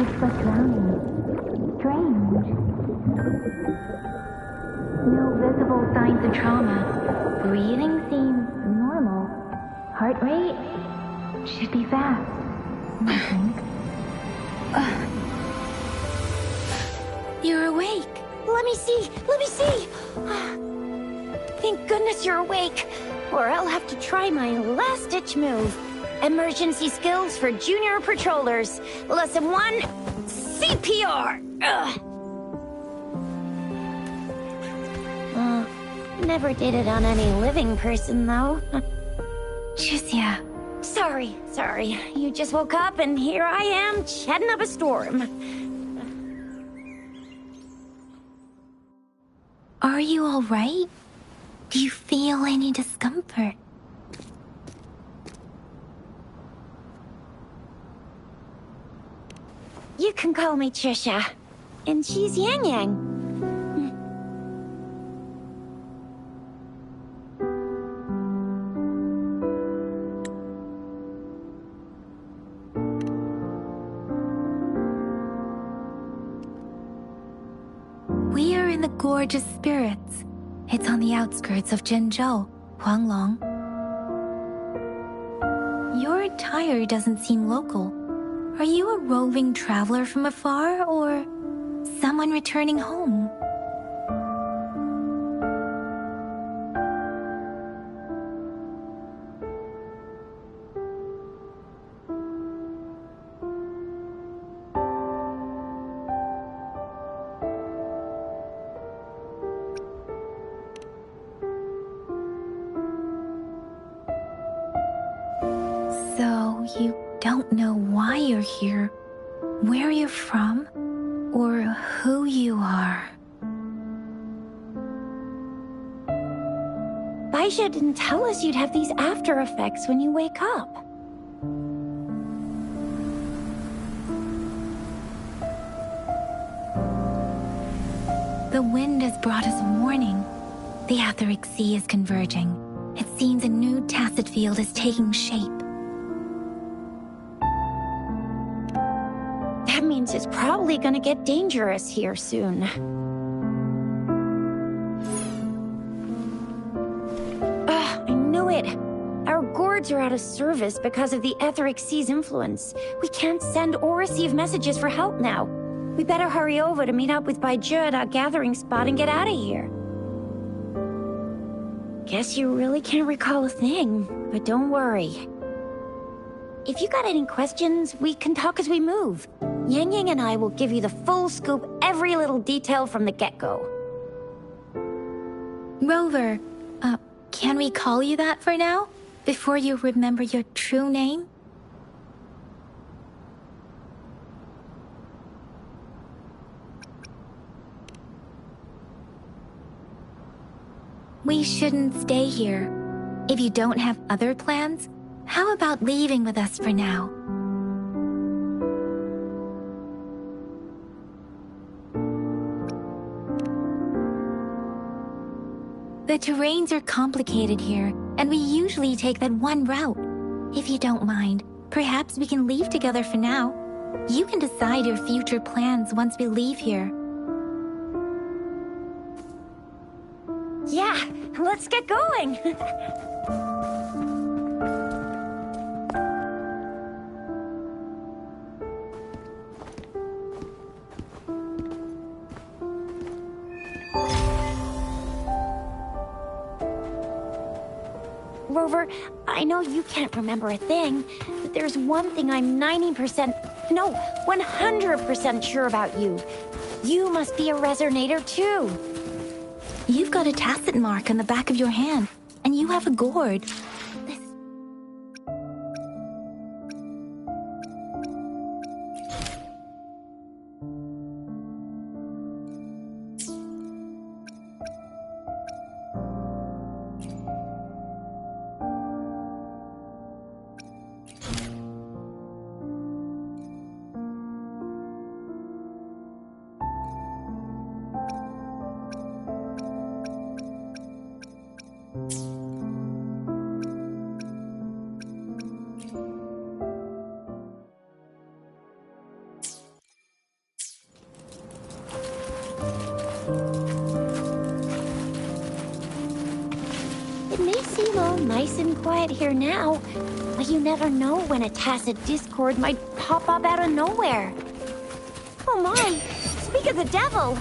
It's but drowning. Strange. No visible signs of trauma. Breathing seems normal. Heart rate should be fast, I think. You're awake. Let me see! Let me see! Thank goodness you're awake, or I'll have to try my last-ditch move. Emergency skills for junior patrollers. Lesson 1, CPR! Never did it on any living person, though. Jusia. Sorry. You just woke up, and here I am, chatting up a storm. Are you all right? Do you feel any discomfort? You can call me Trisha. And she's Yang Yang. We are in the Gorge of Spirits. It's on the outskirts of Zhenzhou, Huanglong. Your attire doesn't seem local. Are you a roving traveler from afar, or someone returning home? So, you don't know why you're here, where you're from, or who you are. Baisha didn't tell us you'd have these after effects when you wake up. The wind has brought us warning. The Etheric Sea is converging. It seems a new tacit field is taking shape. That means it's probably gonna get dangerous here soon. Ugh, I knew it! Our gourds are out of service because of the Etheric Sea's influence. We can't send or receive messages for help now. We better hurry over to meet up with Baizhi at our gathering spot and get out of here. Guess you really can't recall a thing, but don't worry. If you got any questions, we can talk as we move. Yang Yang and I will give you the full scoop, every little detail from the get-go. Rover, can we call you that for now? Before you remember your true name? We shouldn't stay here. If you don't have other plans, how about leaving with us for now? The terrains are complicated here, and we usually take that one route. If you don't mind, perhaps we can leave together for now. You can decide your future plans once we leave here. Yeah, let's get going! Rover, I know you can't remember a thing, but there's one thing I'm 100% sure about you. You must be a resonator too. You've got a tacit mark on the back of your hand, and you have a gourd. It may seem all nice and quiet here now, but you never know when a tacit discord might pop up out of nowhere. Oh my! Speak of the devil!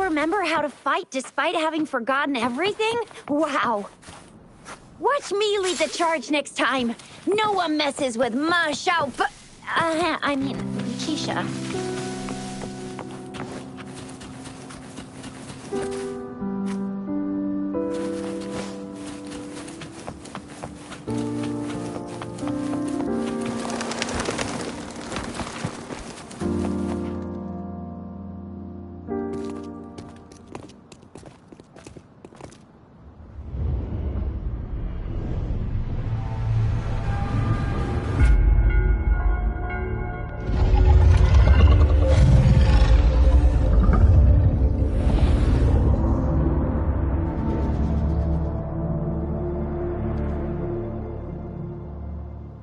Remember how to fight despite having forgotten everything? Wow! Watch me lead the charge next time! No one messes with Ma Xiao I mean, Keisha.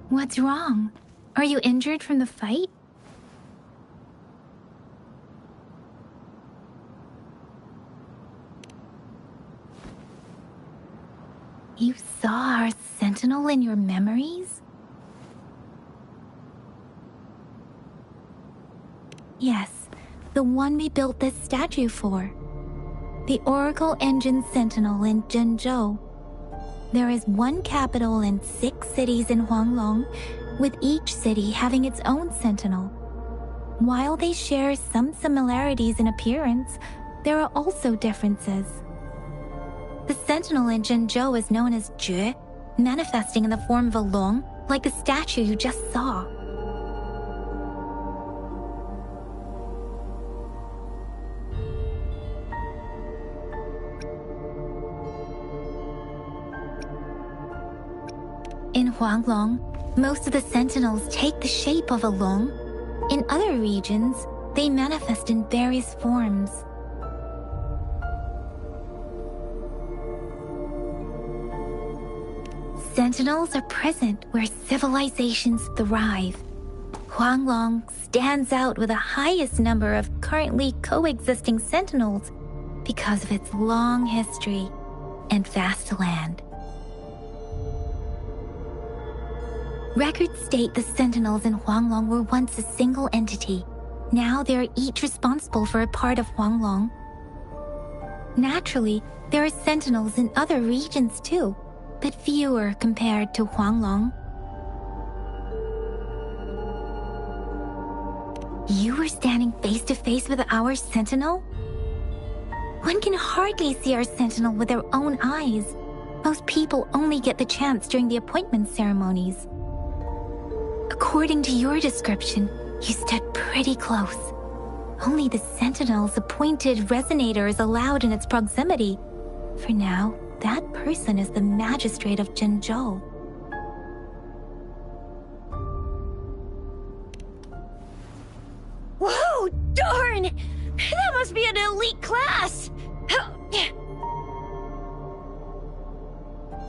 What's wrong? Are you injured from the fight? You saw our sentinel in your memories? Yes, the one we built this statue for. The Oracle Engine Sentinel in Zhenzhou. There is one capital and 6 cities in Huanglong, with each city having its own sentinel. While they share some similarities in appearance, there are also differences. The sentinel in Zhenzhou is known as GtaV, manifesting in the form of a long, like the statue you just saw. In Huanglong, most of the sentinels take the shape of a long. In other regions, they manifest in various forms. Sentinels are present where civilizations thrive. Huanglong stands out with the highest number of currently coexisting sentinels because of its long history and vast land. Records state the sentinels in Huanglong were once a single entity. Now they are each responsible for a part of Huanglong. Naturally, there are sentinels in other regions too, but fewer compared to Huanglong. You were standing face to face with our sentinel? One can hardly see our sentinel with their own eyes. Most people only get the chance during the appointment ceremonies. According to your description, you stood pretty close. Only the Sentinel's appointed resonator is allowed in its proximity. For now, that person is the magistrate of Zhenzhou. Whoa, darn! That must be an elite class!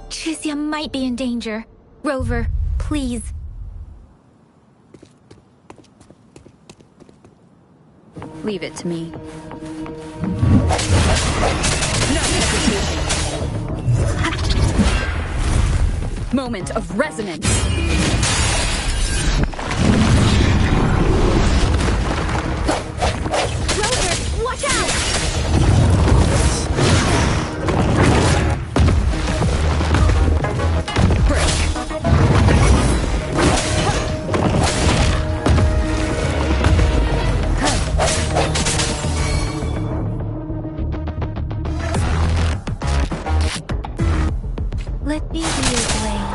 Chixia might be in danger. Rover, please. Leave it to me. No hesitation. Moment of resonance. Rover, watch out! Let me be your blade.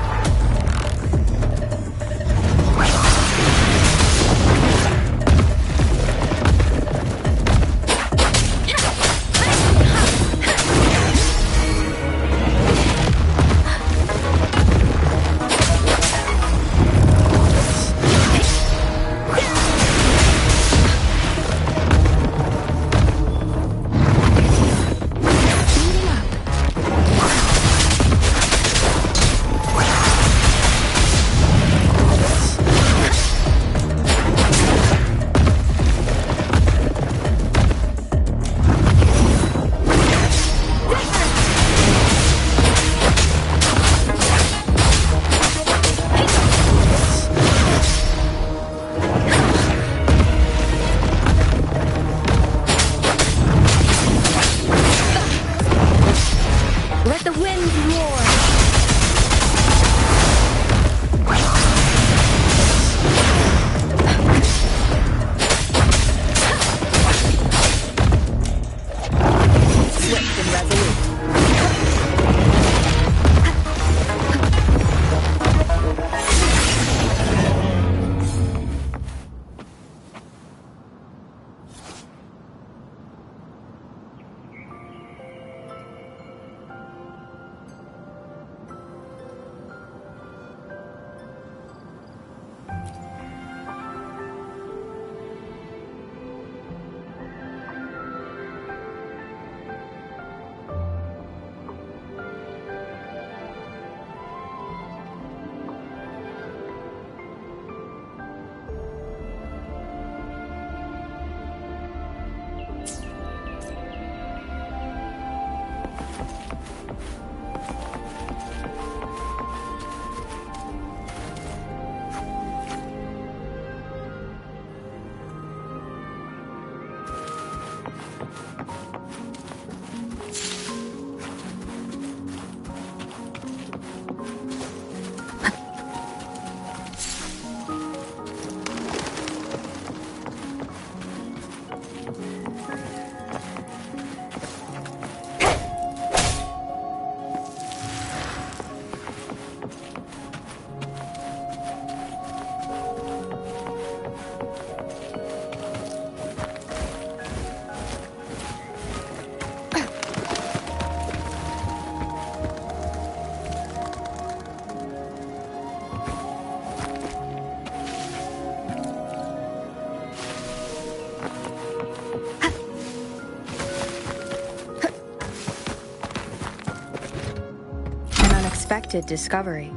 unexpected discovery.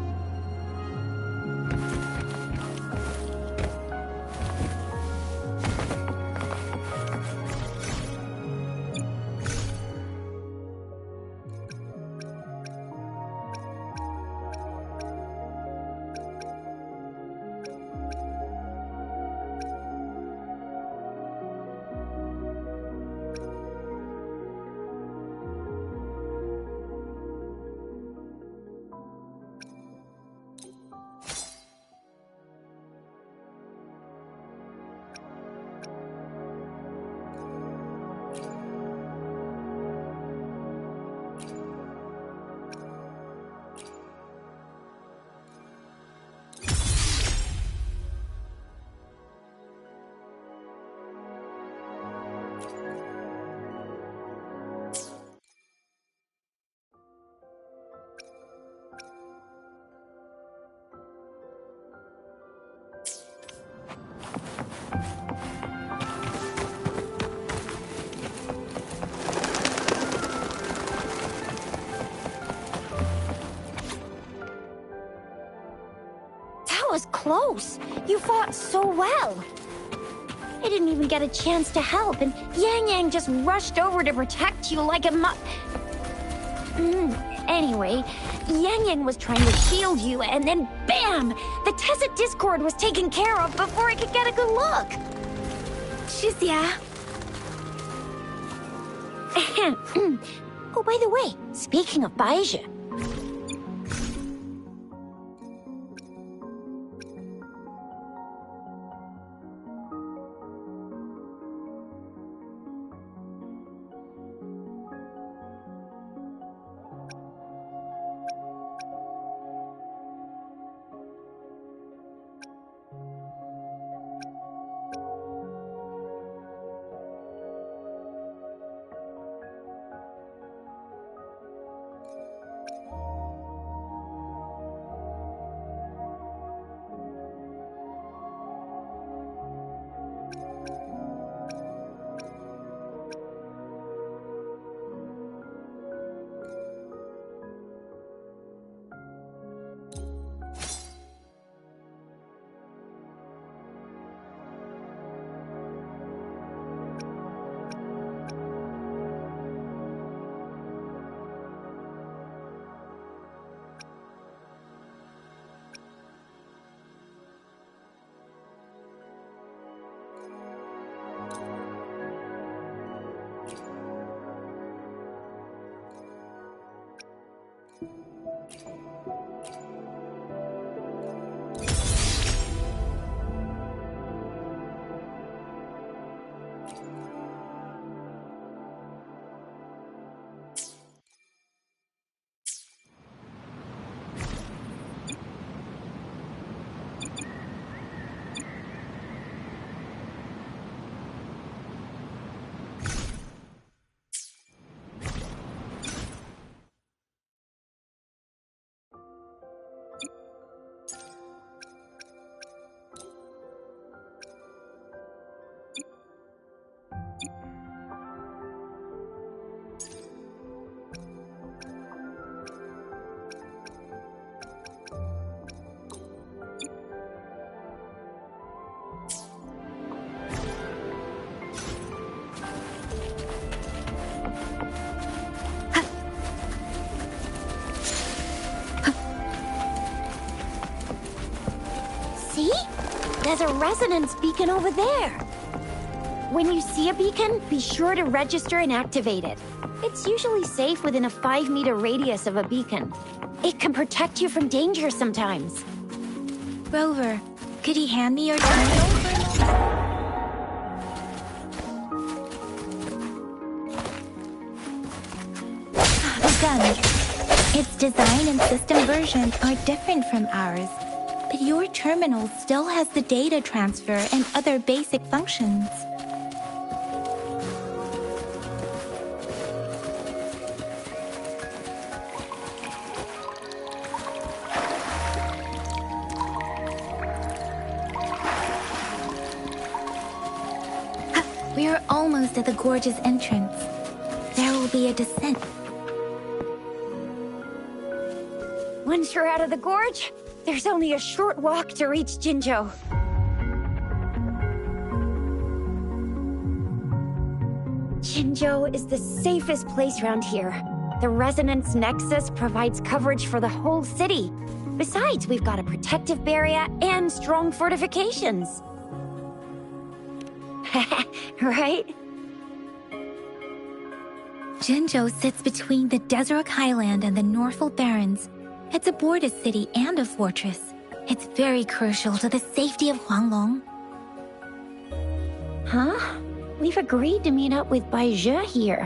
Was close. You fought so well. I didn't even get a chance to help, and Yang Yang just rushed over to protect you like a Anyway, Yang Yang was trying to shield you, and then BAM! The Tezit Discord was taken care of before I could get a good look. Shizia. Oh, by the way, speaking of Baizhi, there's a resonance beacon over there. When you see a beacon, be sure to register and activate it. It's usually safe within a 5-meter radius of a beacon. It can protect you from danger sometimes. Rover, could you hand me your terminal? Done. Its design and system version are different from ours, but your terminal still has the data transfer and other basic functions. We're almost at the gorge's entrance. There will be a descent. Once you're out of the gorge, there's only a short walk to reach Jinzhou. Jinzhou is the safest place around here. The Resonance Nexus provides coverage for the whole city. Besides, we've got a protective barrier and strong fortifications. Right? Jinzhou sits between the Desert Highland and the Norfolk Barrens. It's a border city and a fortress. It's very crucial to the safety of Huanglong. Huh? We've agreed to meet up with Baizhe here.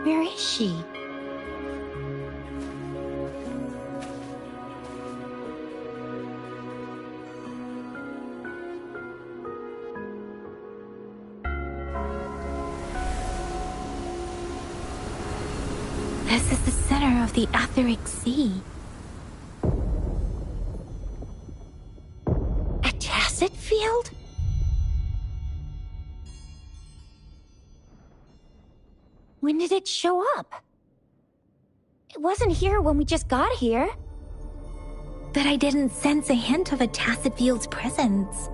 Where is she? This is the center of the Etheric Sea. A tacit field? When did it show up? It wasn't here when we just got here. But I didn't sense a hint of a tacit field's presence.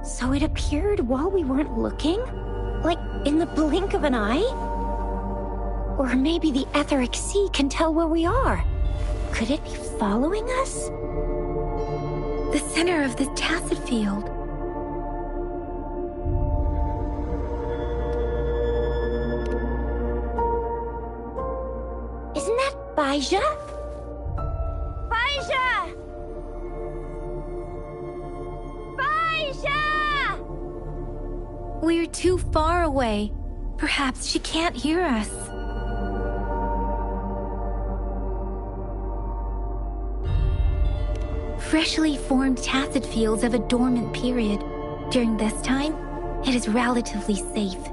So it appeared while we weren't looking? Like in the blink of an eye? Or maybe the Etheric Sea can tell where we are. Could it be following us? The center of the tacit field. Isn't that Baizhe? Baizhe! Baizhe! We're too far away. Perhaps she can't hear us. Freshly formed tacit fields have a dormant period. During this time, it is relatively safe.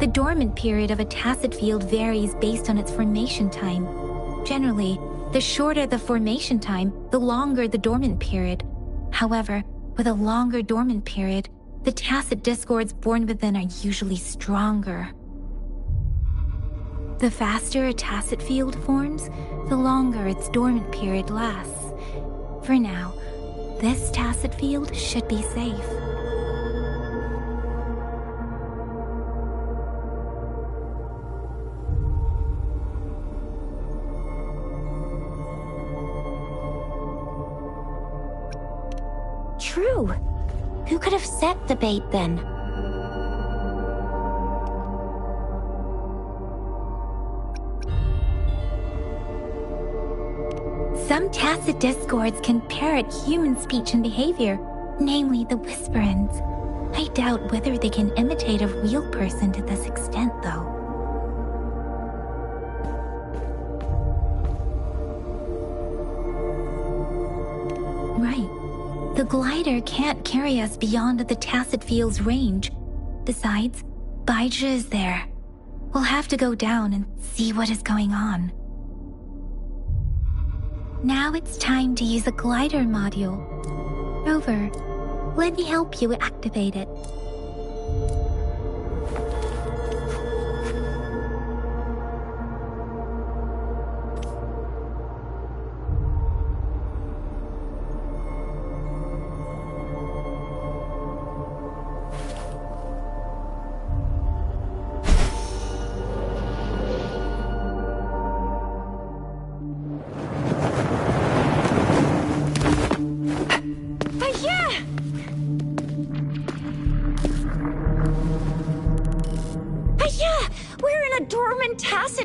The dormant period of a tacit field varies based on its formation time. Generally, the shorter the formation time, the longer the dormant period. However, with a longer dormant period, the tacit discords born within are usually stronger. The faster a tacit field forms, the longer its dormant period lasts. For now, this tacit field should be safe. True. Who could have set the bait then? Some tacit discords can parrot human speech and behavior, namely the whisperings. I doubt whether they can imitate a real person to this extent, though. Right. The glider can't carry us beyond the tacit field's range. Besides, Baizhe is there. We'll have to go down and see what is going on. Now it's time to use a glider module. Rover, let me help you activate it.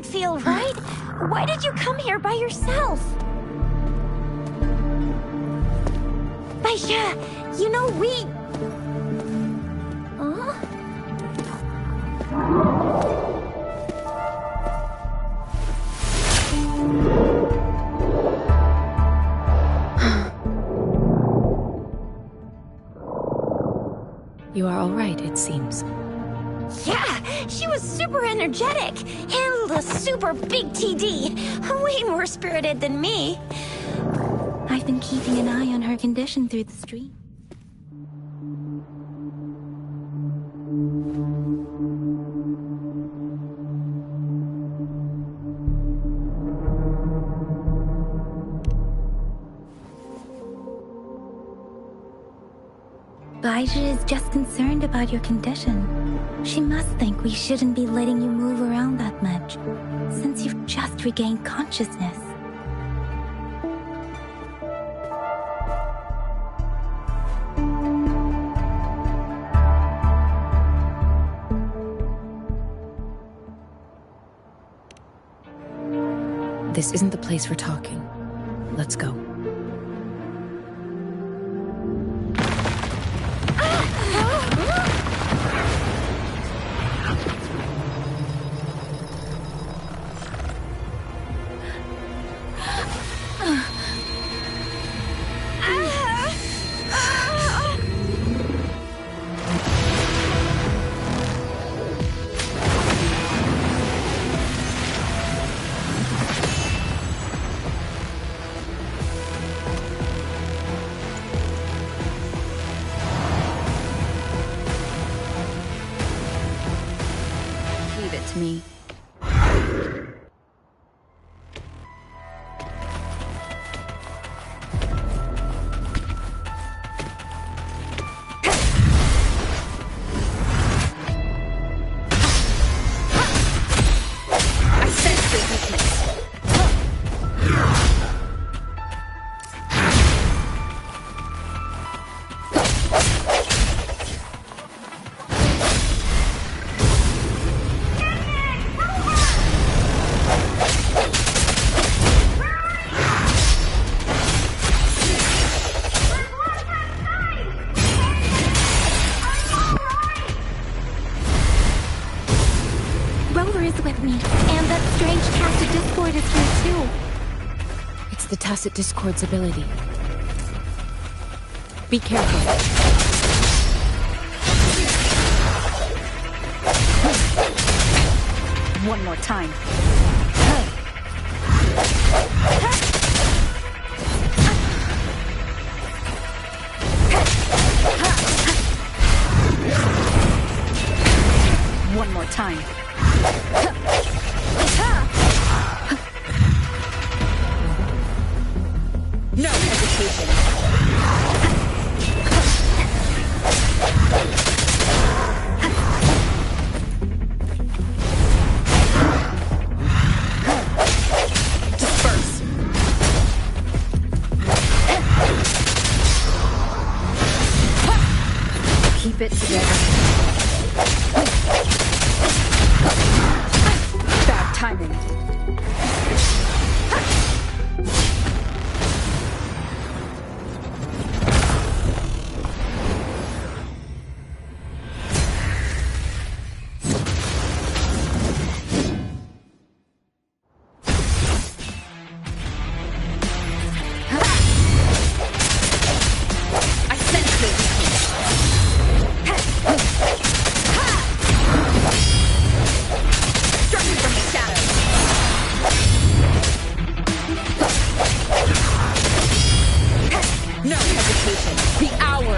Field, right? Why did you come here by yourself? Baizhe, you know we... Huh? You are all right, it seems. Yeah, she was super energetic. Handled a super big TD. Way more spirited than me. I've been keeping an eye on her condition through the stream. Baizhi is just concerned about your condition. She must think we shouldn't be letting you move around that much, since you've just regained consciousness. This isn't the place for talking. Let's go. Me. Tacit Discord's ability. Be careful. One more time. One more time. No hesitation. Disperse. Keep it together. Bad timing.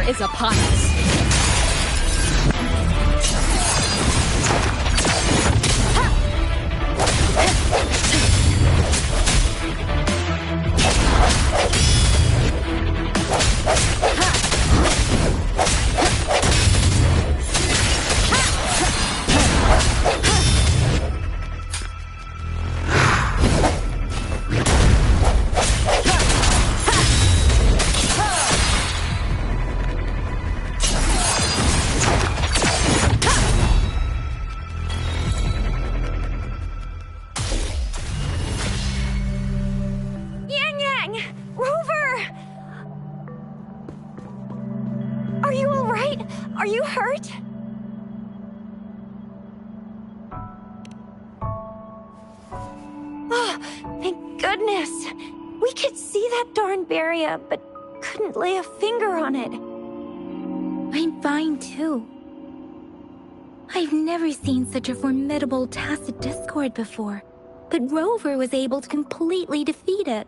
Is upon us. Are you hurt? Oh, thank goodness. We could see that darn barrier, but couldn't lay a finger on it. I'm fine too. I've never seen such a formidable tacit discord before, but Rover was able to completely defeat it.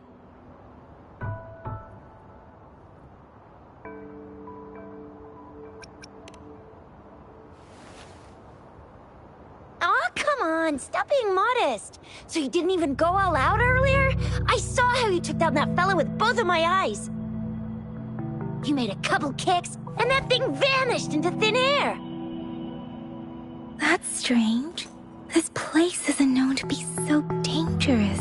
Stop being modest. So you didn't even go all out earlier? I saw how you took down that fella with both of my eyes. You made a couple kicks, and that thing vanished into thin air. That's strange. This place isn't known to be so dangerous.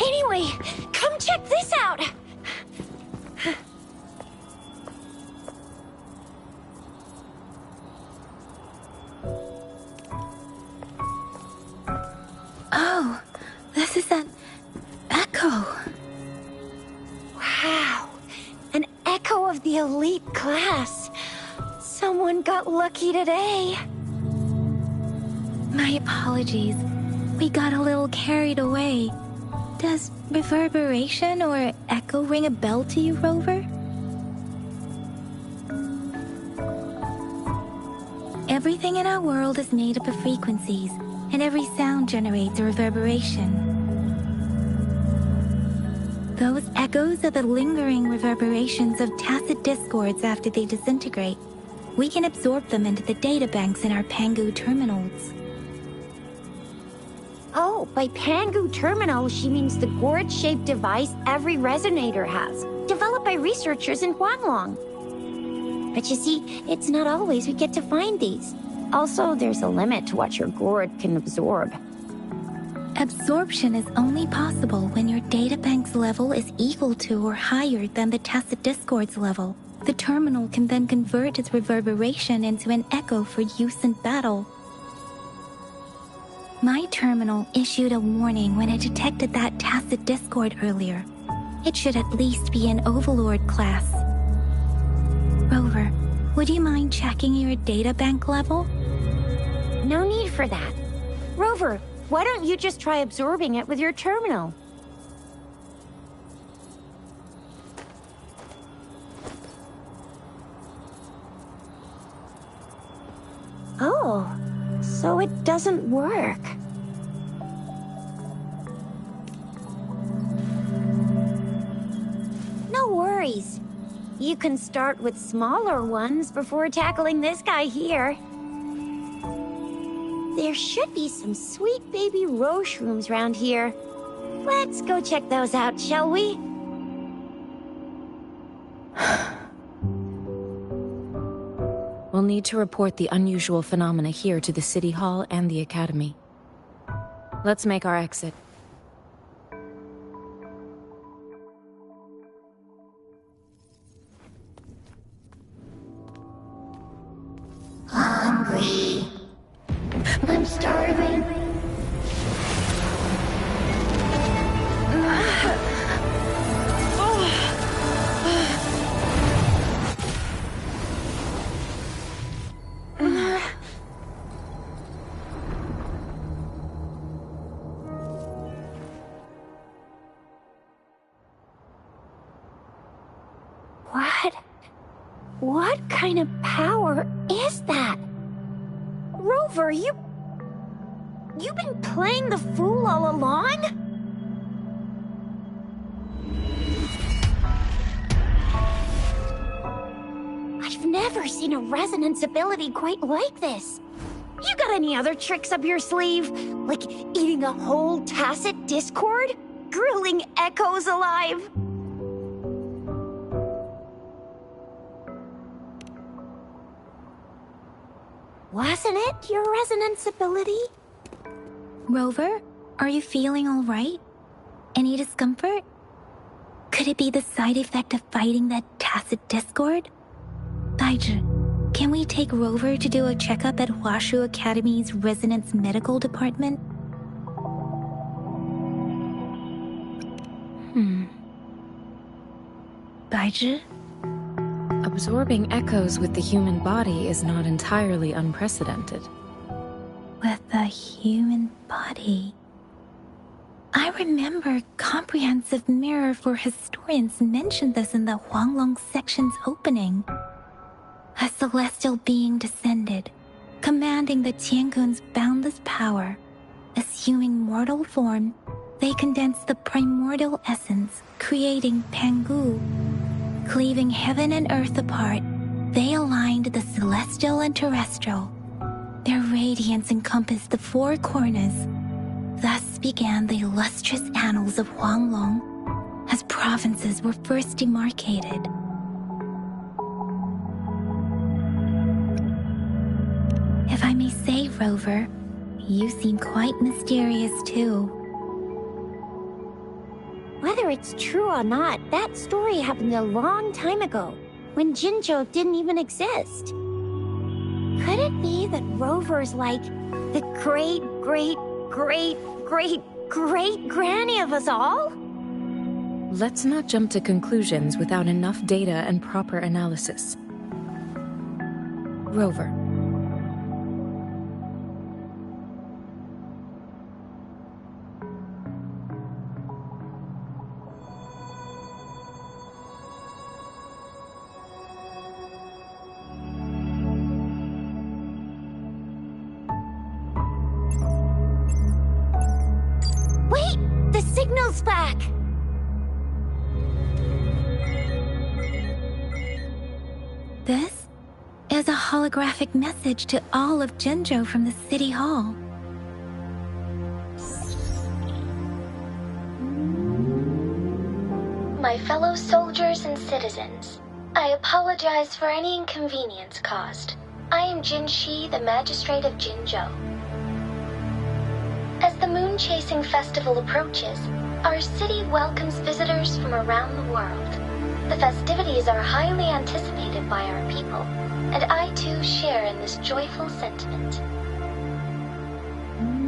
Anyway, come check this out. Oh, this is an echo. Wow, an echo of the elite class. Someone got lucky today. My apologies. We got a little carried away. Does reverberation or echo ring a bell to you, Rover? Everything in our world is made up of frequencies, and every sound generates a reverberation. Those echoes are the lingering reverberations of tacit discords after they disintegrate. We can absorb them into the databanks in our Pangu terminals. Oh, by Pangu terminal, she means the gourd-shaped device every resonator has, developed by researchers in Huanglong. But you see, it's not always we get to find these. Also, there's a limit to what your gourd can absorb. Absorption is only possible when your databank's level is equal to or higher than the tacit discord's level. The terminal can then convert its reverberation into an echo for use in battle. My terminal issued a warning when it detected that tacit discord earlier. It should at least be an Overlord class. Rover, would you mind checking your databank level? No need for that. Rover, why don't you just try absorbing it with your terminal? Oh, so it doesn't work. No worries. You can start with smaller ones before tackling this guy here. There should be some sweet baby roche rooms around here. Let's go check those out, shall we? We'll need to report the unusual phenomena here to the City Hall and the Academy. Let's make our exit. Hungry. I'm starving. What kind of power is that? Rover, you've been playing the fool all along? I've never seen a resonance ability quite like this. You got any other tricks up your sleeve? Like eating a whole tacit discord? Grilling echoes alive? Wasn't it your resonance ability? Rover, are you feeling all right? Any discomfort? Could it be the side effect of fighting that tacit discord? Baizhi, can we take Rover to do a checkup at Huashu Academy's Resonance Medical Department? Baizhi? Absorbing echoes with the human body is not entirely unprecedented. With the human body. I remember Comprehensive Mirror for Historians mentioned this in the Huanglong section's opening. A celestial being descended, commanding the Tiankun's boundless power. Assuming mortal form, they condensed the primordial essence, creating Pangu. Cleaving heaven and earth apart, they aligned the celestial and terrestrial. Their radiance encompassed the four corners. Thus began the illustrious annals of Huanglong. as provinces were first demarcated. If I may say, Rover, you seem quite mysterious too. Whether it's true or not, that story happened a long time ago, when Jinzhou didn't even exist. Could it be that Rover's like the great-great-great-great-great-granny of us all? Let's not jump to conclusions without enough data and proper analysis. Rover. Wait! The signal's back! This is a holographic message to all of Jinzhou from the City Hall. My fellow soldiers and citizens, I apologize for any inconvenience caused. I am Jin Shi, the Magistrate of Jinzhou. As the Moon-Chasing Festival approaches, our city welcomes visitors from around the world. The festivities are highly anticipated by our people, and I too share in this joyful sentiment.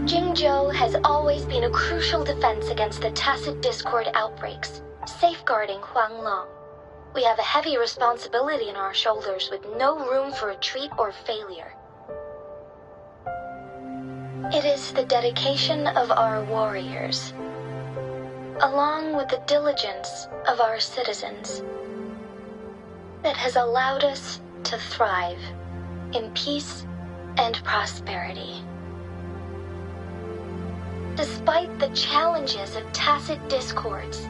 Jinzhou has always been a crucial defense against the tacit discord outbreaks, safeguarding Huanglong. We have a heavy responsibility on our shoulders with no room for retreat or failure. It is the dedication of our warriors, along with the diligence of our citizens, that has allowed us to thrive in peace and prosperity. Despite the challenges of tacit discords,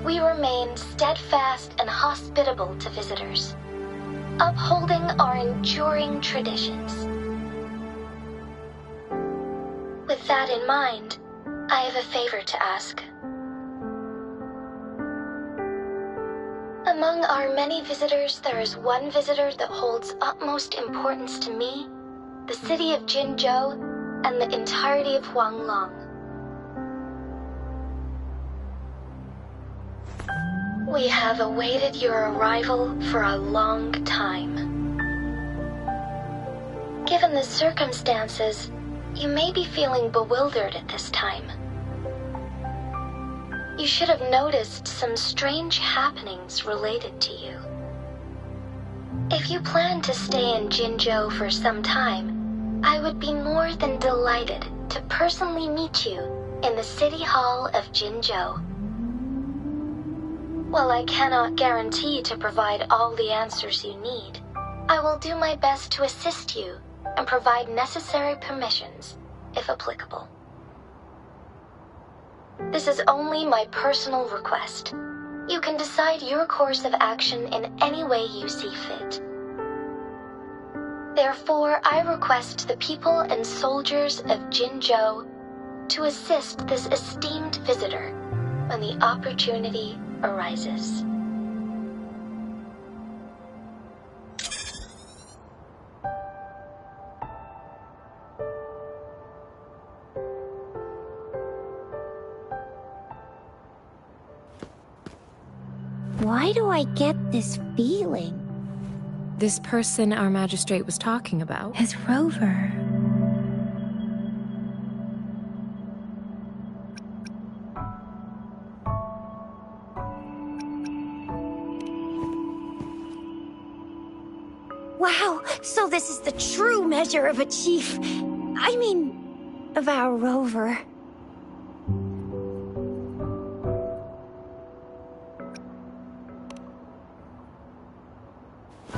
we remain steadfast and hospitable to visitors, upholding our enduring traditions. With that in mind, I have a favor to ask. Among our many visitors, there is one visitor that holds utmost importance to me, the city of Jinzhou, and the entirety of Huanglong. We have awaited your arrival for a long time. Given the circumstances, you may be feeling bewildered at this time. You should have noticed some strange happenings related to you. If you plan to stay in Jinzhou for some time, I would be more than delighted to personally meet you in the City Hall of Jinzhou. While I cannot guarantee to provide all the answers you need, I will do my best to assist you and provide necessary permissions, if applicable. This is only my personal request. You can decide your course of action in any way you see fit. Therefore, I request the people and soldiers of Jinzhou to assist this esteemed visitor when the opportunity arises. Why do I get this feeling? This person our magistrate was talking about Is Rover. Wow, so this is the true measure of a chief. I mean, of our Rover.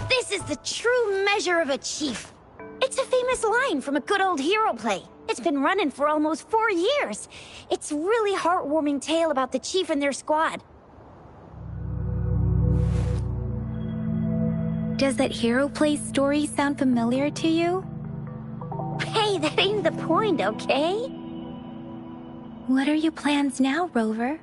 This is the true measure of a chief. It's a famous line from a good old hero play. It's been running for almost 4 years. It's a really heartwarming tale about the chief and their squad. Does that hero play story sound familiar to you? Hey, that ain't the point, okay? What are your plans now, Rover?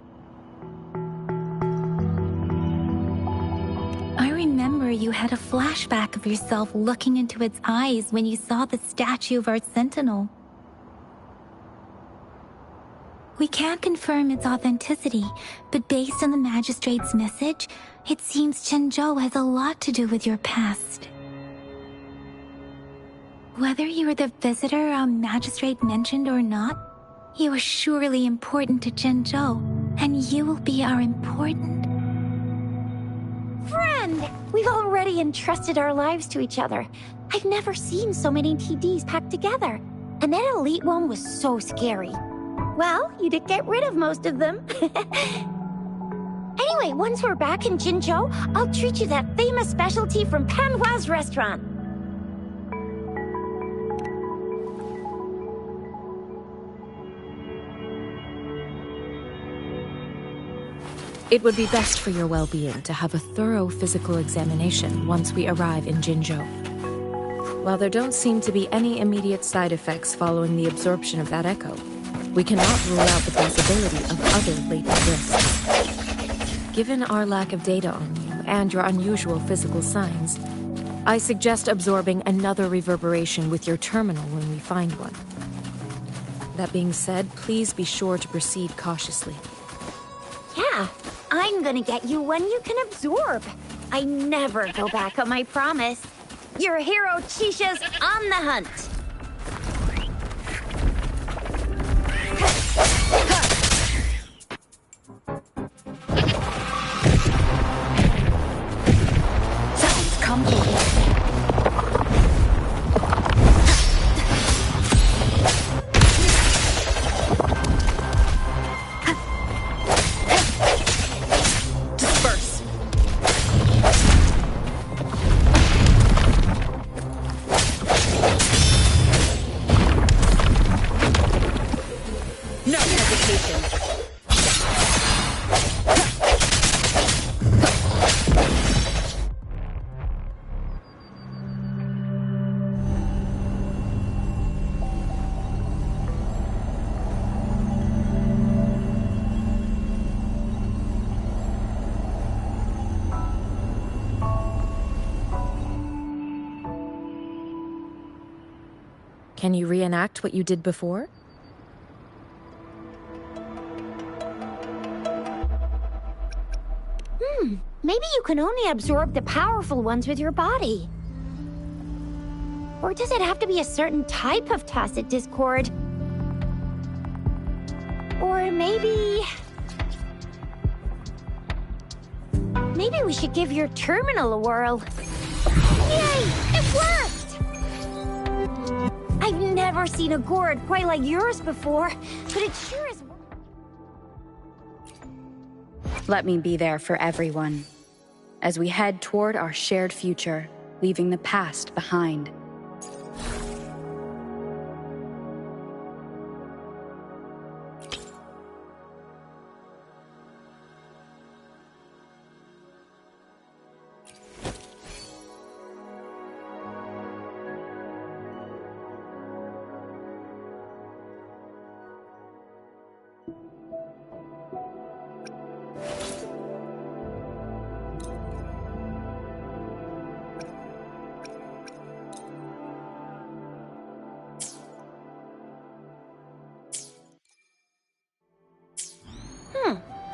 you had a flashback of yourself looking into its eyes when you saw the statue of our sentinel. We can't confirm its authenticity, but based on the magistrate's message, it seems Jinzhou has a lot to do with your past. Whether you were the visitor our magistrate mentioned or not, you are surely important to Jinzhou, and you will be our important Friend! We've already entrusted our lives to each other. I've never seen so many TDs packed together. And that elite one was so scary. Well, you did get rid of most of them. Anyway, once we're back in Jinzhou, I'll treat you that famous specialty from Panhua's restaurant. It would be best for your well-being to have a thorough physical examination once we arrive in Jinzhou. While there don't seem to be any immediate side effects following the absorption of that echo, we cannot rule out the possibility of other latent risks. Given our lack of data on you and your unusual physical signs, I suggest absorbing another reverberation with your terminal when we find one. That being said, please be sure to proceed cautiously. Yeah, I'm gonna get you one you can absorb. I never go back on my promise. Your hero Chisha's on the hunt. Sounds comfortable. Disperse. No hesitation. Can you reenact what you did before? Maybe you can only absorb the powerful ones with your body. Or does it have to be a certain type of tacit discord? Or maybe we should give your terminal a whirl. Yay! It worked! I've never seen a gourd quite like yours before, but it sure is. Let me be there for everyone, as we head toward our shared future, leaving the past behind.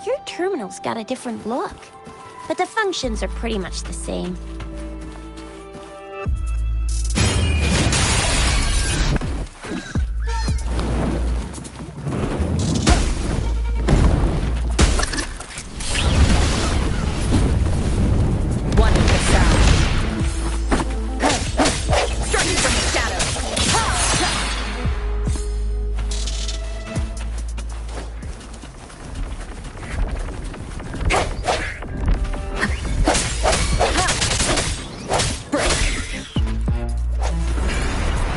Your terminal's got a different look, but the functions are pretty much the same. One with the sound. Striking from the shadows.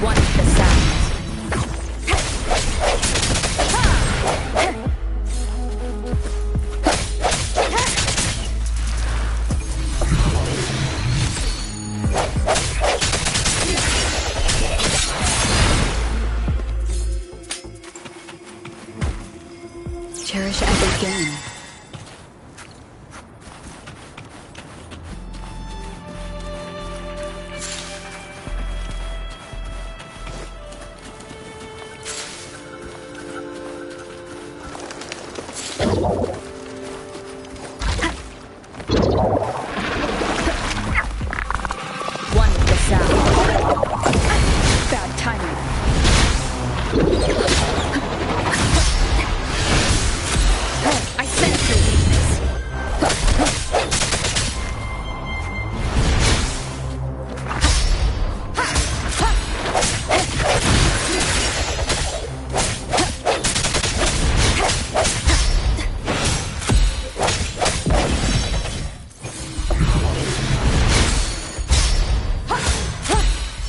One with the sound. Cherish every gain. One with the sound. Bad timing. I sense your weakness.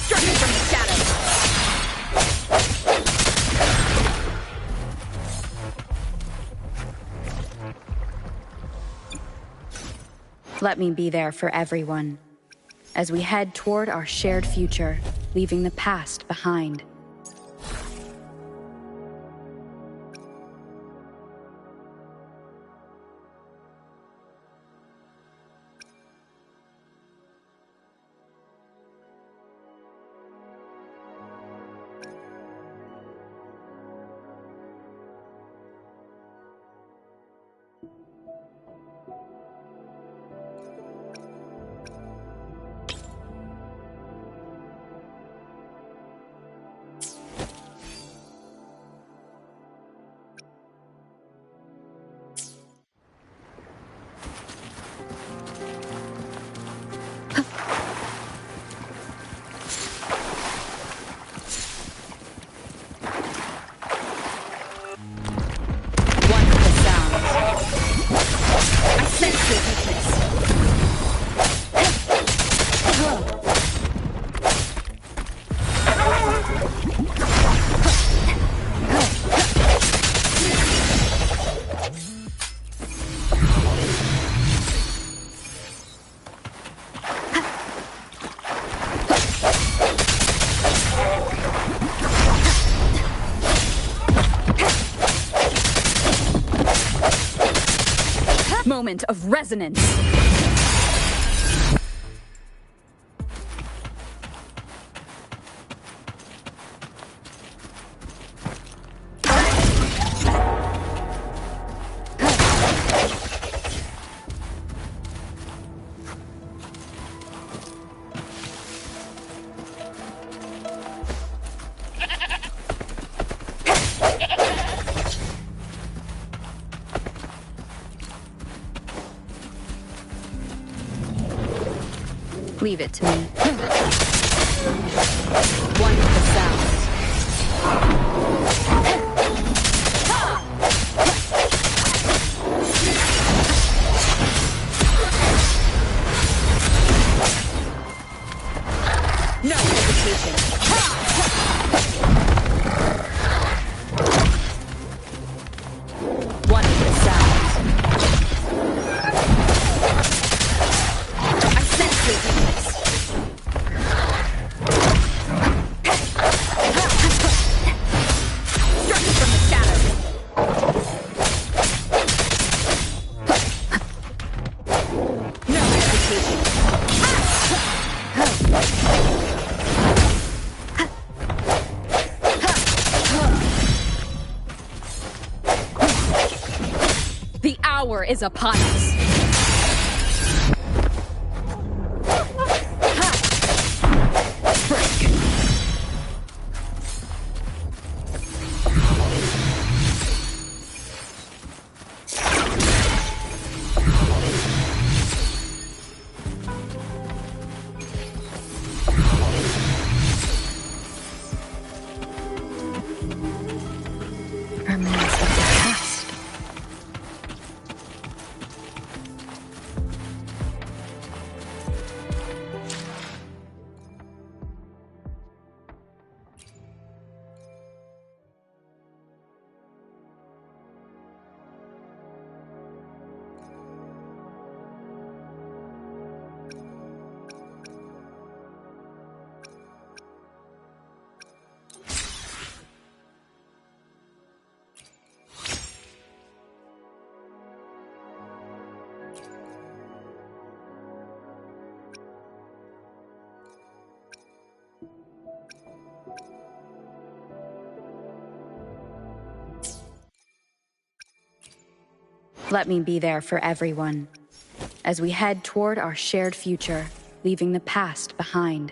Striking from the shadows. Let me be there for everyone, as we head toward our shared future, leaving the past behind. One with the sound. I sense your weakness. Moment of resonance. Leave it to me. One with the sound. No hesitation. One with the sound. I sense your weakness. Striking from the shadows. No hesitation. The hour is upon us. Break. Remnants of the past. let me be there for everyone, as we head toward our shared future, leaving the past behind.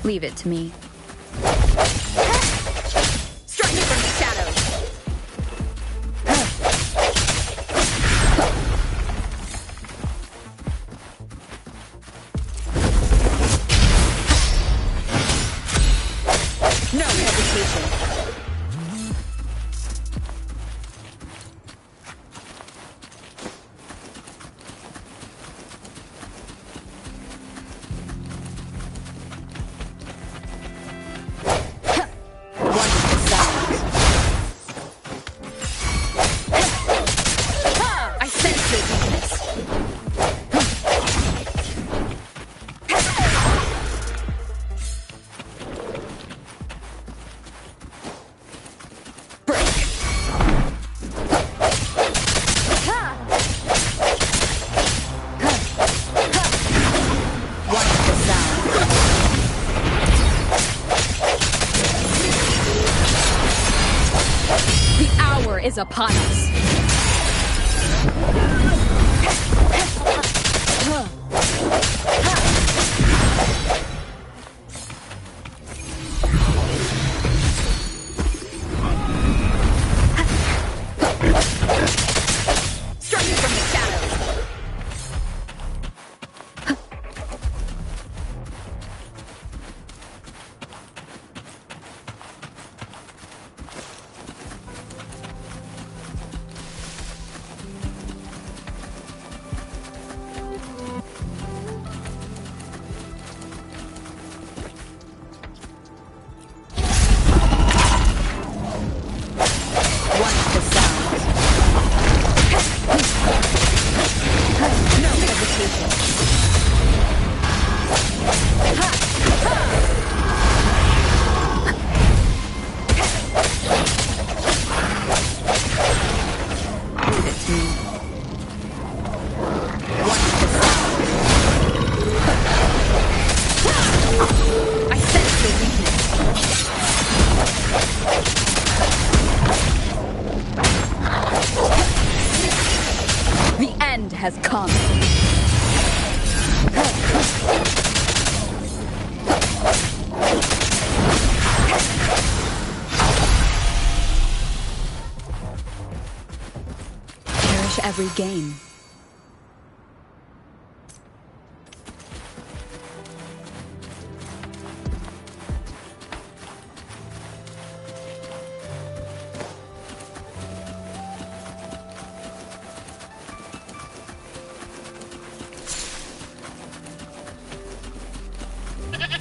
Leave it to me. Strike me from the shadows! No hesitation. Is upon us. Strike me from the shadows. Has come. every game.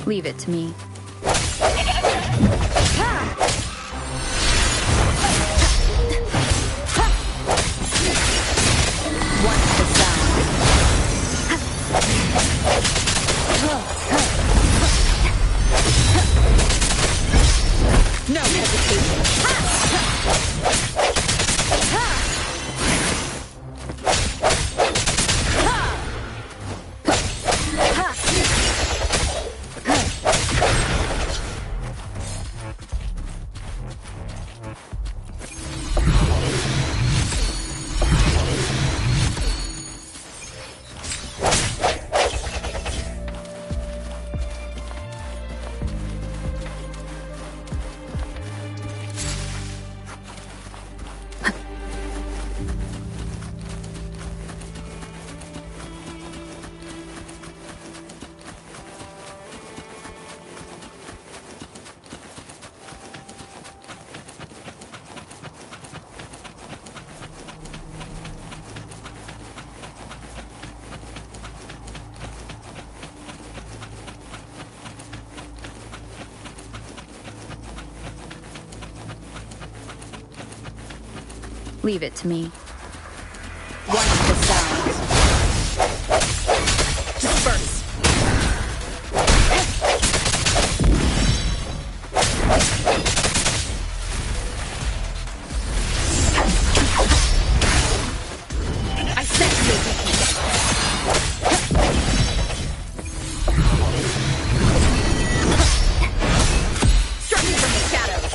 Leave it to me. No hesitation. Leave it to me. One of the sounds. Disperse. I sense your weakness. Strike from the shadows.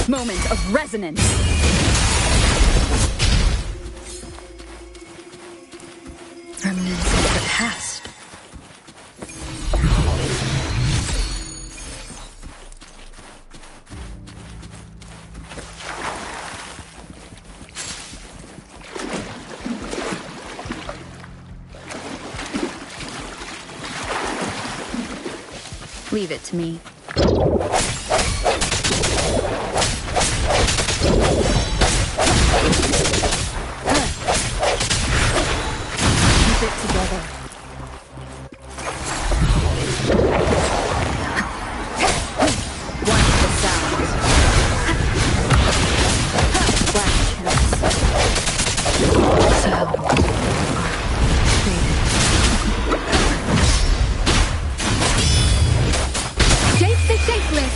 Moment of resonance. Remnants of the past. Leave it to me. it together. One of the sounds. Shape the shapeless!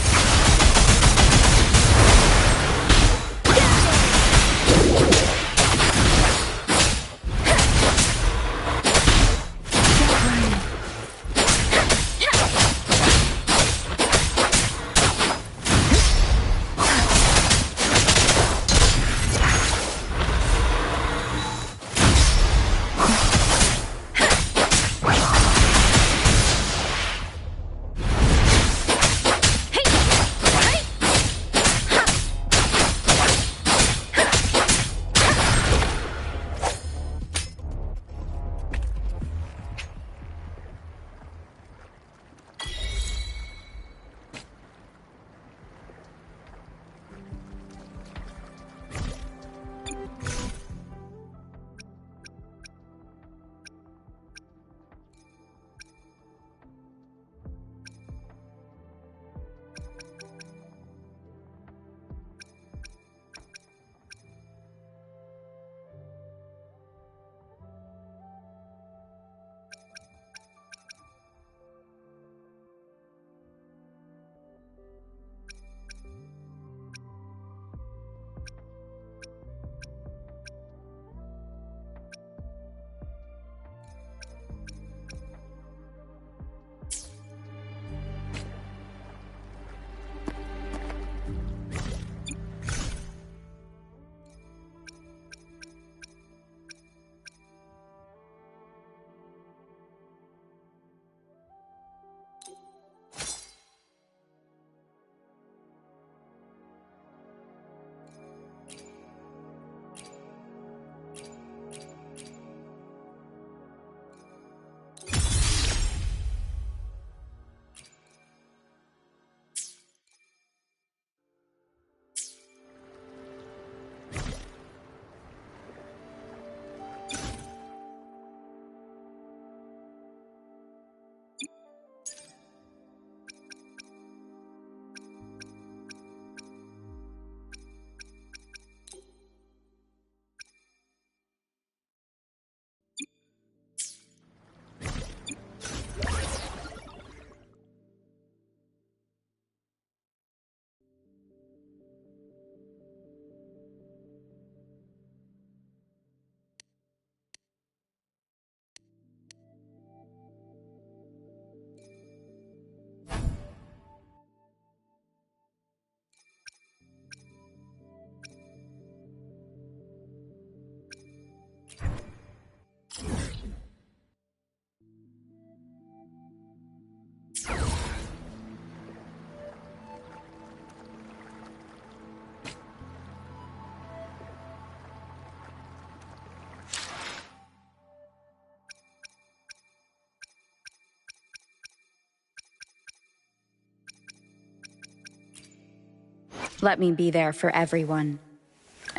Let me be there for everyone.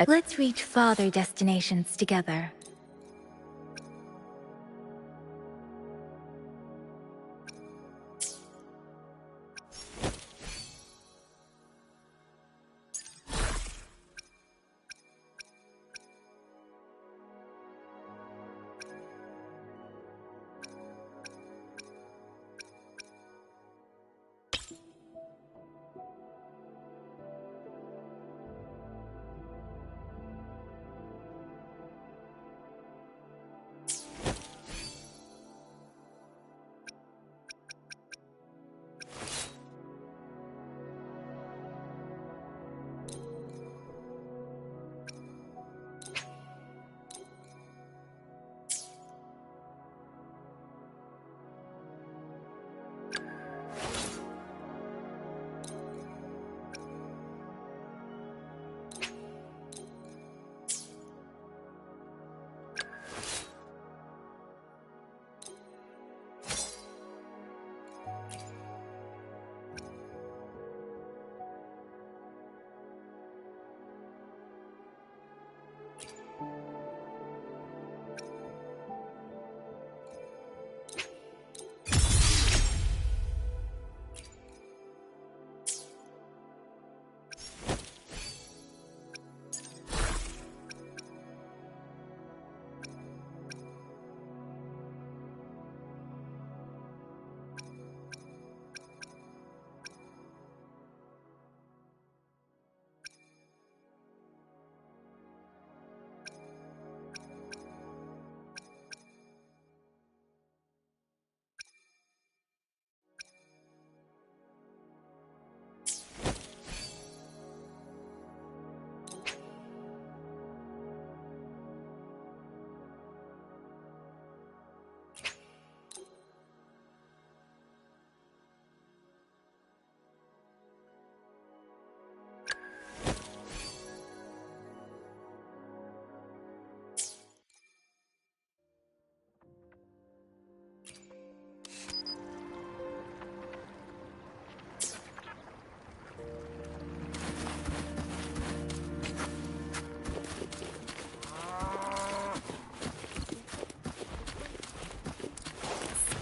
Let's reach farther destinations together.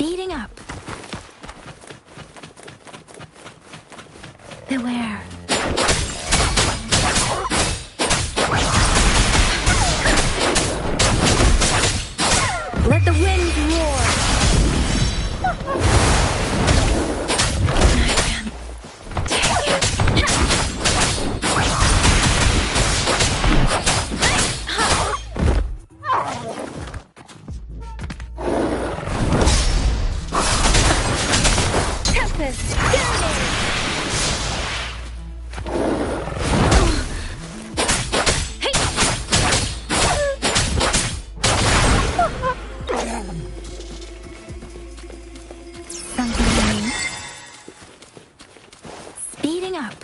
Speeding up. Beware. Let the wind roar! Tempest, something new. Speeding up.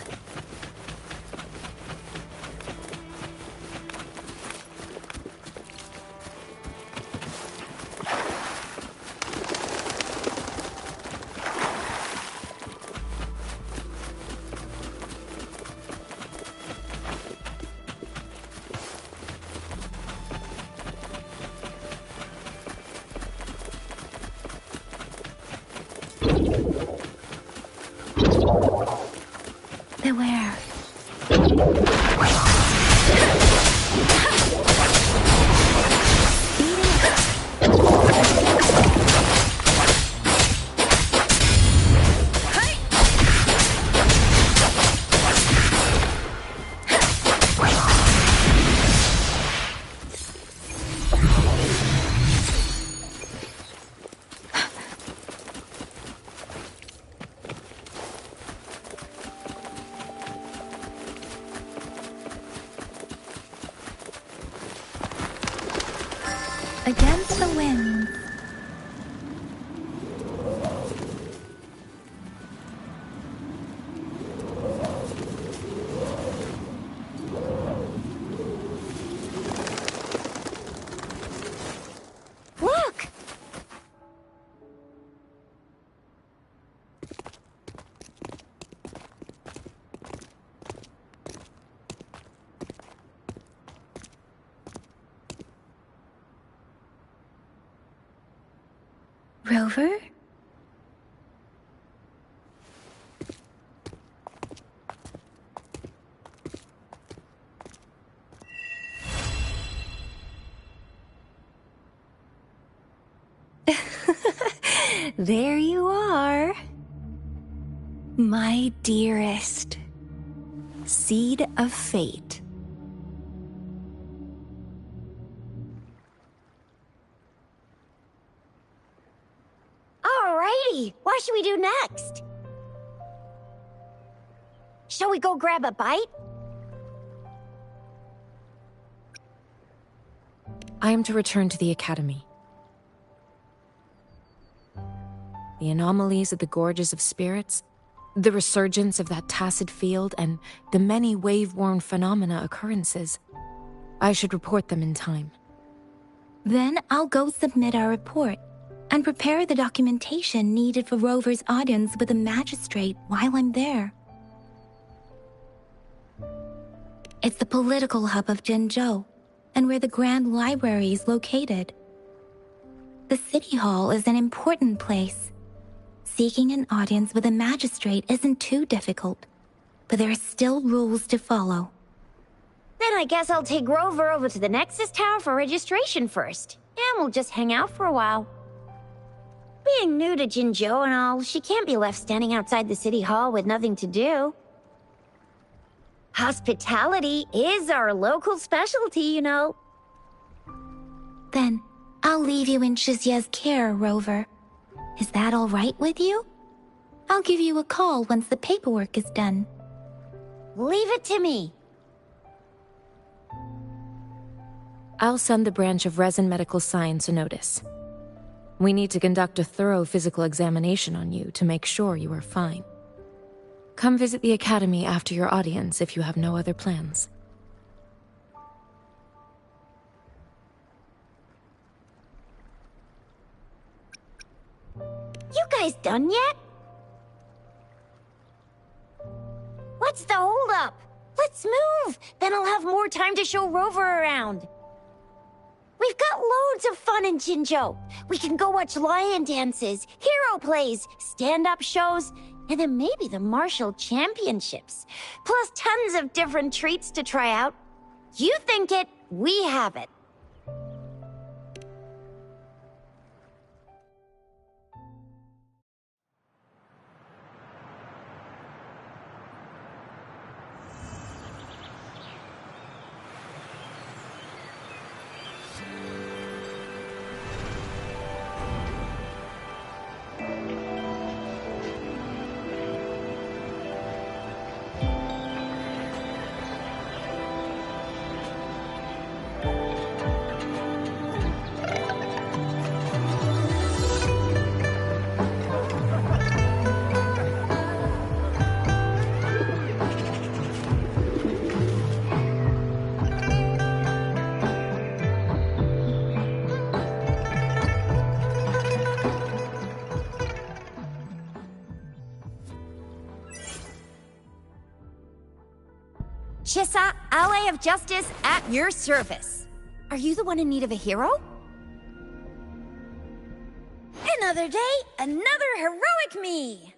Beware. Against the wind. Look! Rover? There you are. My dearest. Seed of fate. Alrighty, what should we do next? Shall we go grab a bite? I am to return to the Academy. The anomalies of the Gorges of Spirits, the resurgence of that tacit field, and the many wave-worn phenomena occurrences. I should report them in time. Then I'll go submit our report and prepare the documentation needed for Rover's audience with the magistrate while I'm there. It's the political hub of Jinzhou, and where the Grand Library is located. The City Hall is an important place. Seeking an audience with a magistrate isn't too difficult, but there are still rules to follow. Then I guess I'll take Rover over to the Nexus Tower for registration first, and we'll just hang out for a while. Being new to Jinzhou and all, she can't be left standing outside the City Hall with nothing to do. Hospitality is our local specialty, you know. Then, I'll leave you in Shizye's care, Rover. Is that all right with you? I'll give you a call once the paperwork is done. Leave it to me. I'll send the branch of Resin Medical Science a notice. We need to conduct a thorough physical examination on you to make sure you are fine. Come visit the Academy after your audience if you have no other plans. You guys done yet? What's the holdup? Let's move! Then I'll have more time to show Rover around. We've got loads of fun in Jinzhou. We can go watch lion dances, hero plays, stand-up shows, and then maybe the martial championships. Plus tons of different treats to try out. You think it, we have it. Chissa, Ally of Justice, at your service. Are you the one in need of a hero? Another day, another heroic me!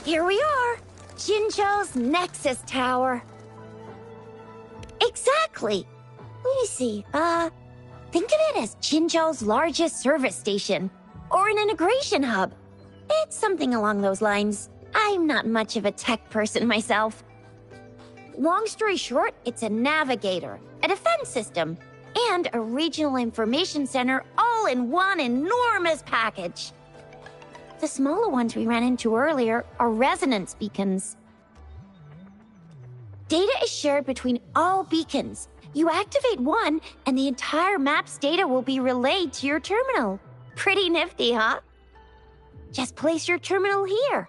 Here we are, Jinzhou's Nexus Tower. Exactly. Let me see, think of it as Jinzhou's largest service station, or an integration hub. It's something along those lines. I'm not much of a tech person myself. Long story short, it's a navigator, a defense system, and a regional information center all in one enormous package. The smaller ones we ran into earlier are resonance beacons. Data is shared between all beacons. You activate one, and the entire map's data will be relayed to your terminal. Pretty nifty, huh? Just place your terminal here.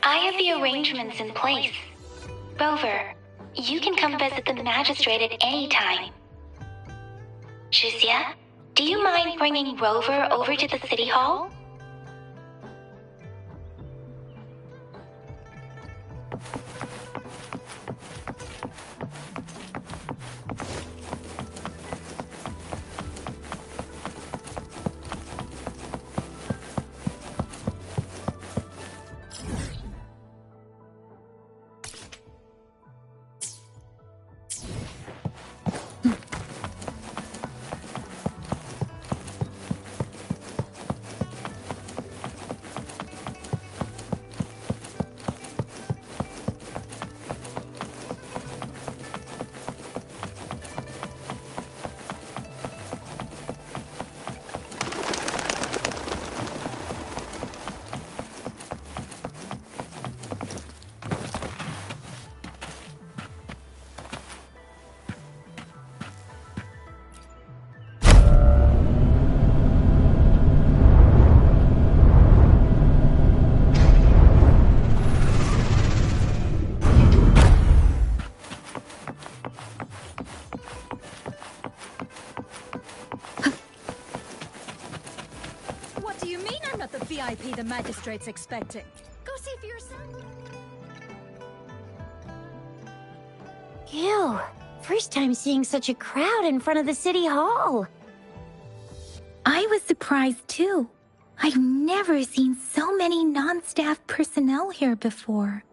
I have the arrangements in place. Rover, you can come visit the magistrate at any time. Shuzia, do you mind bringing Rover over to the city hall? VIP the magistrate's expecting. Go see for yourself. Ew. First time seeing such a crowd in front of the city hall. I was surprised too. I've never seen so many non-staff personnel here before.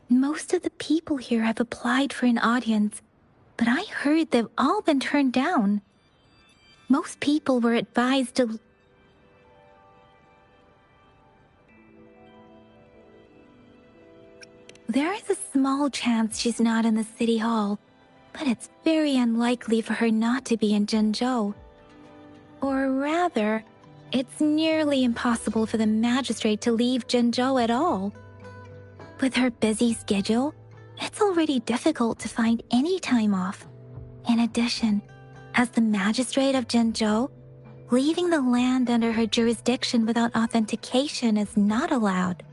Most of the people here have applied for an audience, but I heard they've all been turned down. Most people were advised to... There is a small chance she's not in the city hall, but it's very unlikely for her not to be in Jinzhou. Or rather, it's nearly impossible for the magistrate to leave Jinzhou at all. With her busy schedule, it's already difficult to find any time off. In addition, as the magistrate of Jinzhou, leaving the land under her jurisdiction without authentication is not allowed.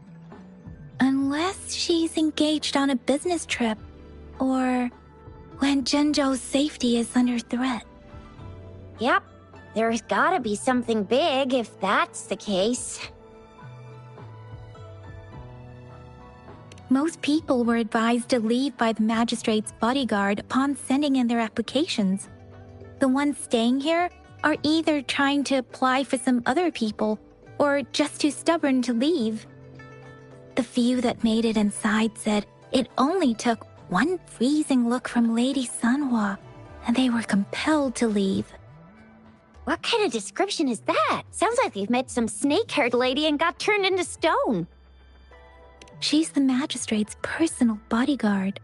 Unless she's engaged on a business trip, or when Jinzhou's safety is under threat. Yep, there's gotta be something big if that's the case. Most people were advised to leave by the magistrate's bodyguard upon sending in their applications. The ones staying here are either trying to apply for some other people, or just too stubborn to leave. The few that made it inside said it only took one freezing look from Lady Sanhua, and they were compelled to leave. What kind of description is that? Sounds like they've met some snake-haired lady and got turned into stone. She's the magistrate's personal bodyguard.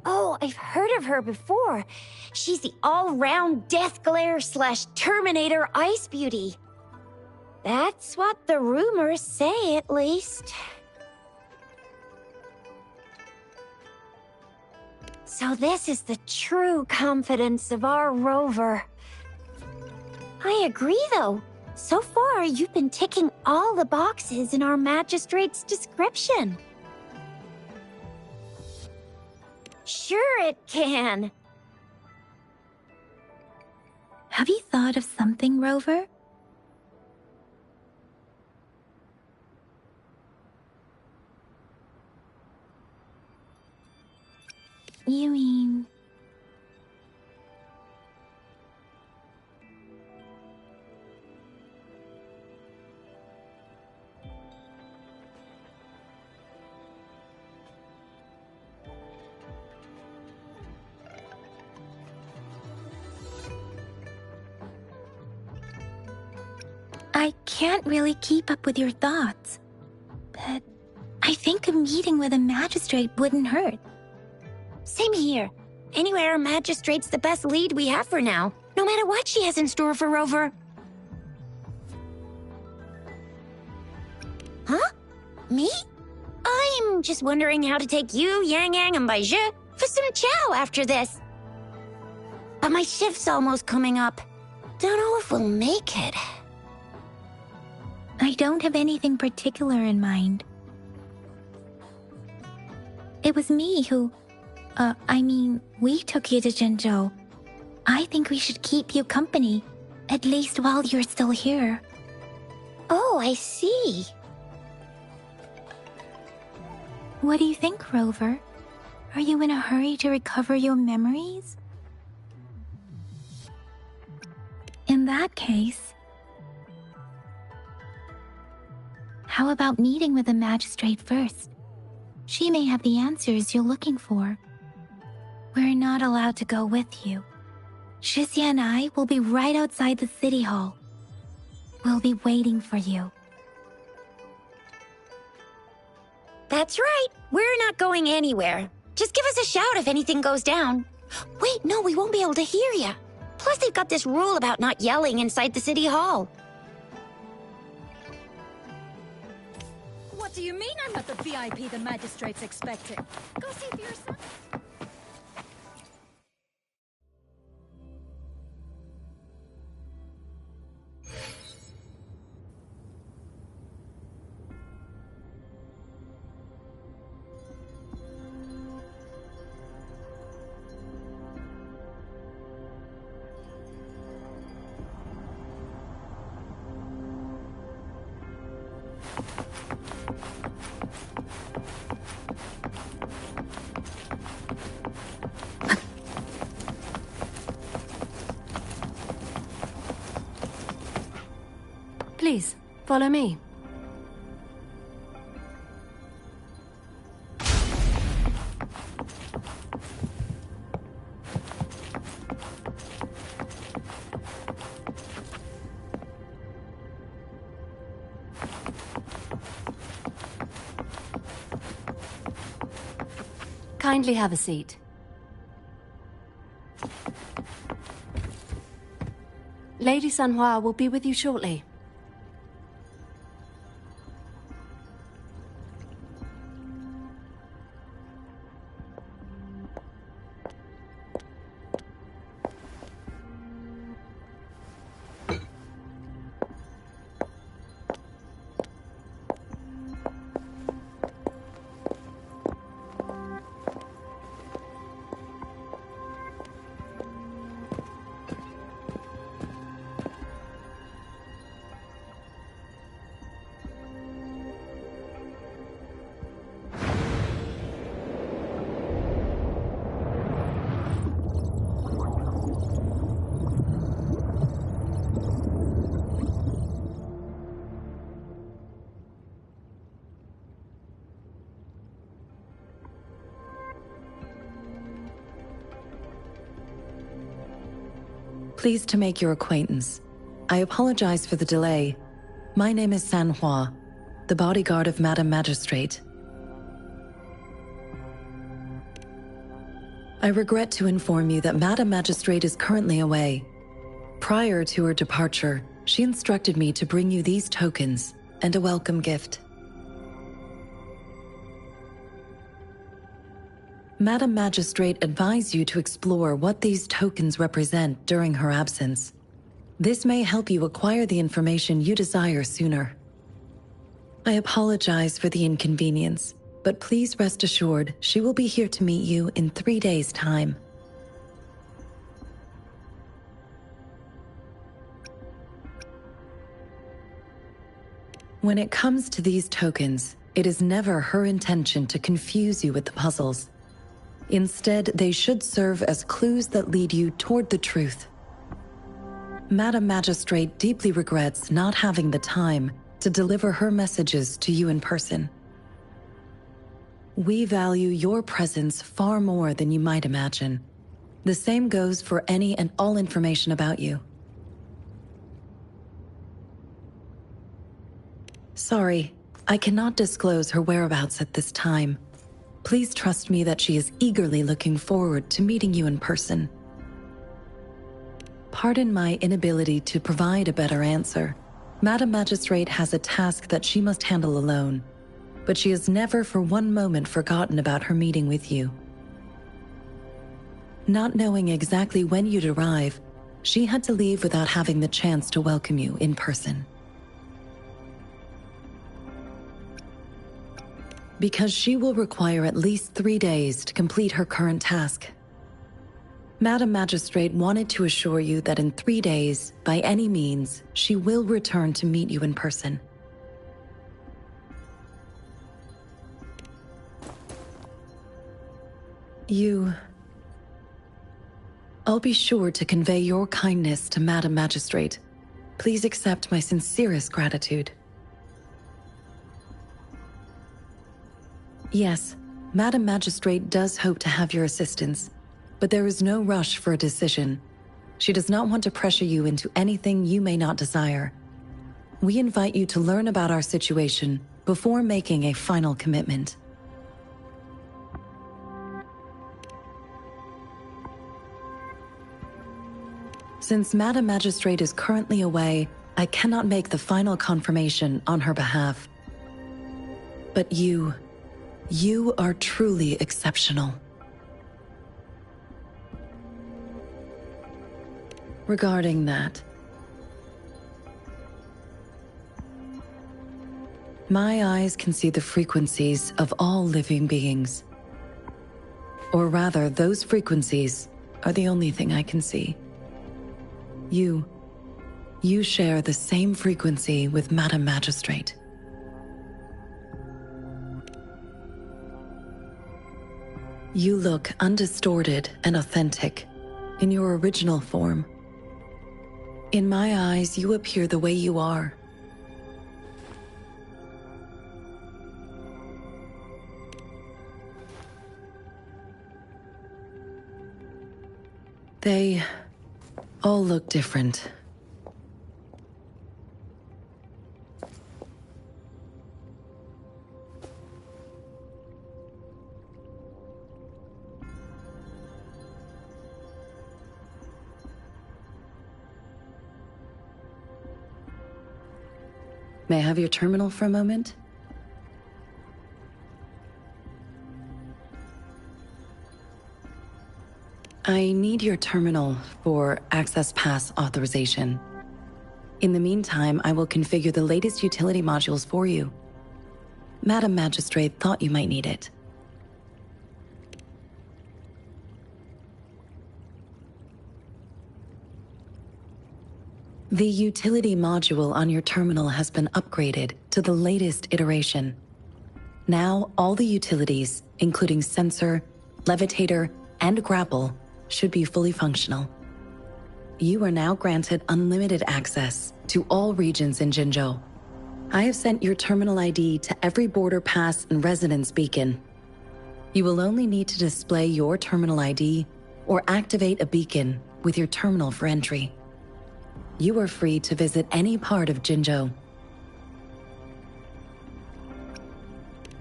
Oh, I've heard of her before. She's the all-round Death Glare / Terminator Ice Beauty. That's what the rumors say, at least. So this is the true confidence of our rover. I agree, though. So far, you've been ticking all the boxes in our magistrate's description. Sure it can. Have you thought of something, Rover? You mean... I can't really keep up with your thoughts, but I think a meeting with a magistrate wouldn't hurt. Same here. Anywhere a magistrate's the best lead we have for now, no matter what she has in store for Rover. Huh? Me? I'm just wondering how to take you, Yang Yang, and Baizhi for some chow after this. But my shift's almost coming up. Don't know if we'll make it. I don't have anything particular in mind. It was me who... we took you to Jinzhou. I think we should keep you company, at least while you're still here. Oh, I see. What do you think, Rover? Are you in a hurry to recover your memories? In that case... how about meeting with the magistrate first? She may have the answers you're looking for. We're not allowed to go with you. Shixia and I will be right outside the city hall. We'll be waiting for you. That's right. We're not going anywhere. Just give us a shout if anything goes down. Wait, no, we won't be able to hear you. Plus, they've got this rule about not yelling inside the city hall. What do you mean I'm not the VIP the magistrate's expecting? Go see for yourself. Please, follow me. Kindly have a seat. Lady Sanhua will be with you shortly. Pleased to make your acquaintance. I apologize for the delay. My name is Sanhua. the bodyguard of Madam Magistrate. I regret to inform you that Madam Magistrate is currently away. Prior to her departure, she instructed me to bring you these tokens and a welcome gift. Madam Magistrate advised you to explore what these tokens represent during her absence. This may help you acquire the information you desire sooner. I apologize for the inconvenience, but please rest assured she will be here to meet you in 3 days' time. When it comes to these tokens, it is never her intention to confuse you with the puzzles. Instead, they should serve as clues that lead you toward the truth. Madam Magistrate deeply regrets not having the time to deliver her messages to you in person. We value your presence far more than you might imagine. The same goes for any and all information about you. Sorry, I cannot disclose her whereabouts at this time. Please trust me that she is eagerly looking forward to meeting you in person. Pardon my inability to provide a better answer. Madam Magistrate has a task that she must handle alone, but she has never for one moment forgotten about her meeting with you. Not knowing exactly when you'd arrive, she had to leave without having the chance to welcome you in person. Because she will require at least 3 days to complete her current task. Madam Magistrate wanted to assure you that in 3 days, by any means, she will return to meet you in person. I'll be sure to convey your kindness to Madam Magistrate. Please accept my sincerest gratitude. Yes, Madam Magistrate does hope to have your assistance, but there is no rush for a decision. She does not want to pressure you into anything you may not desire. We invite you to learn about our situation before making a final commitment. Since Madam Magistrate is currently away, I cannot make the final confirmation on her behalf. But you are truly exceptional. Regarding that, my eyes can see the frequencies of all living beings. Or rather, those frequencies are the only thing I can see. You share the same frequency with Madam Magistrate. You look undistorted and authentic in your original form. In my eyes, you appear the way you are. They all look different. May I have your terminal for a moment? I need your terminal for Access Pass authorization. In the meantime, I will configure the latest utility modules for you. Madam Magistrate thought you might need it. The utility module on your terminal has been upgraded to the latest iteration. Now, all the utilities, including sensor, levitator, and grapple, should be fully functional. You are now granted unlimited access to all regions in Jinzhou. I have sent your terminal ID to every border pass and residence beacon. You will only need to display your terminal ID or activate a beacon with your terminal for entry. You are free to visit any part of Jinzhou.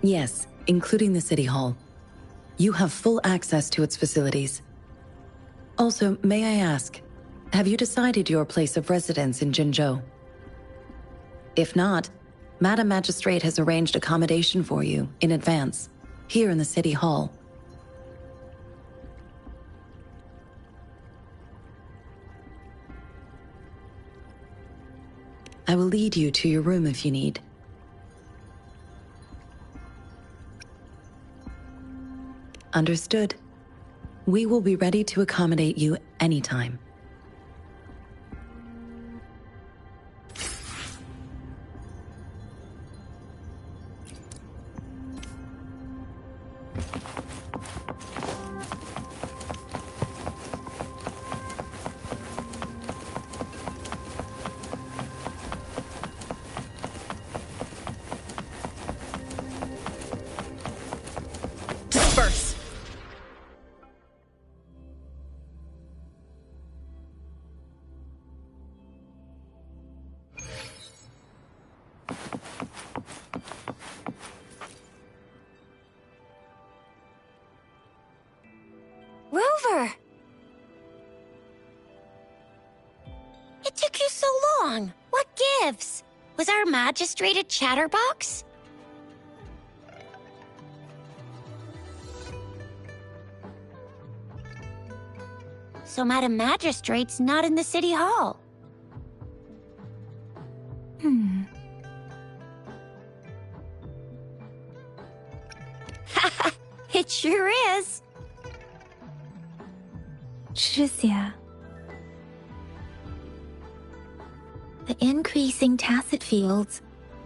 Yes, including the City Hall. You have full access to its facilities. Also, may I ask, have you decided your place of residence in Jinzhou? If not, Madam Magistrate has arranged accommodation for you in advance, here in the City Hall. I will lead you to your room if you need. Understood. We will be ready to accommodate you anytime. Disperse! Rover! It took you so long. What gives? Was our magistrate a chatterbox? So Madam Magistrate's not in the City Hall. It sure is. Zhixia. The increasing tacit fields,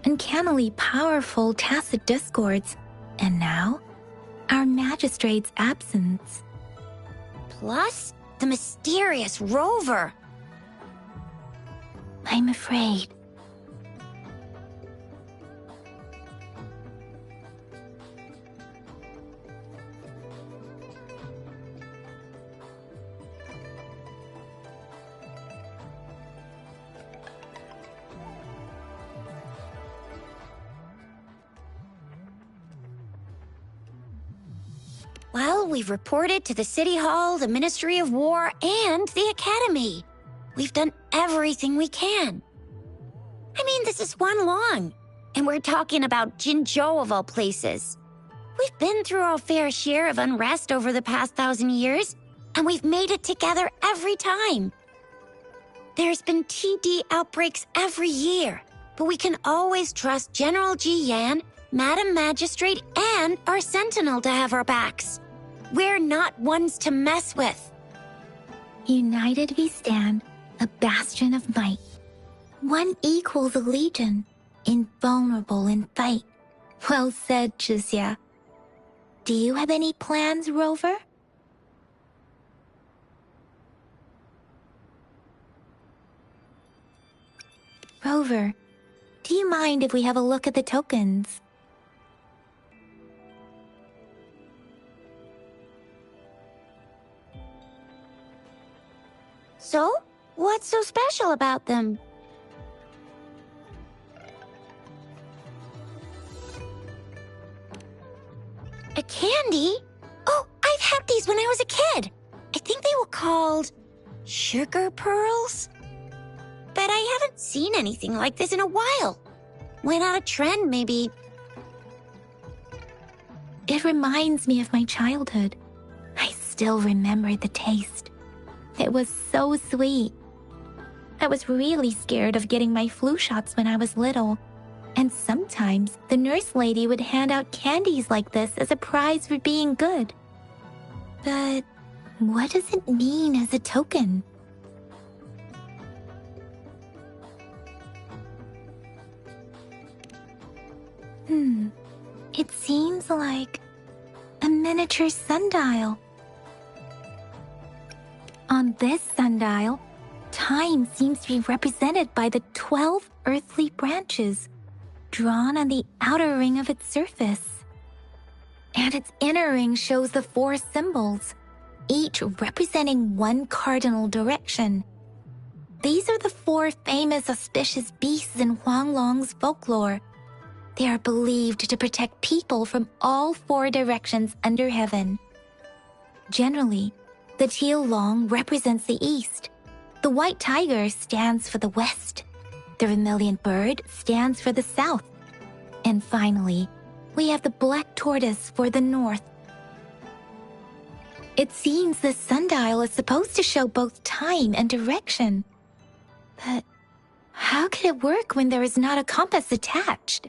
uncannily powerful tacit discords, and now, our magistrate's absence. Plus, the mysterious Rover. I'm afraid. Well, we've reported to the City Hall, the Ministry of War, and the Academy. We've done everything we can. I mean, this is one long, and we're talking about Jinzhou of all places. We've been through our fair share of unrest over the past 1,000 years, and we've made it together every time. There's been TD outbreaks every year, but we can always trust General Ji Yan, Madam Magistrate, and our Sentinel to have our backs. We're not ones to mess with. United we stand, a bastion of might. One equals a legion, invulnerable in fight. Well said, Zhixia. Do you have any plans, Rover? Rover, do you mind if we have a look at the tokens? So, what's so special about them? A candy? Oh, I've had these when I was a kid. I think they were called sugar pearls. But I haven't seen anything like this in a while. Went out of trend, maybe. It reminds me of my childhood. I still remember the taste. It was so sweet. I was really scared of getting my flu shots when I was little. And sometimes the nurse lady would hand out candies like this as a prize for being good. But what does it mean as a token? It seems like a miniature sundial. On this sundial, time seems to be represented by the 12 earthly branches drawn on the outer ring of its surface. And its inner ring shows the 4 symbols, each representing one cardinal direction. These are the 4 famous auspicious beasts in Huanglong's folklore. They are believed to protect people from all 4 directions under heaven. Generally, the teal long represents the east. The white tiger stands for the west. The vermilion bird stands for the south. And finally, we have the black tortoise for the north. It seems the sundial is supposed to show both time and direction. But how could it work when there is not a compass attached?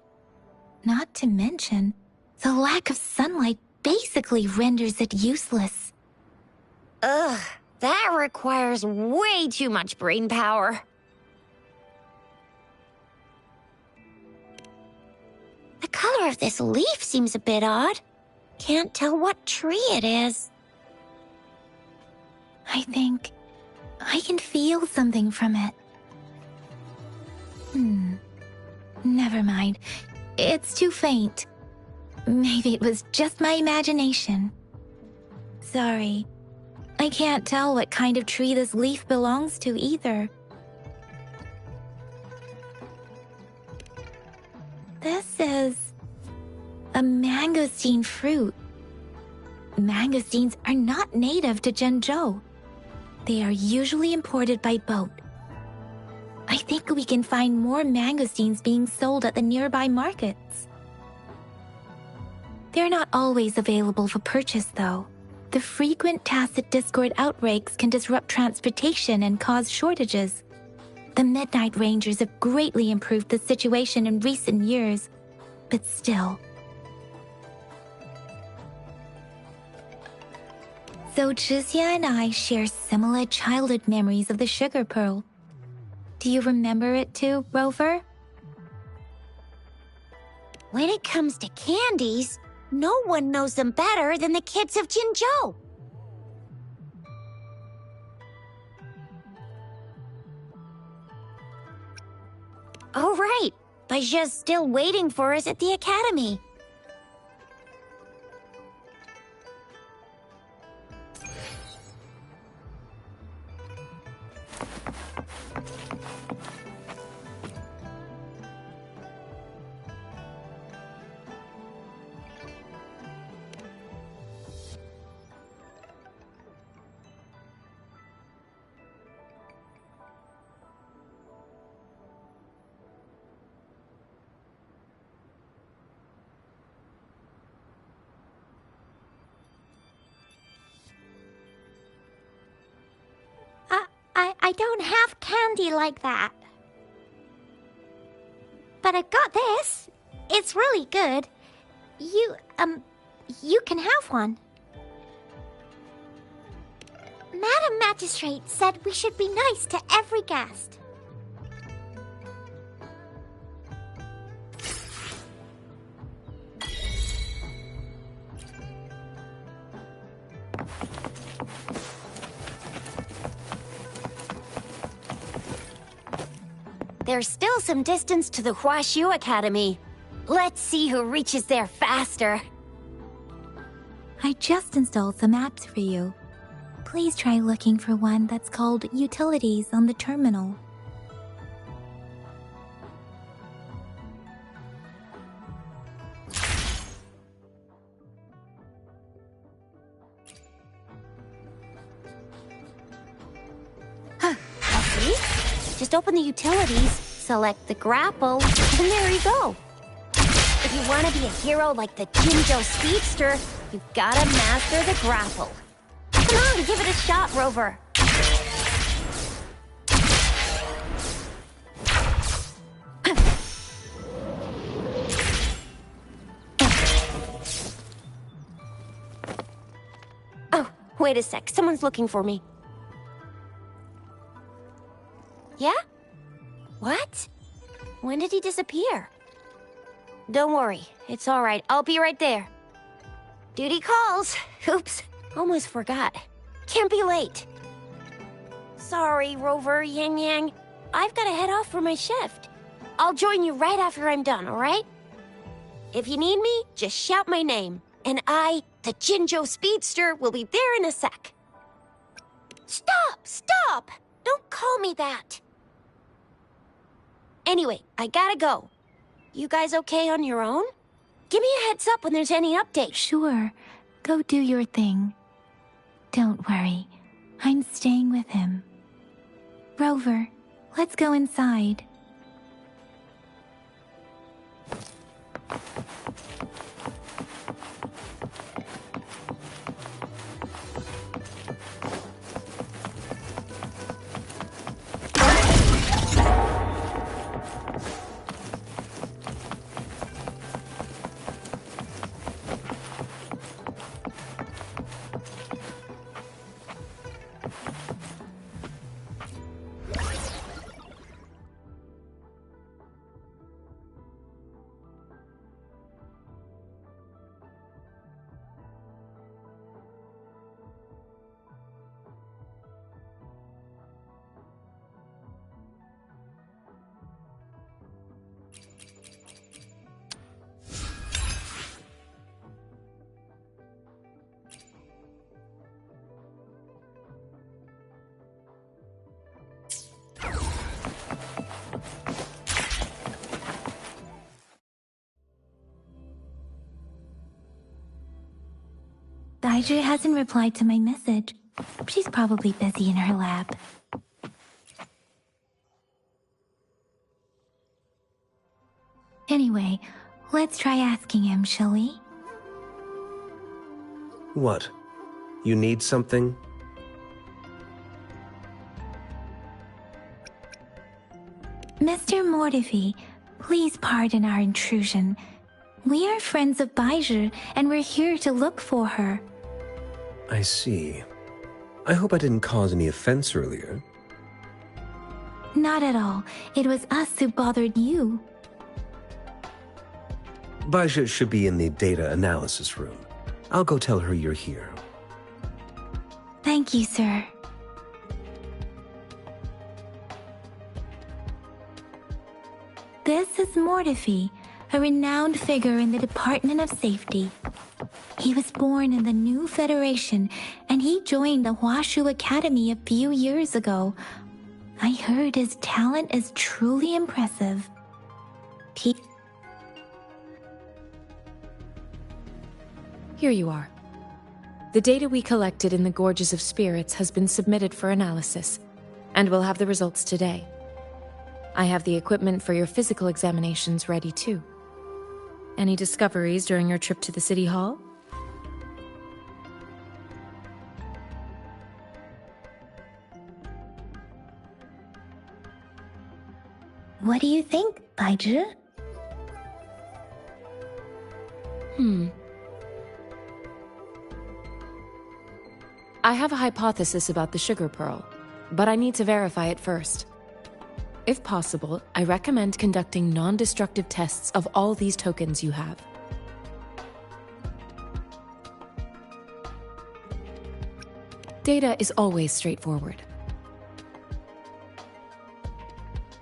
Not to mention, the lack of sunlight basically renders it useless. Ugh, that requires way too much brain power. The color of this leaf seems a bit odd. Can't tell what tree it is. I think I can feel something from it. Never mind. It's too faint. Maybe it was just my imagination. Sorry. I can't tell what kind of tree this leaf belongs to either. This is a mangosteen fruit. Mangosteens are not native to Zhengzhou. They are usually imported by boat. I think we can find more mangosteens being sold at the nearby markets. They're not always available for purchase, though. The frequent tacit discord outbreaks can disrupt transportation and cause shortages. The Midnight Rangers have greatly improved the situation in recent years, but still. So Zhixia and I share similar childhood memories of the sugar pearl. Do you remember it too, Rover? When it comes to candies, no one knows them better than the kids of Jinzhou. Oh, right. Baijia's still waiting for us at the academy. I don't have candy like that. But I've got this. It's really good. You can have one. Madam Magistrate said we should be nice to every guest. There's still some distance to the Huaxiu Academy. Let's see who reaches there faster. I just installed some apps for you. Please try looking for one that's called Utilities on the terminal. See? Just open the utilities, select the grapple, and there you go. If you want to be a hero like the Jinzhou Speedster, you've gotta master the grapple. Come on, give it a shot, Rover. Oh, wait a sec. Someone's looking for me. Yeah? What? When did he disappear? Don't worry. It's all right. I'll be right there. Duty calls. Oops. Almost forgot. Can't be late. Sorry, Rover, Yang Yang. I've got to head off for my shift. I'll join you right after I'm done, all right? If you need me, just shout my name. And I, the Jinzhou Speedster, will be there in a sec. Stop! Stop! Don't call me that! Anyway, I gotta go. You guys okay on your own? Give me a heads up when there's any updates. Sure. Go do your thing. Don't worry. I'm staying with him. Rover, let's go inside. Baizhi hasn't replied to my message. She's probably busy in her lab. Anyway, let's try asking him, shall we? What? You need something? Mr. Mortifi, please pardon our intrusion. We are friends of Baizhi, and we're here to look for her. I see. I hope I didn't cause any offense earlier. Not at all. It was us who bothered you. Baizhi should be in the data analysis room. I'll go tell her you're here. Thank you, sir. This is Mortifi, a renowned figure in the Department of Safety. He was born in the new Federation, and he joined the Huashu Academy a few years ago. I heard his talent is truly impressive. Here you are. The data we collected in the Gorges of Spirits has been submitted for analysis, and we'll have the results today. I have the equipment for your physical examinations ready too. Any discoveries during your trip to the City Hall? What do you think, Baizhi? I have a hypothesis about the sugar pearl, but I need to verify it first. If possible, I recommend conducting non-destructive tests of all these tokens you have. Data is always straightforward.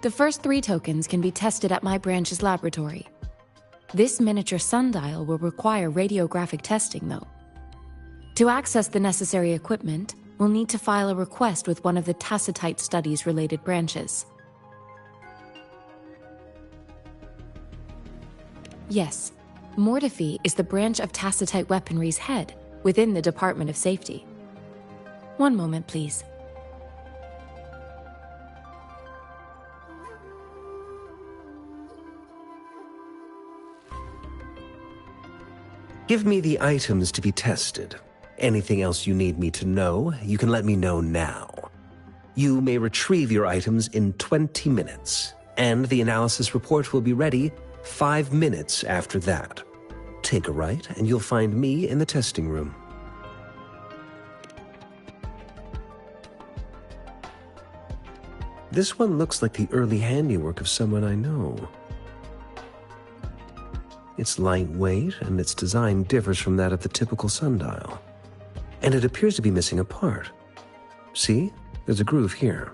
The first 3 tokens can be tested at my branch's laboratory. This miniature sundial will require radiographic testing, though. To access the necessary equipment, we'll need to file a request with one of the Tacitite Studies-related branches. Yes, Mortifi is the branch of Tacitite Weaponry's head within the Department of Safety. One moment, please. Give me the items to be tested. Anything else you need me to know, you can let me know now. You may retrieve your items in 20 minutes, and the analysis report will be ready 5 minutes after that. Take a right, and you'll find me in the testing room. This one looks like the early handiwork of someone I know. It's lightweight, and its design differs from that of the typical sundial. And it appears to be missing a part. See? There's a groove here.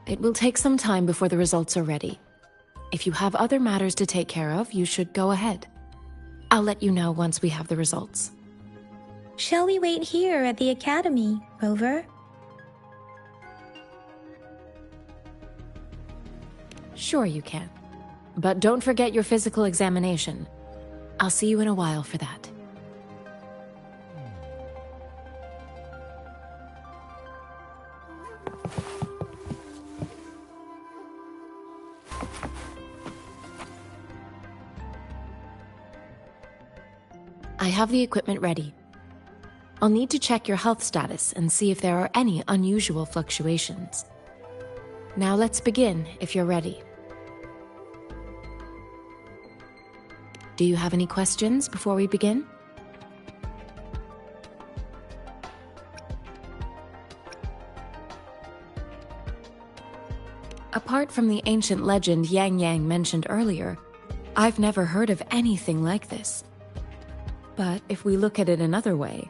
It will take some time before the results are ready. If you have other matters to take care of, you should go ahead. I'll let you know once we have the results. Shall we wait here at the Academy, Rover? Sure you can. but don't forget your physical examination. I'll see you in a while for that. I have the equipment ready. I'll need to check your health status and see if there are any unusual fluctuations. Now let's begin, if you're ready. Do you have any questions before we begin? Apart from the ancient legend Yang Yang mentioned earlier, I've never heard of anything like this. But if we look at it another way,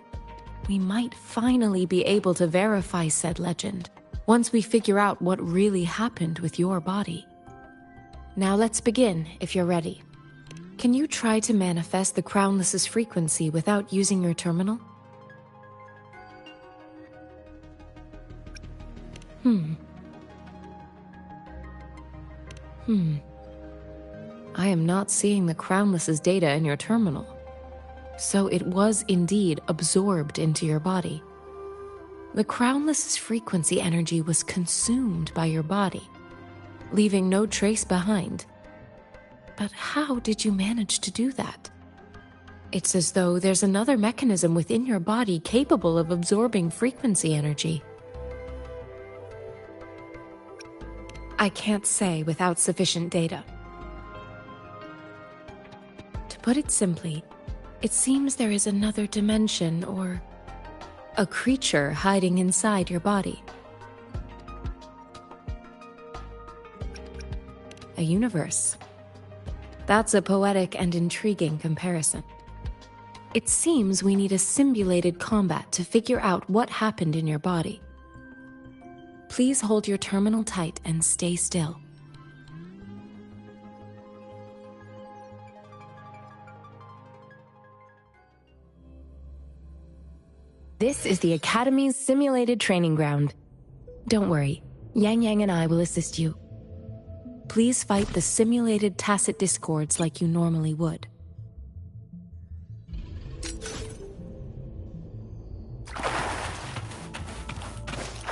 we might finally be able to verify said legend once we figure out what really happened with your body. Now let's begin, if you're ready. Can you try to manifest the Crownless's frequency without using your terminal? I am not seeing the Crownless's data in your terminal. So it was indeed absorbed into your body. The Crownless's frequency energy was consumed by your body, leaving no trace behind. But how did you manage to do that? It's as though there's another mechanism within your body capable of absorbing frequency energy. I can't say without sufficient data. To put it simply, it seems there is another dimension or a creature hiding inside your body. A universe. That's a poetic and intriguing comparison. It seems we need a simulated combat to figure out what happened in your body. Please hold your terminal tight and stay still. This is the Academy's simulated training ground. Don't worry, Yang Yang and I will assist you. Please fight the simulated tacit discords like you normally would.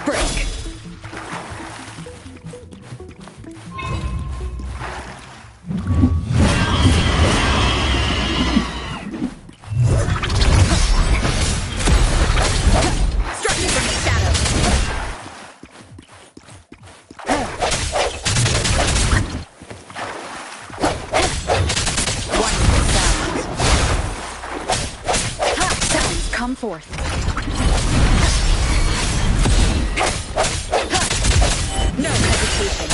Break! Come forth. No hesitation.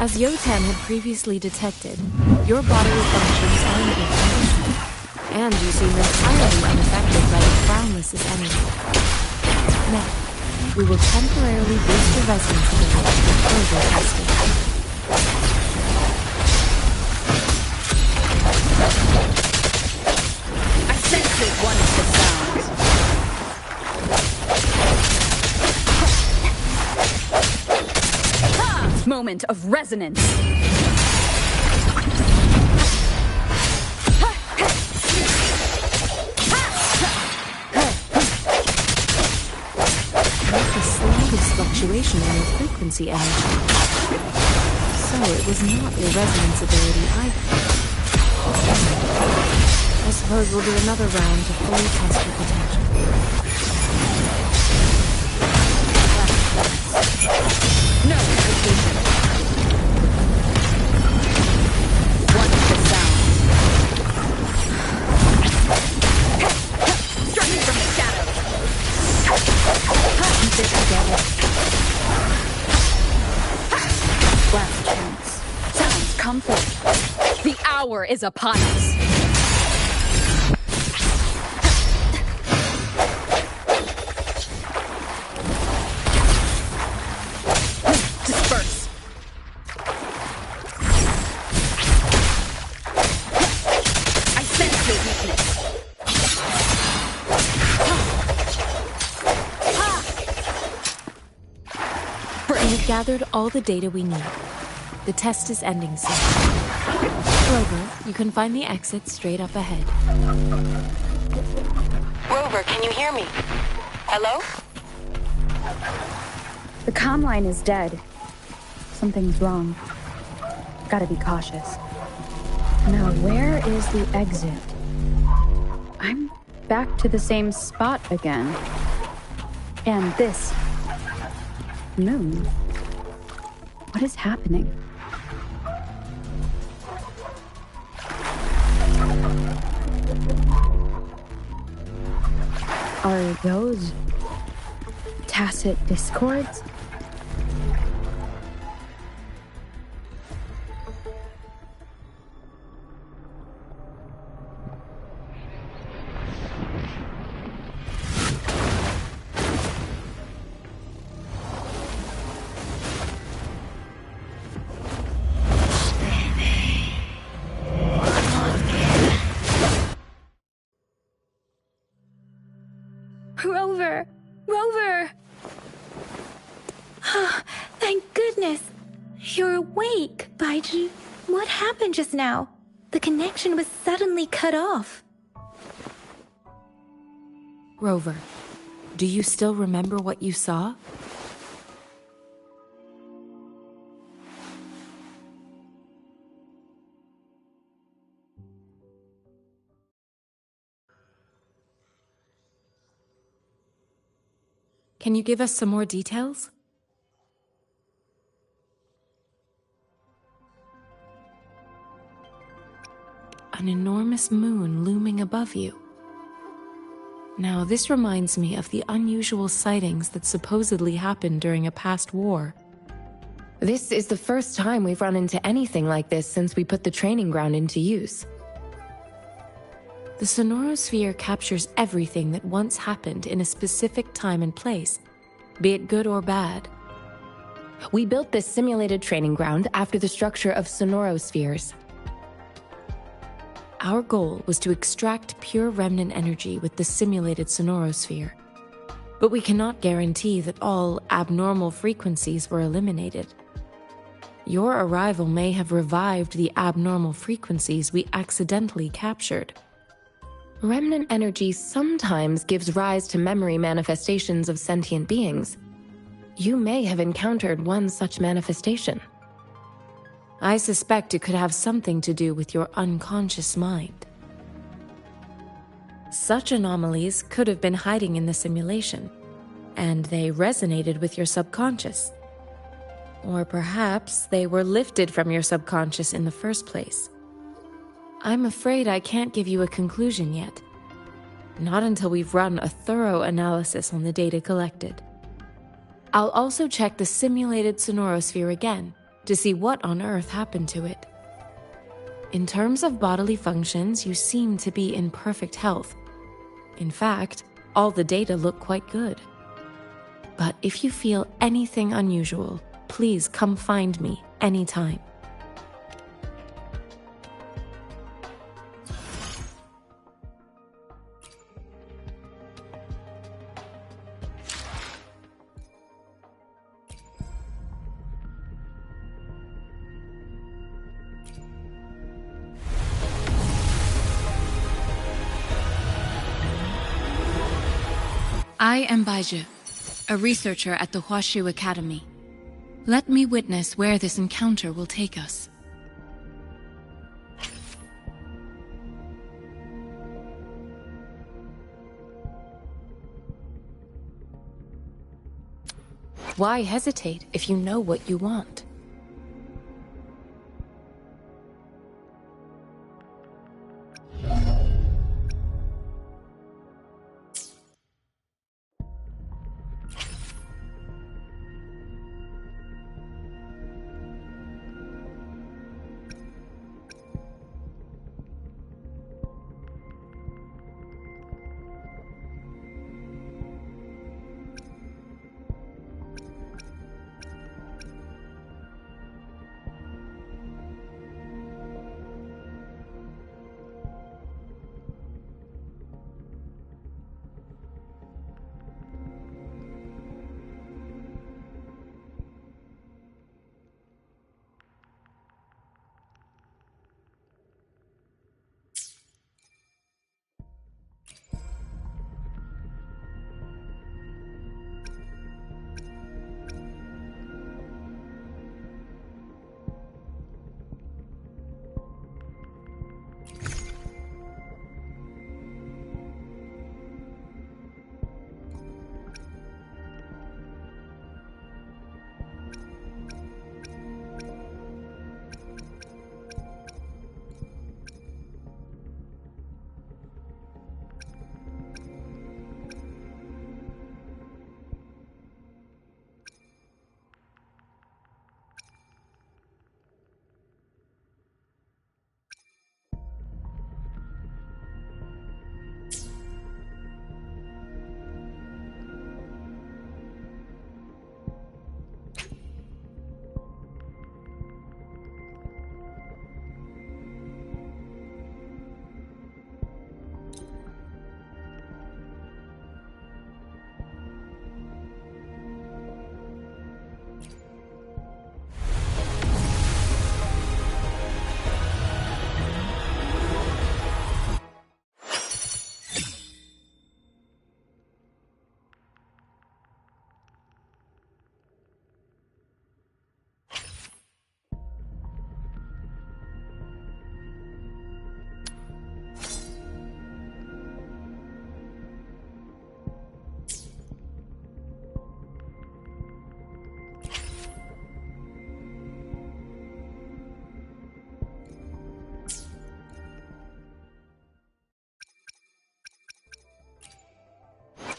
As Yotèi had previously detected, your bodily functions are in good condition, and you seem entirely unaffected by the Crownless's energy. Now, we will temporarily boost your resonance ability for further testing. I sense it one of the sounds. Moment of resonance. Fluctuation in your frequency energy. So it was not your resonance ability either. I suppose we'll do another round to fully test your potential. No hesitation. One of the sounds. Striking from the shadows. Keep it together. Last chance. Sounds come forth. The hour is upon us. Disperse. I sense your weakness. gathered all the data we need. The test is ending soon. Rover, you can find the exit straight up ahead. Rover, can you hear me? Hello? The comm line is dead. Something's wrong. Gotta be cautious. Now, where is the exit? I'm back to the same spot again. And this moon. What is happening? Are those tacit discords? Rover! Rover! Thank goodness! You're awake, Baizhi. What happened just now? The connection was suddenly cut off. Rover, do you still remember what you saw? Can you give us some more details? An enormous moon looming above you. Now, this reminds me of the unusual sightings that supposedly happened during a past war. This is the first time we've run into anything like this since we put the training ground into use. The sonorosphere captures everything that once happened in a specific time and place, be it good or bad. We built this simulated training ground after the structure of sonorospheres. Our goal was to extract pure remnant energy with the simulated sonorosphere. But we cannot guarantee that all abnormal frequencies were eliminated. Your arrival may have revived the abnormal frequencies we accidentally captured. Remnant energy sometimes gives rise to memory manifestations of sentient beings. You may have encountered one such manifestation. I suspect it could have something to do with your unconscious mind. Such anomalies could have been hiding in the simulation, and they resonated with your subconscious. Or perhaps they were lifted from your subconscious in the first place. I'm afraid I can't give you a conclusion yet. Not until we've run a thorough analysis on the data collected. I'll also check the simulated sonorosphere again to see what on earth happened to it. In terms of bodily functions, you seem to be in perfect health. In fact, all the data look quite good. But if you feel anything unusual, please come find me anytime. I am Baizhi, a researcher at the Huashu Academy. Let me witness where this encounter will take us. Why hesitate if you know what you want?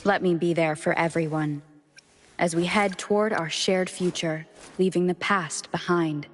Let me be there for everyone, as we head toward our shared future, leaving the past behind.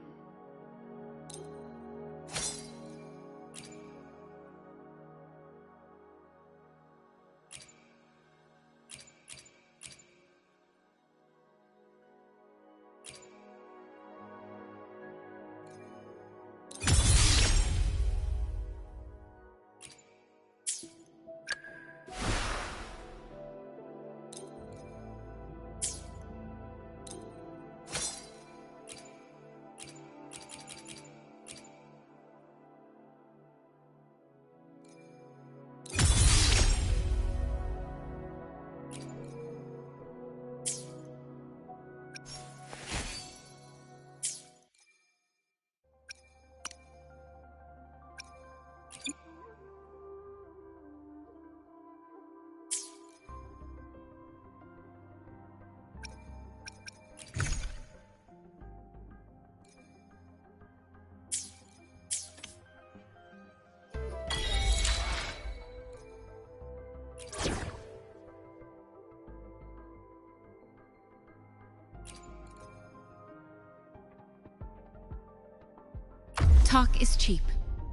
Talk is cheap.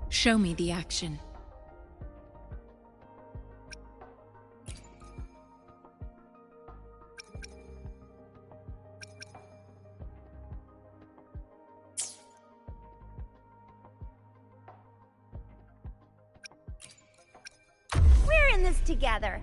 Show me the action. We're in this together.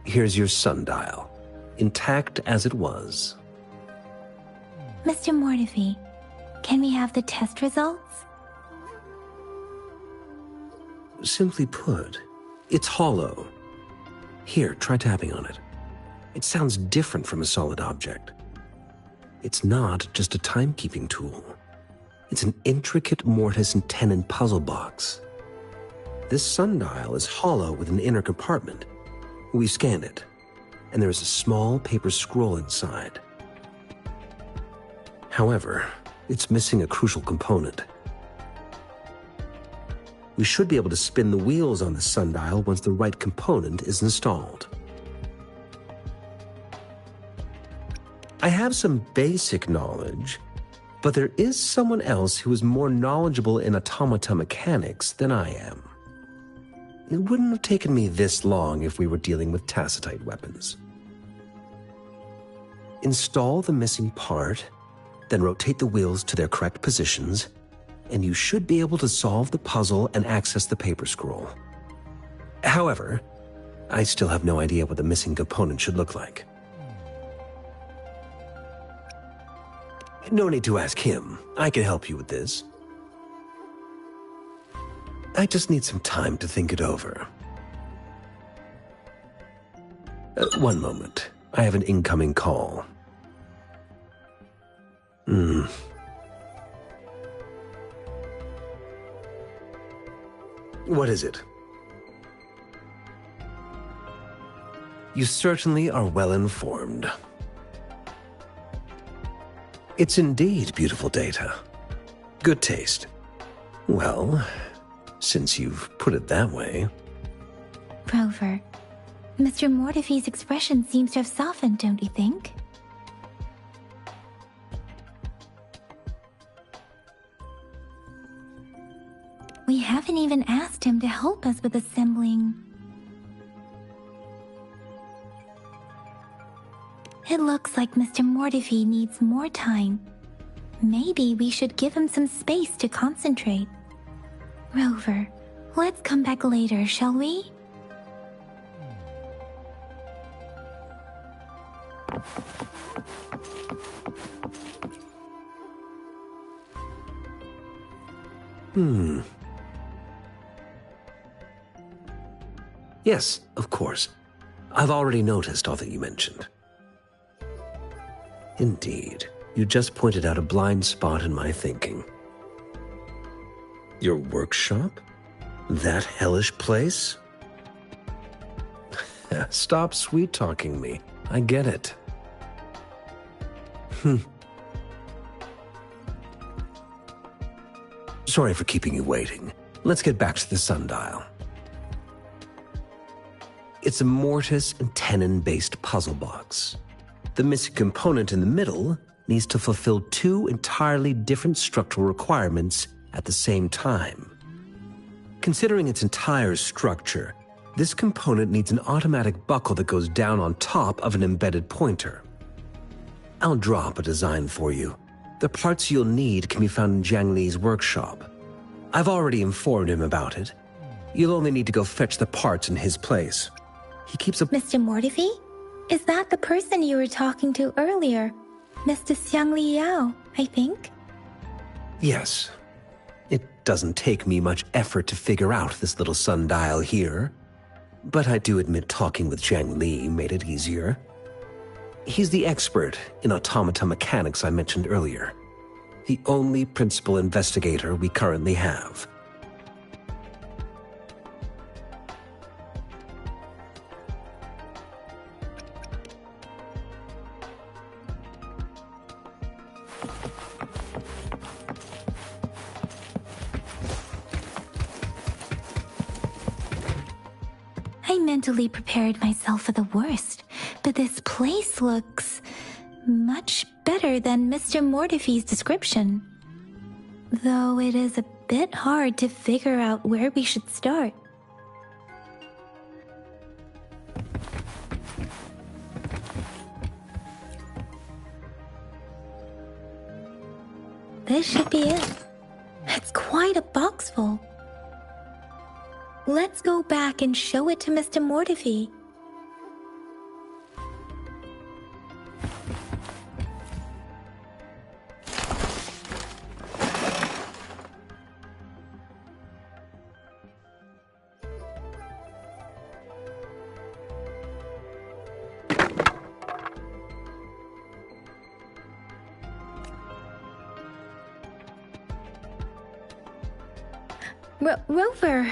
Here's your sundial, intact as it was. Mr. Mortefi, can we have the test results? Simply put, it's hollow. Here, try tapping on it. It sounds different from a solid object. It's not just a timekeeping tool. It's an intricate mortise and tenon puzzle box. This sundial is hollow with an inner compartment. We scanned it, and there is a small paper scroll inside. However, it's missing a crucial component. We should be able to spin the wheels on the sundial once the right component is installed. I have some basic knowledge, but there is someone else who is more knowledgeable in automata mechanics than I am. It wouldn't have taken me this long if we were dealing with tacitite weapons. Install the missing part, then rotate the wheels to their correct positions, and you should be able to solve the puzzle and access the paper scroll. However, I still have no idea what the missing component should look like. No need to ask him. I can help you with this. I just need some time to think it over. One moment. I have an incoming call. What is it? You certainly are well informed. It's indeed beautiful data. Good taste. Well, since you've put it that way. Rover, Mr. Mortefi's expression seems to have softened, don't you think? We haven't even asked him to help us with assembling. It looks like Mr. Mortefi needs more time. Maybe we should give him some space to concentrate. Rover, let's come back later, shall we? Yes, of course. I've already noticed all that you mentioned. Indeed, you just pointed out a blind spot in my thinking. Your workshop? That hellish place? Stop sweet-talking me. I get it. Sorry for keeping you waiting. Let's get back to the sundial. It's a mortise and tenon-based puzzle box. The missing component in the middle needs to fulfill two entirely different structural requirements at the same time. Considering its entire structure, this component needs an automatic buckle that goes down on top of an embedded pointer. I'll draw up a design for you. The parts you'll need can be found in Jiang Li's workshop. I've already informed him about it. You'll only need to go fetch the parts in his place. He keeps a— Mr. Mortefi? Is that the person you were talking to earlier? Mr. Xiang Li Yao, I think? Yes. It doesn't take me much effort to figure out this little sundial here. But I do admit talking with Jiang Li made it easier. He's the expert in automata mechanics I mentioned earlier. The only principal investigator we currently have. I mentally prepared myself for the worst, but this place looks much better than Mr. Mortefi's description. Though it is a bit hard to figure out where we should start. This should be it. It's quite a box full. Let's go back and show it to Mr. Mortefi. Rover!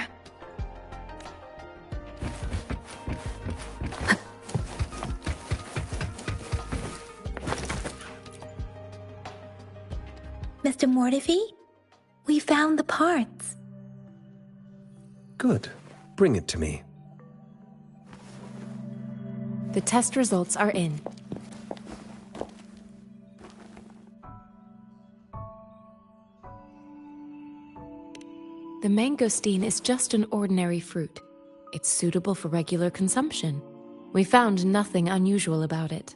Mr. Mortefi, we found the parts. Good. Bring it to me. The test results are in. The mangosteen is just an ordinary fruit. It's suitable for regular consumption. We found nothing unusual about it.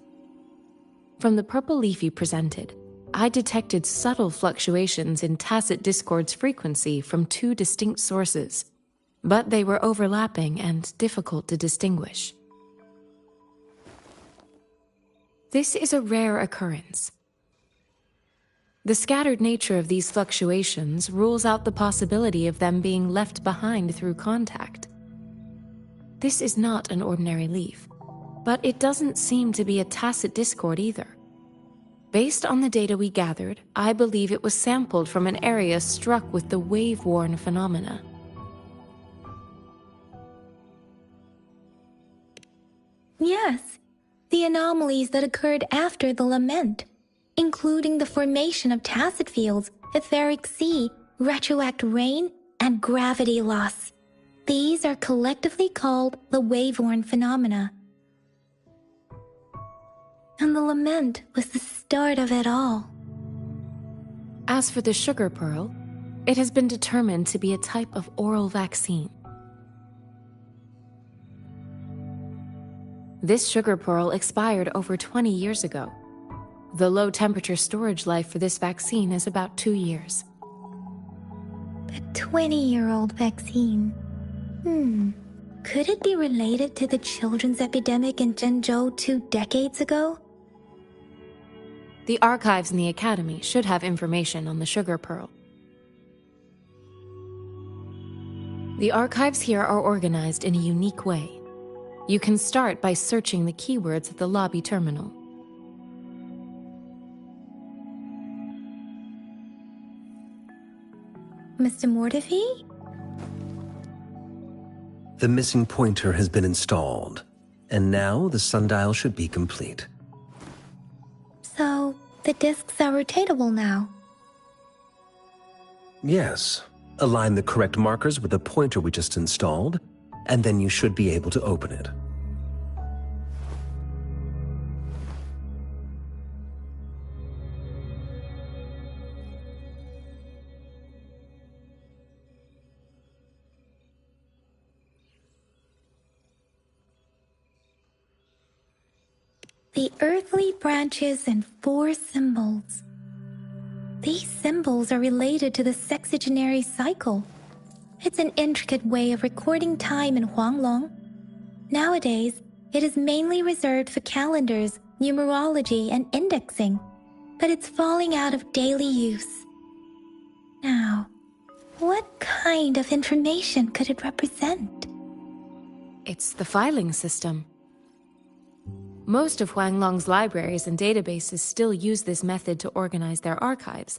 From the purple leaf you presented, I detected subtle fluctuations in tacit discord's frequency from two distinct sources, but they were overlapping and difficult to distinguish. This is a rare occurrence. The scattered nature of these fluctuations rules out the possibility of them being left behind through contact. This is not an ordinary leaf, but it doesn't seem to be a tacit discord either. Based on the data we gathered, I believe it was sampled from an area struck with the wave-worn phenomena. Yes, the anomalies that occurred after the lament, including the formation of tacit fields, etheric sea, retroact rain, and gravity loss. These are collectively called the wave-worn phenomena. And the lament was the start of it all. As for the sugar pearl, it has been determined to be a type of oral vaccine. This sugar pearl expired over 20 years ago. The low-temperature storage life for this vaccine is about 2 years. A 20-year-old vaccine. Could it be related to the children's epidemic in Zhengzhou 2 decades ago? The archives in the Academy should have information on the sugar pearl. The archives here are organized in a unique way. You can start by searching the keywords at the lobby terminal. Mr. Mortefi? The missing pointer has been installed. And now the sundial should be complete. So, the discs are rotatable now. Yes. Align the correct markers with the pointer we just installed, and then you should be able to open it. The earthly branches and 4 symbols. These symbols are related to the sexagenary cycle. It's an intricate way of recording time in Huanglong. Nowadays, it is mainly reserved for calendars, numerology, and indexing, but it's falling out of daily use. Now, what kind of information could it represent? It's the filing system. Most of Huanglong's libraries and databases still use this method to organize their archives,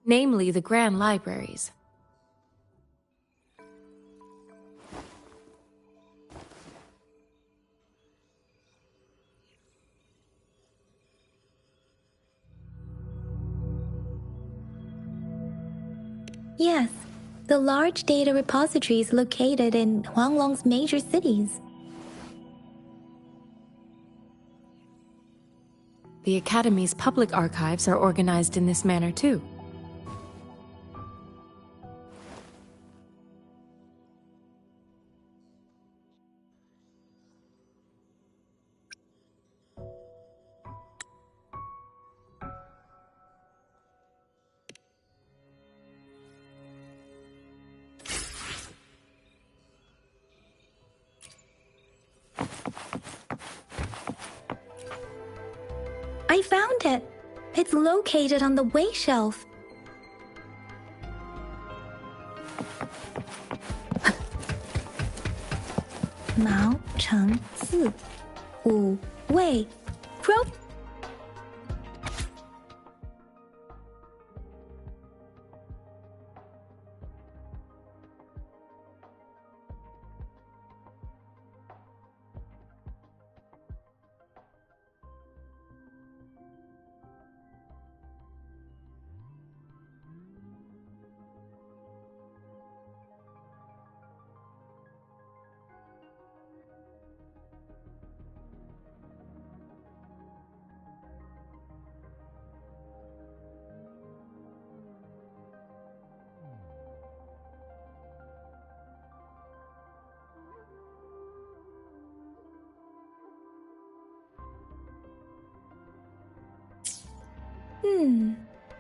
namely the Grand Libraries. Yes, the large data repositories located in Huanglong's major cities. The Academy's public archives are organized in this manner too. I found it! It's located on the way shelf. Mao Cheng Zi Wu Wei Pro.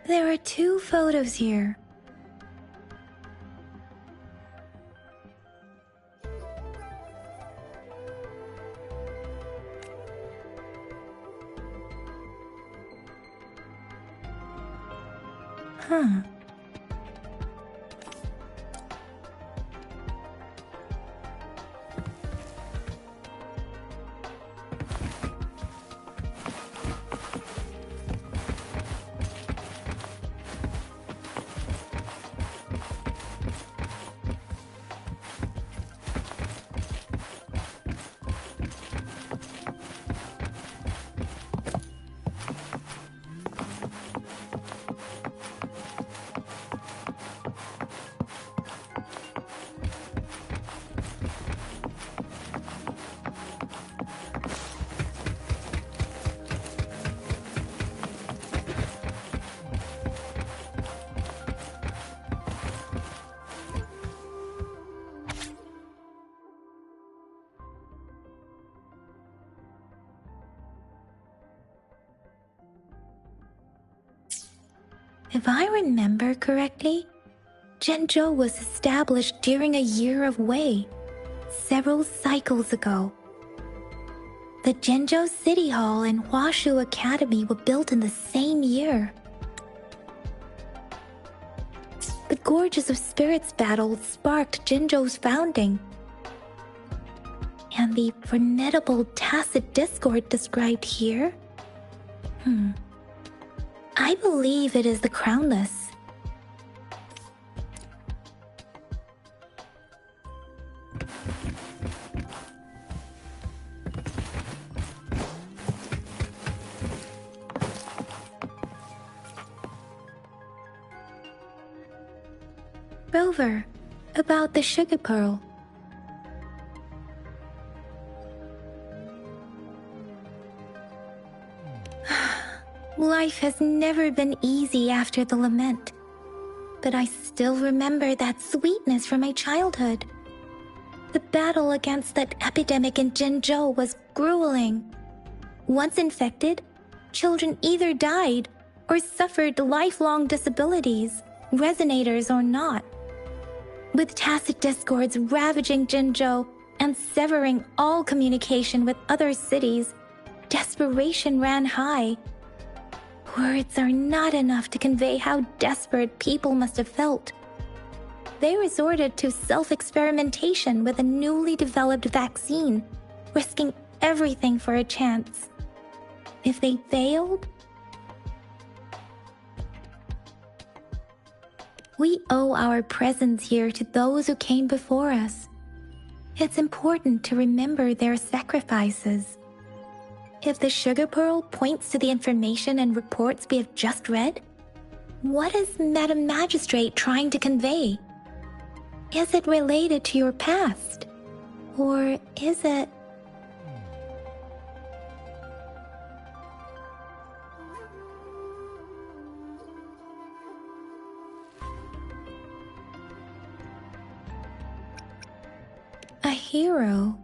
There are 2 photos here. Huh. If I remember correctly, Zhenzhou was established during a year of Wei, several cycles ago. The Zhenzhou City Hall and Huashu Academy were built in the same year. The Gorges of Spirits battle sparked Zhenzhou's founding. And the formidable tacit discord described here? I believe it is the Crownless. Rover, about the sugar pearl. Life has never been easy after the lament, but I still remember that sweetness from my childhood. The battle against that epidemic in Jinzhou was grueling. Once infected, children either died or suffered lifelong disabilities, resonators or not. With tacit discords ravaging Jinzhou and severing all communication with other cities, desperation ran high. Words are not enough to convey how desperate people must have felt. They resorted to self-experimentation with a newly developed vaccine, risking everything for a chance. If they failed, we owe our presence here to those who came before us. It's important to remember their sacrifices. If the sugar pearl points to the information and reports we have just read, what is Madam Magistrate trying to convey? Is it related to your past? Or is it... a hero?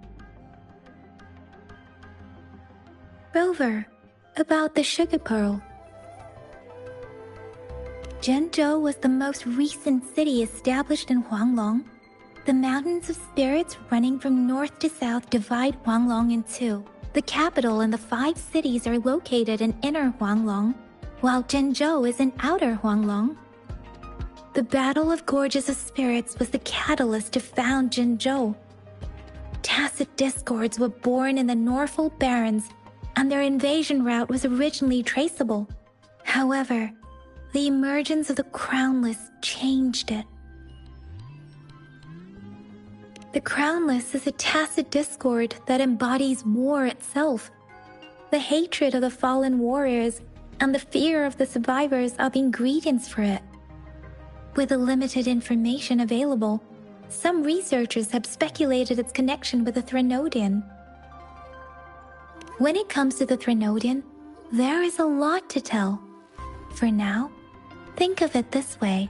Rover, about the sugar pearl. Jinzhou was the most recent city established in Huanglong. The mountains of spirits running from north to south divide Huanglong in two. The capital and the 5 cities are located in inner Huanglong, while Jinzhou is in outer Huanglong. The Battle of Gorges of Spirits was the catalyst to found Jinzhou. Tacit discords were born in the Norfolk Barrens, and their invasion route was originally traceable. However, the emergence of the Crownless changed it. The Crownless is a tacit discord that embodies war itself. The hatred of the fallen warriors and the fear of the survivors are the ingredients for it. With the limited information available, some researchers have speculated its connection with the Threnodian. When it comes to the Threnodian, there is a lot to tell. For now, think of it this way.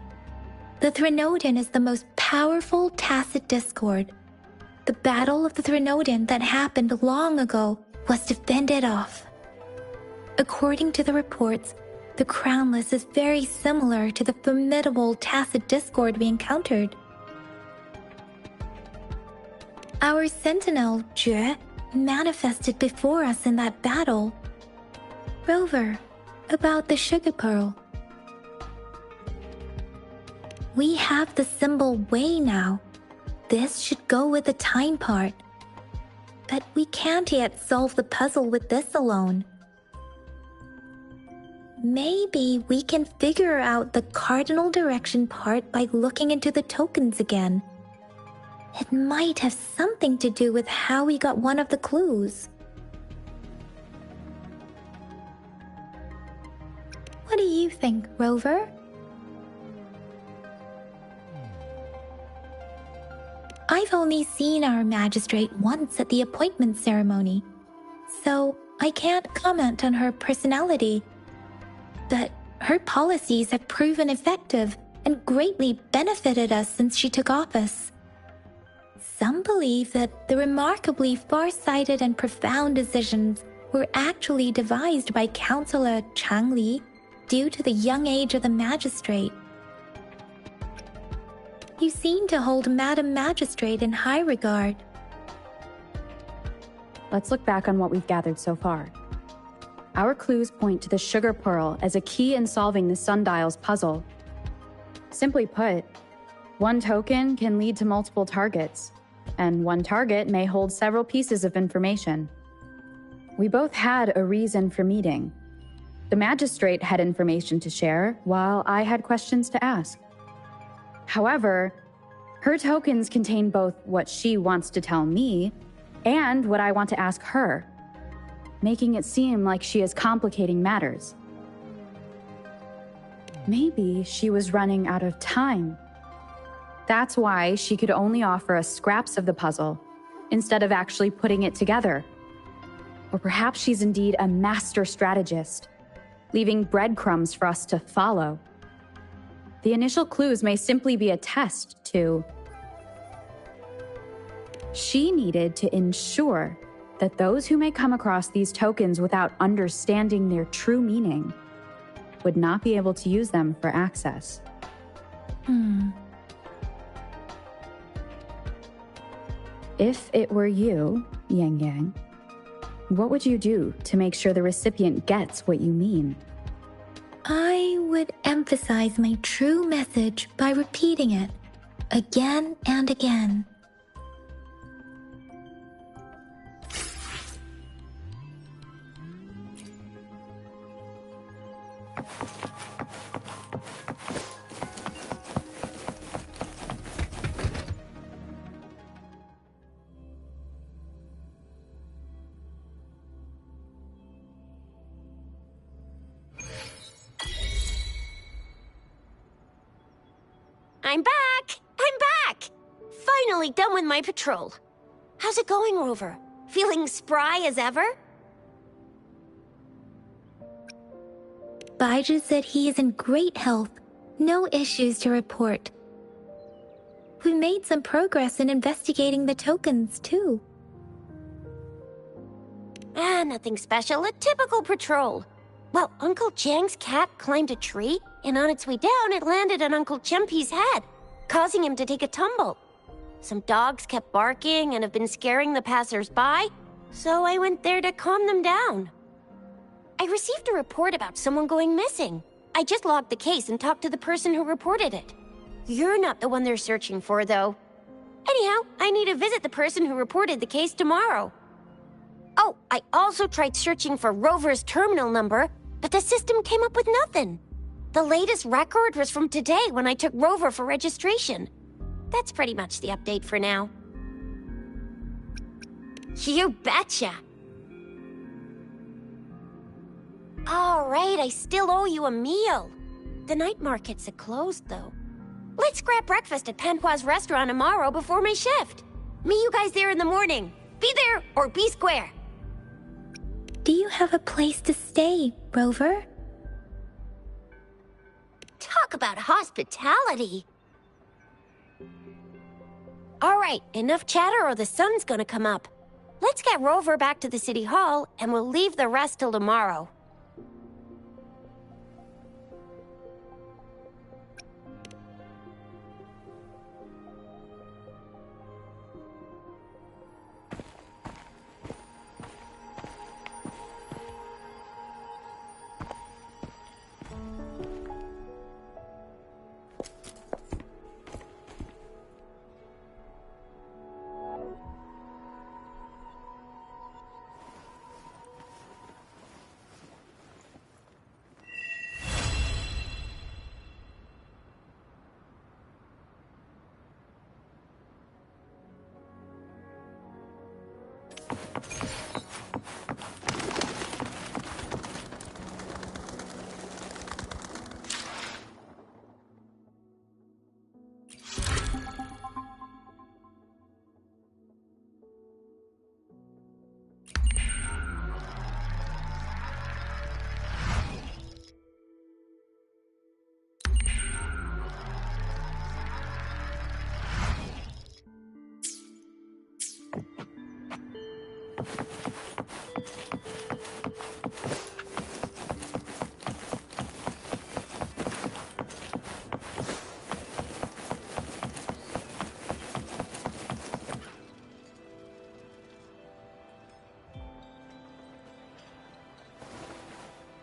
The Threnodian is the most powerful tacit discord. The battle of the Threnodian that happened long ago was to fend it off. According to the reports, the Crownless is very similar to the formidable tacit discord we encountered. Our sentinel, GtaV, manifested before us in that battle. Rover, about the sugar pearl. We have the symbol Wei now. This should go with the time part. But we can't yet solve the puzzle with this alone. Maybe we can figure out the cardinal direction part by looking into the tokens again. It might have something to do with how we got one of the clues. What do you think, Rover? I've only seen our magistrate once at the appointment ceremony, so I can't comment on her personality. But her policies have proven effective and greatly benefited us since she took office. Some believe that the remarkably far-sighted and profound decisions were actually devised by Councillor Chang Li due to the young age of the magistrate. You seem to hold Madam Magistrate in high regard. Let's look back on what we've gathered so far. Our clues point to the sugar pearl as a key in solving the sundial's puzzle. Simply put, one token can lead to multiple targets, and one target may hold several pieces of information. We both had a reason for meeting. The magistrate had information to share, while I had questions to ask. However, her tokens contain both what she wants to tell me and what I want to ask her, making it seem like she is complicating matters. Maybe she was running out of time. That's why she could only offer us scraps of the puzzle, instead of actually putting it together. Or perhaps she's indeed a master strategist, leaving breadcrumbs for us to follow. The initial clues may simply be a test to... She needed to ensure that those who may come across these tokens without understanding their true meaning would not be able to use them for access. If it were you, Yang Yang, what would you do to make sure the recipient gets what you mean? I would emphasize my true message by repeating it again and again. I'm back! I'm back! Finally done with my patrol. How's it going, Rover? Feeling spry as ever? Baizhi said he is in great health. No issues to report. We made some progress in investigating the tokens, too. Nothing special. A typical patrol. Well, Uncle Jiang's cat climbed a tree, and on its way down, it landed on Uncle Chempi's head, causing him to take a tumble. Some dogs kept barking and have been scaring the passers-by, so I went there to calm them down. I received a report about someone going missing. I just logged the case and talked to the person who reported it. You're not the one they're searching for, though. Anyhow, I need to visit the person who reported the case tomorrow. Oh, I also tried searching for Rover's terminal number, but the system came up with nothing. The latest record was from today when I took Rover for registration. That's pretty much the update for now. You betcha! All right, I still owe you a meal. The night markets are closed, though. Let's grab breakfast at Panhua's restaurant tomorrow before my shift. Meet you guys there in the morning. Be there or be square. Do you have a place to stay, Rover? Talk about hospitality. All right, enough chatter or the sun's gonna come up. Let's get Rover back to the city hall, and we'll leave the rest till tomorrow.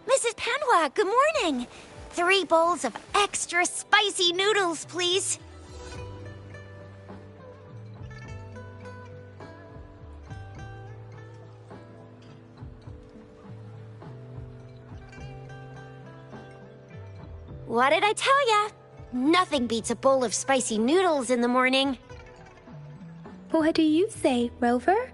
Mrs. Panhua, good morning. 3 bowls of extra spicy noodles, please. What did I tell ya? Nothing beats a bowl of spicy noodles in the morning. What do you say, Rover?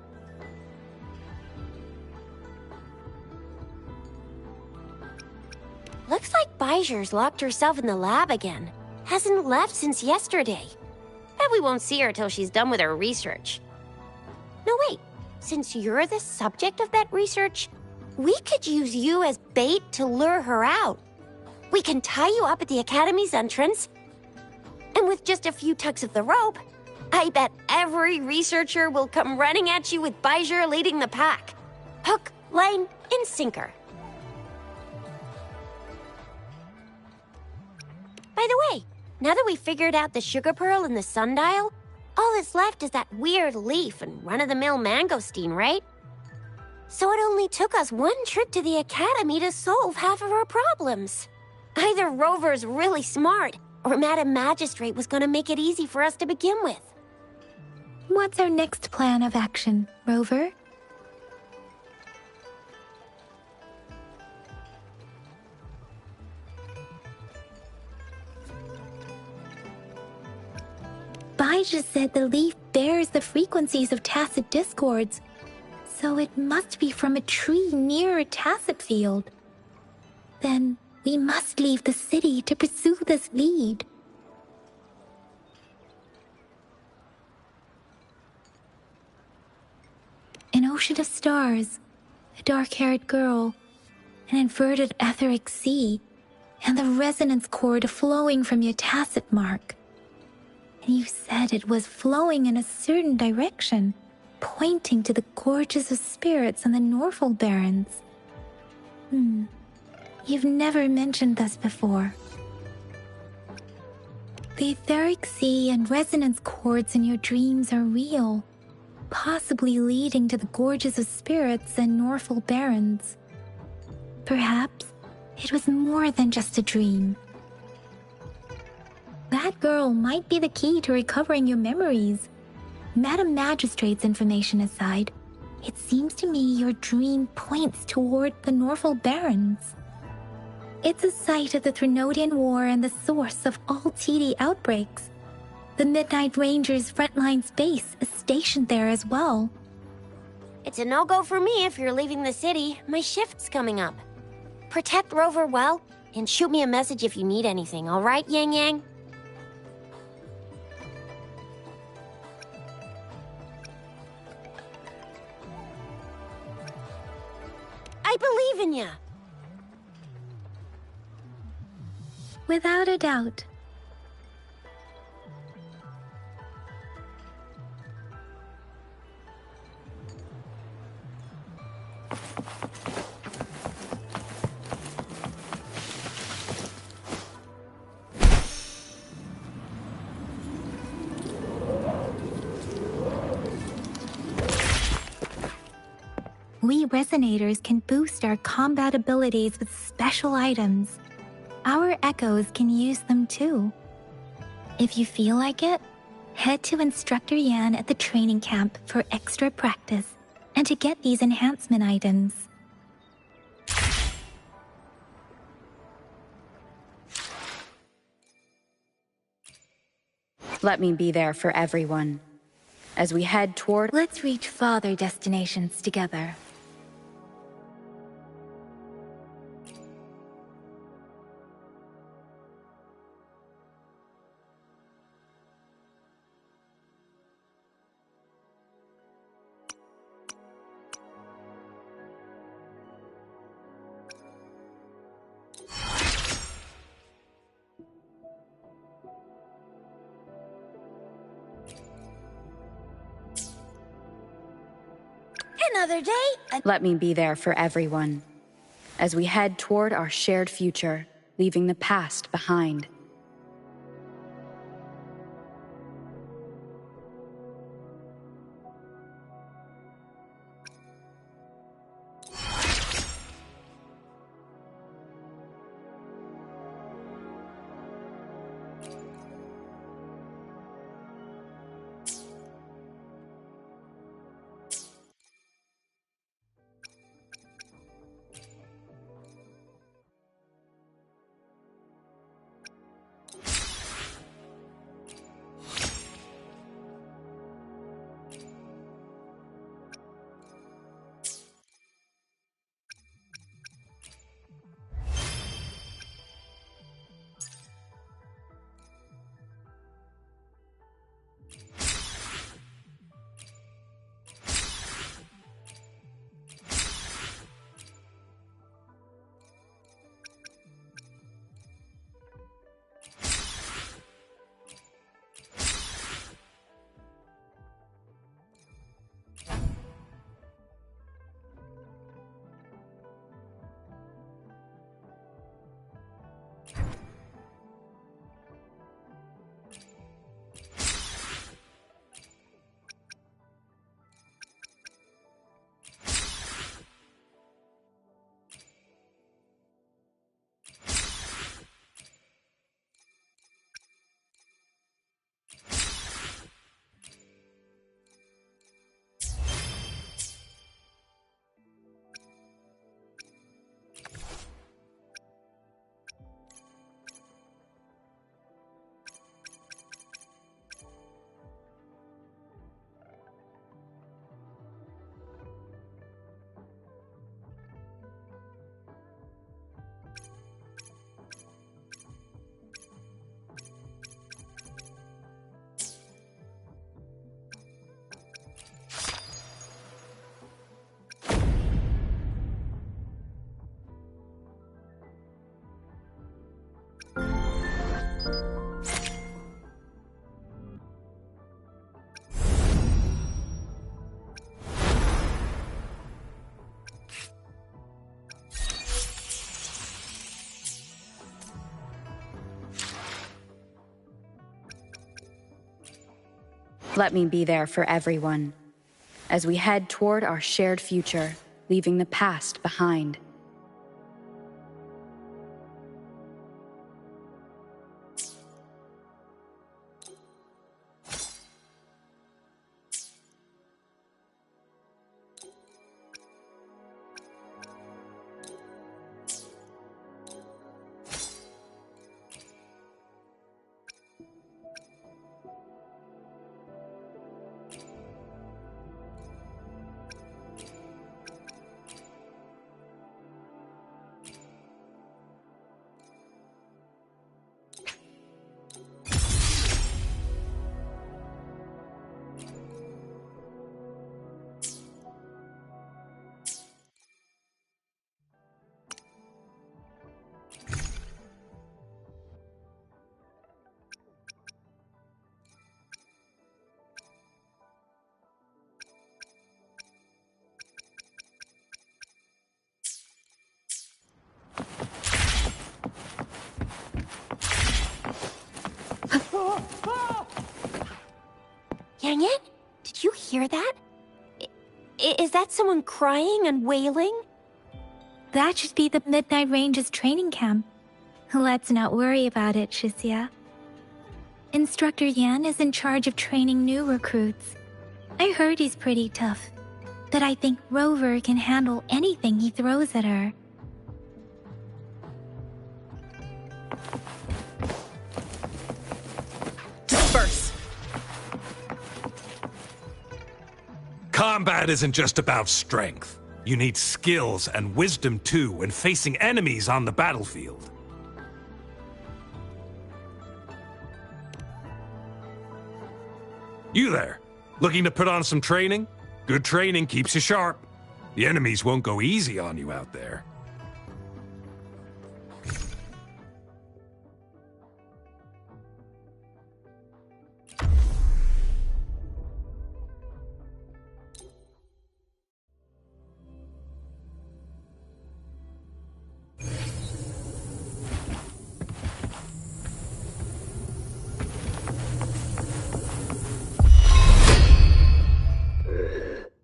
Looks like Baizhi's locked herself in the lab again. Hasn't left since yesterday. Bet we won't see her till she's done with her research. No, wait. Since you're the subject of that research, we could use you as bait to lure her out. We can tie you up at the Academy's entrance, and with just a few tugs of the rope, I bet every researcher will come running at you with Baijer leading the pack. Hook, line, and sinker. By the way, now that we figured out the sugar pearl and the sundial, all that's left is that weird leaf and run-of-the-mill mangosteen, right? So it only took us one trip to the Academy to solve half of our problems. Either Rover's really smart, or Madam Magistrate was gonna make it easy for us to begin with. What's our next plan of action, Rover? Baijer said the leaf bears the frequencies of tacit discords, so it must be from a tree near a tacit field. Then we must leave the city to pursue this lead. An ocean of stars, a dark-haired girl, an inverted etheric sea, and the resonance cord flowing from your tacit mark. And you said it was flowing in a certain direction, pointing to the gorges of spirits and the Norfolk Barrens. You've never mentioned this before. The etheric sea and resonance cords in your dreams are real, possibly leading to the gorges of spirits and Norfolk Barrens. Perhaps it was more than just a dream. That girl might be the key to recovering your memories. Madam Magistrate's information aside, it seems to me your dream points toward the Norfolk Barrens. It's a site of the Threnodian War and the source of all TD outbreaks. The Midnight Rangers' frontline base is stationed there as well. It's a no-go for me if you're leaving the city. My shift's coming up. Protect Rover well, and shoot me a message if you need anything, all right, Yang Yang? I believe in ya! Without a doubt. We Resonators can boost our combat abilities with special items. Our Echoes can use them too. If you feel like it, head to Instructor Yan at the training camp for extra practice and to get these enhancement items. Let me be there for everyone. As we head toward... Let's reach farther destinations together. Another day? Let me be there for everyone. As we head toward our shared future, leaving the past behind. Let me be there for everyone, as we head toward our shared future, leaving the past behind. Yang, did you hear that? Is that someone crying and wailing? That should be the Midnight Range's training camp. Let's not worry about it, Shixia. Instructor Yan is in charge of training new recruits. I heard he's pretty tough, but I think Rover can handle anything he throws at her. Disperse! Combat isn't just about strength. You need skills and wisdom too when facing enemies on the battlefield. You there, looking to put on some training? Good training keeps you sharp. The enemies won't go easy on you out there.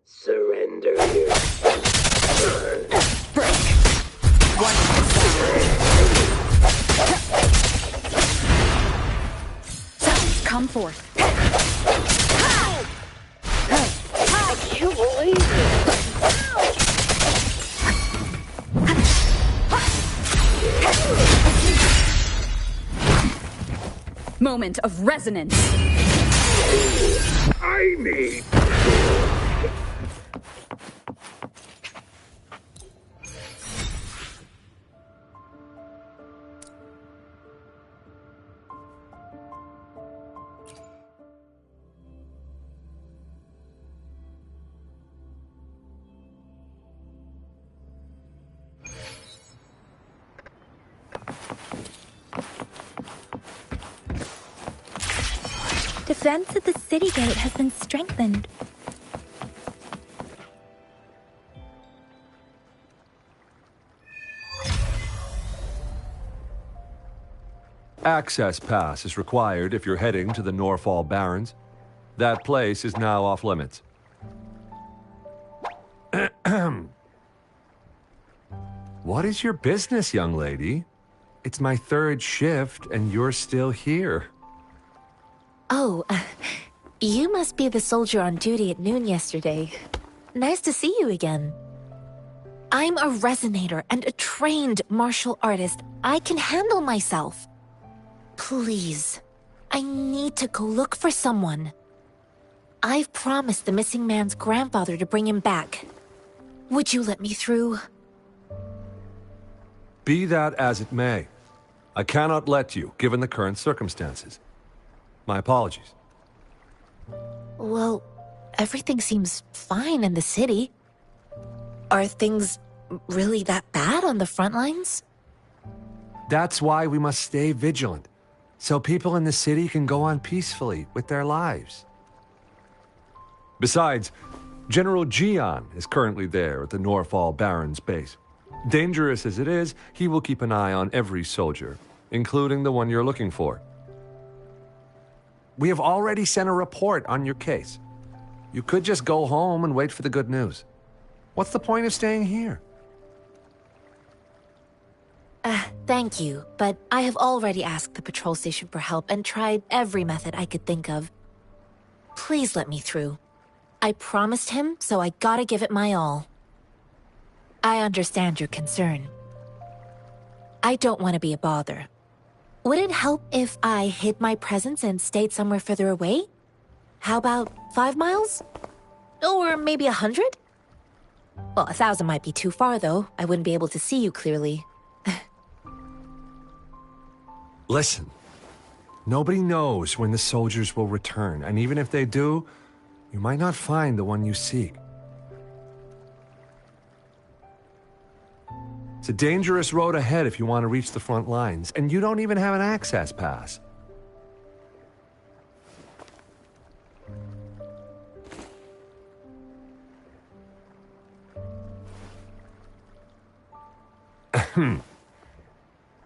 Surrender your break. One Sounds, come forth. I can't believe it. Moment of resonance. I need. Defense at the city gate has been strengthened. Access pass is required if you're heading to the Norfall Barrens. That place is now off limits. What is your business, young lady? It's my third shift and you're still here. Oh, you must be the soldier on duty at noon yesterday. Nice to see you again. I'm a resonator and a trained martial artist. I can handle myself. Please, I need to go look for someone. I've promised the missing man's grandfather to bring him back. Would you let me through? Be that as it may, I cannot let you, given the current circumstances. My apologies. Well, everything seems fine in the city. Are things really that bad on the front lines? That's why we must stay vigilant, so people in the city can go on peacefully with their lives. Besides, General Jian is currently there at the Norfall Barrens base. Dangerous as it is, he will keep an eye on every soldier, including the one you're looking for. We have already sent a report on your case. You could just go home and wait for the good news. What's the point of staying here? Thank you, but I have already asked the patrol station for help and tried every method I could think of. Please let me through. I promised him, so I gotta give it my all. I understand your concern. I don't want to be a bother. Would it help if I hid my presence and stayed somewhere further away? How about 5 miles? Or maybe 100? Well, 1,000 might be too far, though. I wouldn't be able to see you clearly. Listen, nobody knows when the soldiers will return, and even if they do, you might not find the one you seek. It's a dangerous road ahead if you want to reach the front lines, and you don't even have an access pass.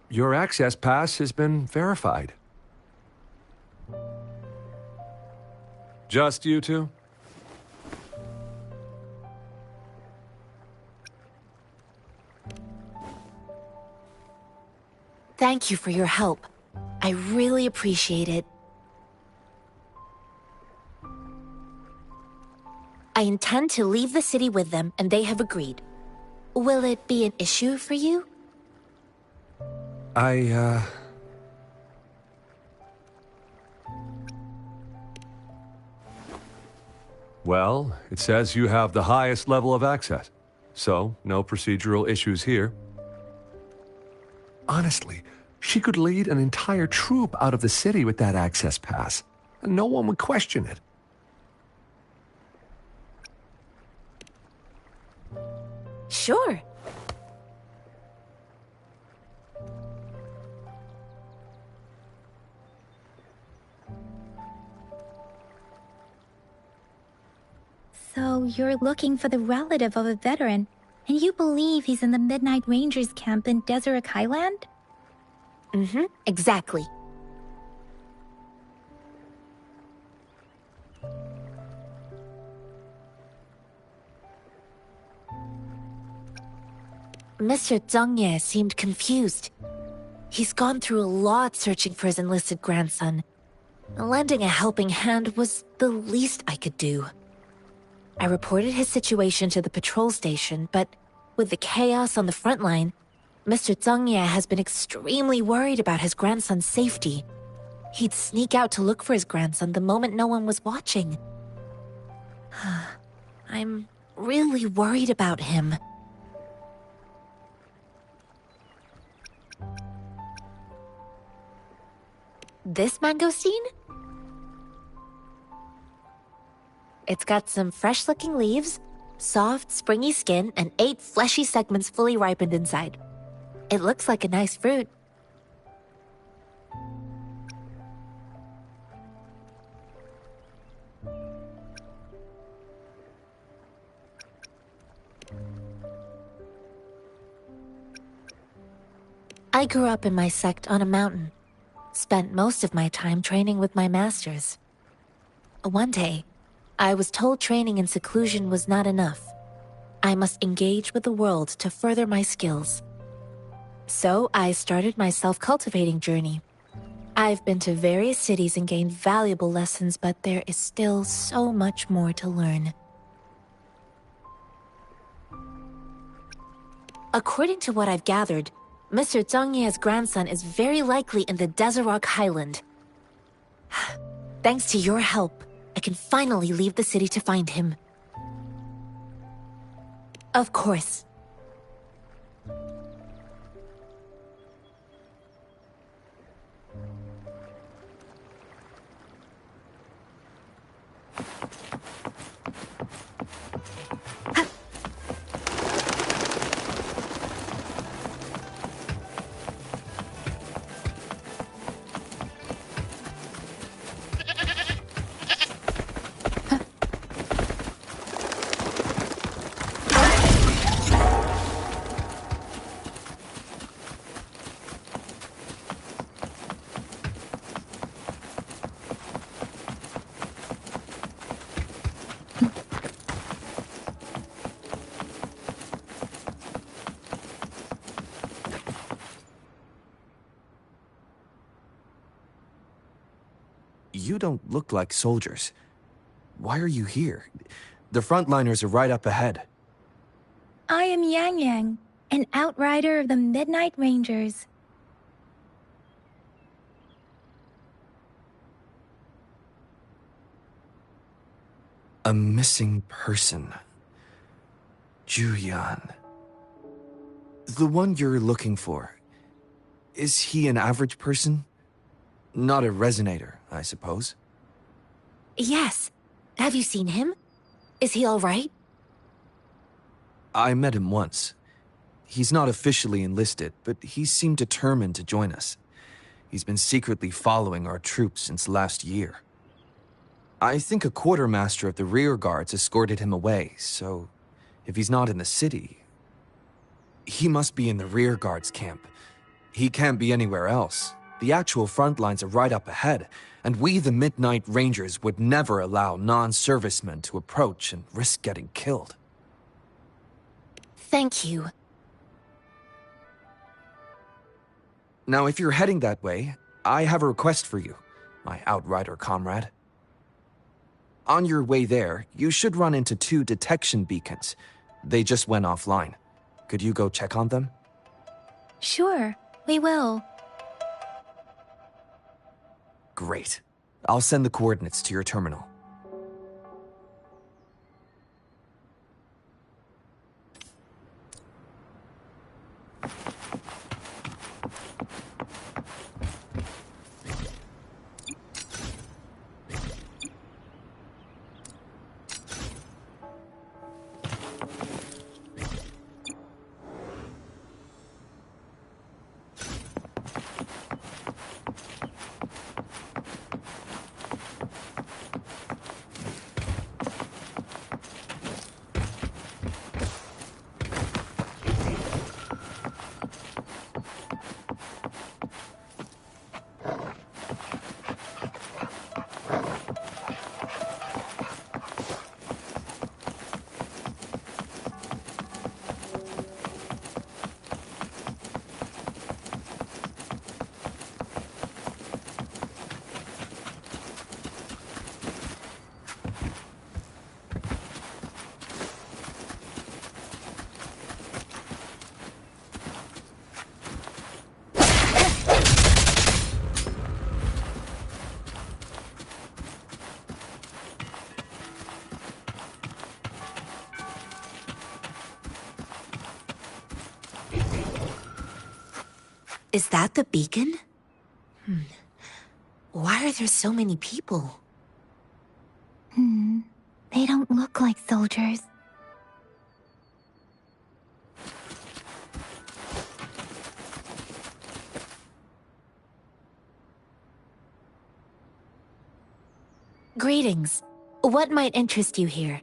Your access pass has been verified. Just you two? Thank you for your help. I really appreciate it. I intend to leave the city with them, and they have agreed. Will it be an issue for you? Well, it says you have the highest level of access, so no procedural issues here. Honestly, she could lead an entire troop out of the city with that access pass, and no one would question it. Sure. So you're looking for the relative of a veteran, and you believe he's in the Midnight Rangers camp in Deseret Highland? Mm-hmm, exactly. Mr. Zhang Ye seemed confused. He's gone through a lot searching for his enlisted grandson. Lending a helping hand was the least I could do. I reported his situation to the patrol station, but with the chaos on the front line, Mr. Zhang Ye has been extremely worried about his grandson's safety. He'd sneak out to look for his grandson the moment no one was watching. I'm really worried about him. This mangosteen? It's got some fresh-looking leaves, soft, springy skin, and 8 fleshy segments fully ripened inside. It looks like a nice fruit. I grew up in my sect on a mountain. Spent most of my time training with my masters. One day, I was told training in seclusion was not enough. I must engage with the world to further my skills. So I started my self-cultivating journey. I've been to various cities and gained valuable lessons, but there is still so much more to learn. According to what I've gathered, Mr. Zhang Ye's grandson is very likely in the Deseret Highland. Thanks to your help, I can finally leave the city to find him. Of course. You don't look like soldiers. Why are you here? The frontliners are right up ahead. I am Yang Yang, an outrider of the Midnight Rangers. A missing person. Juyan. The one you're looking for. Is he an average person? Not a resonator, I suppose. Yes. Have you seen him? Is he all right? I met him once. He's not officially enlisted, but he seemed determined to join us. He's been secretly following our troops since last year. I think a quartermaster of the rear guards escorted him away, so if he's not in the city, he must be in the rear guards camp. He can't be anywhere else. The actual front lines are right up ahead, and we, the Midnight Rangers, would never allow non-servicemen to approach and risk getting killed. Thank you. Now, if you're heading that way, I have a request for you, my outrider comrade. On your way there, you should run into 2 detection beacons. They just went offline. Could you go check on them? Sure, we will. Great. I'll send the coordinates to your terminal. Is that the beacon? Why are there so many people? They don't look like soldiers. Greetings. What might interest you here?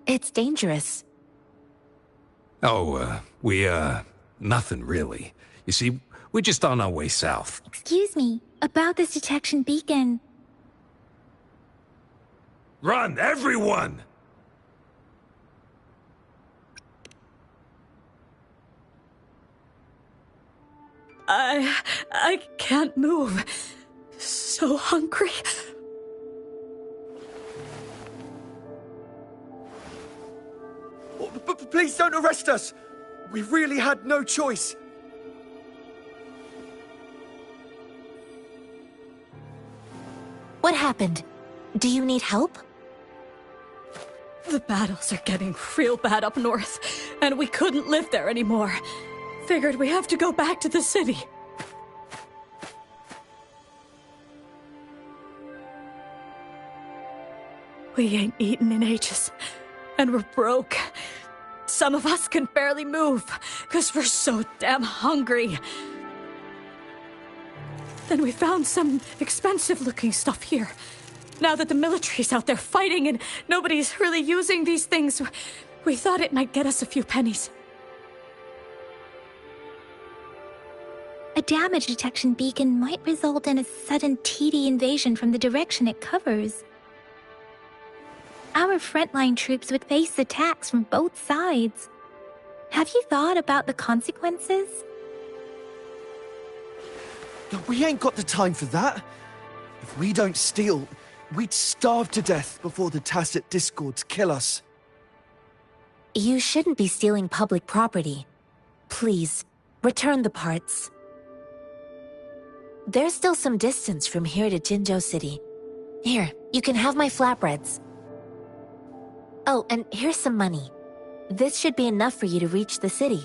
It's dangerous. Oh, nothing really. You see, we're just on our way south. Excuse me, about this detection beacon. Run, everyone! I can't move. So hungry. Please don't arrest us! We really had no choice. What happened? Do you need help? The battles are getting real bad up north, and we couldn't live there anymore. Figured we have to go back to the city. We ain't eaten in ages, and we're broke. Some of us can barely move, because we're so damn hungry. Then we found some expensive-looking stuff here. Now that the military's out there fighting and nobody's really using these things, we thought it might get us a few pennies. A damage detection beacon might result in a sudden TD invasion from the direction it covers. Our frontline troops would face attacks from both sides. Have you thought about the consequences? We ain't got the time for that. If we don't steal, We'd starve to death before the tacit discords kill us. You shouldn't be stealing public property. Please, return the parts. There's still some distance from here to Jinzhou City. Here, you can have my flatbreads. Oh, and here's some money. This should be enough for you to reach the city.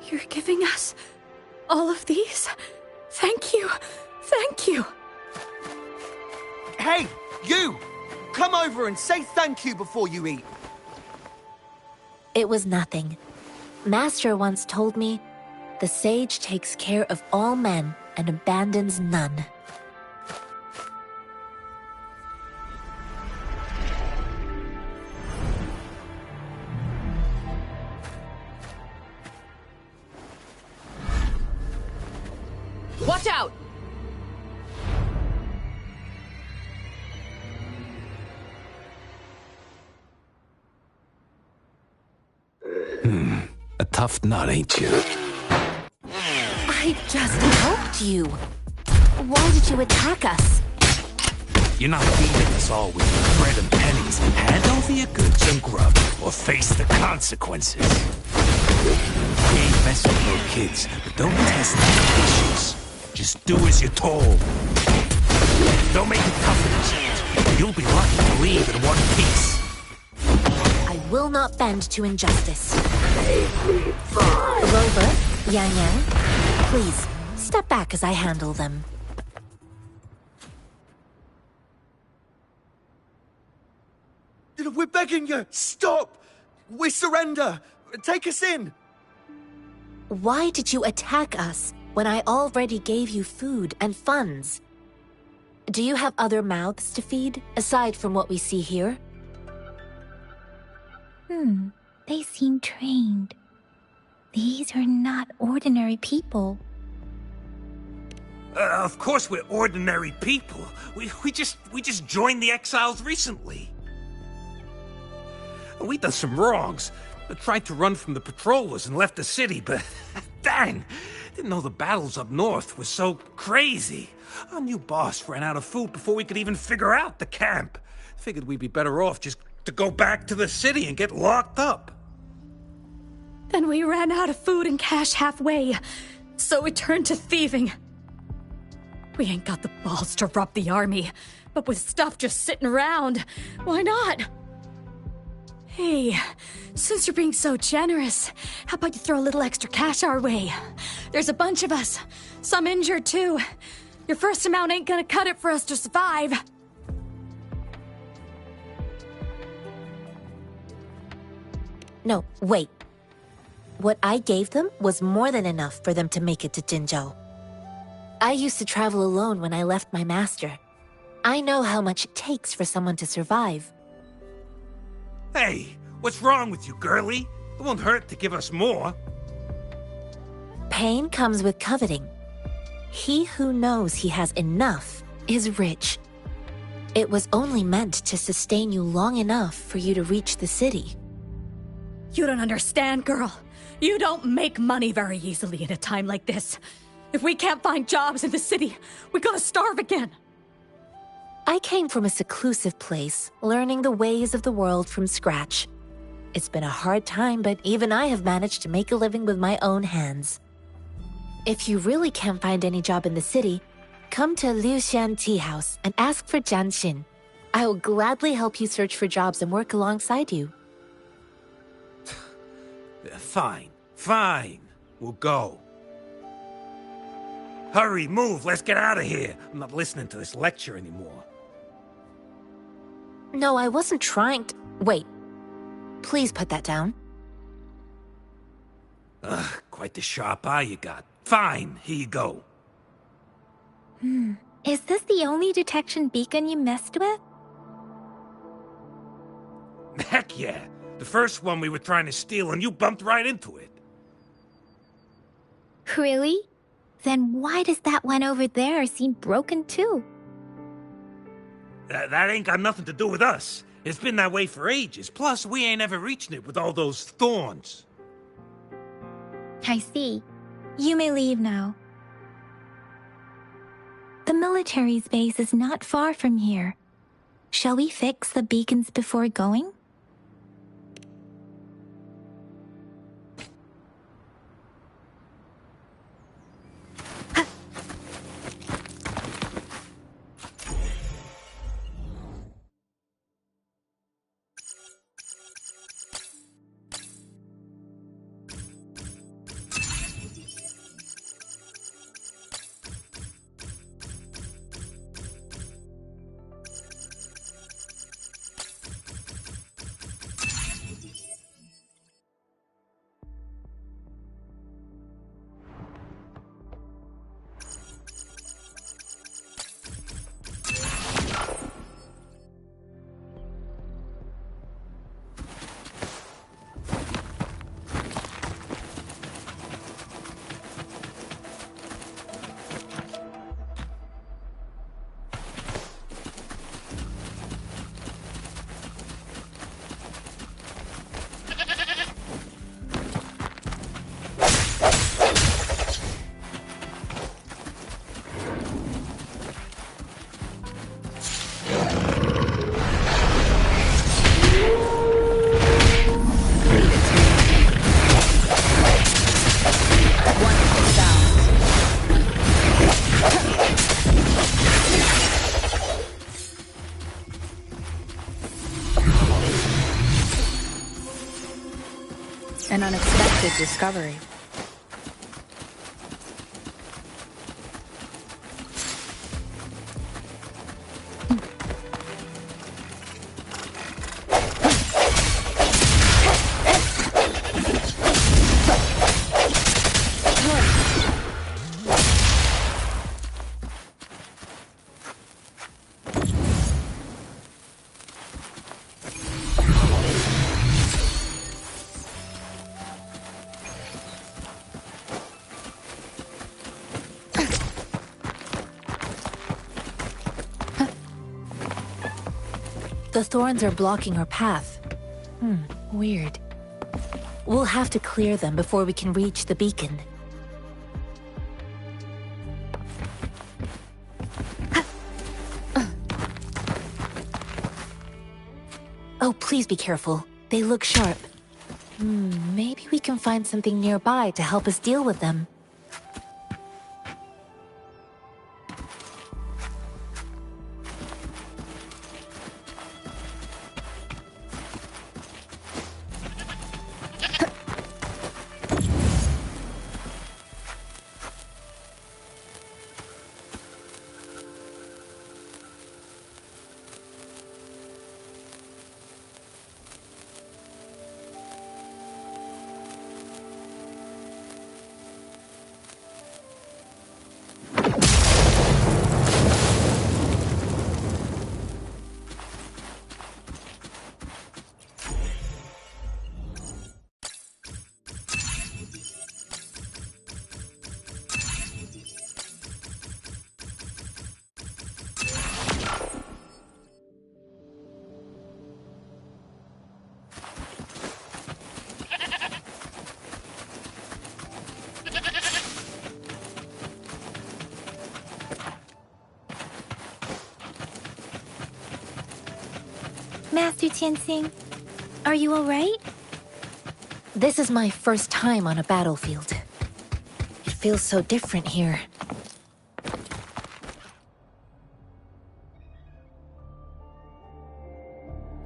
You're giving us all of these? Thank you. Thank you. Hey, you! Come over and say thank you before you eat. It was nothing. Master once told me, the sage takes care of all men and abandons none. Watch out! A tough nut, ain't you? I just helped you. Why did you attack us? You're not feeding us all with bread and pennies. Hand over your goods and grub, or face the consequences. We ain't messing with no kids, but don't test the issues. Just do as you're told. Don't make it tough for yourselves. You'll be lucky to leave in one piece. I will not bend to injustice. Rover, Yang Yang, please, step back as I handle them. We're begging you, stop! We surrender! Take us in! Why did you attack us when I already gave you food and funds? Do you have other mouths to feed, aside from what we see here? They seem trained. These are not ordinary people. Of course we're ordinary people. We just joined the exiles recently. We done some wrongs. Tried to run from the patrollers and left the city, but dang, didn't know the battles up north were so crazy. Our new boss ran out of food before we could even figure out the camp. Figured we'd be better off just to go back to the city and get locked up. Then we ran out of food and cash halfway, so we turned to thieving. We ain't got the balls to rob the army, but with stuff just sitting around, why not? Hey, since you're being so generous, how about you throw a little extra cash our way? There's a bunch of us, some injured too. Your first amount ain't gonna cut it for us to survive. No, wait. What I gave them was more than enough for them to make it to Jinzhou. I used to travel alone when I left my master. I know how much it takes for someone to survive. Hey, what's wrong with you, girlie? It won't hurt to give us more. Pain comes with coveting. He who knows he has enough is rich. It was only meant to sustain you long enough for you to reach the city. You don't understand, girl. You don't make money very easily in a time like this. If we can't find jobs in the city, we're gonna starve again. I came from a seclusive place, learning the ways of the world from scratch. It's been a hard time, but even I have managed to make a living with my own hands. If you really can't find any job in the city, come to Liuxian Tea House and ask for Jian Xin. I will gladly help you search for jobs and work alongside you. Fine. We'll go. Hurry, move, let's get out of here. I'm not listening to this lecture anymore. No, I wasn't trying to... Wait. Please put that down. Quite the sharp eye you got. Fine, here you go. Is this the only detection beacon you messed with? Heck yeah. The first one we were trying to steal and you bumped right into it. Really? Then why does that one over there seem broken too? That ain't got nothing to do with us. It's been that way for ages. Plus, we ain't ever reaching it with all those thorns. I see. You may leave now. The military's base is not far from here. Shall we fix the beacons before going? An unexpected discovery. The thorns are blocking our path. Weird. We'll have to clear them before we can reach the beacon. Oh, please be careful. They look sharp. Maybe we can find something nearby to help us deal with them. Master Tianxing, are you alright? This is my first time on a battlefield. It feels so different here.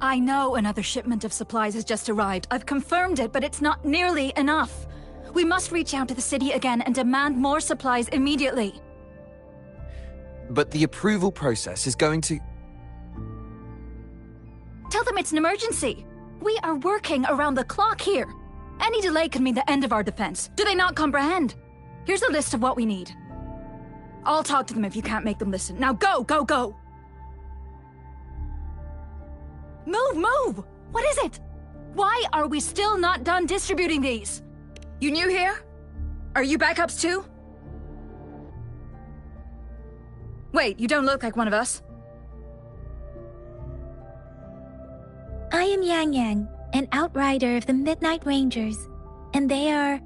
I know another shipment of supplies has just arrived. I've confirmed it, but it's not nearly enough. We must reach out to the city again and demand more supplies immediately. But the approval process is going to... Tell them it's an emergency. We are working around the clock here. Any delay could mean the end of our defense. Do they not comprehend? Here's a list of what we need. I'll talk to them if you can't make them listen. Now go, go, go! Move, move! What is it? Why are we still not done distributing these? You new here? Are you backups too? Wait, you don't look like one of us. I am Yang Yang, an outrider of the Midnight Rangers, and they are...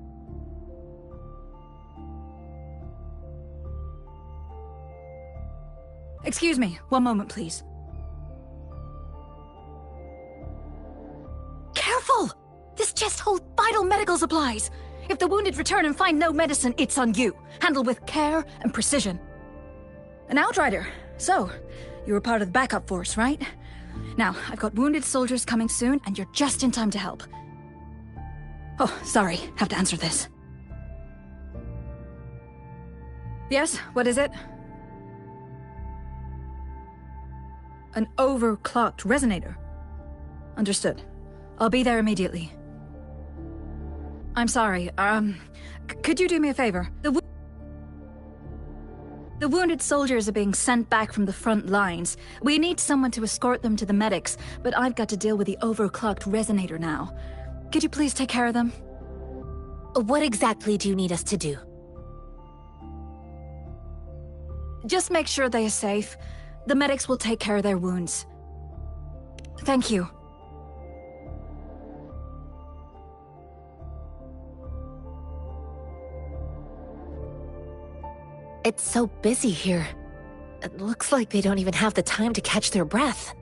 Excuse me, one moment, please. Careful! This chest holds vital medical supplies. If the wounded return and find no medicine, it's on you. Handled with care and precision. An outrider. So, you were part of the backup force, right? Now, I've got wounded soldiers coming soon, and you're just in time to help. Oh, sorry. Have to answer this. Yes, what is it? An overclocked resonator. Understood. I'll be there immediately. I'm sorry, could you do me a favor? The wounded soldiers are being sent back from the front lines. We need someone to escort them to the medics, but I've got to deal with the overclocked resonator now. Could you please take care of them? What exactly do you need us to do? Just make sure they are safe. The medics will take care of their wounds. Thank you. It's so busy here. It looks like they don't even have the time to catch their breath.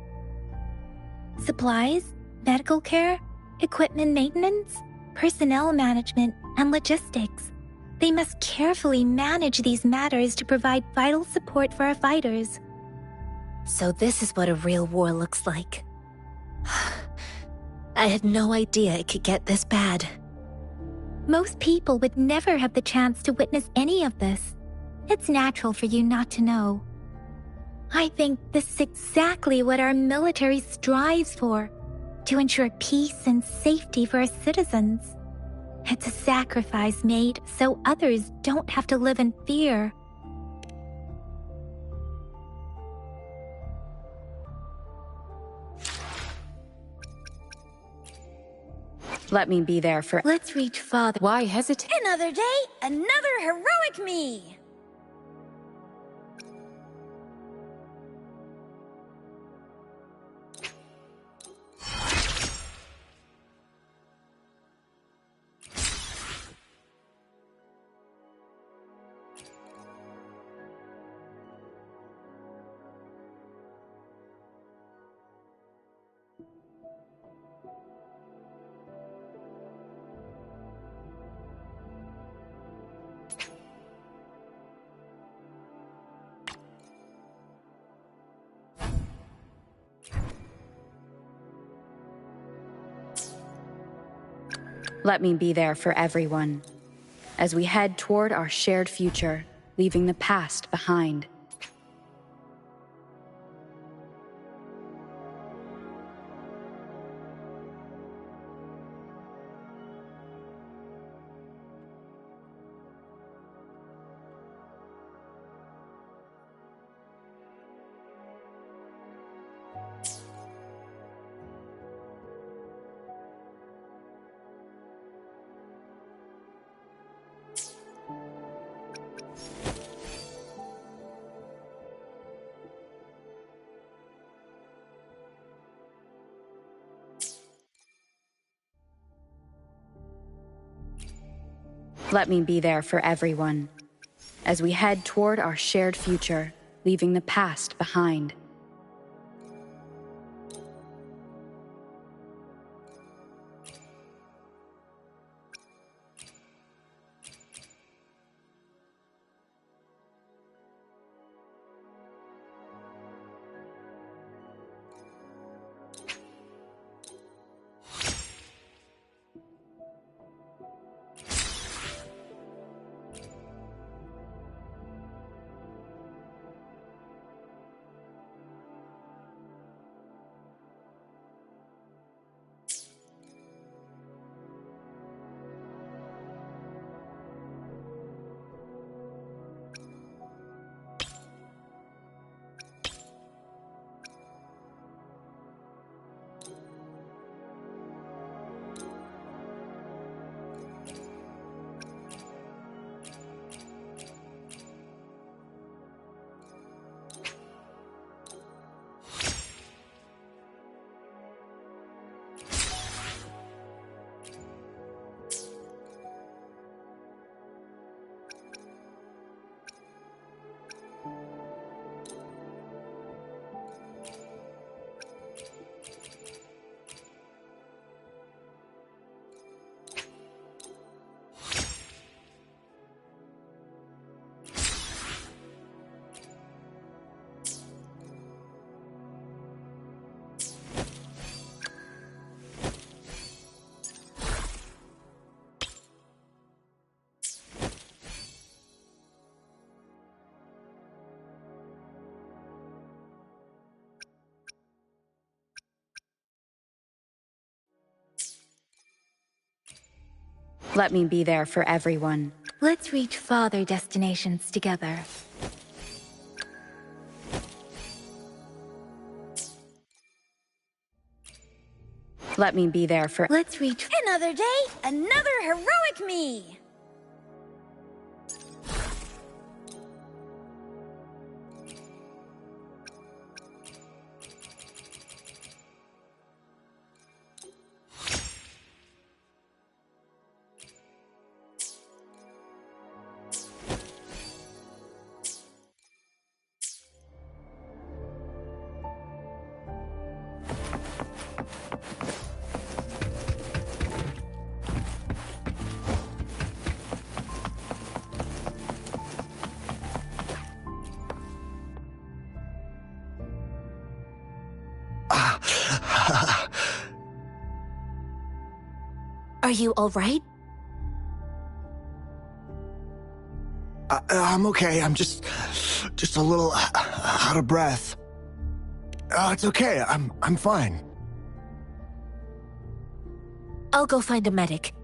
Supplies, medical care, equipment maintenance, personnel management, and logistics. They must carefully manage these matters to provide vital support for our fighters. So this is what a real war looks like. I had no idea it could get this bad. Most people would never have the chance to witness any of this. It's natural for you not to know. I think this is exactly what our military strives for, to ensure peace and safety for our citizens. It's a sacrifice made so others don't have to live in fear. Let me be there for— Let's reach Father. Why hesitate? Another day, another heroic me! Let me be there for everyone, as we head toward our shared future, leaving the past behind. Let me be there for everyone, as we head toward our shared future, leaving the past behind. Let me be there for everyone. Let's reach farther destinations together. Let me be there for... Let's reach... Another day, another heroic me! Are you all right? I'm okay. I'm just a little out of breath. It's okay. I'm fine. I'll go find a medic.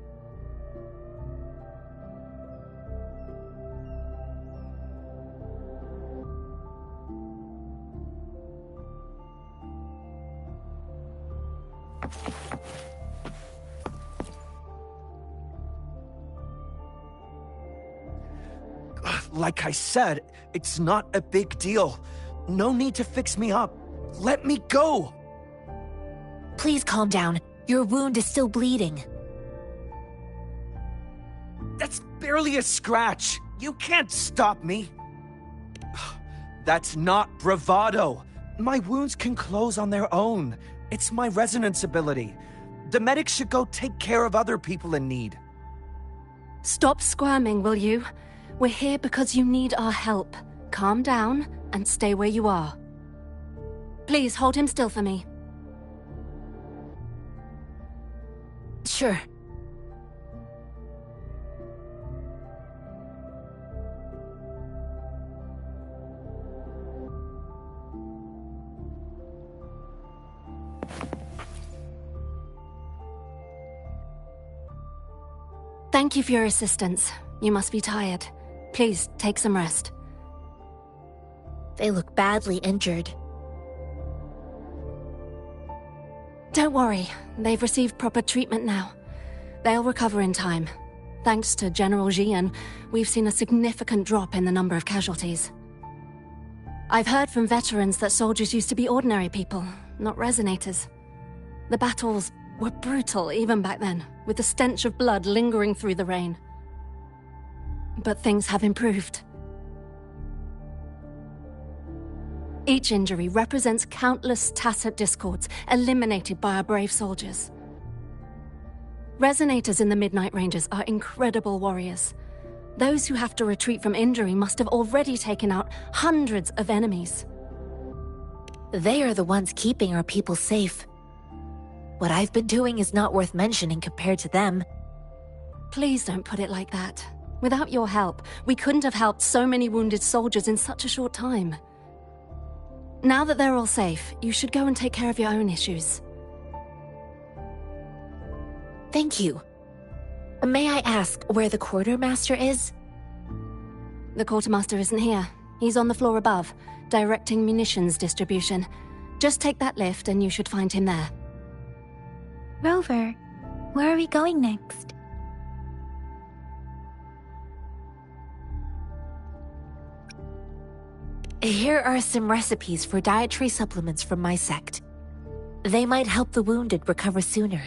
Like I said, it's not a big deal. No need to fix me up. Let me go! Please calm down. Your wound is still bleeding. That's barely a scratch. You can't stop me. That's not bravado. My wounds can close on their own. It's my resonance ability. The medics should go take care of other people in need. Stop squirming, will you? We're here because you need our help. Calm down and stay where you are. Please hold him still for me. Sure. Thank you for your assistance. You must be tired. Please, take some rest. They look badly injured. Don't worry. They've received proper treatment now. They'll recover in time. Thanks to General Jian, we've seen a significant drop in the number of casualties. I've heard from veterans that soldiers used to be ordinary people, not resonators. The battles were brutal even back then, with the stench of blood lingering through the rain. But things have improved. Each injury represents countless tacit discords eliminated by our brave soldiers. Resonators in the Midnight Rangers are incredible warriors. Those who have to retreat from injury must have already taken out hundreds of enemies. They are the ones keeping our people safe. What I've been doing is not worth mentioning compared to them. Please don't put it like that. Without your help, we couldn't have helped so many wounded soldiers in such a short time. Now that they're all safe, you should go and take care of your own issues. Thank you. May I ask where the quartermaster is? The quartermaster isn't here. He's on the floor above, directing munitions distribution. Just take that lift and you should find him there. Rover, where are we going next? Here are some recipes for dietary supplements from my sect. They might help the wounded recover sooner.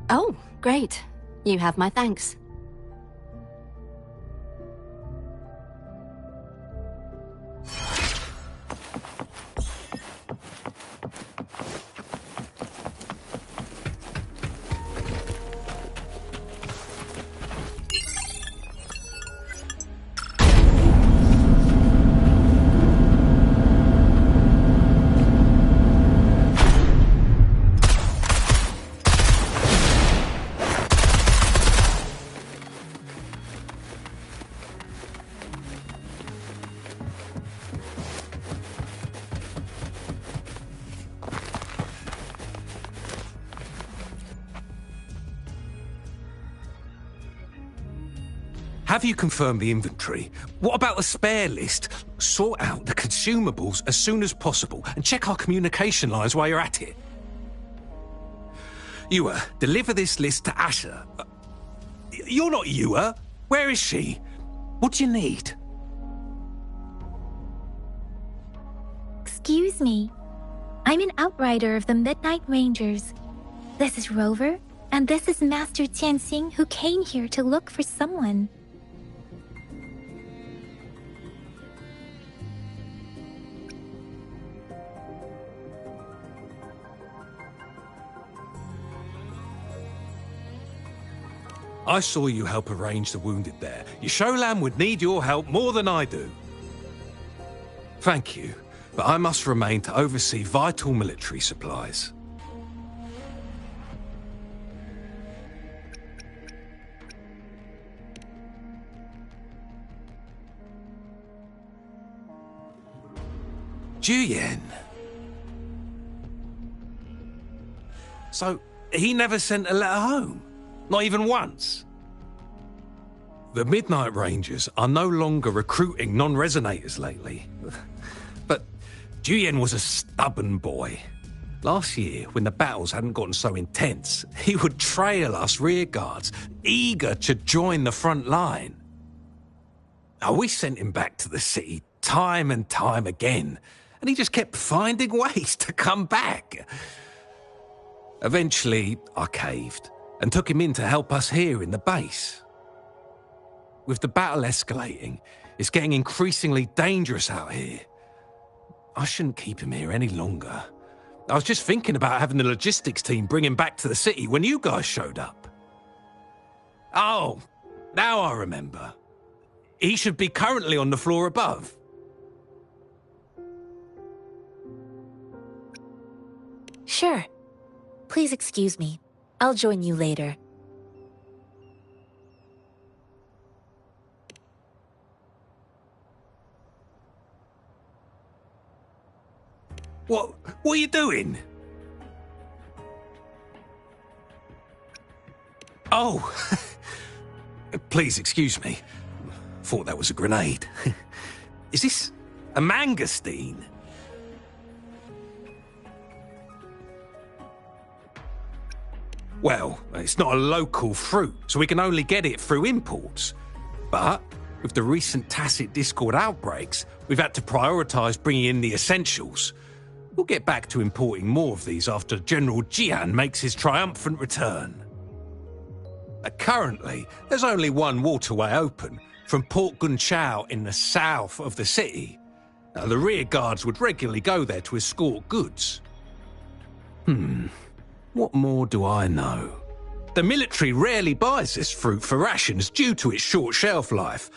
Oh, great. You have my thanks. have you confirmed the inventory? What about the spare list? Sort out the consumables as soon as possible and check our communication lines while you're at it. Yua, deliver this list to Asher. You're not Yua. Where is she? What do you need? Excuse me. I'm an outrider of the Midnight Rangers. This is Rover, and this is Master Tianxing, who came here to look for someone. I saw you help arrange the wounded there. Your Sholan would need your help more than I do. Thank you, but I must remain to oversee vital military supplies. Juyen. So, he never sent a letter home? Not even once? The Midnight Rangers are no longer recruiting non-resonators lately. But Juyen was a stubborn boy. Last year, when the battles hadn't gotten so intense, he would trail us rearguards, eager to join the front line. We sent him back to the city time and time again, and he just kept finding ways to come back. Eventually, I caved and took him in to help us here in the base. With the battle escalating, it's getting increasingly dangerous out here. I shouldn't keep him here any longer. I was just thinking about having the logistics team bring him back to the city when you guys showed up. Oh, now I remember. He should be currently on the floor above. Sure. Please excuse me. I'll join you later. What are you doing? Oh, please excuse me. Thought that was a grenade. Is this a mangosteen? Well, it's not a local fruit, so we can only get it through imports. But with the recent tacit Discord outbreaks, we've had to prioritise bringing in the essentials. We'll get back to importing more of these after General Jian makes his triumphant return. Currently, there's only one waterway open, from Port Gunchao in the south of the city. The rear guards would regularly go there to escort goods. What more do I know? The military rarely buys this fruit for rations due to its short shelf life.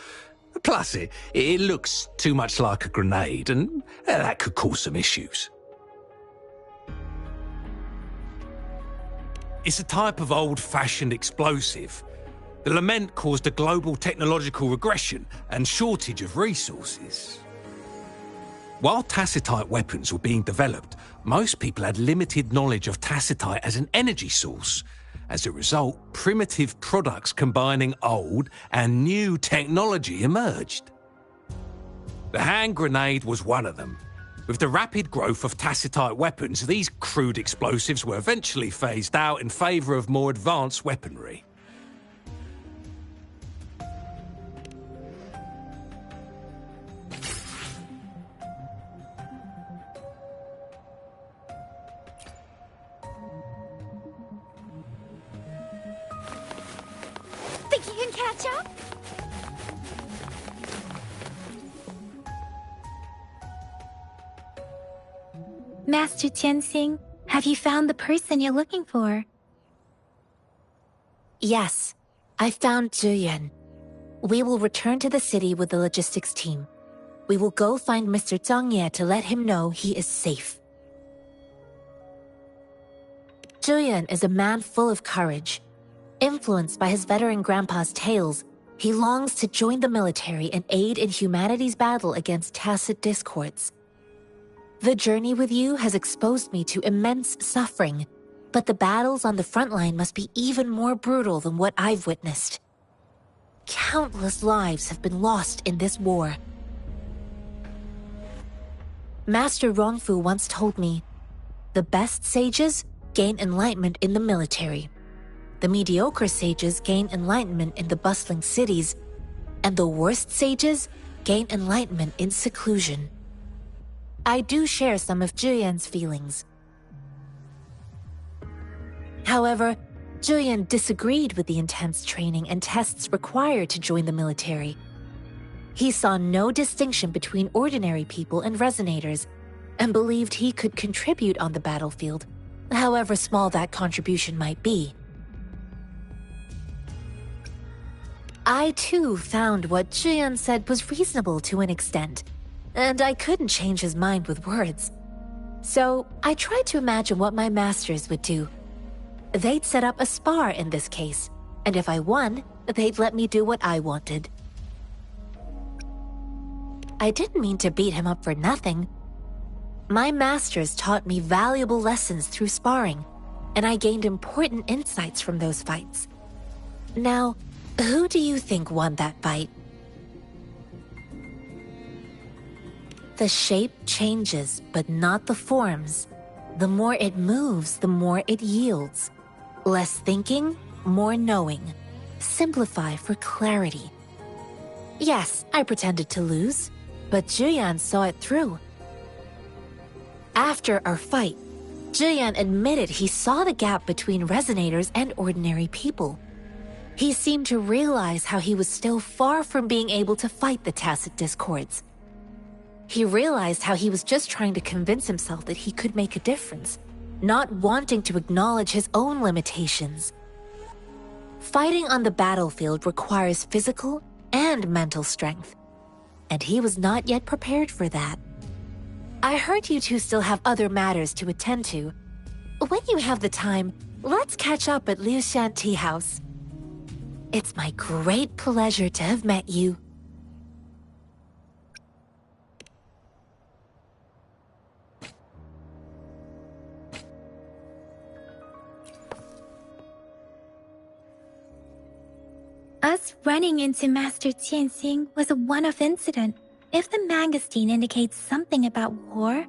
Plus, it looks too much like a grenade, and that could cause some issues. It's a type of old-fashioned explosive. The lament caused a global technological regression and shortage of resources. While tacitite weapons were being developed, most people had limited knowledge of tacitite as an energy source. As a result, primitive products combining old and new technology emerged. The hand grenade was one of them. With the rapid growth of tacitite weapons, these crude explosives were eventually phased out in favour of more advanced weaponry. Think you can catch up? Master Tianxing, have you found the person you're looking for? Yes, I found Juyen. We will return to the city with the logistics team. We will go find Mr. Zhang Ye to let him know he is safe. Juyen is a man full of courage. Influenced by his veteran grandpa's tales, he longs to join the military and aid in humanity's battle against tacit discords. The journey with you has exposed me to immense suffering, but the battles on the front line must be even more brutal than what I've witnessed. countless lives have been lost in this war. Master Rongfu once told me, the best sages gain enlightenment in the military. The mediocre sages gain enlightenment in the bustling cities, and the worst sages gain enlightenment in seclusion. I do share some of Zhiyan's feelings. However, Zhiyan disagreed with the intense training and tests required to join the military. He saw no distinction between ordinary people and resonators, and believed he could contribute on the battlefield, however small that contribution might be. I too found what Zhiyan said was reasonable to an extent, and I couldn't change his mind with words. So I tried to imagine what my masters would do. They'd set up a spar in this case, and if I won, they'd let me do what I wanted. I didn't mean to beat him up for nothing. My masters taught me valuable lessons through sparring, and I gained important insights from those fights. Now, who do you think won that fight? The shape changes, but not the forms. The more it moves, the more it yields. Less thinking, more knowing. Simplify for clarity. Yes, I pretended to lose, but Zhiyan saw it through. After our fight, Zhiyan admitted he saw the gap between resonators and ordinary people. He seemed to realize how he was still far from being able to fight the tacit discords. He realized how he was just trying to convince himself that he could make a difference, not wanting to acknowledge his own limitations. Fighting on the battlefield requires physical and mental strength, and he was not yet prepared for that. I heard you two still have other matters to attend to. When you have the time, let's catch up at Liu Shan Tea House. It's my great pleasure to have met you. Us running into Master Tianxing was a one-off incident. If the Mangosteen indicates something about war,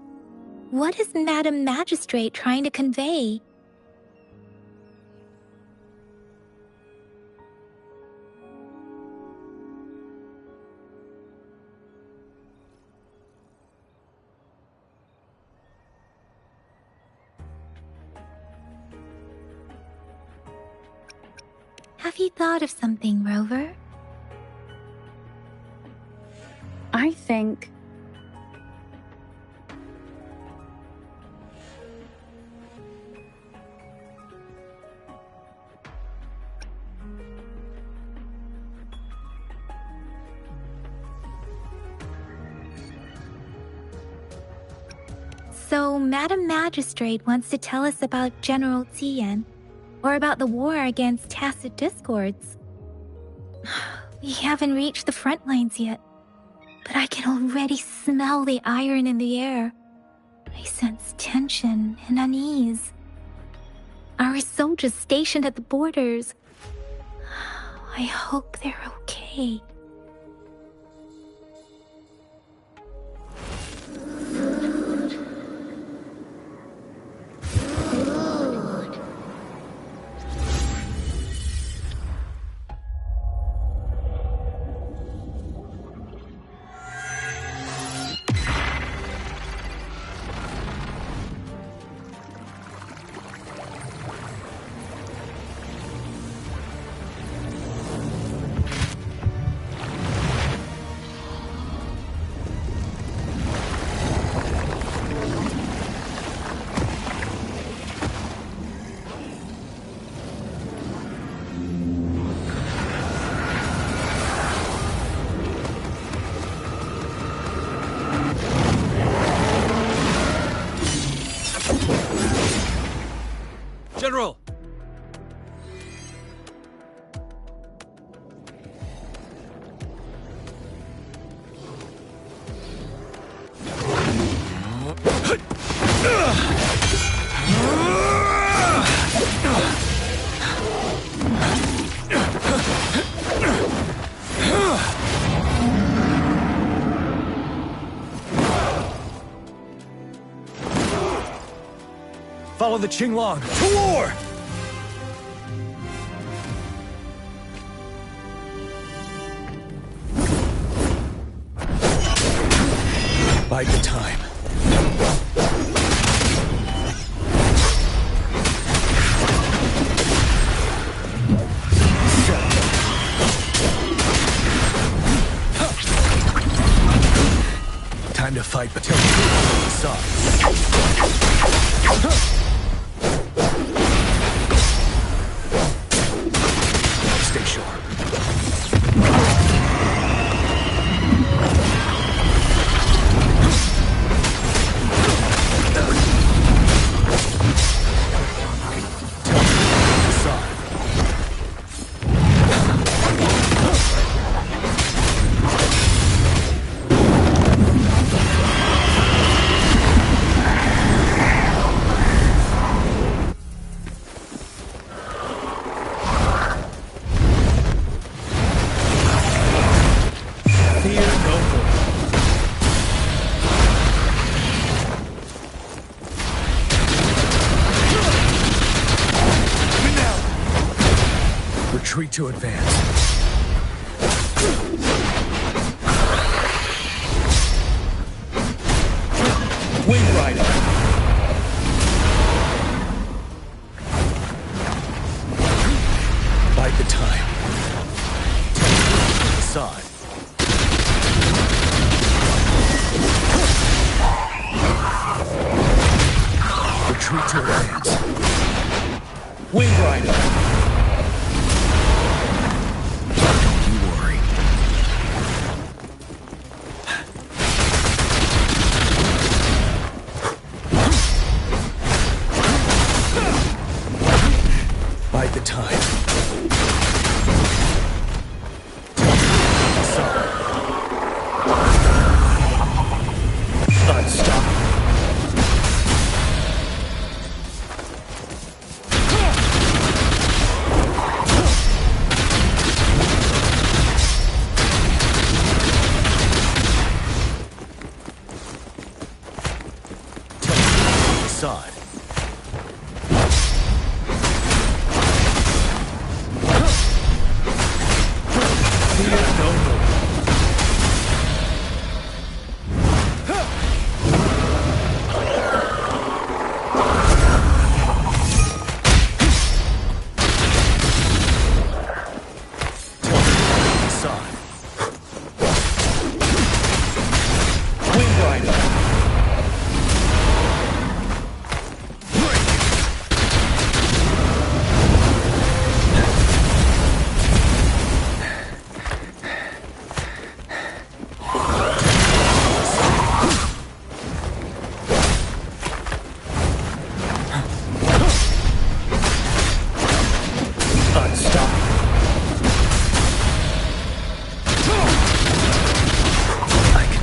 what is Madam Magistrate trying to convey? Have you thought of something, Rover? I think... So, Madam Magistrate wants to tell us about General Tian, or about the war against tacit discords. We haven't reached the front lines yet, but I can already smell the iron in the air. I sense tension and unease. Our soldiers stationed at the borders. I hope they're okay. General! Follow the Qinglong. To war! Bide the time. Time to fight, but take the side. Stay sharp. Retreat to advance. Wing Rider. Bide the time. Side. Retreat to advance. Wing Rider. Bide the time. Unstoppable. Side.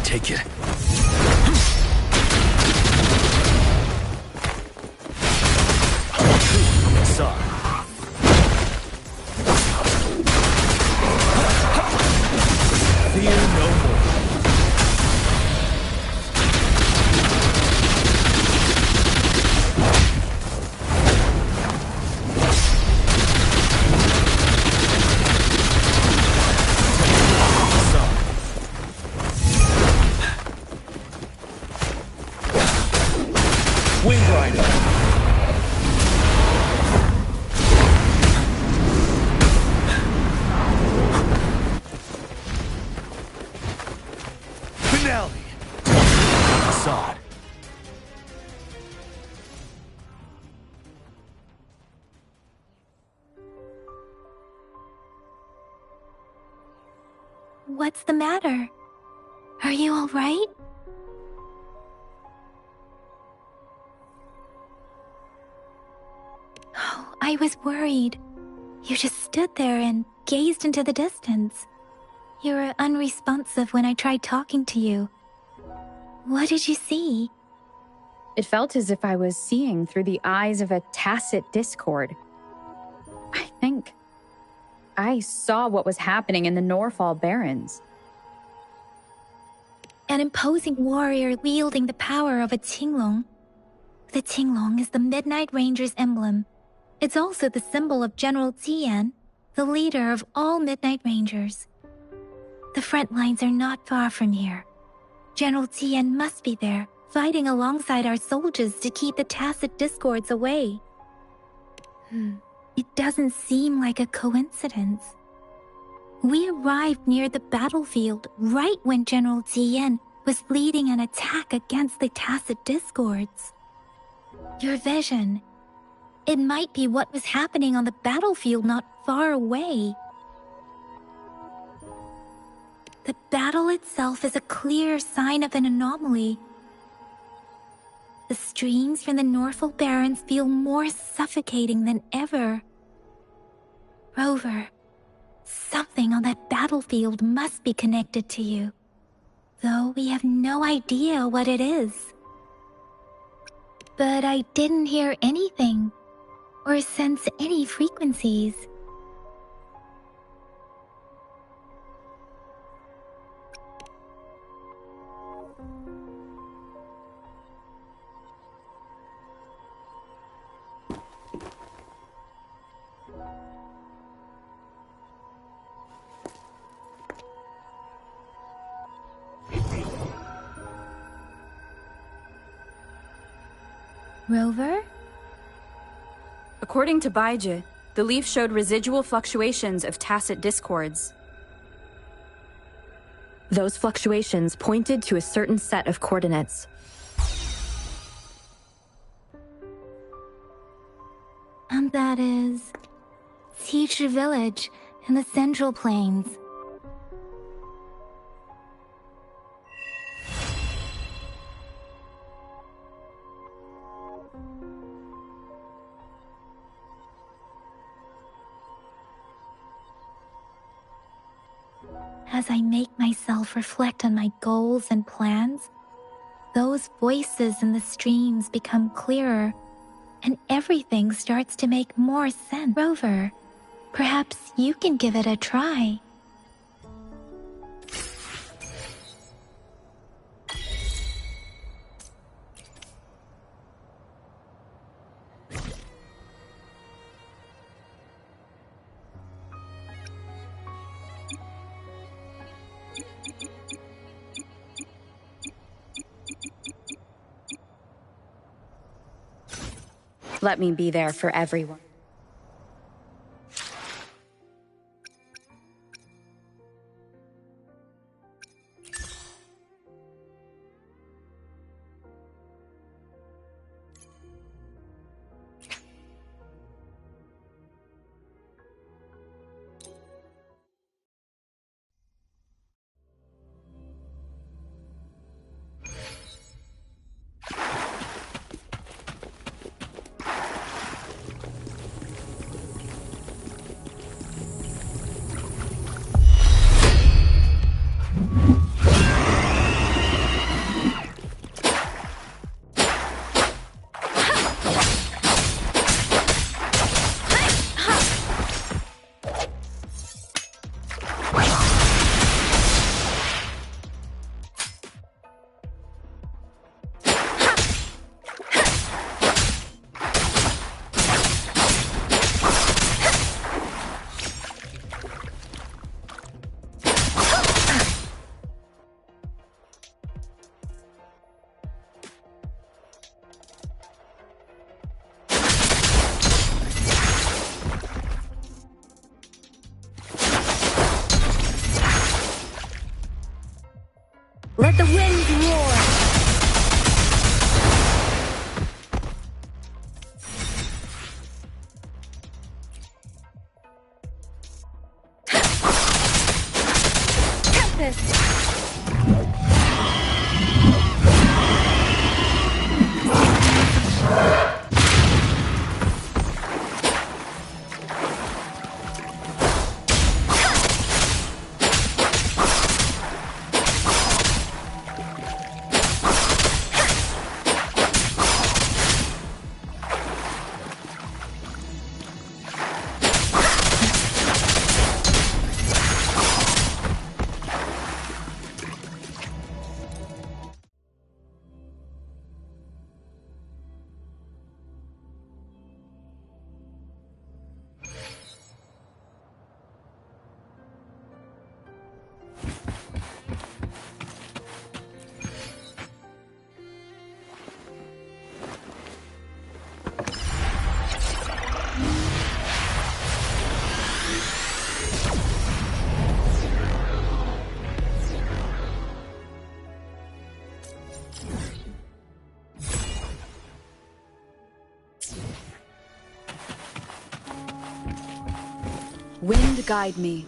Take it. Side. Fear no more. Wing Rider. Finale. Assad. What's the matter? Are you all right? Oh, I was worried. You just stood there and gazed into the distance. You were unresponsive when I tried talking to you. What did you see? It felt as if I was seeing through the eyes of a tacit discord. I think I saw what was happening in the Norfall Barrens. An imposing warrior wielding the power of a Qinglong. The Tinglong is the Midnight Ranger's emblem. It's also the symbol of General Tian, the leader of all Midnight Rangers. The front lines are not far from here. General Tian must be there, fighting alongside our soldiers to keep the tacit discords away. It doesn't seem like a coincidence. We arrived near the battlefield right when General Tian was leading an attack against the tacit discords. Your vision. It might be what was happening on the battlefield not far away. The battle itself is a clear sign of an anomaly. The streams from the Norfolk Barrens feel more suffocating than ever. Rover, something on that battlefield must be connected to you, though we have no idea what it is. But I didn't hear anything, or sense any frequencies. Rover? According to Baizhi, the leaf showed residual fluctuations of tacit discords. Those fluctuations pointed to a certain set of coordinates. And that is Teacher Village in the Central Plains. As I make myself reflect on my goals and plans, those voices in the streams become clearer, and everything starts to make more sense. Rover, perhaps you can give it a try. Let me be there for everyone. Wind guide me.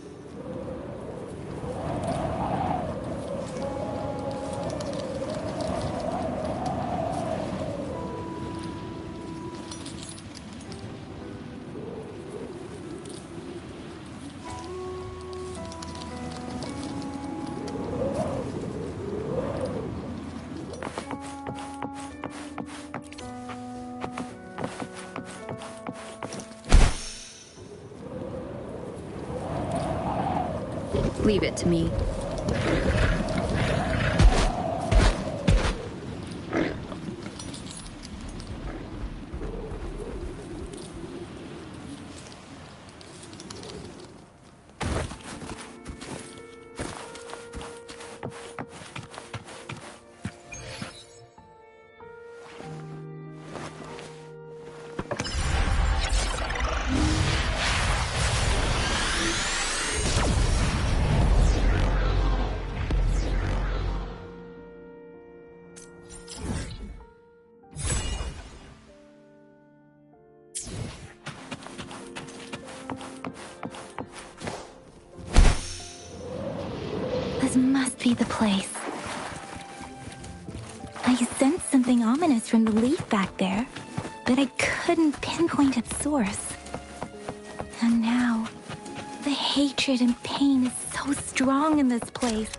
Leave it to me. This must be the place. I sensed something ominous from the leaf back there, but I couldn't pinpoint its source. And now, the hatred and pain is so strong in this place.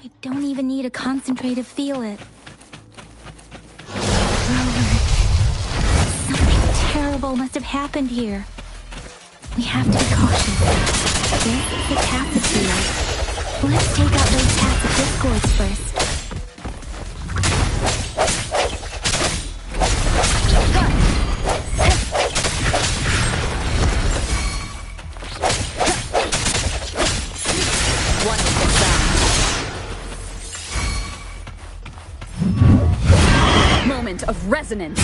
I don't even need to concentrate to feel it. Something terrible must have happened here. We have to be cautious. This is a tacit field. Let's take out those tacit discords first. Of resonance.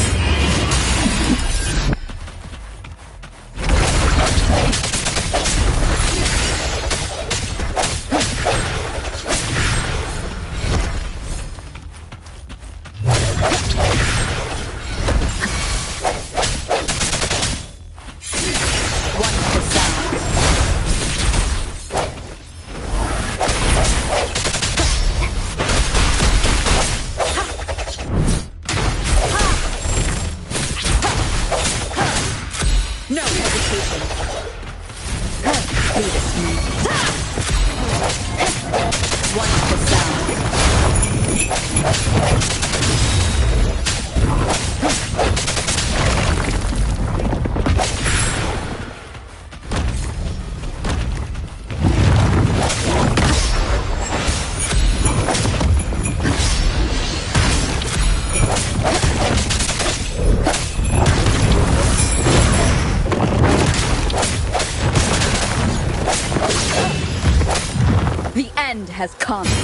Has come. Keep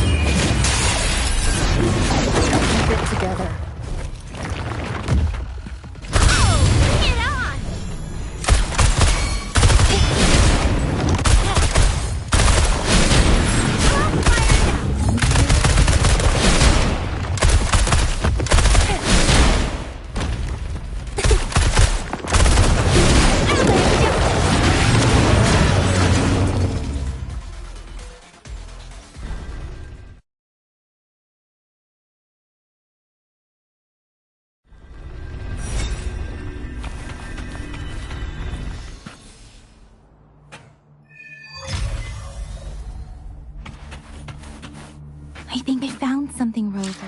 it together. I think I found something, Rover.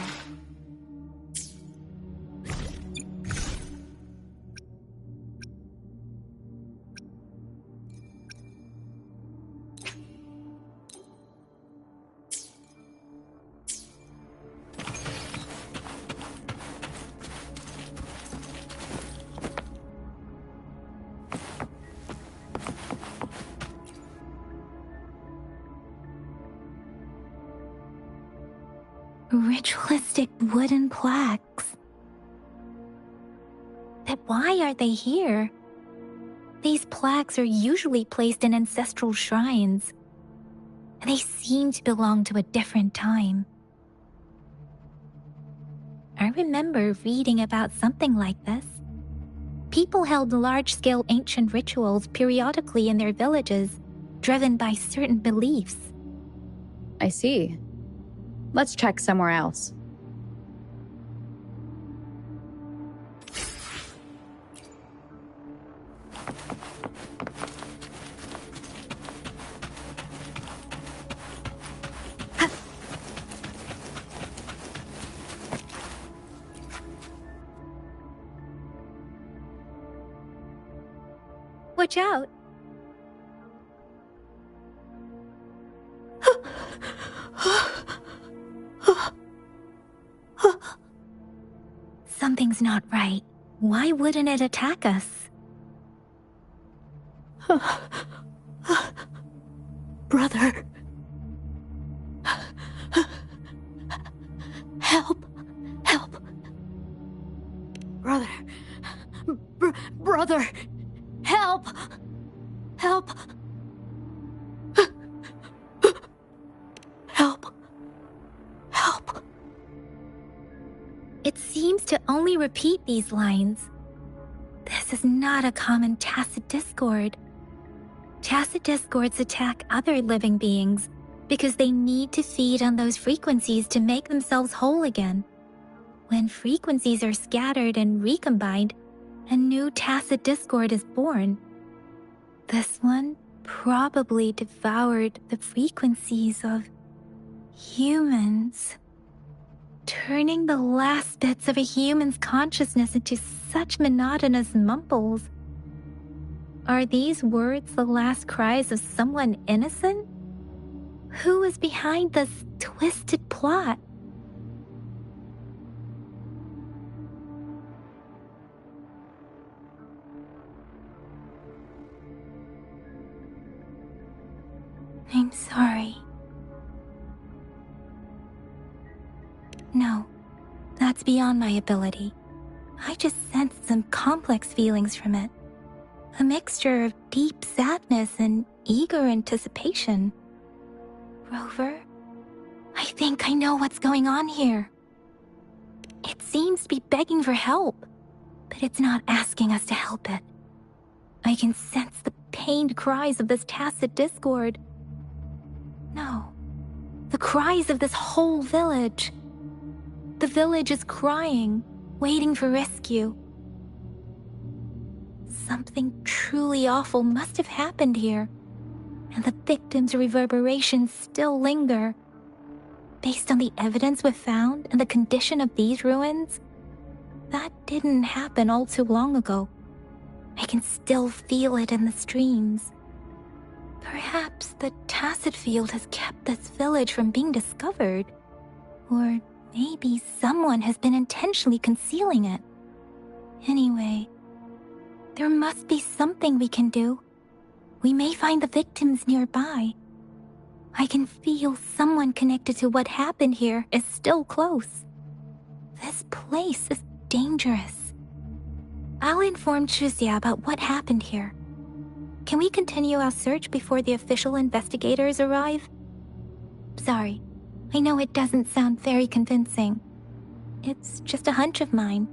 Ritualistic wooden plaques. But why are they here? These plaques are usually placed in ancestral shrines, and they seem to belong to a different time. I remember reading about something like this. People held large-scale ancient rituals periodically in their villages, driven by certain beliefs. I see. Let's check somewhere else. Watch out! Something's not right. Why wouldn't it attack us? Brother. Help. Help. Brother. Brother. Help. Help. Help. Help. It seems to only repeat these lines. This is not a common tacit discord. Tacit discords attack other living beings because they need to feed on those frequencies to make themselves whole again. When frequencies are scattered and recombined, a new tacit discord is born. This one probably devoured the frequencies of humans, turning the last bits of a human's consciousness into such monotonous mumbles. Are these words the last cries of someone innocent? Who is behind this twisted plot? I'm sorry. No, that's beyond my ability. I just sensed some complex feelings from it. A mixture of deep sadness and eager anticipation. Rover, I think I know what's going on here. It seems to be begging for help, but it's not asking us to help it. I can sense the pained cries of this tacit discord. No, the cries of this whole village. The village is crying, waiting for rescue. Something truly awful must have happened here, and the victims' reverberations still linger. Based on the evidence we've found and the condition of these ruins, that didn't happen all too long ago. I can still feel it in the streams. Perhaps the tacit field has kept this village from being discovered, or maybe someone has been intentionally concealing it. Anyway, there must be something we can do. We may find the victims nearby. I can feel someone connected to what happened here is still close. This place is dangerous. I'll inform Chuzia about what happened here. Can we continue our search before the official investigators arrive? Sorry, I know it doesn't sound very convincing. It's just a hunch of mine,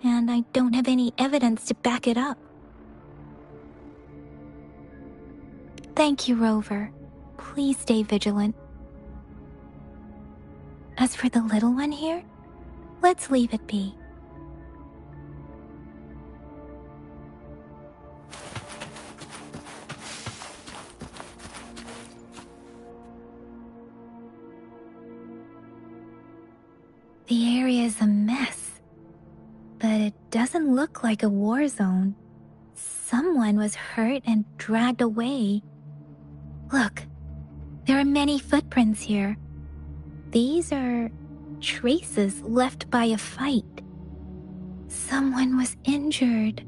and I don't have any evidence to back it up. Thank you, Rover. Please stay vigilant. As for the little one here, let's leave it be. The area is a mess, but it doesn't look like a war zone. Someone was hurt and dragged away. Look, there are many footprints here. These are traces left by a fight. Someone was injured.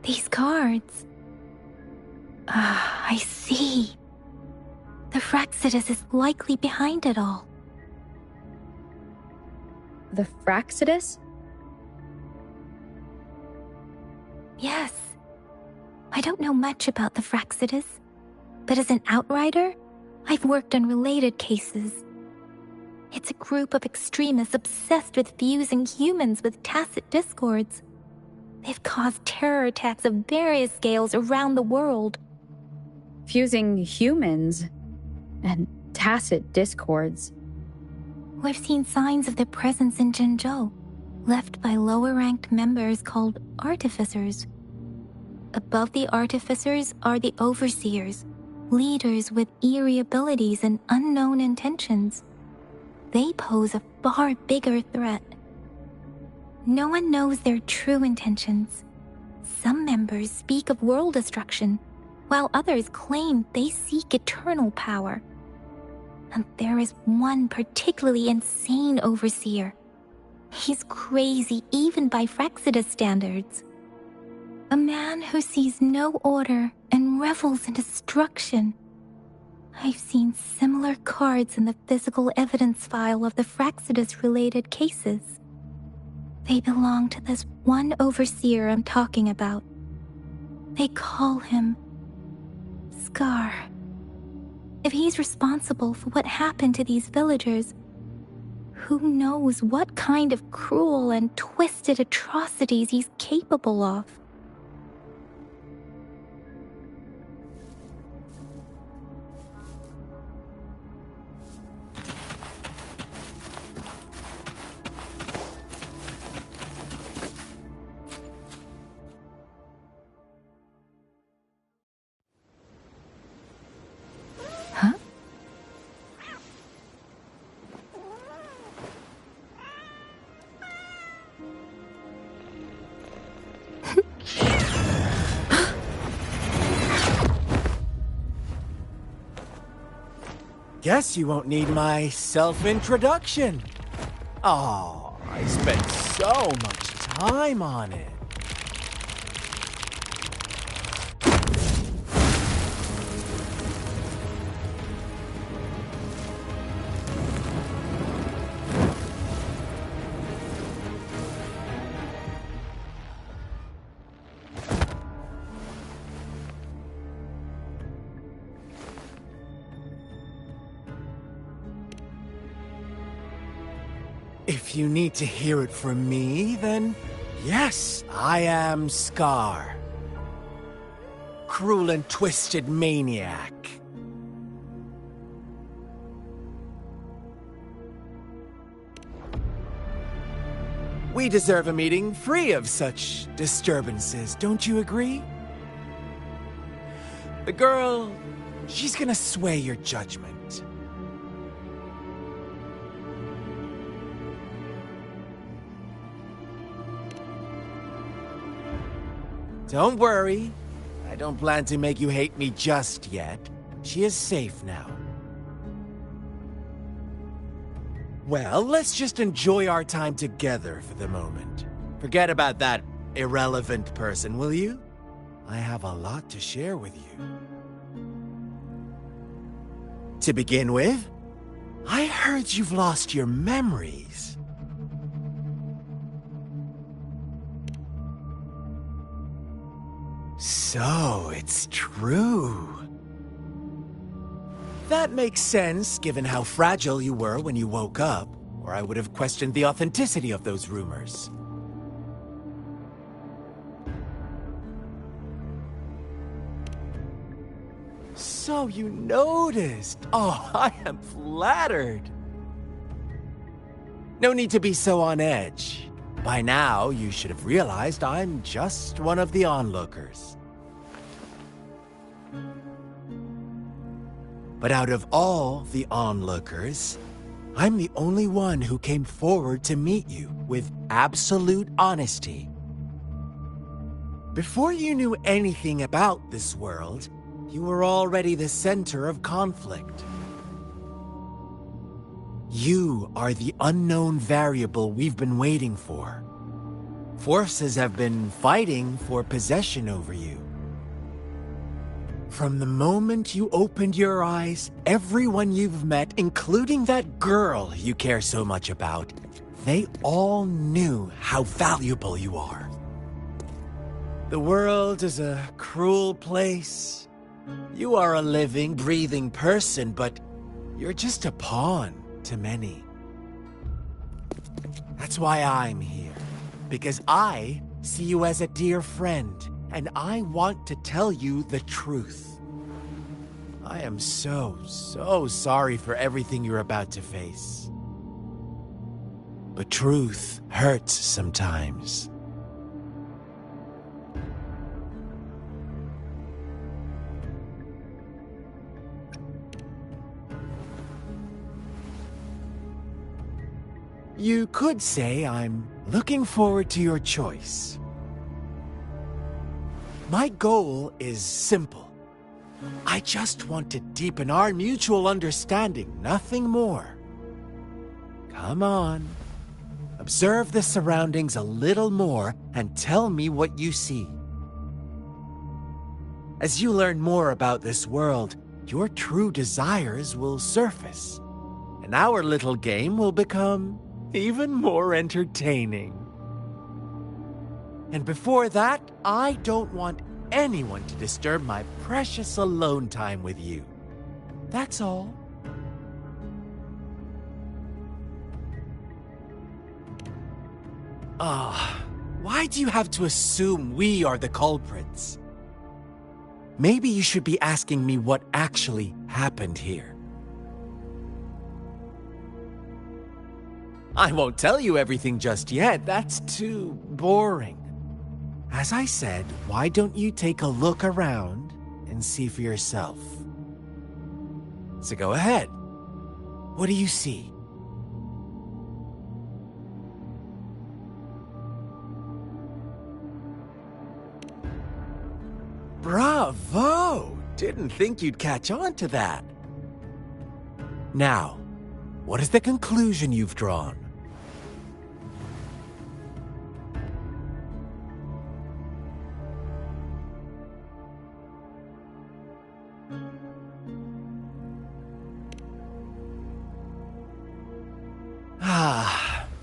These cards. I see. The Frexidus is likely behind it all. The Fraxidus? Yes. I don't know much about the Fraxidus, but as an outrider, I've worked on related cases. It's a group of extremists obsessed with fusing humans with tacit discords. They've caused terror attacks of various scales around the world. Fusing humans and tacit discords. We've seen signs of their presence in Jinzhou, left by lower-ranked members called artificers. Above the artificers are the overseers, leaders with eerie abilities and unknown intentions. They pose a far bigger threat. No one knows their true intentions. Some members speak of world destruction, while others claim they seek eternal power. And there is one particularly insane overseer. He's crazy even by Fraxidus standards. A man who sees no order and revels in destruction. I've seen similar cards in the physical evidence file of the Fraxidus-related cases. They belong to this one overseer I'm talking about. They call him Scar. If he's responsible for what happened to these villagers, who knows what kind of cruel and twisted atrocities he's capable of? Guess you won't need my self-introduction. Oh, I spent so much time on it. If you need to hear it from me, then yes, I am Scar. Cruel and twisted maniac. We deserve a meeting free of such disturbances, don't you agree? The girl, she's gonna sway your judgment. Don't worry. I don't plan to make you hate me just yet. She is safe now. Well, let's just enjoy our time together for the moment. Forget about that irrelevant person, will you? I have a lot to share with you. To begin with, I heard you've lost your memories. So, it's true. That makes sense, given how fragile you were when you woke up, or I would have questioned the authenticity of those rumors. So you noticed. Oh, I am flattered. No need to be so on edge. By now, you should have realized I'm just one of the onlookers. But out of all the onlookers, I'm the only one who came forward to meet you with absolute honesty. Before you knew anything about this world, you were already the center of conflict. You are the unknown variable we've been waiting for. Forces have been fighting for possession over you. From the moment you opened your eyes, everyone you've met, including that girl you care so much about, they all knew how valuable you are. The world is a cruel place. You are a living, breathing person, but you're just a pawn to many. That's why I'm here. Because I see you as a dear friend, and I want to tell you the truth. I am so sorry for everything you're about to face. But truth hurts sometimes. You could say I'm looking forward to your choice. My goal is simple. I just want to deepen our mutual understanding, nothing more. Come on. Observe the surroundings a little more and tell me what you see. As you learn more about this world, your true desires will surface, and our little game will become even more entertaining. And before that, I don't want anyone to disturb my precious alone time with you. That's all. Why do you have to assume we are the culprits? Maybe you should be asking me what actually happened here. I won't tell you everything just yet. That's too boring. As I said, why don't you take a look around and see for yourself? So go ahead. What do you see? Bravo! Didn't think you'd catch on to that. Now, what is the conclusion you've drawn?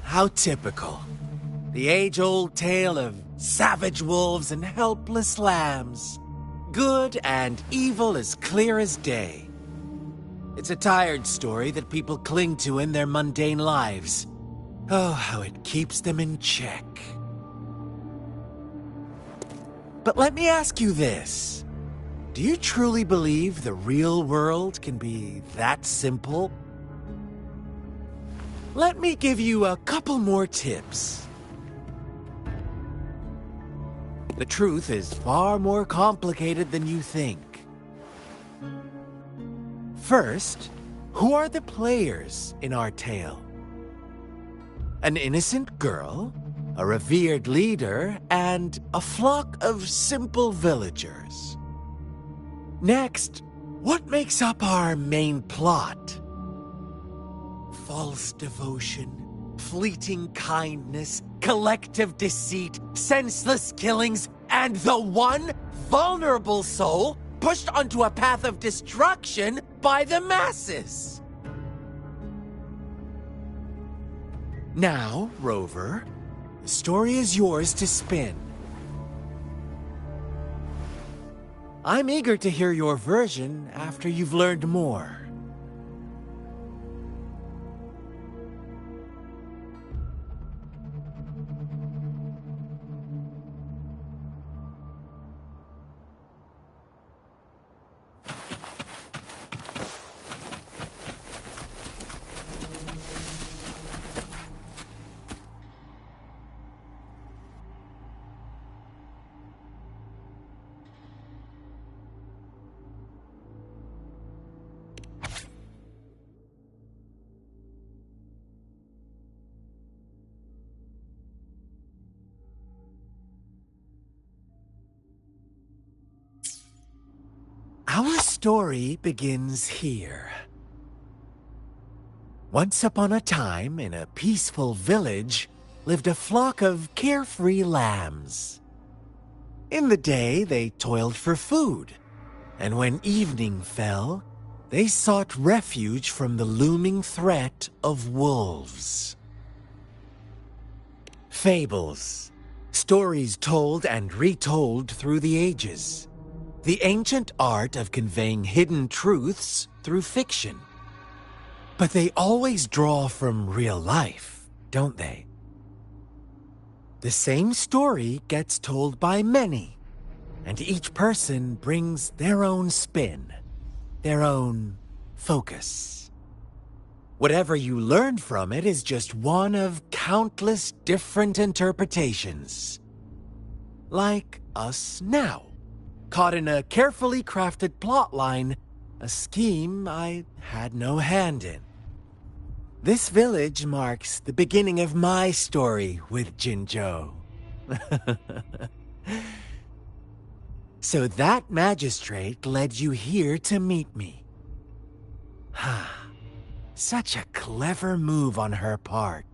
How typical. The age-old tale of savage wolves and helpless lambs. Good and evil as clear as day. It's a tired story that people cling to in their mundane lives. Oh, how it keeps them in check. But let me ask you this. Do you truly believe the real world can be that simple? Let me give you a couple more tips. The truth is far more complicated than you think. First, who are the players in our tale? An innocent girl, a revered leader, and a flock of simple villagers. Next, what makes up our main plot? False devotion, fleeting kindness, collective deceit, senseless killings, and the one vulnerable soul pushed onto a path of destruction by the masses. Now, Rover, the story is yours to spin. I'm eager to hear your version after you've learned more. Our story begins here. Once upon a time, in a peaceful village, lived a flock of carefree lambs. In the day, they toiled for food, and when evening fell, they sought refuge from the looming threat of wolves. Fables. Stories told and retold through the ages. The ancient art of conveying hidden truths through fiction. But they always draw from real life, don't they? The same story gets told by many, and each person brings their own spin, their own focus. Whatever you learn from it is just one of countless different interpretations. Like us now, caught in a carefully crafted plotline, a scheme I had no hand in. This village marks the beginning of my story with Jinzhou. So that magistrate led you here to meet me. Such a clever move on her part.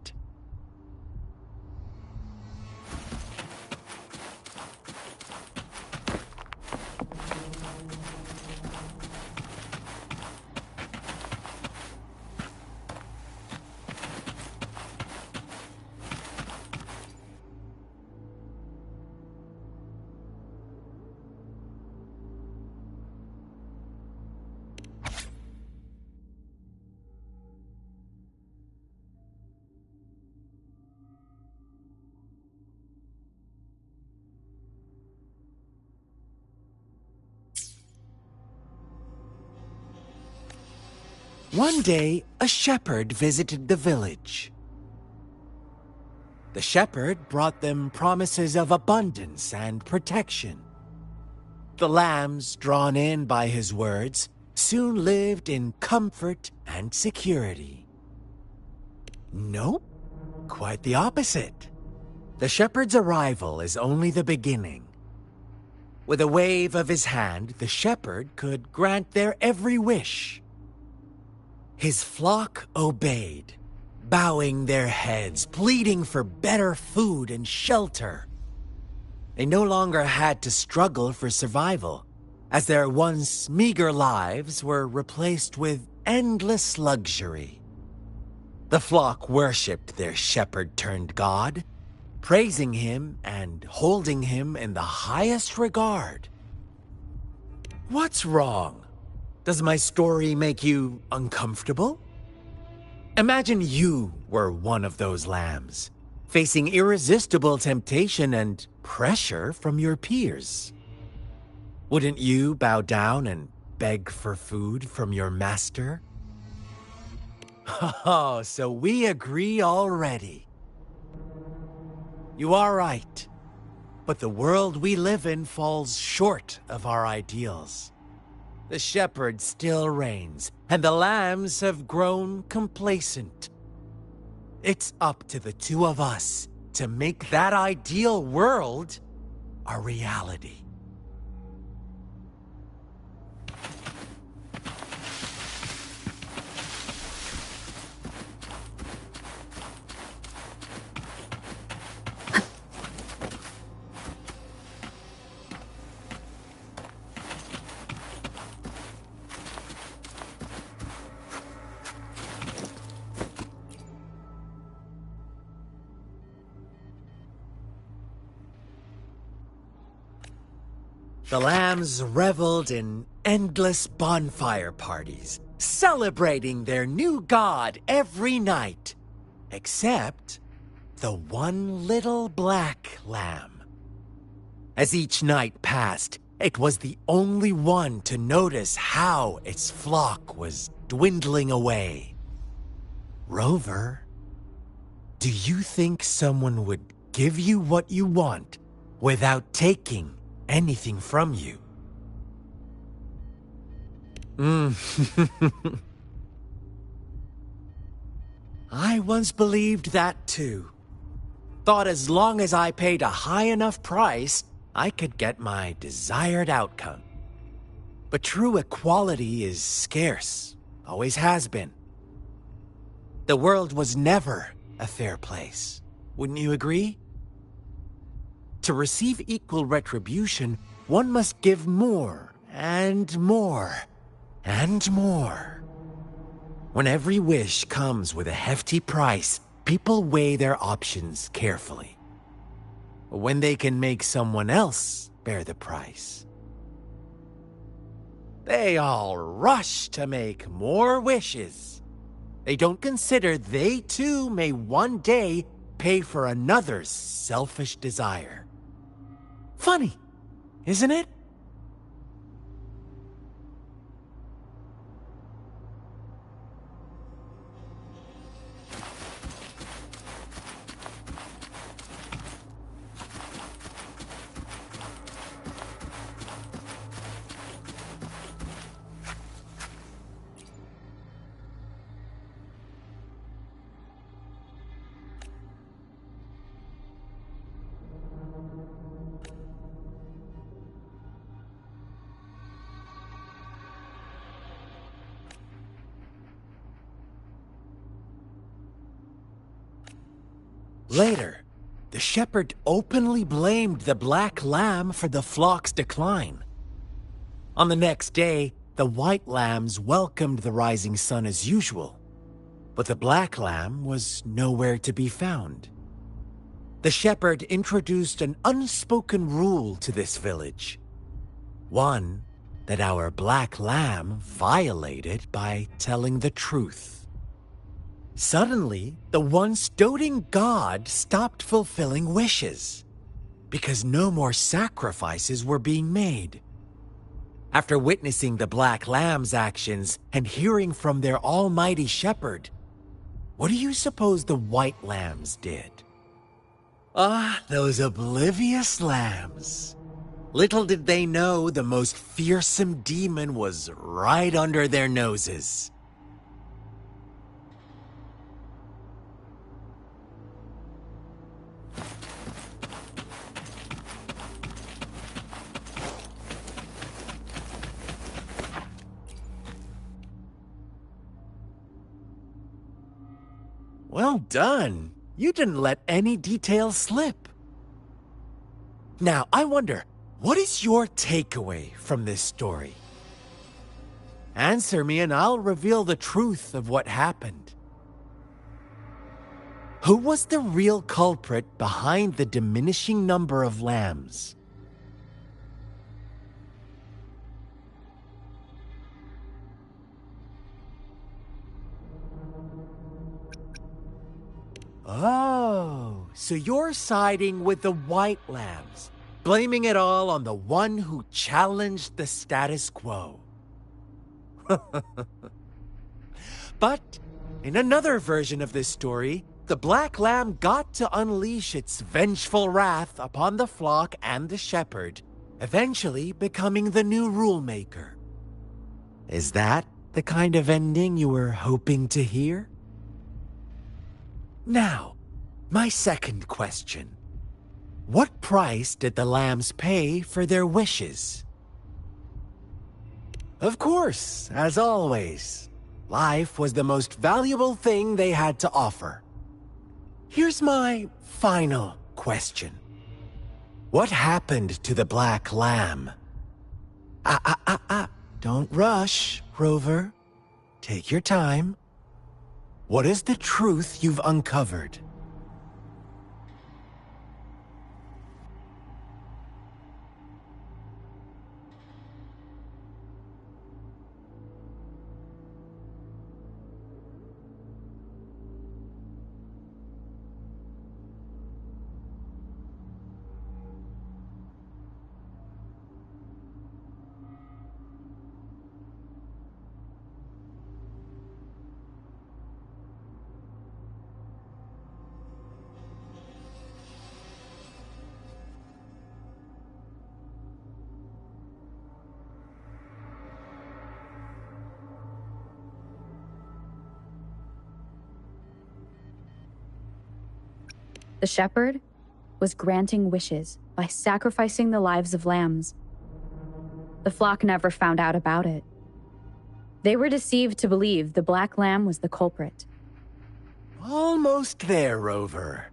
One day, a shepherd visited the village. The shepherd brought them promises of abundance and protection. The lambs, drawn in by his words, soon lived in comfort and security. Nope, quite the opposite. The shepherd's arrival is only the beginning. With a wave of his hand, the shepherd could grant their every wish. His flock obeyed, bowing their heads, pleading for better food and shelter. They no longer had to struggle for survival, as their once meager lives were replaced with endless luxury. The flock worshipped their shepherd-turned-god, praising him and holding him in the highest regard. What's wrong? Does my story make you uncomfortable? Imagine you were one of those lambs, facing irresistible temptation and pressure from your peers. Wouldn't you bow down and beg for food from your master? Oh, so we agree already. You are right, but the world we live in falls short of our ideals. The shepherd still reigns, and the lambs have grown complacent. It's up to the two of us to make that ideal world a reality. The lambs reveled in endless bonfire parties, celebrating their new god every night, except the one little black lamb. As each night passed, it was the only one to notice how its flock was dwindling away. Rover, do you think someone would give you what you want without taking anything from you? I once believed that too. Thought as long as I paid a high enough price, I could get my desired outcome. But true equality is scarce, always has been. The world was never a fair place, wouldn't you agree? To receive equal retribution, one must give more, and more, and more. When every wish comes with a hefty price, people weigh their options carefully. When they can make someone else bear the price, they all rush to make more wishes. They don't consider they too may one day pay for another's selfish desire. Funny, isn't it? Later, the shepherd openly blamed the black lamb for the flock's decline. On the next day, the white lambs welcomed the rising sun as usual, but the black lamb was nowhere to be found. The shepherd introduced an unspoken rule to this village, one that our black lamb violated by telling the truth. Suddenly, the once doting god stopped fulfilling wishes because no more sacrifices were being made. After witnessing the black lamb's actions and hearing from their almighty shepherd, what do you suppose the white lambs did? Ah, those oblivious lambs. Little did they know the most fearsome demon was right under their noses. Well done. You didn't let any details slip. Now, I wonder, what is your takeaway from this story? Answer me and I'll reveal the truth of what happened. Who was the real culprit behind the diminishing number of lambs? Oh, so you're siding with the white lambs, blaming it all on the one who challenged the status quo. But in another version of this story, the black lamb got to unleash its vengeful wrath upon the flock and the shepherd, eventually becoming the new rule maker. Is that the kind of ending you were hoping to hear? Now, my second question. What price did the lambs pay for their wishes? Of course, as always, life was the most valuable thing they had to offer. Here's my final question. What happened to the black lamb? Don't rush, Rover. Take your time. What is the truth you've uncovered? The shepherd was granting wishes by sacrificing the lives of lambs. The flock never found out about it. They were deceived to believe the black lamb was the culprit. Almost there, Rover.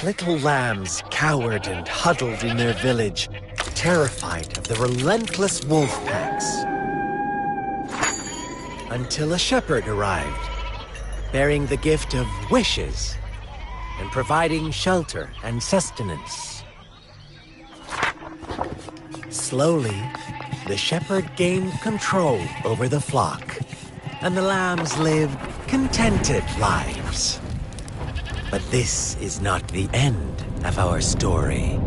Little lambs cowered and huddled in their village, terrified of the relentless wolf packs. until a shepherd arrived, bearing the gift of wishes and providing shelter and sustenance. Slowly, the shepherd gained control over the flock, and the lambs lived contented lives. But this is not the end of our story.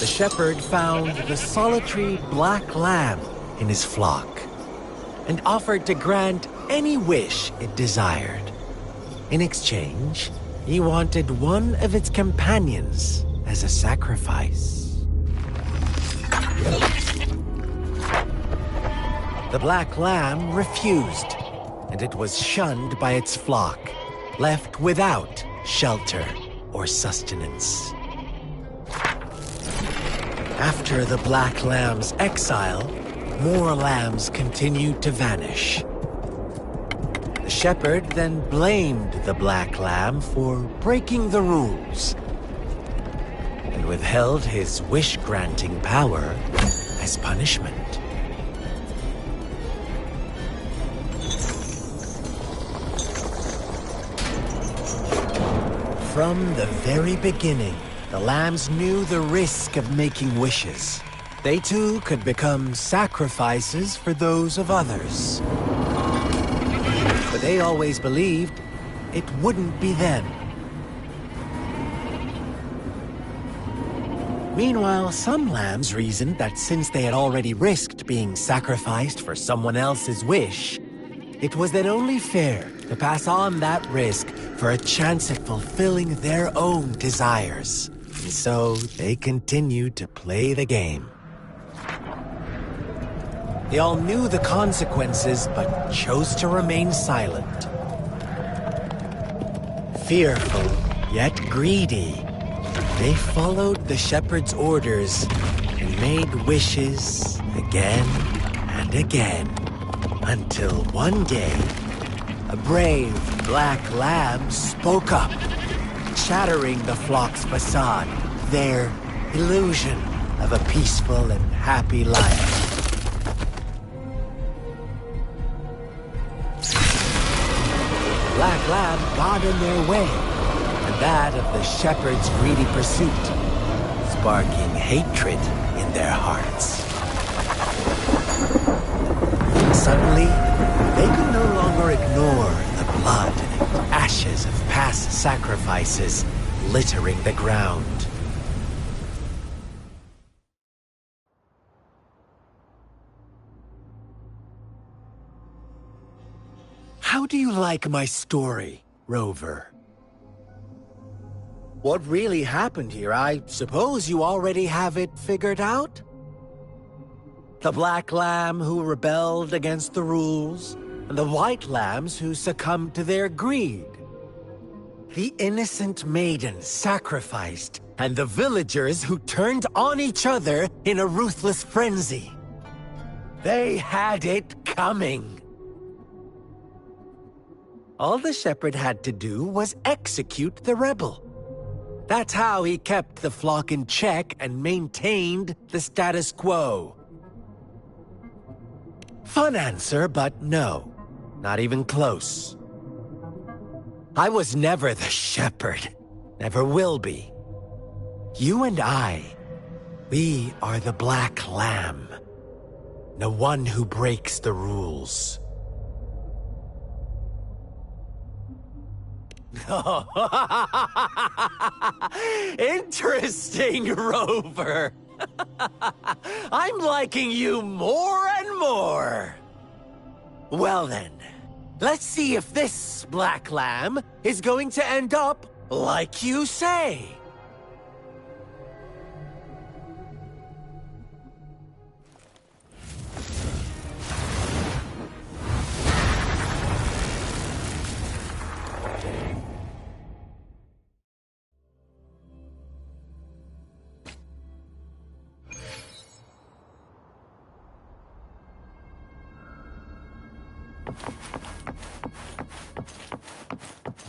The shepherd found the solitary black lamb in his flock and offered to grant any wish it desired. In exchange, he wanted one of its companions as a sacrifice. The black lamb refused, and it was shunned by its flock, left without shelter or sustenance. After the black lamb's exile, more lambs continued to vanish. The shepherd then blamed the black lamb for breaking the rules and withheld his wish-granting power as punishment. From the very beginning, the lambs knew the risk of making wishes. They too could become sacrifices for those of others. But they always believed it wouldn't be them. Meanwhile, some lambs reasoned that since they had already risked being sacrificed for someone else's wish, it was then only fair to pass on that risk for a chance at fulfilling their own desires. And so they continued to play the game. They all knew the consequences, but chose to remain silent. Fearful, yet greedy, they followed the shepherd's orders and made wishes again and again, until one day, a brave black lamb spoke up, shattering the flock's facade, their illusion of a peaceful and happy life. Black lamb got in their way, and that of the shepherd's greedy pursuit, sparking hatred in their hearts. Suddenly, they could no longer ignore the blood and ashes of past sacrifices littering the ground. How do you like my story, Rover? What really happened here? I suppose you already have it figured out? The black lamb who rebelled against the rules, and the white lambs who succumbed to their greed. The innocent maiden sacrificed, and the villagers who turned on each other in a ruthless frenzy. They had it coming. All the shepherd had to do was execute the rebel. That's how he kept the flock in check and maintained the status quo. Fun answer, but no. Not even close. I was never the shepherd. Never will be. You and I, we are the black lamb. The one who breaks the rules. Interesting, Rover. I'm liking you more and more. Well then, let's see if this black lamb is going to end up like you say.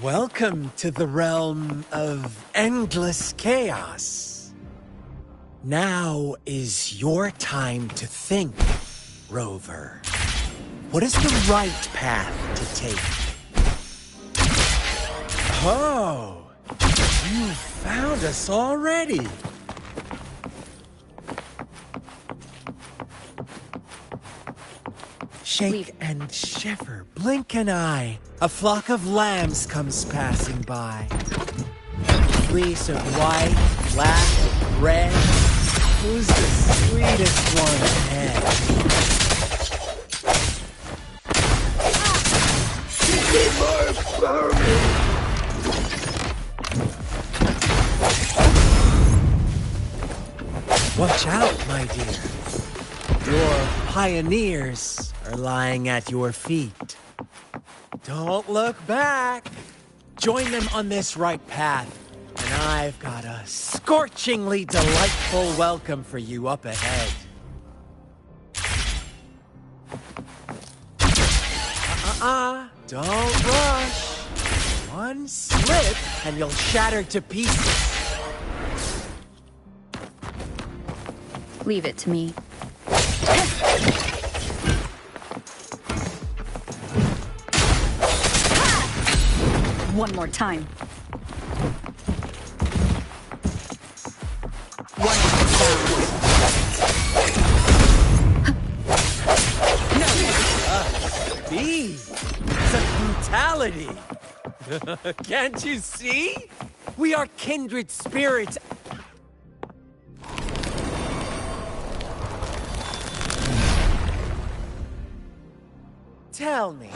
Welcome to the realm of endless chaos. Now is your time to think Rover, what is the right path to take? Oh, you found us already. Shake and shiver, blink an eye. A flock of lambs comes passing by. Fleece of white, black, red. Who's the sweetest one ahead? Watch out, my dear. Your pioneers are lying at your feet. Don't look back. Join them on this right path, and I've got a scorchingly delightful welcome for you up ahead. Don't rush. One slip, and you'll shatter to pieces. Leave it to me. One more time. One more B. It's a brutality. Can't you see? We are kindred spirits. Tell me,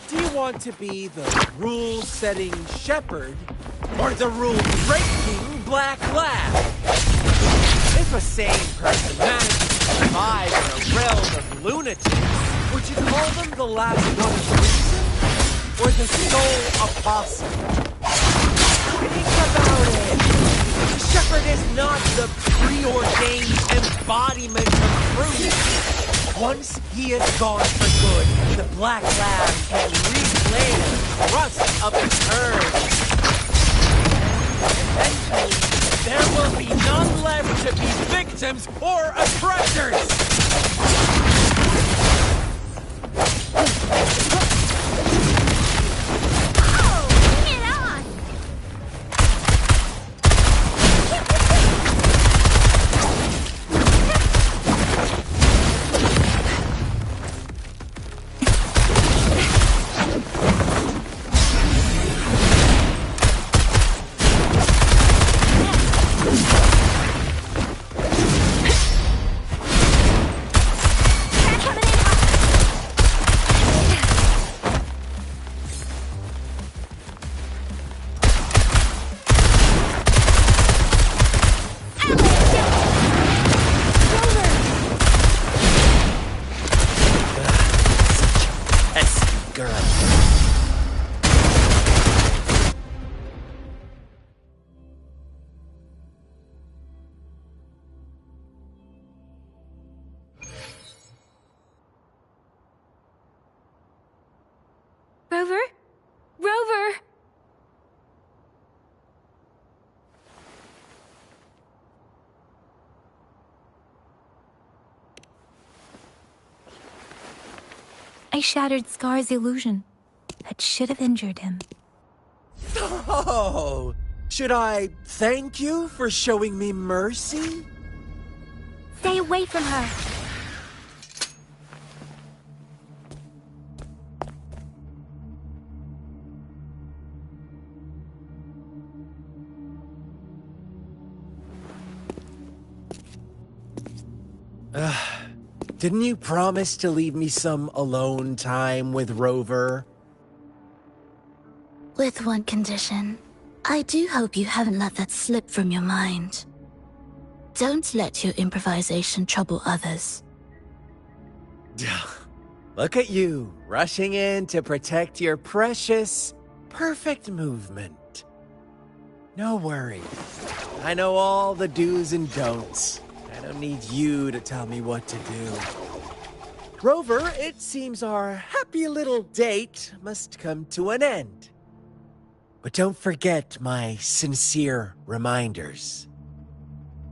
do you want to be the rule-setting shepherd or the rule-breaking black lab? If a sane person manages to survive in a realm of lunatics, would you call them the last one of reason or the sole apostle? Think about it. The shepherd is not the preordained embodiment of truth. Once he is gone for good, the black lab can reclaim the thrust of its herd. Eventually, there will be none left to be victims or oppressors! Rover? Rover! I shattered Scar's illusion. That should have injured him. Oh! Should I thank you for showing me mercy? Stay away from her! Didn't you promise to leave me some alone time with Rover? With one condition. I do hope you haven't let that slip from your mind. Don't let your improvisation trouble others. Look at you, rushing in to protect your precious, perfect movement. No worries. I know all the do's and don'ts. I don't need you to tell me what to do. Rover, it seems our happy little date must come to an end. But don't forget my sincere reminders.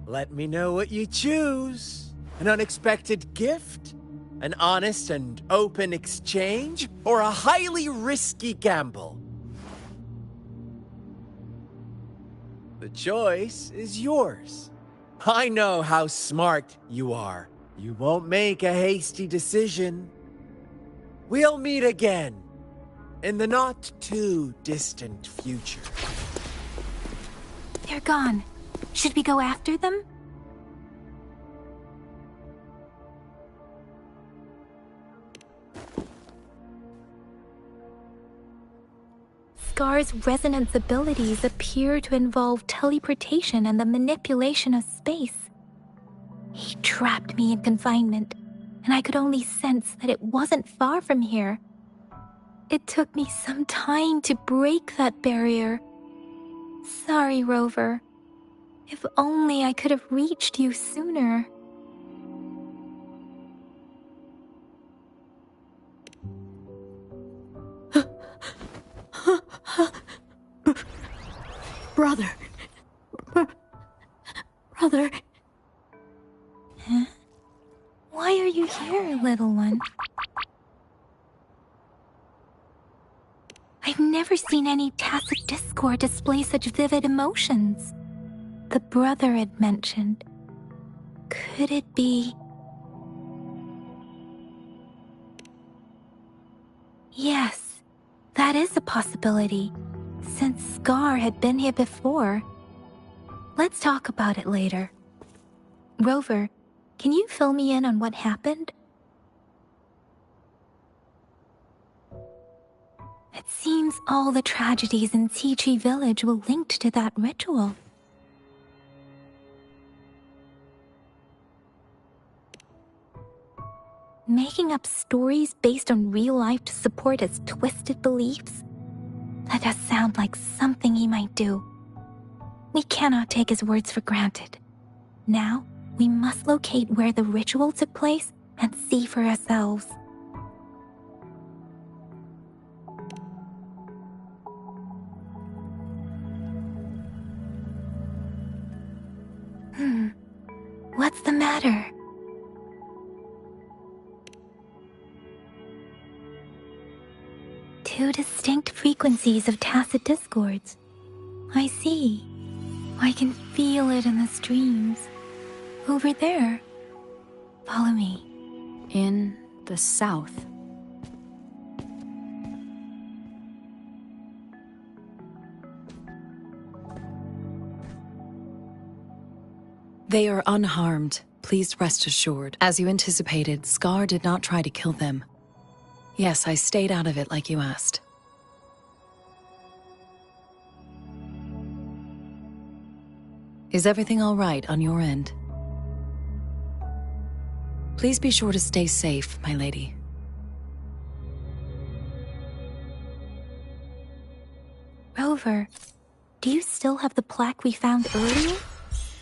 Let me know what you choose. An unexpected gift? An honest and open exchange, or a highly risky gamble? The choice is yours. I know how smart you are. You won't make a hasty decision. We'll meet again in the not-too-distant future. They're gone. Should we go after them? Scar's resonance abilities appear to involve teleportation and the manipulation of space. He trapped me in confinement, and I could only sense that it wasn't far from here. It took me some time to break that barrier. Sorry, Rover. If only I could have reached you sooner. Brother. Brother. Huh? Why are you here, little one? I've never seen any tacit discord display such vivid emotions. The brother had mentioned. Could it be... Yes, that is a possibility, since Scar had been here before. Let's talk about it later. Rover, can you fill me in on what happened? It seems all the tragedies in Tea Tree Village were linked to that ritual. Making up stories based on real life to support his twisted beliefs? That does sound like something he might do. We cannot take his words for granted. Now, we must locate where the ritual took place and see for ourselves. What's the matter? Two distinct frequencies of tacit discords. I see. I can feel it in the streams. Over there. Follow me. In the south. They are unharmed, please rest assured. As you anticipated, Scar did not try to kill them. Yes, I stayed out of it like you asked. Is everything all right on your end? Please be sure to stay safe, my lady. Rover, do you still have the plaque we found earlier?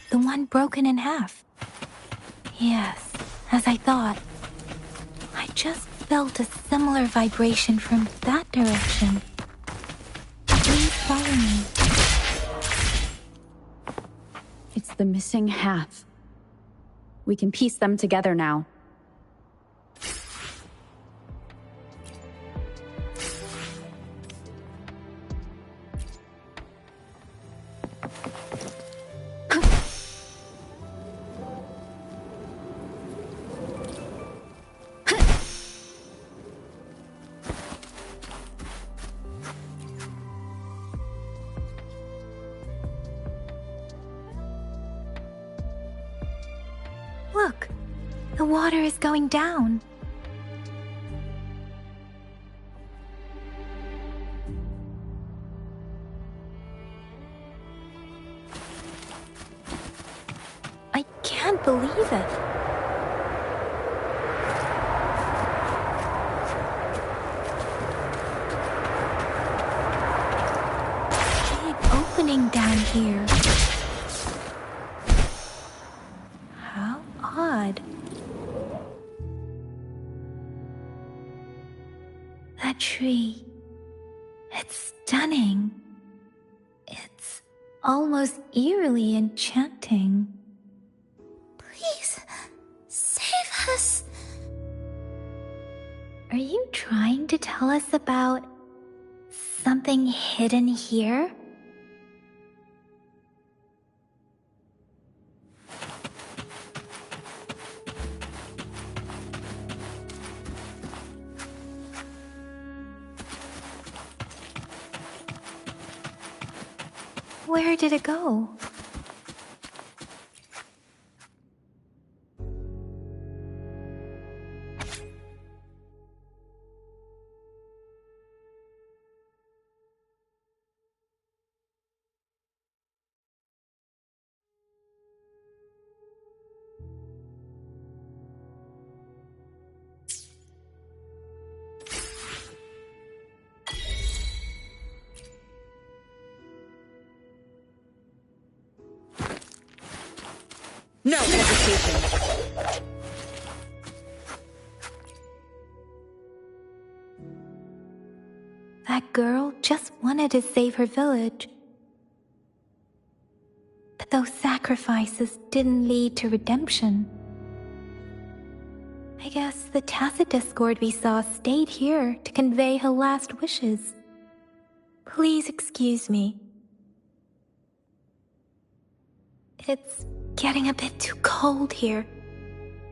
The one broken in half. Yes, as I thought. I just felt a similar vibration from that direction. Please follow me. It's the missing half. We can piece them together now. Look, the water is going down. I can't believe it. Big opening down here. How odd. That tree. It's stunning. It's almost eerily enchanting. Please, save us. Are you trying to tell us about something hidden here? Where did it go? No hesitation. That girl just wanted to save her village. But those sacrifices didn't lead to redemption. I guess the tacit discord we saw stayed here to convey her last wishes. Please excuse me. It's getting a bit too cold here.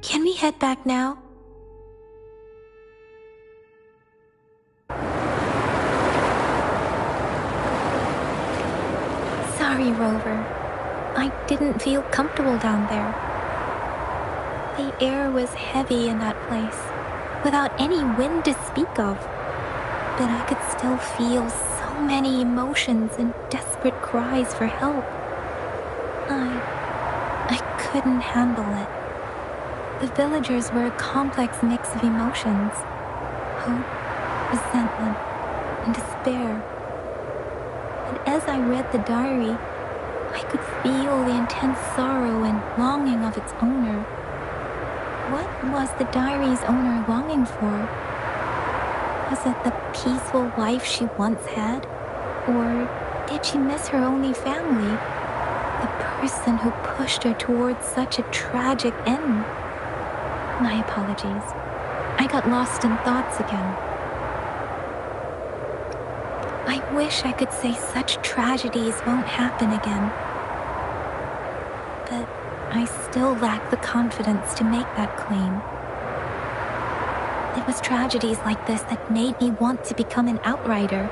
Can we head back now? Sorry, Rover. I didn't feel comfortable down there. The air was heavy in that place, without any wind to speak of. But I could still feel so many emotions and desperate cries for help. I couldn't handle it. The villagers were a complex mix of emotions. Hope, resentment, and despair. And as I read the diary, I could feel the intense sorrow and longing of its owner. What was the diary's owner longing for? Was it the peaceful life she once had? Or did she miss her only family? The person who pushed her towards such a tragic end. My apologies. I got lost in thoughts again. I wish I could say such tragedies won't happen again. But I still lack the confidence to make that claim. It was tragedies like this that made me want to become an outrider.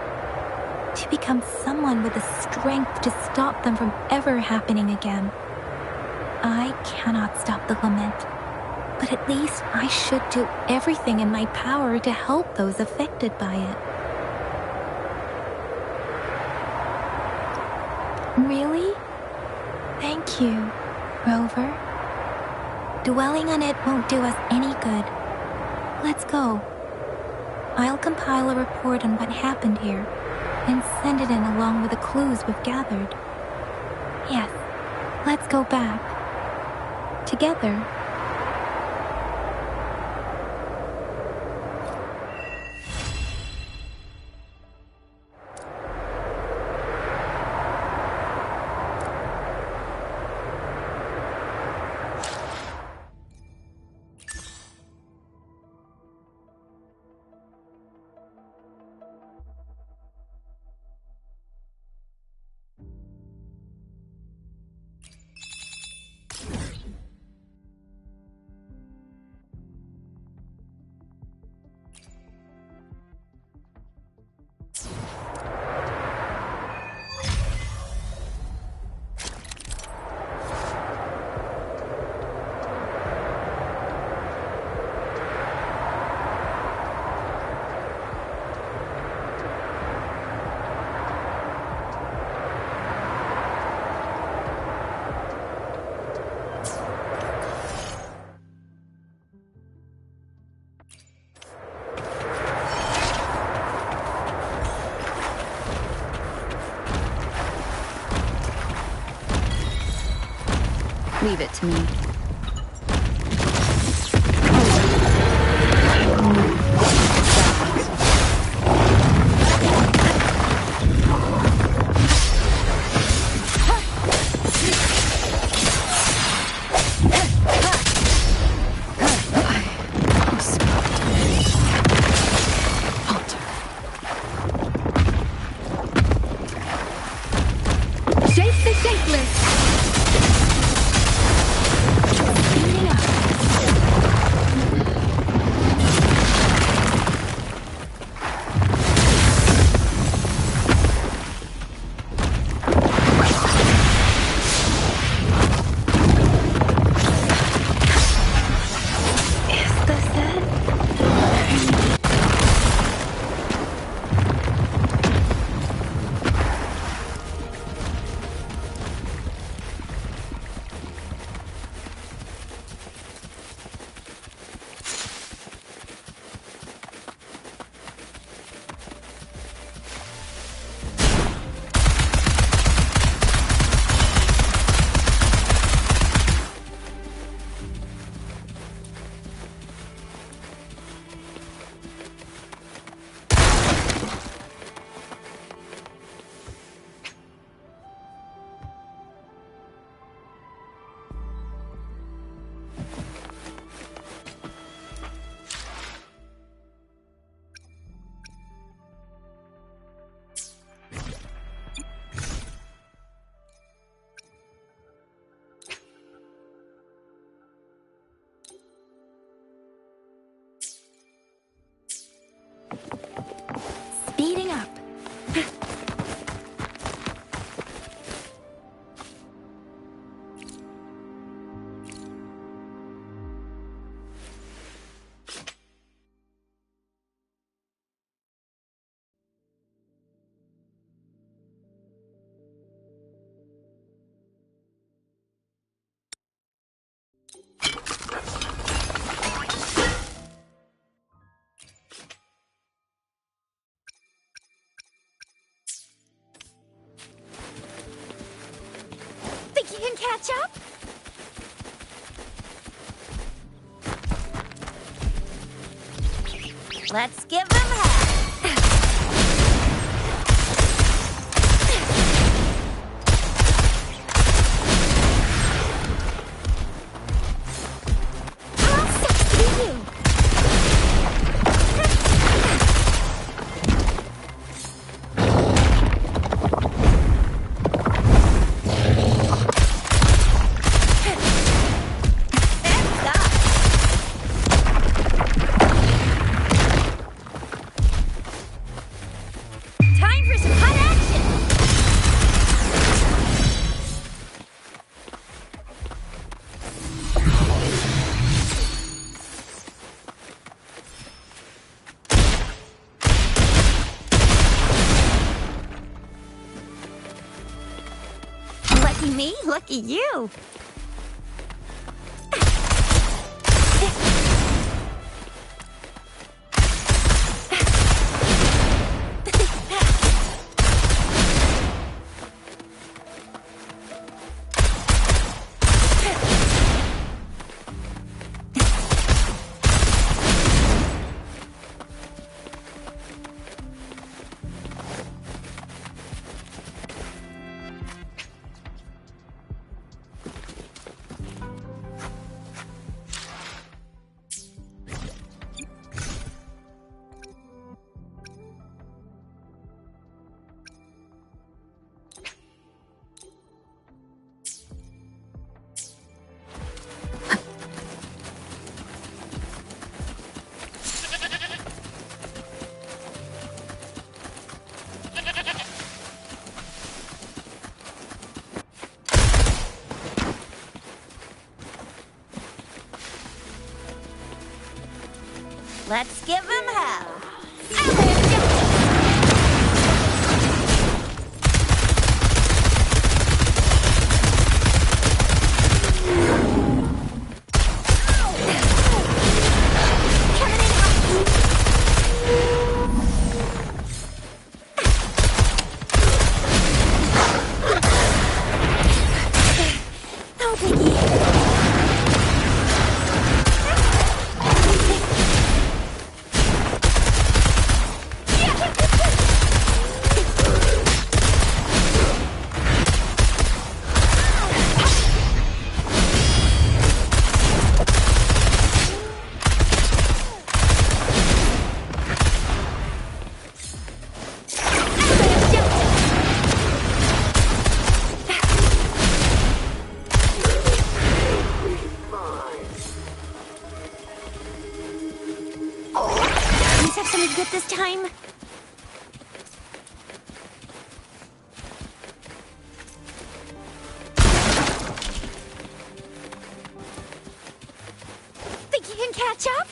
To become someone with the strength to stop them from ever happening again. I cannot stop the lament, but at least I should do everything in my power to help those affected by it. Really? Thank you, Rover. Dwelling on it won't do us any good. Let's go. I'll compile a report on what happened here and send it in along with the clues we've gathered. Yes, let's go back. Together. Leave it to me. Speeding up. Think you can catch up? Let's give them hell. How sexy are you? Time for some hot action! Lucky me, lucky you. Let's give them hell. No biggie. Let's have something good this time. Think you can catch up?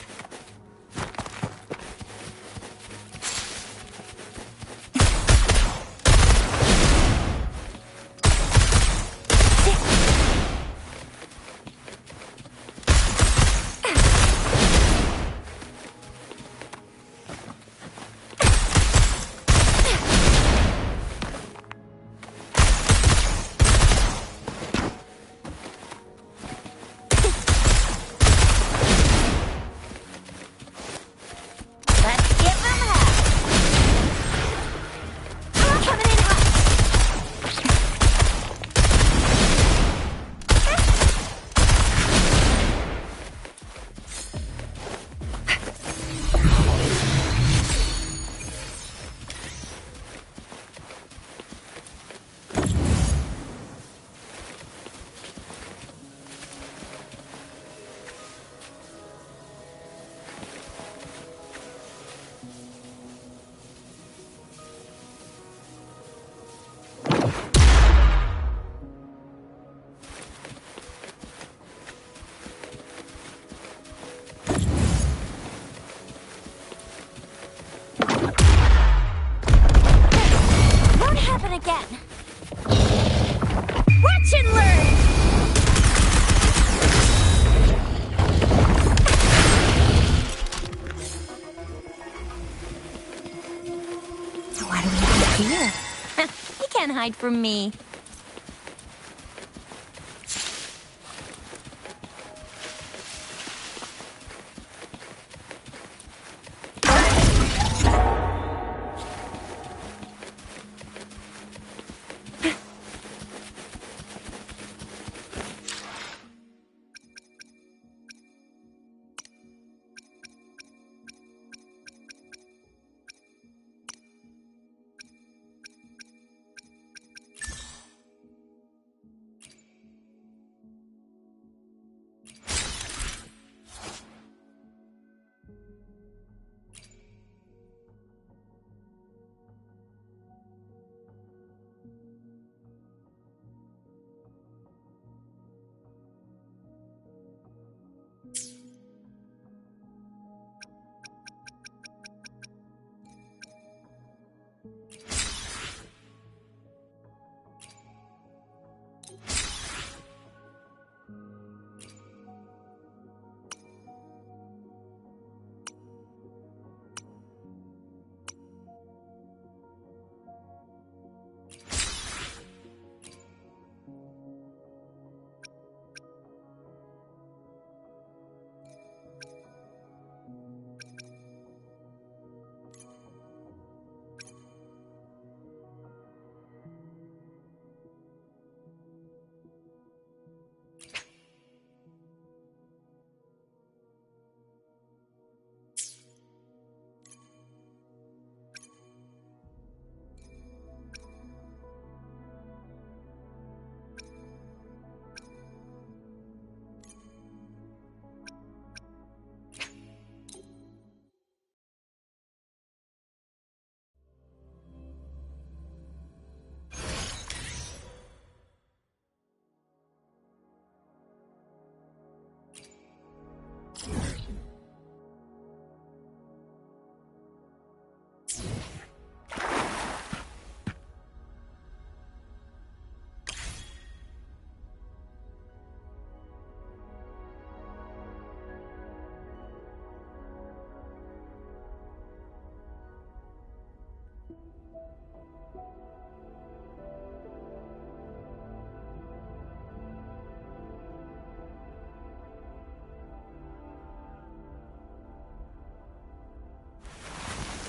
hide from me.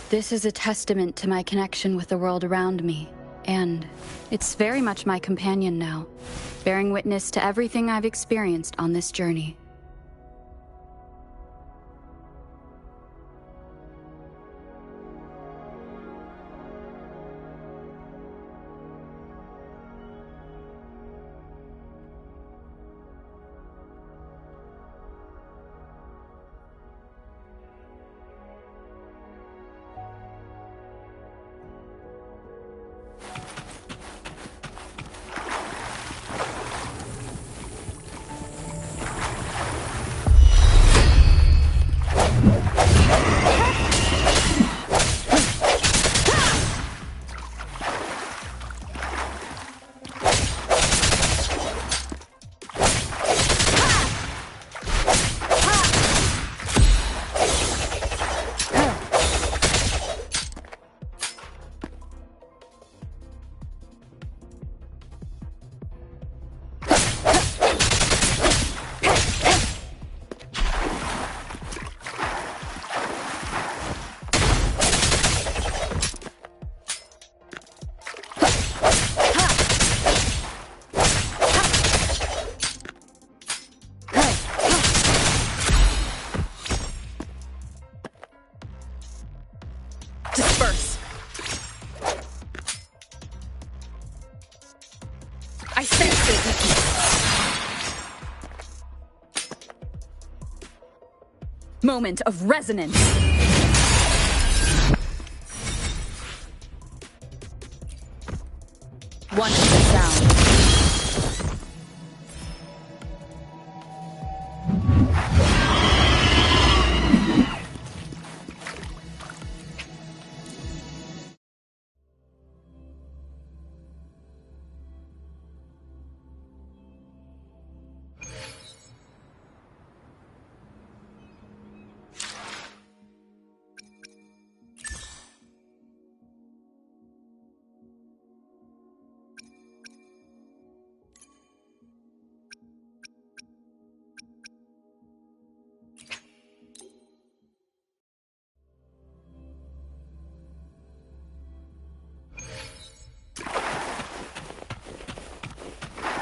This is a testament to my connection with the world around me, and it's very much my companion now, bearing witness to everything I've experienced on this journey. Disperse. I sense their weakness. Moment of resonance. Wonderful sound.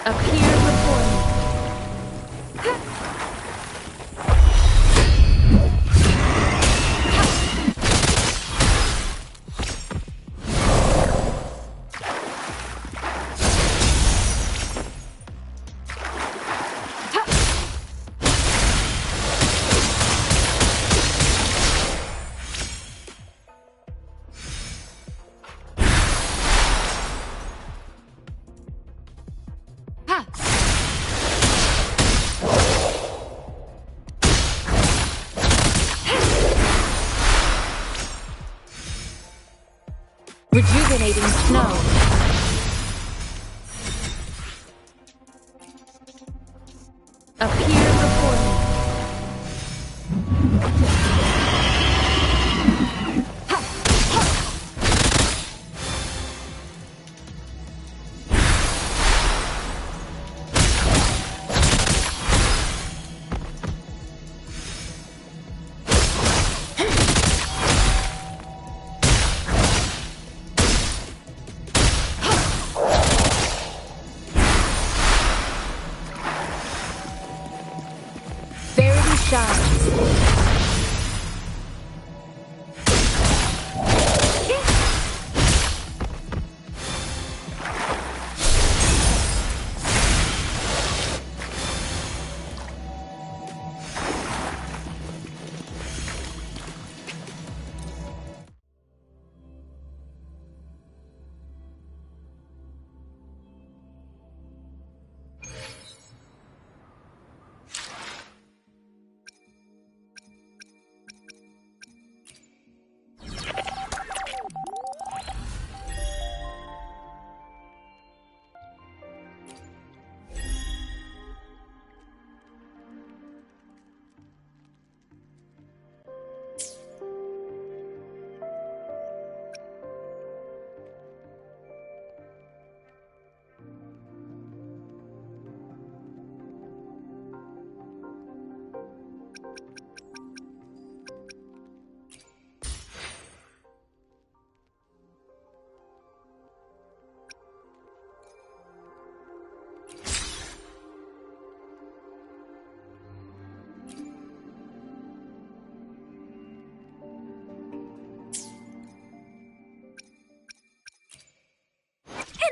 Appear before me. Rejuvenating snow. Appear before me.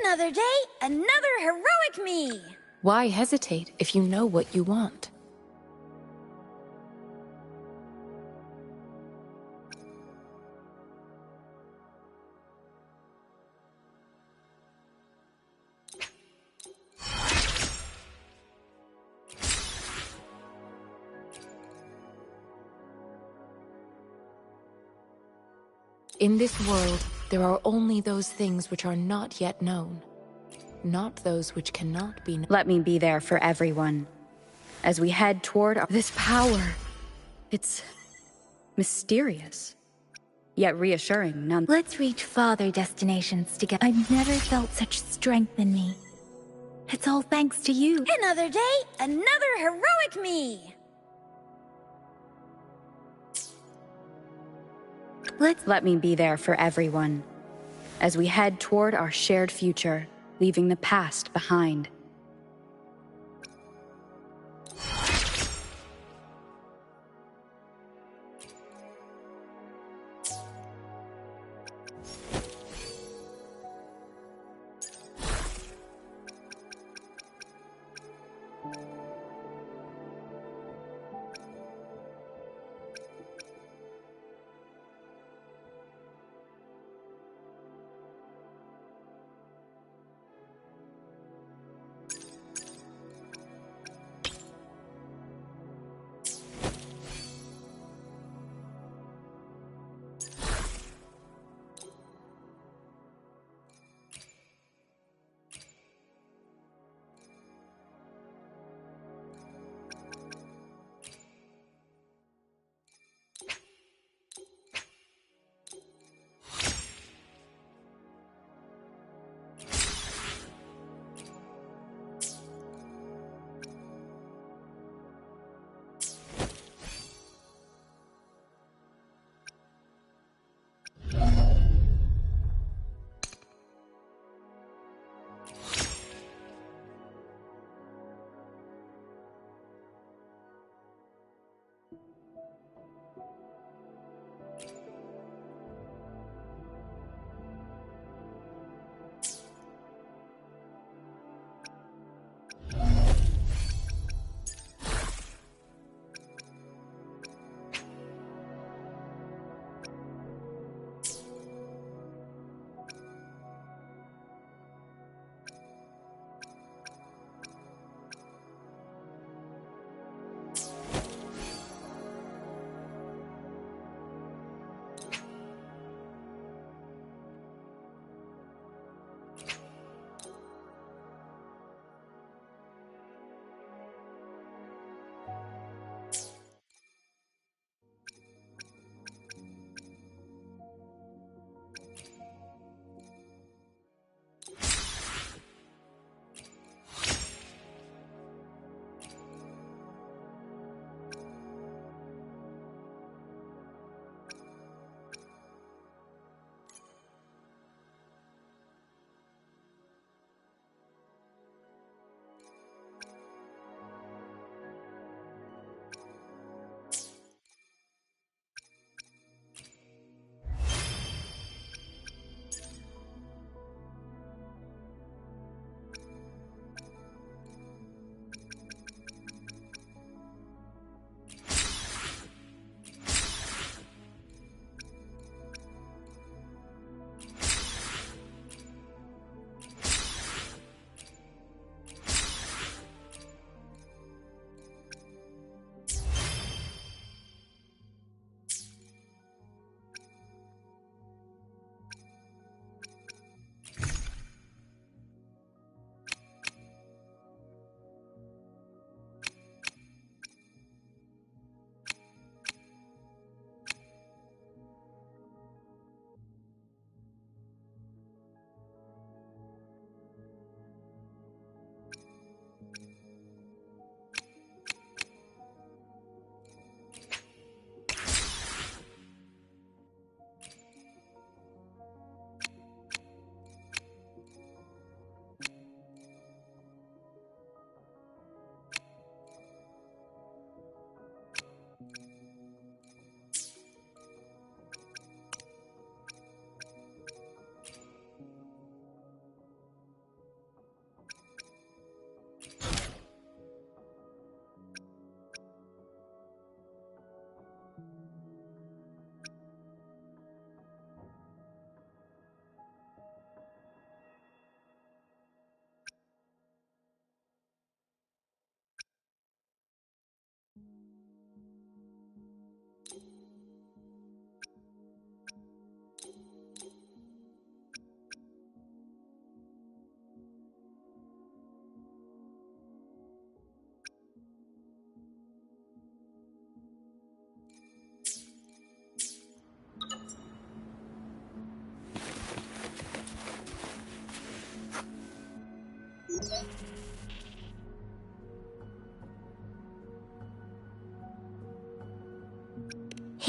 Another day, another heroic me! Why hesitate if you know what you want? In this world, there are only those things which are not yet known, not those which cannot be known. Let me be there for everyone. As we head toward this power, it's mysterious, yet reassuring none. Let's reach farther destinations together. I've never felt such strength in me. It's all thanks to you. Another day, another heroic me! Let me be there for everyone. As we head toward our shared future, leaving the past behind.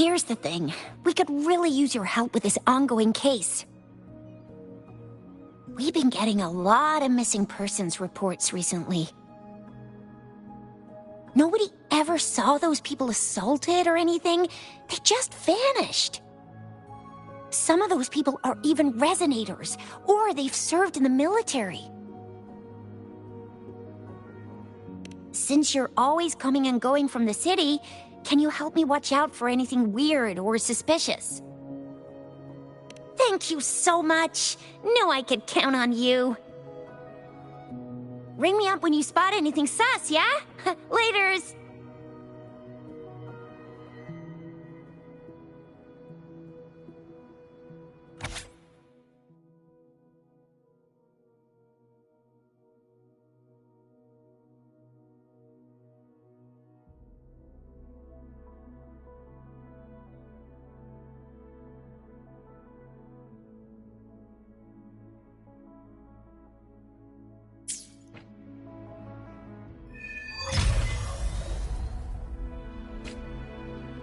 Here's the thing. We could really use your help with this ongoing case. We've been getting a lot of missing persons reports recently. Nobody ever saw those people assaulted or anything. They just vanished. Some of those people are even resonators, or they've served in the military. Since you're always coming and going from the city, can you help me watch out for anything weird or suspicious? Thank you so much. Knew I could count on you. Ring me up when you spot anything sus, yeah? Laters.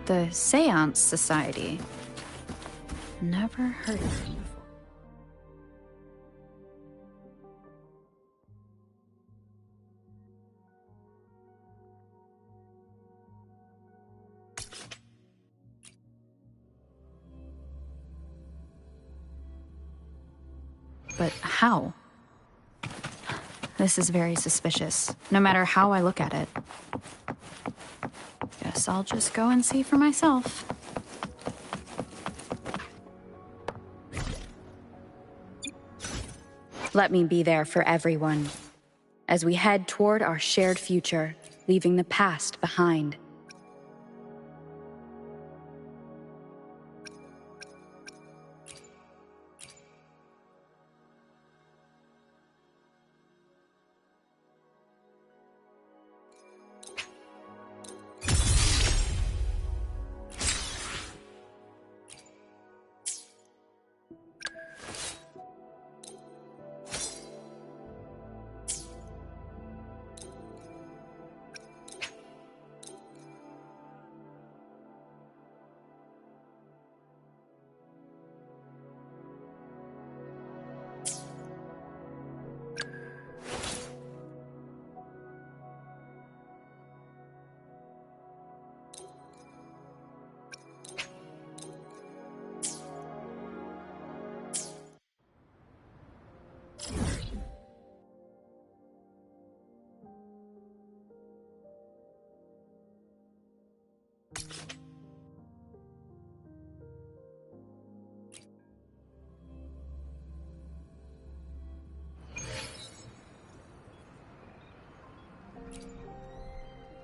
The Seance Society. Never heard of them before. But how? This is very suspicious, no matter how I look at it. Guess I'll just go and see for myself. Let me be there for everyone, as we head toward our shared future, leaving the past behind.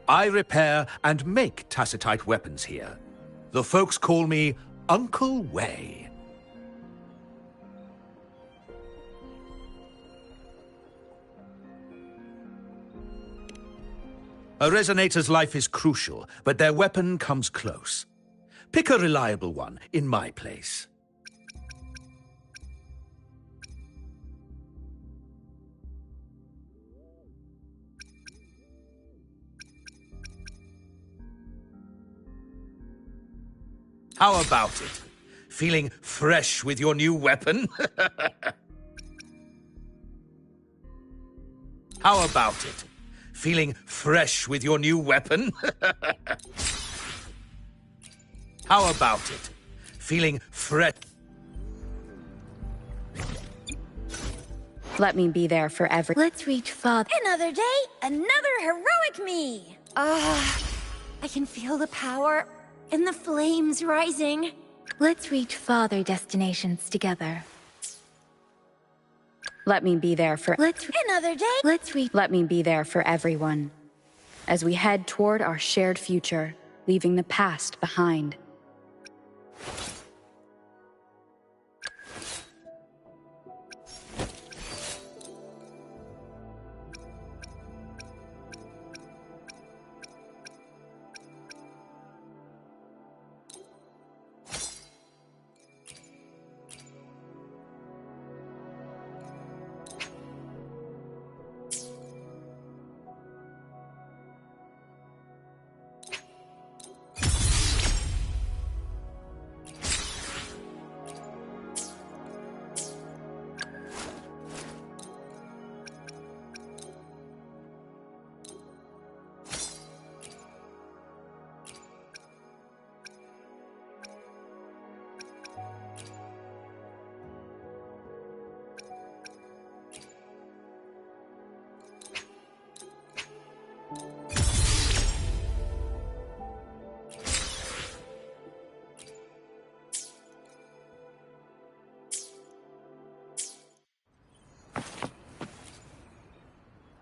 I repair and make tacitite weapons here. The folks call me Uncle Way. A resonator's life is crucial, but their weapon comes close. Pick a reliable one in my place. How about it? Feeling fresh with your new weapon? How about it? Feeling fresh with your new weapon? How about it? Feeling fresh? Let me be there for every— Let's reach Father. Another day, another heroic me! I can feel the power and the flames rising. Let's reach farther destinations together. Let me be there for— Another day. Let me be there for everyone, as we head toward our shared future, leaving the past behind.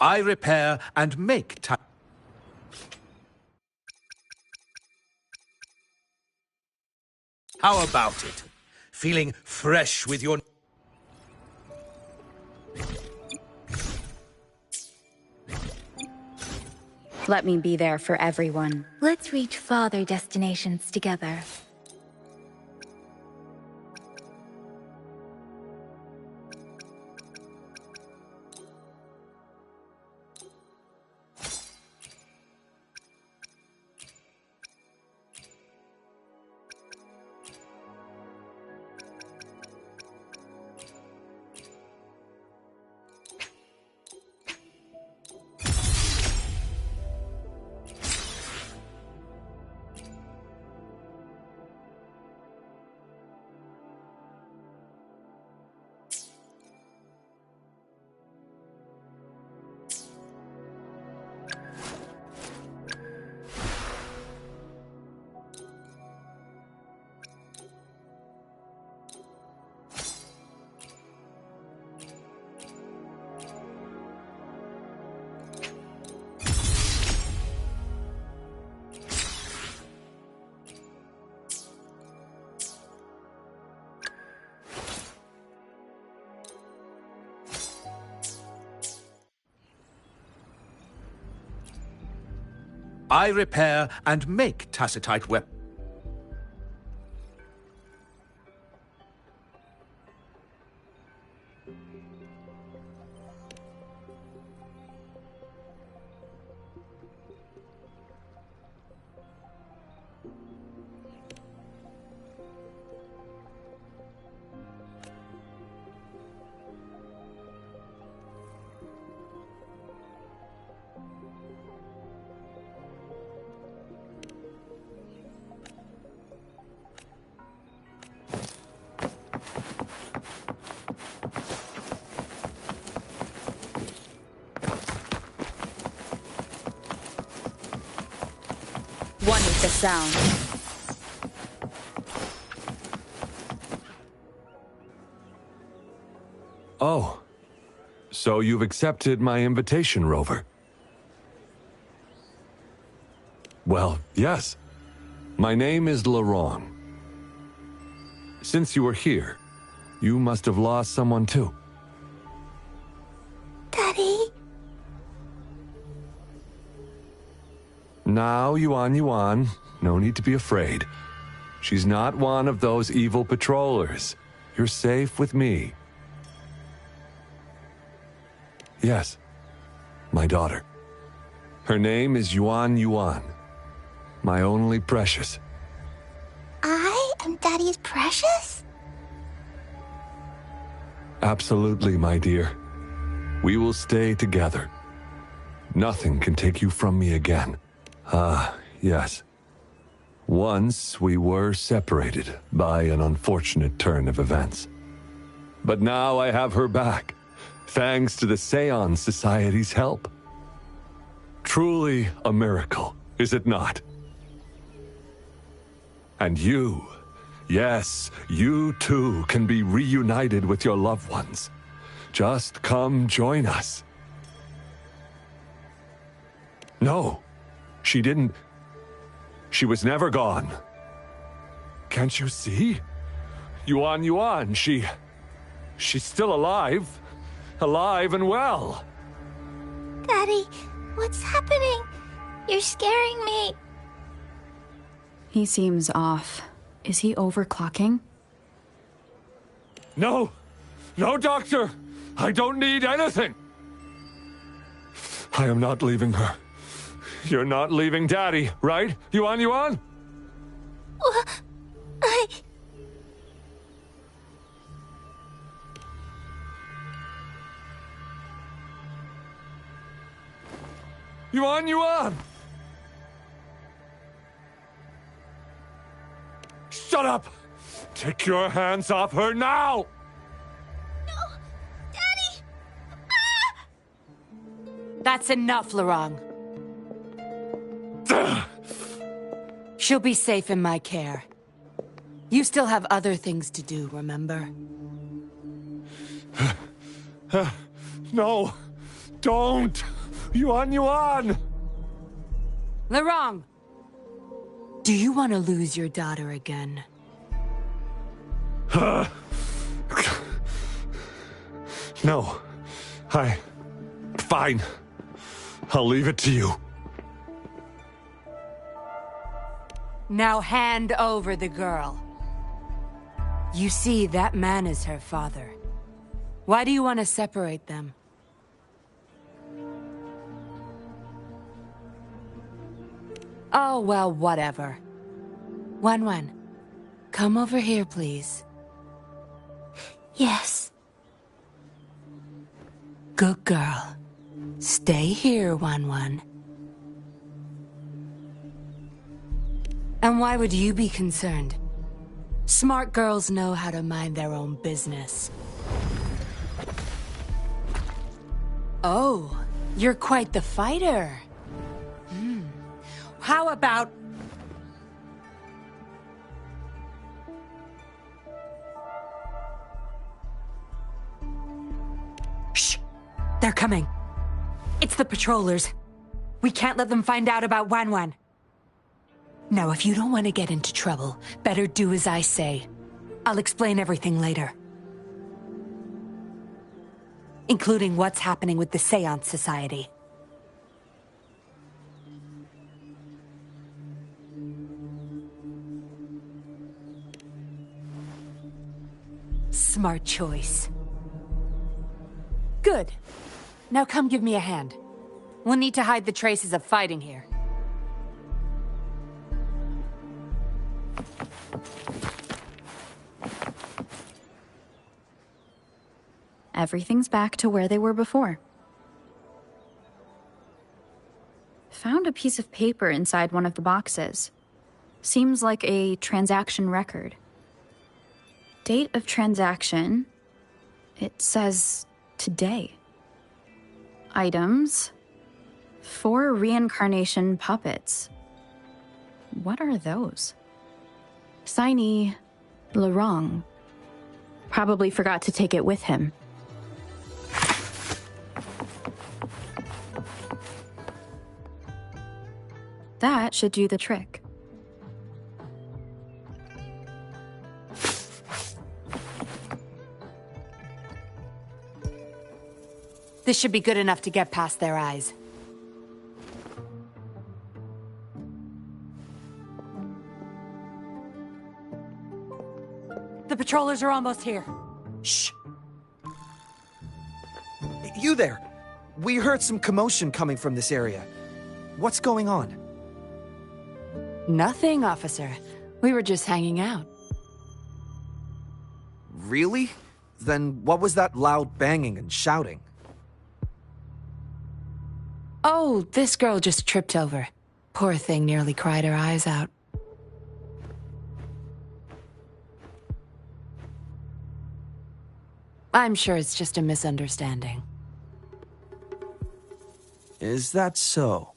I repair and make time. How about it? Feeling fresh with your... Let me be there for everyone. Let's reach farther destinations together. I repair and make tacitite weapons. One with the sound. Oh. So you've accepted my invitation, Rover? Well, yes. My name is Laurent. Since you were here, you must have lost someone too. Daddy? Now, Yuan, no need to be afraid. She's not one of those evil patrollers. You're safe with me. Yes, my daughter. Her name is Yuan, my only precious. I am Daddy's precious? Absolutely, my dear. We will stay together. Nothing can take you from me again. Ah, yes. Once we were separated by an unfortunate turn of events. But now I have her back, thanks to the Seance Society's help. Truly a miracle, is it not? And you, yes, you too can be reunited with your loved ones. Just come join us. No. She didn't... She was never gone. Can't you see? Yuan, she's still alive. Alive and well. Daddy, what's happening? You're scaring me. He seems off. Is he overclocking? No! No, Doctor! I don't need anything! I am not leaving her. You're not leaving Daddy, right? Yuan? Yuan! Shut up! Take your hands off her now! No! Daddy! That's enough, Laurent. She'll be safe in my care. You still have other things to do, remember? No. Don't! Yuan! Lorong! Do you want to lose your daughter again? No. Fine. I'll leave it to you. Now hand over the girl. You see, that man is her father. Why do you want to separate them? Oh, well, whatever. Wan, come over here, please. Yes. Good girl. Stay here, Wan. And why would you be concerned? Smart girls know how to mind their own business. Oh, you're quite the fighter. How about... Shh! They're coming. It's the patrollers. We can't let them find out about Wan. Now, if you don't want to get into trouble, better do as I say. I'll explain everything later. Including what's happening with the Seance Society. Smart choice. Good. Now come give me a hand. We'll need to hide the traces of fighting here. Everything's back to where they were before. Found a piece of paper inside one of the boxes. Seems like a transaction record. Date of transaction. It says today. Items. 4 reincarnation puppets. What are those? Signee, Lorong. Probably forgot to take it with him. That should do the trick. This should be good enough to get past their eyes. The patrollers are almost here. Shh! You there! We heard some commotion coming from this area. What's going on? Nothing, officer. We were just hanging out. Really? Then what was that loud banging and shouting? Oh, this girl just tripped over. Poor thing nearly cried her eyes out. I'm sure it's just a misunderstanding. Is that so?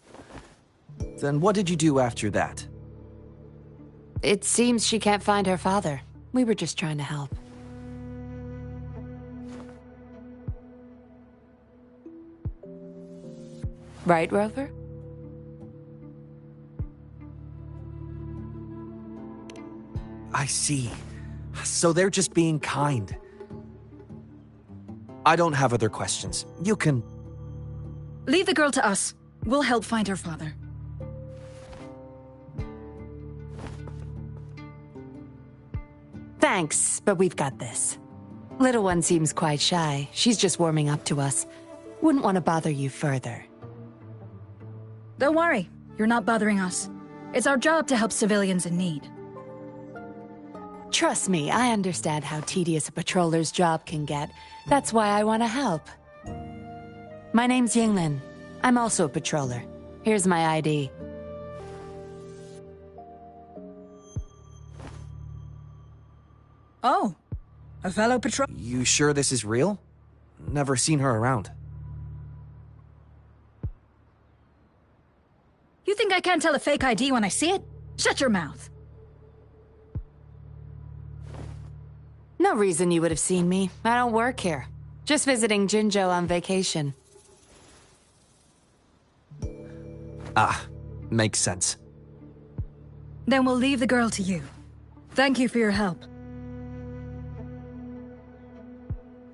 Then what did you do after that? It seems she can't find her father. We were just trying to help. Right, Rover? I see. So they're just being kind. I don't have other questions. You can... Leave the girl to us. We'll help find her father. Thanks, but we've got this. Little one seems quite shy. She's just warming up to us. Wouldn't want to bother you further. Don't worry. You're not bothering us. It's our job to help civilians in need. Trust me, I understand how tedious a patroller's job can get. That's why I want to help. My name's Yinglin. I'm also a patroller. Here's my ID. Oh, a fellow patrol... You sure this is real? Never seen her around. You think I can't tell a fake ID when I see it? Shut your mouth. No reason you would have seen me. I don't work here. Just visiting Jinzhou on vacation. Makes sense. Then we'll leave the girl to you. Thank you for your help.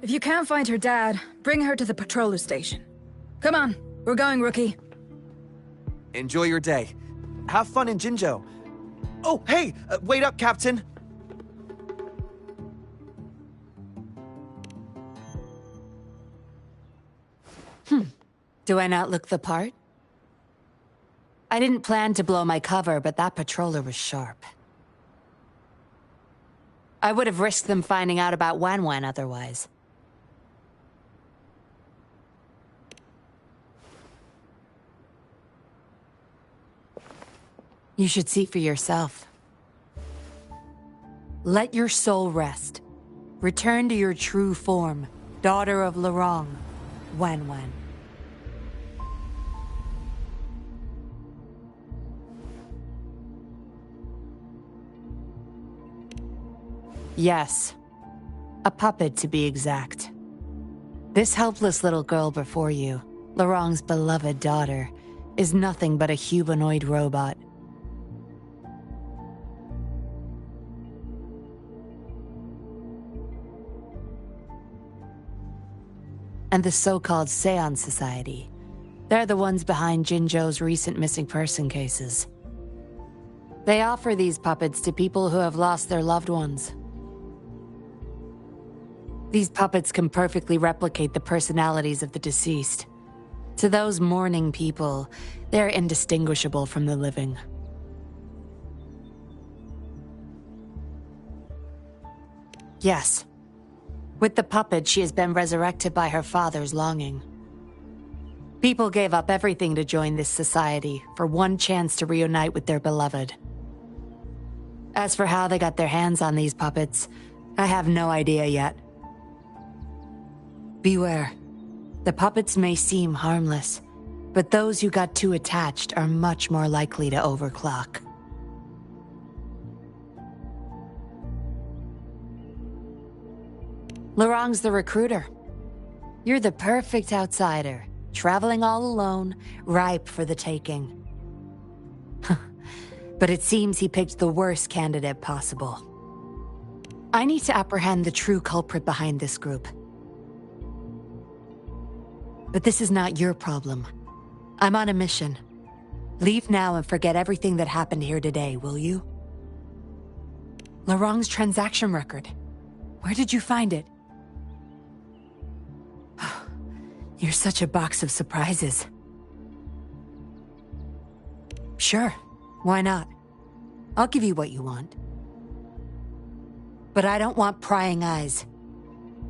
If you can't find her dad, bring her to the patroller station. Come on, we're going, rookie. Enjoy your day. Have fun in Jinzhou. Oh, hey! Wait up, Captain! Do I not look the part? I didn't plan to blow my cover, but that patroller was sharp. I would have risked them finding out about Wan otherwise. You should see for yourself. Let your soul rest. Return to your true form, daughter of Lorong, Wan. Yes. A puppet, to be exact. This helpless little girl before you, Lorong's beloved daughter, is nothing but a humanoid robot. And the so-called Seance Society. They're the ones behind Jinzhou's recent missing person cases. They offer these puppets to people who have lost their loved ones. These puppets can perfectly replicate the personalities of the deceased. To those mourning people, they're indistinguishable from the living. Yes. With the puppet, she has been resurrected by her father's longing. People gave up everything to join this society for one chance to reunite with their beloved. As for how they got their hands on these puppets, I have no idea yet. Beware. The puppets may seem harmless, but those who got too attached are much more likely to overclock. Lorong's the recruiter. You're the perfect outsider, traveling all alone, ripe for the taking. But it seems he picked the worst candidate possible. I need to apprehend the true culprit behind this group. But this is not your problem. I'm on a mission. Leave now and forget everything that happened here today, will you? Lorong's transaction record. Where did you find it? You're such a box of surprises. Sure, why not? I'll give you what you want. But I don't want prying eyes.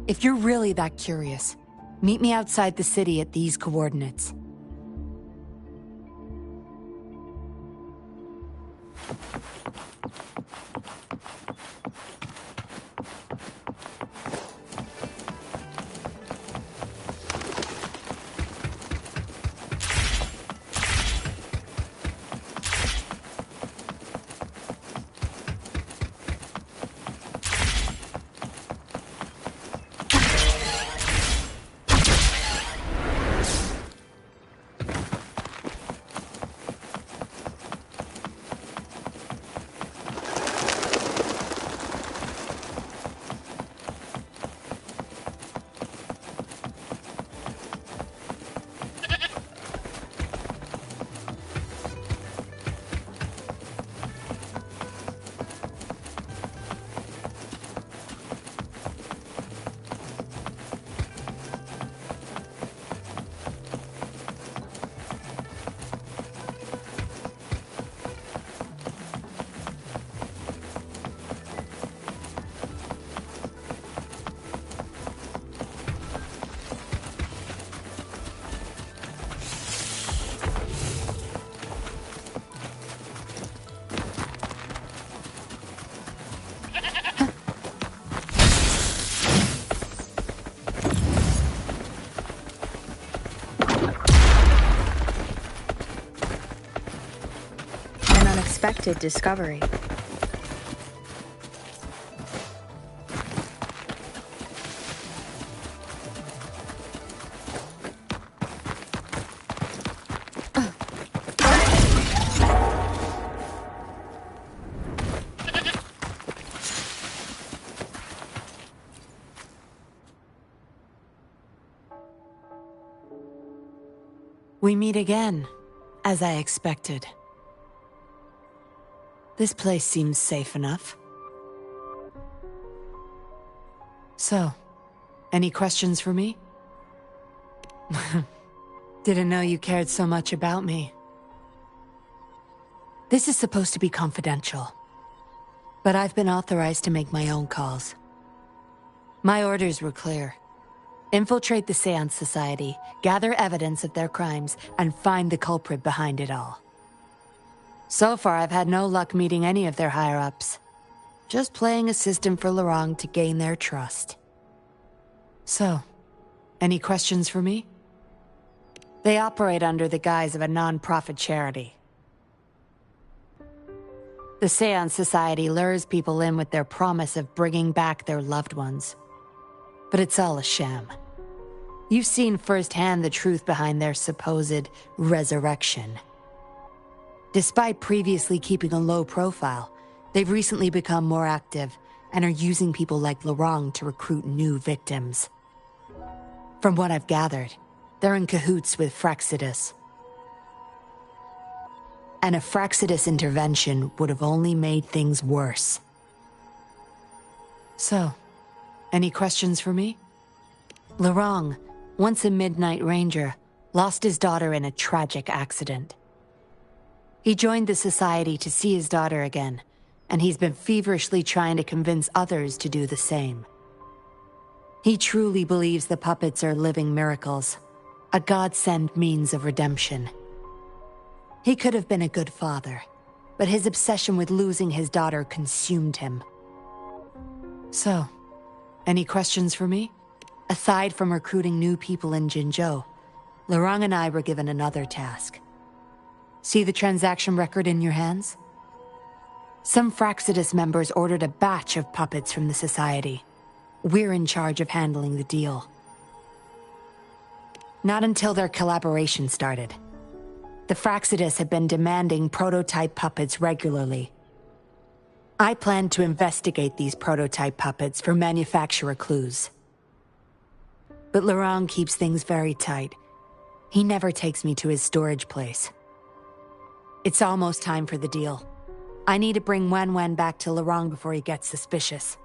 If you're really that curious, meet me outside the city at these coordinates. Unexpected discovery. We meet again, as I expected. This place seems safe enough. So, any questions for me? Didn't know you cared so much about me. This is supposed to be confidential, but I've been authorized to make my own calls. My orders were clear. Infiltrate the Seance Society, gather evidence of their crimes, and find the culprit behind it all. So far, I've had no luck meeting any of their higher-ups. Just playing a system for Lorang to gain their trust. So, any questions for me? They operate under the guise of a non-profit charity. The Seance Society lures people in with their promise of bringing back their loved ones. But it's all a sham. You've seen firsthand the truth behind their supposed resurrection. Despite previously keeping a low profile, they've recently become more active and are using people like Lorang to recruit new victims. From what I've gathered, they're in cahoots with Fraxidus. And a Fraxidus intervention would have only made things worse. So, any questions for me? Lorang, once a Midnight Ranger, lost his daughter in a tragic accident. He joined the Society to see his daughter again, and he's been feverishly trying to convince others to do the same. He truly believes the puppets are living miracles, a God-sent means of redemption. He could have been a good father, but his obsession with losing his daughter consumed him. So, any questions for me? Aside from recruiting new people in Jinzhou, Lorang and I were given another task. See the transaction record in your hands? Some Fraxidus members ordered a batch of puppets from the Society. We're in charge of handling the deal. Not until their collaboration started. The Fraxidus had been demanding prototype puppets regularly. I plan to investigate these prototype puppets for manufacturer clues. But Lorang keeps things very tight. He never takes me to his storage place. It's almost time for the deal. I need to bring Wen back to Lorang before he gets suspicious.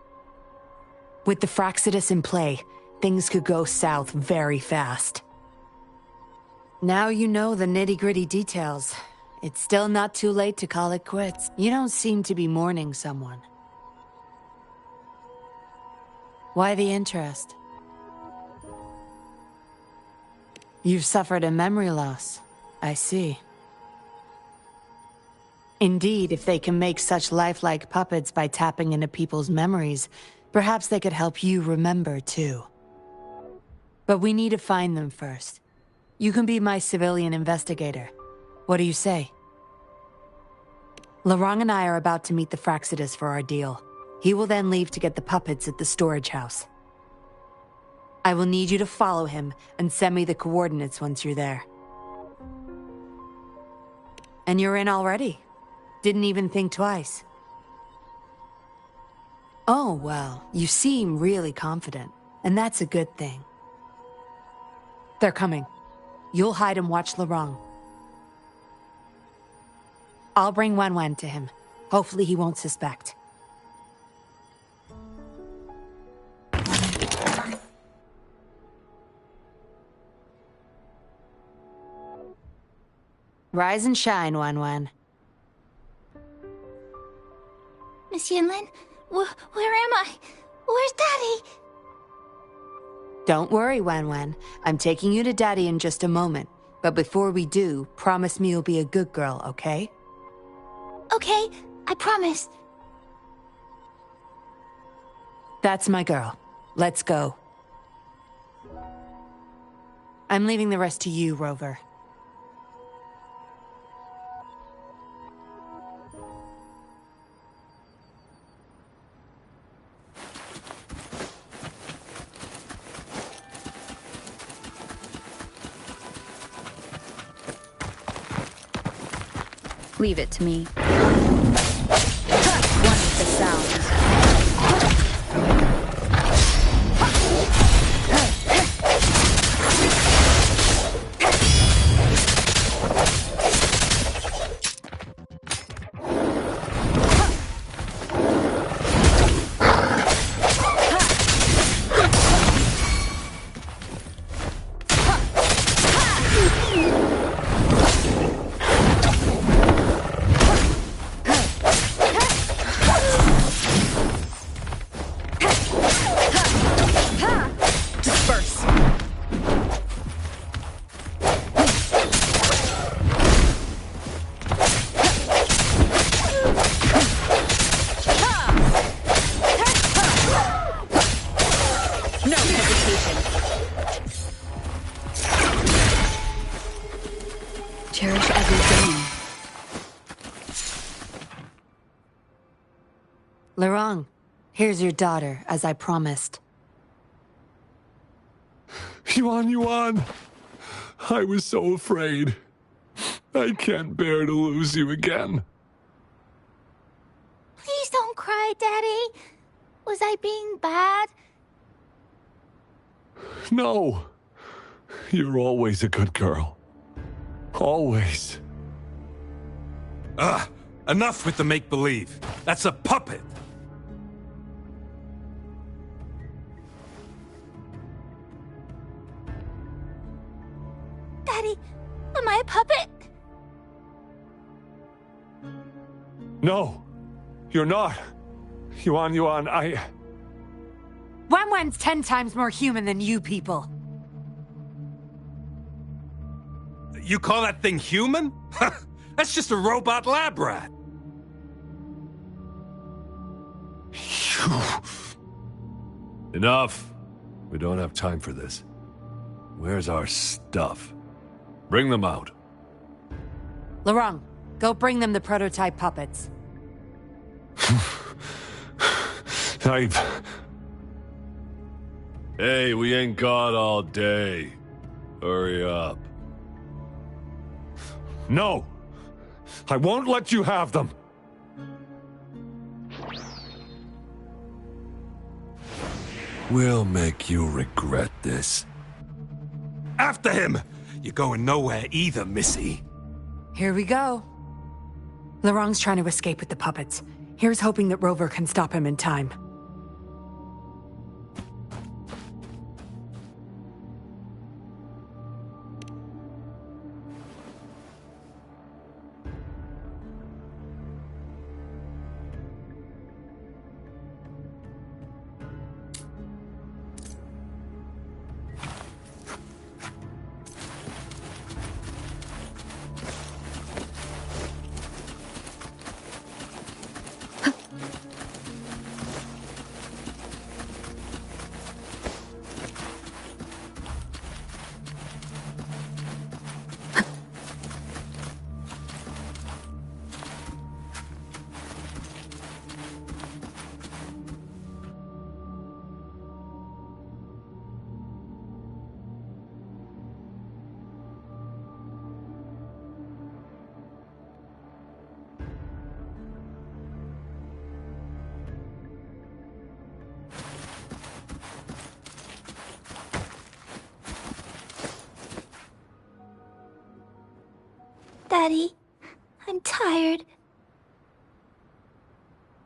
With the Fraxidus in play, things could go south very fast. Now you know the nitty-gritty details. It's still not too late to call it quits. You don't seem to be mourning someone. Why the interest? You've suffered a memory loss. I see. Indeed, if they can make such lifelike puppets by tapping into people's memories, perhaps they could help you remember, too. But we need to find them first. You can be my civilian investigator. What do you say? Lorang and I are about to meet the Fraxidus for our deal. He will then leave to get the puppets at the storage house. I will need you to follow him and send me the coordinates once you're there. And you're in already. Didn't even think twice. Oh, well, you seem really confident, and that's a good thing. They're coming. You'll hide and watch Lorang. I'll bring Wen to him. Hopefully he won't suspect. Rise and shine, Wen. Miss Yinlin, where am I? Where's Daddy? Don't worry, Wen. I'm taking you to Daddy in just a moment. But before we do, promise me you'll be a good girl, okay? Okay, I promise. That's my girl. Let's go. I'm leaving the rest to you, Rover. Leave it to me. One with the sound. Lorong, here's your daughter, as I promised. Yuan! I was so afraid. I can't bear to lose you again. Please don't cry, Daddy. Was I being bad? No. You're always a good girl. Always. Enough with the make-believe. That's a puppet. Daddy, am I a puppet? No, you're not. Yuan, Wan's 10 times more human than you people. You call that thing human? That's just a robot lab rat. Enough. We don't have time for this. Where's our stuff? Bring them out. Lorong, go bring them the prototype puppets. Hey, we ain't got all day. Hurry up. No! I won't let you have them! We'll make you regret this. After him! You're going nowhere either, Missy. Here we go. Lorong's trying to escape with the puppets. Here's hoping that Rover can stop him in time. Daddy, I'm tired.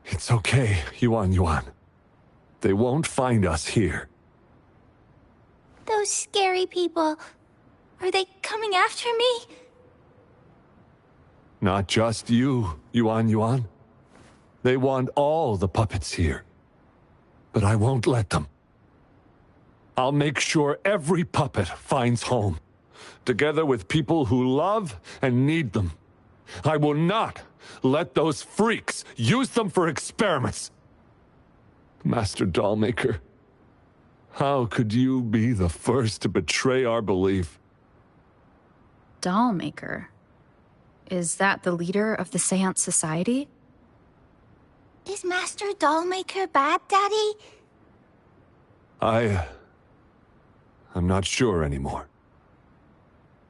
It's okay, Yuan. They won't find us here. Those scary people, are they coming after me? Not just you, Yuan. They want all the puppets here. But I won't let them. I'll make sure every puppet finds home, together with people who love and need them. I will not let those freaks use them for experiments. Master Dollmaker, how could you be the first to betray our belief? Dollmaker? Is that the leader of the Seance Society? Is Master Dollmaker bad, Daddy? I'm not sure anymore.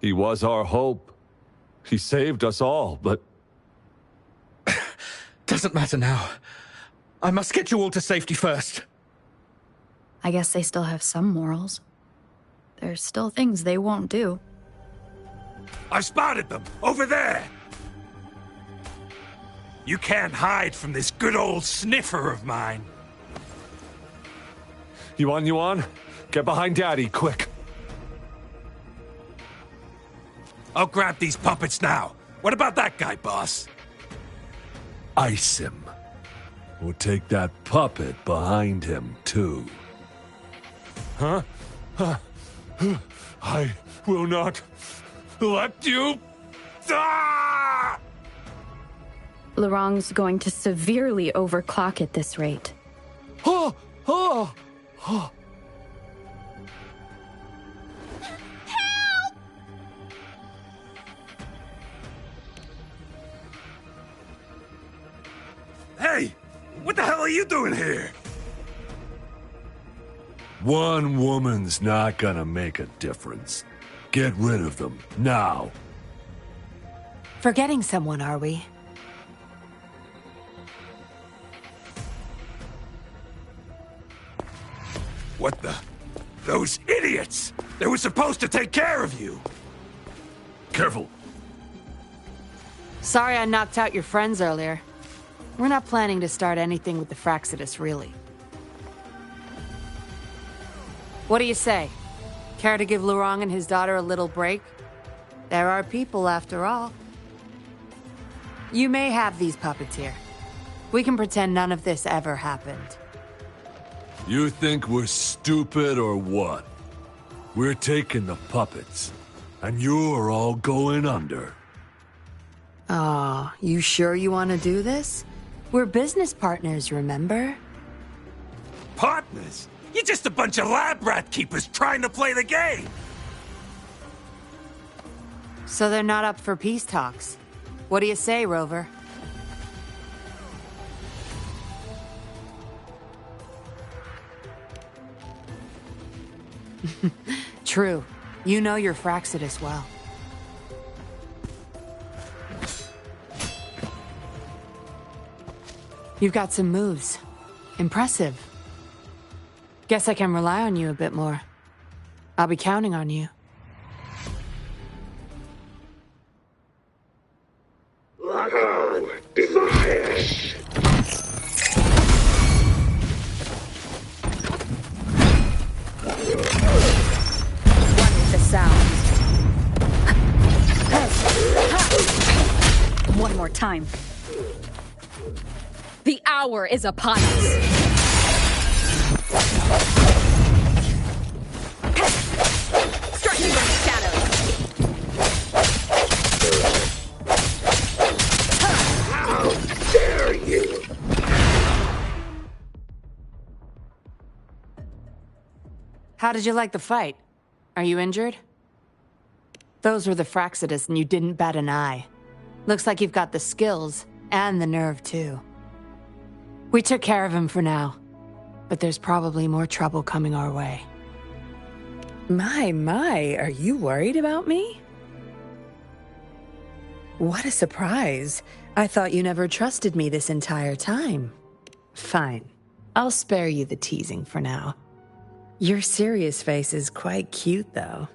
He was our hope. He saved us all, but... Doesn't matter now. I must get you all to safety first. I guess they still have some morals. There's still things they won't do. I spotted them! Over there! You can't hide from this good old sniffer of mine. Yuan, get behind Daddy, quick. I'll grab these puppets now. What about that guy, boss? Ice him. We'll take that puppet behind him, too. Huh? I will not let you... Ah! Lorong's going to severely overclock at this rate. Oh! Hey! What the hell are you doing here? One woman's not gonna make a difference. Get rid of them, now. Forgetting someone, are we? What the? Those idiots! They were supposed to take care of you! Careful. Sorry I knocked out your friends earlier. We're not planning to start anything with the Fraxidus, really. What do you say? Care to give Lurong and his daughter a little break? There are people, after all. You may have these puppets here. We can pretend none of this ever happened. You think we're stupid or what? We're taking the puppets, and you're all going under. Aw, you sure you want to do this? We're business partners, remember? Partners? You're just a bunch of lab rat keepers trying to play the game! So they're not up for peace talks. What do you say, Rover? True. You know your Fraxidus well. You've got some moves. Impressive. Guess I can rely on you a bit more. I'll be counting on you. Lock on. Fire. The sound. One more time. The hour is upon us. Striking from the shadows. How dare you! How did you like the fight? Are you injured? Those were the Fraxidus and you didn't bat an eye. Looks like you've got the skills and the nerve too. We took care of him for now, but there's probably more trouble coming our way. My, are you worried about me? What a surprise. I thought you never trusted me this entire time. Fine. I'll spare you the teasing for now. Your serious face is quite cute, though.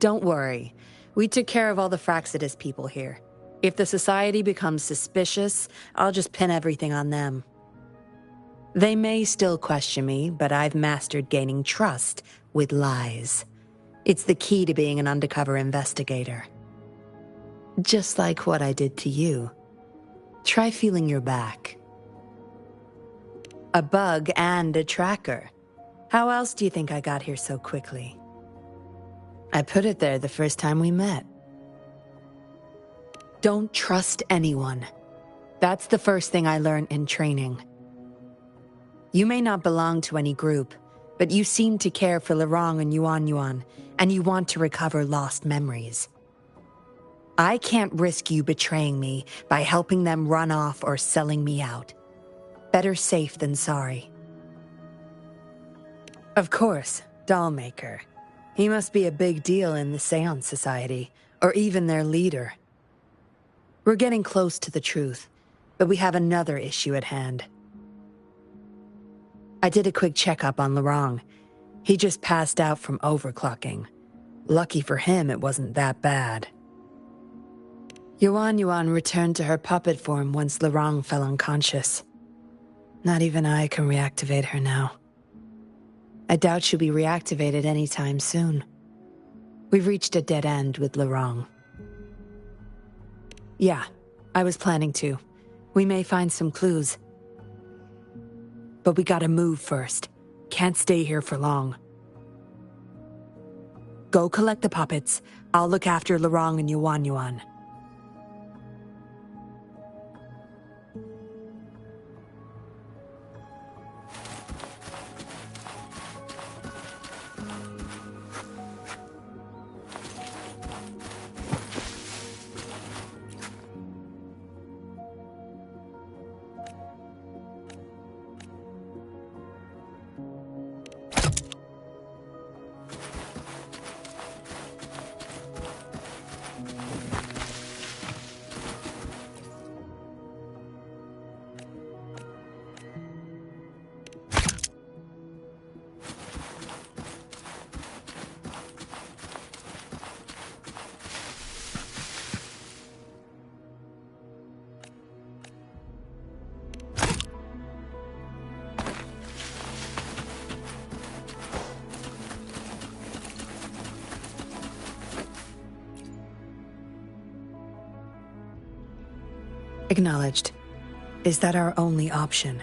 Don't worry. We took care of all the Fraxidus people here. If the Society becomes suspicious, I'll just pin everything on them. They may still question me, but I've mastered gaining trust with lies. It's the key to being an undercover investigator. Just like what I did to you. Try feeling your back. A bug and a tracker. How else do you think I got here so quickly? I put it there the first time we met. Don't trust anyone. That's the first thing I learned in training. You may not belong to any group, but you seem to care for Lurong and Yuan, and you want to recover lost memories. I can't risk you betraying me by helping them run off or selling me out. Better safe than sorry. Of course, Dollmaker. He must be a big deal in the Seance Society, or even their leader. We're getting close to the truth, but we have another issue at hand. I did a quick checkup on Lurong. He just passed out from overclocking. Lucky for him, it wasn't that bad. Yuan returned to her puppet form once Lurong fell unconscious. Not even I can reactivate her now. I doubt she'll be reactivated anytime soon. We've reached a dead end with Lurong. Yeah, I was planning to. We may find some clues. But we gotta move first. Can't stay here for long. Go collect the puppets. I'll look after Lurong and Yuan. Acknowledged. Is that our only option?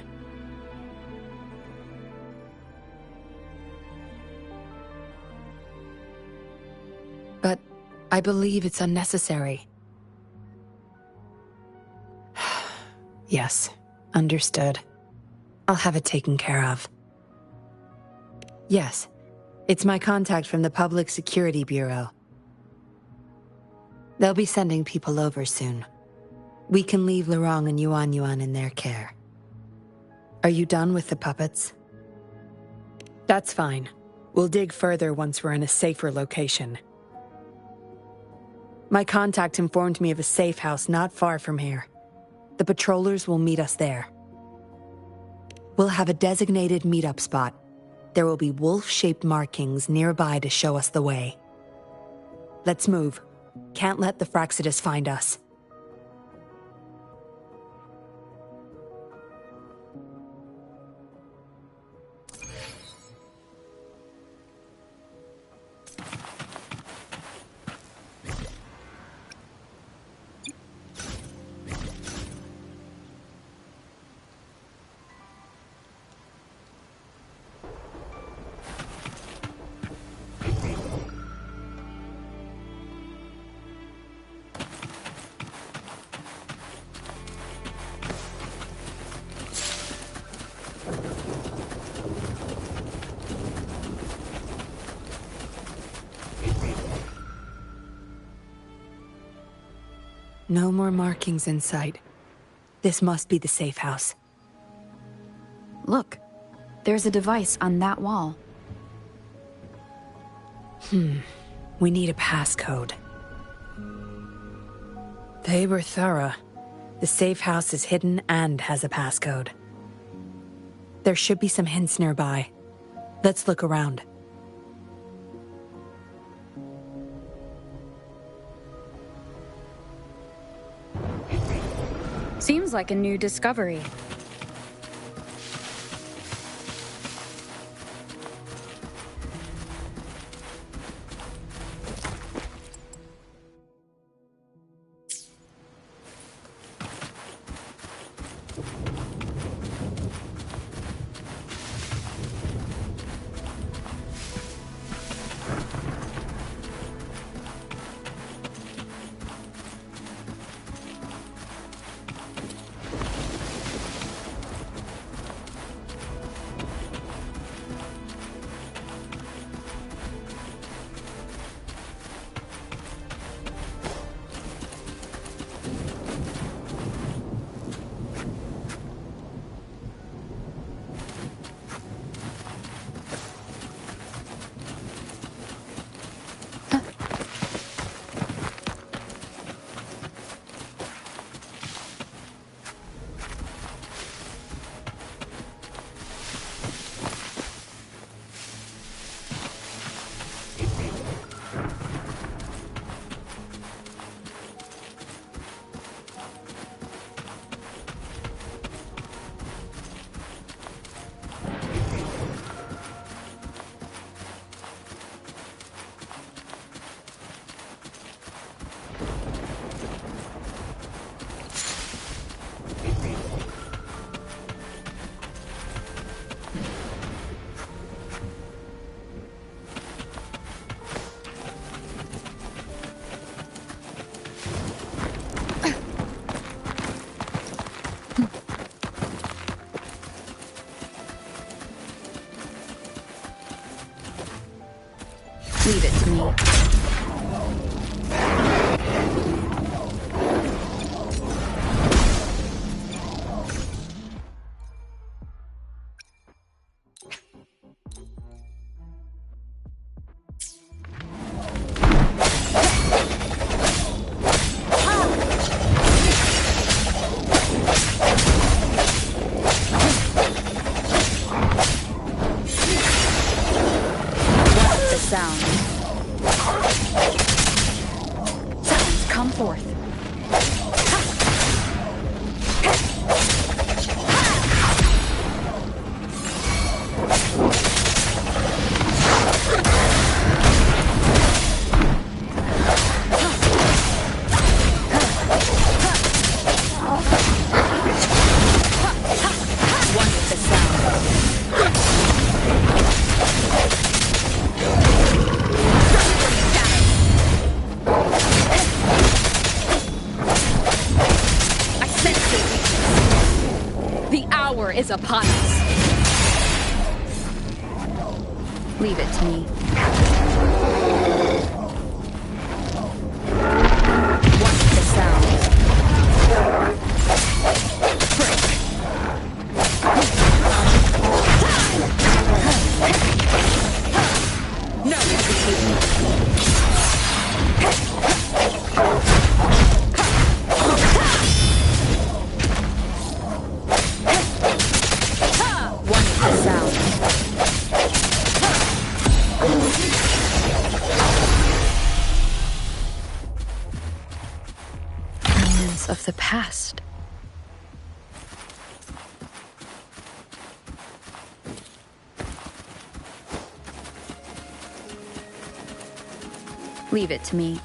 But I believe it's unnecessary. Yes, understood. I'll have it taken care of. Yes, it's my contact from the Public Security Bureau. They'll be sending people over soon. We can leave Lorong and Yuan Yuan in their care. Are you done with the puppets? That's fine. We'll dig further once we're in a safer location. My contact informed me of a safe house not far from here. The patrollers will meet us there. We'll have a designated meetup spot. There will be wolf-shaped markings nearby to show us the way. Let's move. Can't let the Fraxidus find us. No more markings in sight. This must be the safe house. Look, there's a device on that wall. We need a passcode. They were thorough. The safe house is hidden and has a passcode. There should be some hints nearby. Let's look around. Seems like a new discovery. Leave it to me. Sound. The hour is upon us. Leave it to me. Watch the sounds. No hesitation. Watch the sounds. Remnants of the past. Leave it to me.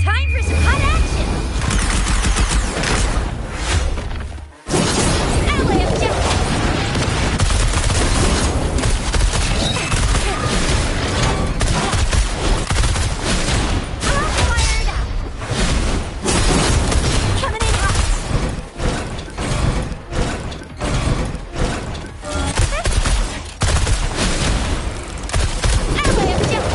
Time for some hot action! Ally objective! All fired up! Coming in hot! Ally objective!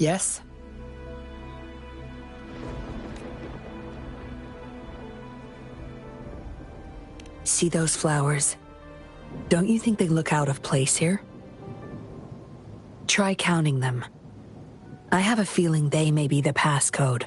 Yes? See those flowers? Don't you think they look out of place here? Try counting them. I have a feeling they may be the passcode.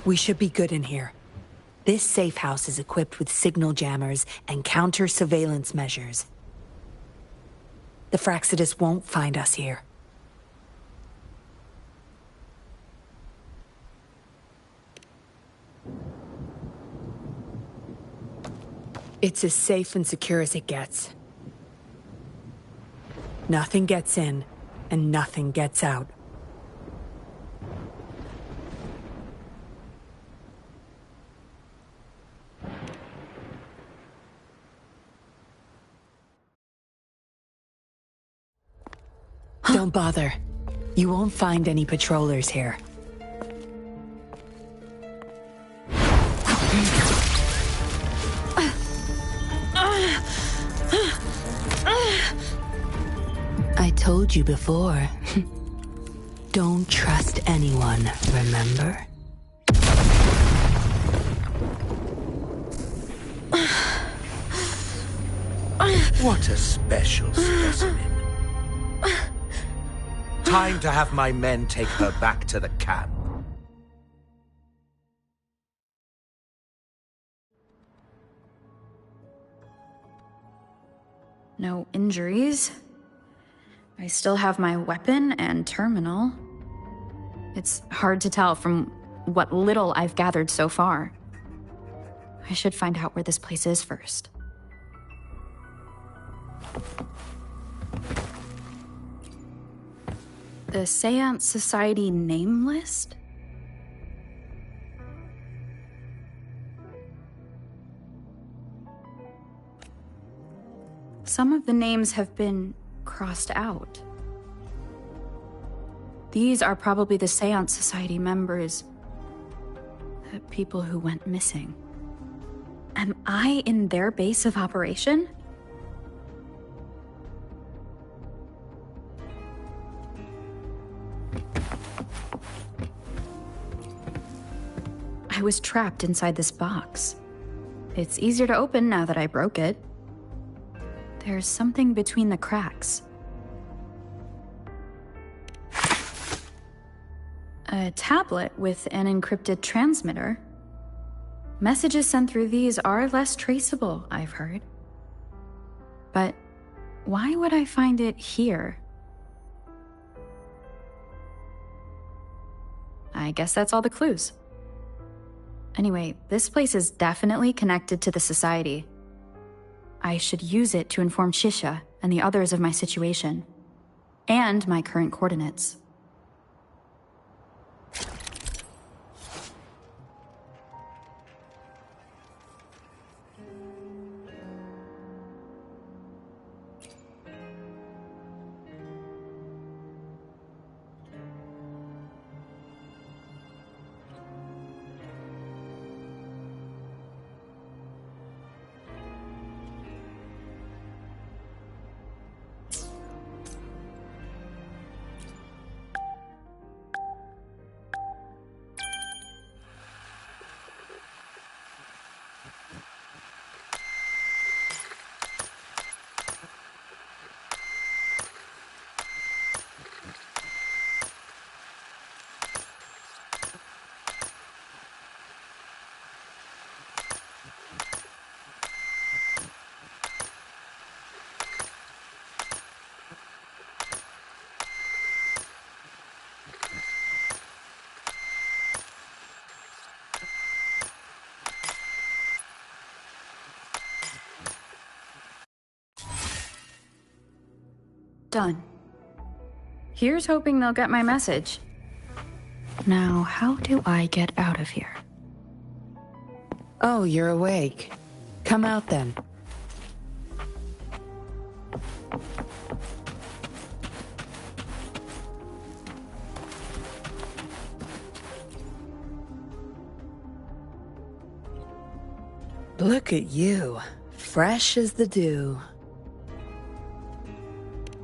We should be good in here. This safe house is equipped with signal jammers and counter-surveillance measures. The Fraxidus won't find us here. It's as safe and secure as it gets. Nothing gets in, and nothing gets out. Don't bother. You won't find any patrollers here. I told you before. Don't trust anyone, remember? What a special specimen. Time to have my men take her back to the camp. No injuries. I still have my weapon and terminal. It's hard to tell from what little I've gathered so far. I should find out where this place is first. The Seance Society name list? Some of the names have been crossed out. These are probably the Seance Society members. The people who went missing. Am I in their base of operation? I was trapped inside this box. It's easier to open now that I broke it. There's something between the cracks. A tablet with an encrypted transmitter. Messages sent through these are less traceable, I've heard. But why would I find it here? I guess that's all the clues. Anyway, this place is definitely connected to the Society. I should use it to inform Shisha and the others of my situation, and my current coordinates. Done. Here's hoping they'll get my message. Now, how do I get out of here? Oh, you're awake. Come out then. Look at you, fresh as the dew.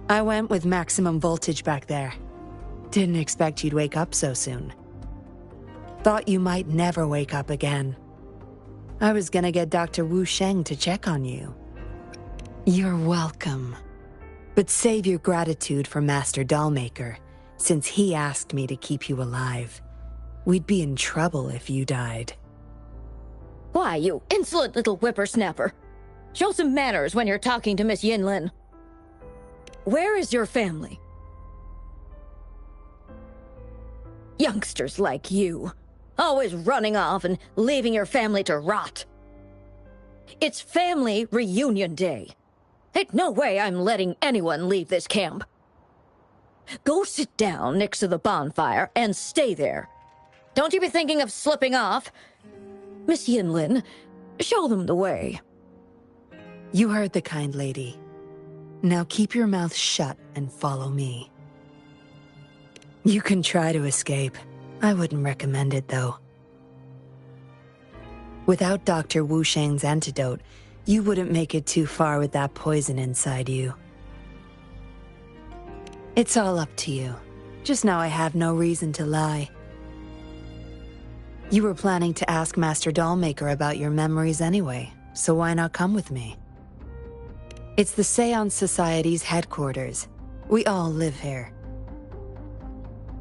I went with maximum voltage back there. Didn't expect you'd wake up so soon. Thought you might never wake up again. I was gonna get Dr. Wuchang to check on you. You're welcome. But save your gratitude for Master Dollmaker, since he asked me to keep you alive. We'd be in trouble if you died. Why, you insolent little whippersnapper! Show some manners when you're talking to Miss Yinlin. Where is your family? Youngsters like you, always running off and leaving your family to rot. It's family reunion day. Ain't no way I'm letting anyone leave this camp. Go sit down next to the bonfire and stay there. Don't you be thinking of slipping off. Miss Yinlin, show them the way. You heard the kind lady. Now keep your mouth shut and follow me. You can try to escape. I wouldn't recommend it, though. Without Dr. Wuchang's antidote, you wouldn't make it too far with that poison inside you. It's all up to you. Just know I have no reason to lie. You were planning to ask Master Dollmaker about your memories anyway, so why not come with me? It's the Seance Society's headquarters. We all live here.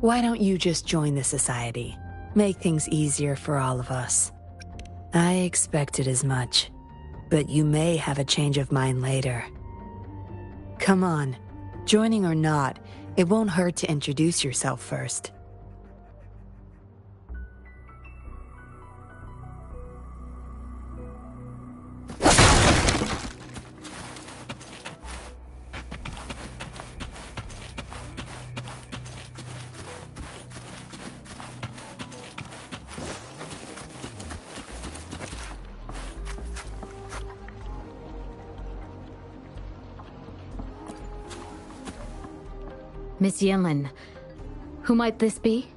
Why don't you just join the Society? Make things easier for all of us. I expected as much, but you may have a change of mind later. Come on. Joining or not, it won't hurt to introduce yourself first. Miss Yinlin, who might this be?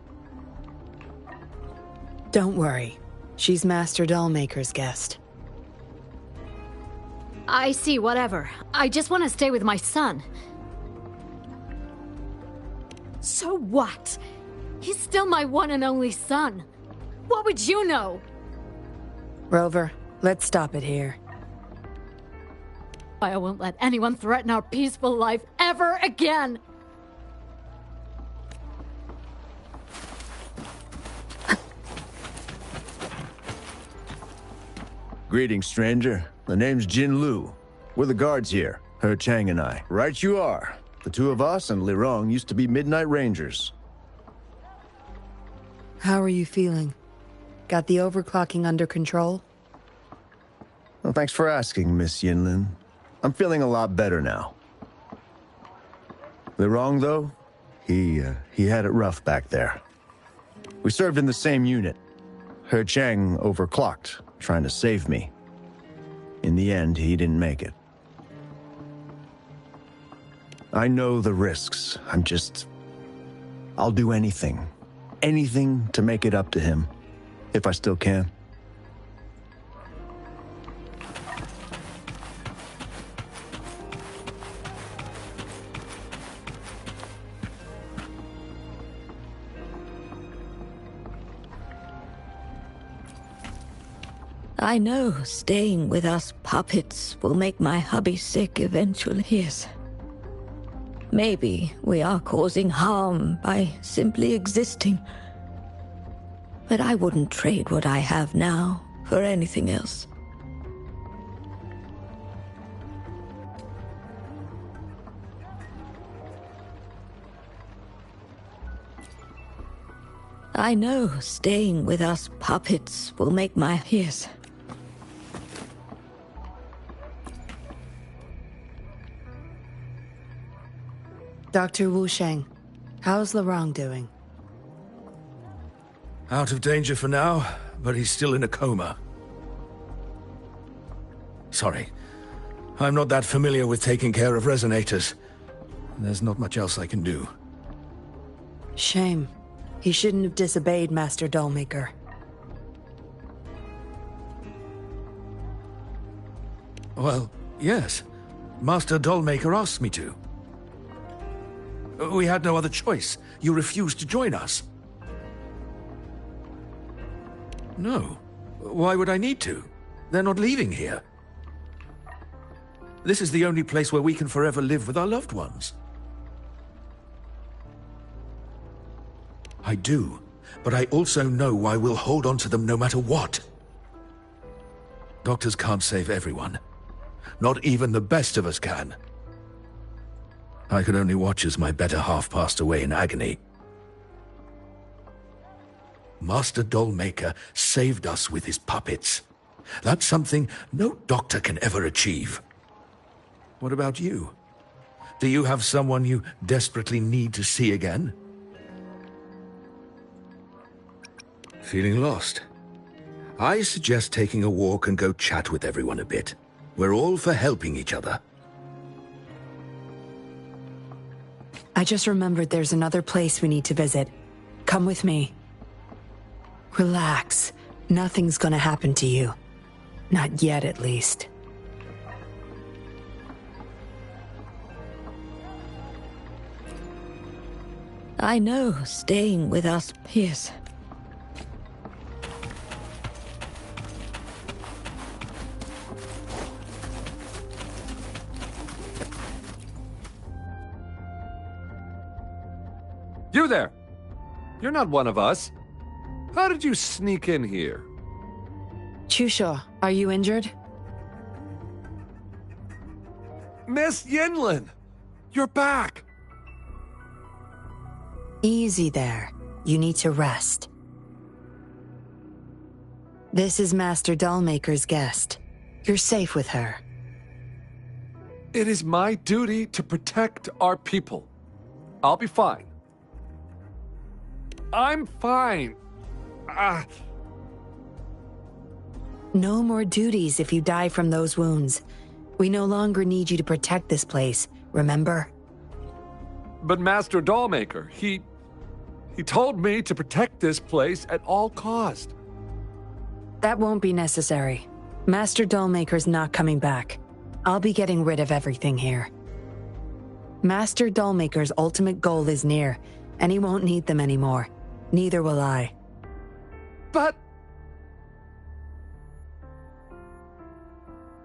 Don't worry. She's Master Dollmaker's guest. I see, whatever. I just want to stay with my son. So what? He's still my one and only son. What would you know? Rover, let's stop it here. I won't let anyone threaten our peaceful life ever again! Greetings, stranger. The name's Jin Lu. We're the guards here, He Chang and I. Right you are. The two of us and Lirong used to be Midnight Rangers. How are you feeling? Got the overclocking under control? Well, thanks for asking, Miss Yinlin. I'm feeling a lot better now. Lirong, though, he had it rough back there. We served in the same unit. He Chang overclocked, trying to save me. In the end, he didn't make it. I know the risks. I'll do anything. Anything to make it up to him. If I still can. I know staying with us puppets will make my hubby sick eventually. Yes. Maybe we are causing harm by simply existing. But I wouldn't trade what I have now for anything else. I know staying with us puppets will make my... Yes. Dr. Wuchang, how's Lirong doing? Out of danger for now, but he's still in a coma. Sorry. I'm not that familiar with taking care of resonators. There's not much else I can do. Shame. He shouldn't have disobeyed Master Dollmaker. Well, yes. Master Dollmaker asked me to. We had no other choice. You refused to join us. No. Why would I need to? They're not leaving here. This is the only place where we can forever live with our loved ones. I do, but I also know I will hold on to them no matter what. Doctors can't save everyone. Not even the best of us can. I could only watch as my better half passed away in agony. Master Dollmaker saved us with his puppets. That's something no doctor can ever achieve. What about you? Do you have someone you desperately need to see again? Feeling lost? I suggest taking a walk and go chat with everyone a bit. We're all for helping each other. I just remembered there's another place we need to visit. Come with me. Relax. Nothing's gonna happen to you. Not yet, at least. I know staying with us... Yes. You there! You're not one of us. How did you sneak in here? Chusha, are you injured? Miss Yinlin! You're back! Easy there. You need to rest. This is Master Dollmaker's guest. You're safe with her. It is my duty to protect our people. I'll be fine. I'm fine. No more duties if you die from those wounds. We no longer need you to protect this place, remember? But Master Dollmaker, he told me to protect this place at all cost. That won't be necessary. Master Dollmaker's not coming back. I'll be getting rid of everything here. Master Dollmaker's ultimate goal is near, and he won't need them anymore. Neither will I. But...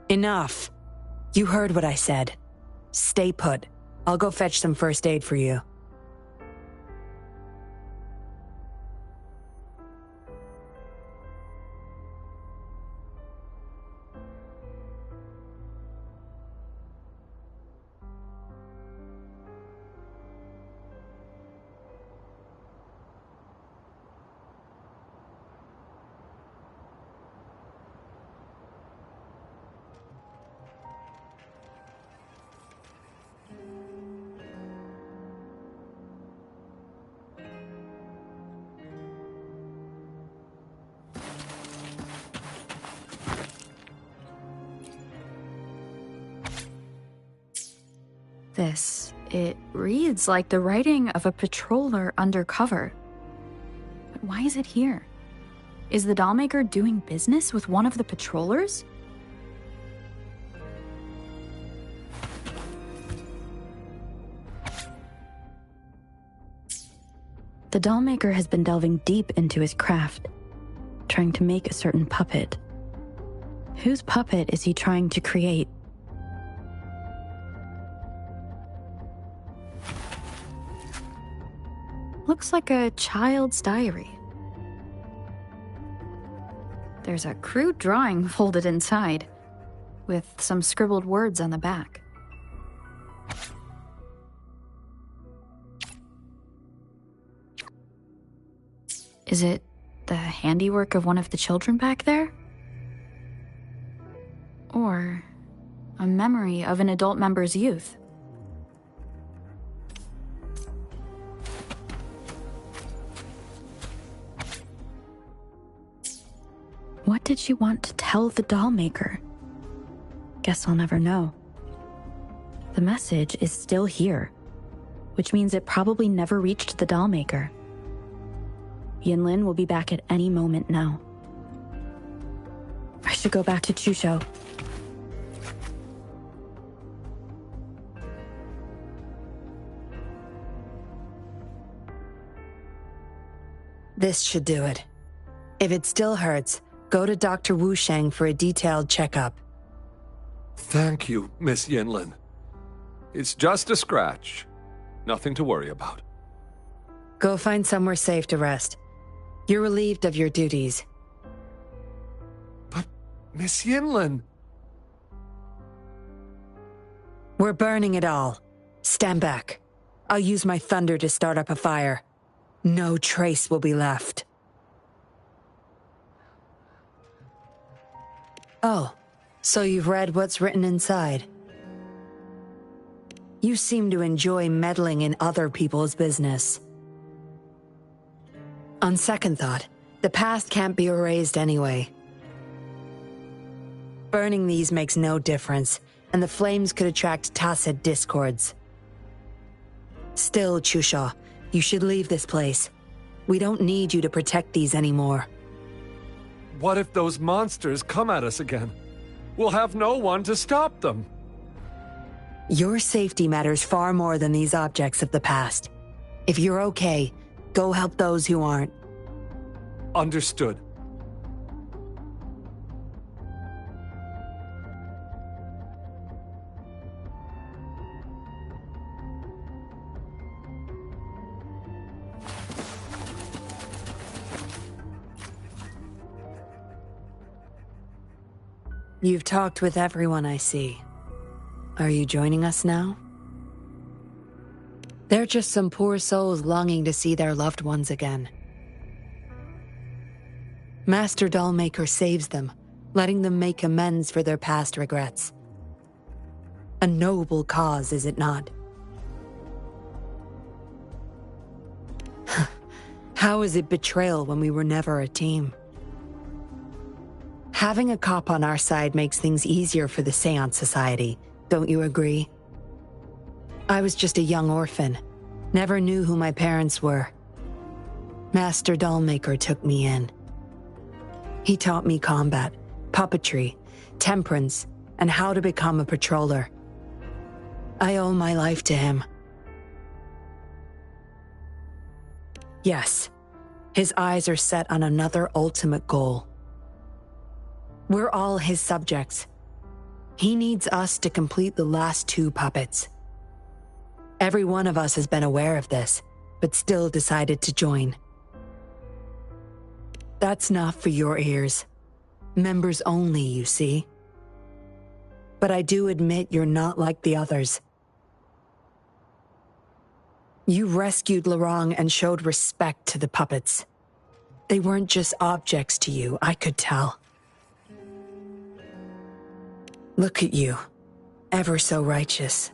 Enough. You heard what I said. Stay put. I'll go fetch some first aid for you. It reads like the writing of a patroller undercover. But why is it here? Is the Dollmaker doing business with one of the patrollers? The Dollmaker has been delving deep into his craft, trying to make a certain puppet. Whose puppet is he trying to create? Looks like a child's diary. There's a crude drawing folded inside, with some scribbled words on the back. Is it the handiwork of one of the children back there? Or a memory of an adult member's youth? What did she want to tell the Dollmaker? Guess I'll never know. The message is still here, which means it probably never reached the Dollmaker. Yinlin will be back at any moment now. I should go back to Chusho. This should do it. If it still hurts, go to Dr. Wuchang for a detailed checkup. Thank you, Miss Yinlin. It's just a scratch. Nothing to worry about. Go find somewhere safe to rest. You're relieved of your duties. But, Miss Yinlin... We're burning it all. Stand back. I'll use my thunder to start up a fire. No trace will be left. Oh, so you've read what's written inside. You seem to enjoy meddling in other people's business. On second thought, the past can't be erased anyway. Burning these makes no difference, and the flames could attract tacit discords. Still, Chusho, you should leave this place. We don't need you to protect these anymore. What if those monsters come at us again? We'll have no one to stop them. Your safety matters far more than these objects of the past. If you're okay, go help those who aren't. Understood. You've talked with everyone I see. Are you joining us now? They're just some poor souls longing to see their loved ones again. Master Dollmaker saves them, letting them make amends for their past regrets. A noble cause, is it not? How is it betrayal when we were never a team? Having a cop on our side makes things easier for the Seance Society, don't you agree? I was just a young orphan, never knew who my parents were. Master Dollmaker took me in. He taught me combat, puppetry, temperance, and how to become a patroller. I owe my life to him. Yes, his eyes are set on another ultimate goal. We're all his subjects. He needs us to complete the last 2 puppets. Every one of us has been aware of this, but still decided to join. That's not for your ears. Members only, you see. But I do admit you're not like the others. You rescued Lorong and showed respect to the puppets. They weren't just objects to you, I could tell. Look at you, ever so righteous.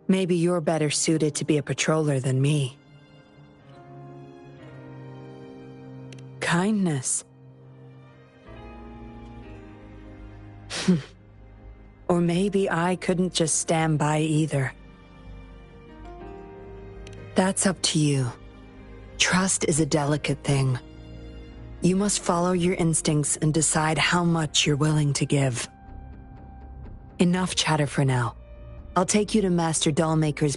Maybe you're better suited to be a patroller than me. Kindness. Or maybe I couldn't just stand by either. That's up to you. Trust is a delicate thing. You must follow your instincts and decide how much you're willing to give. Enough chatter for now. I'll take you to Master Dollmaker's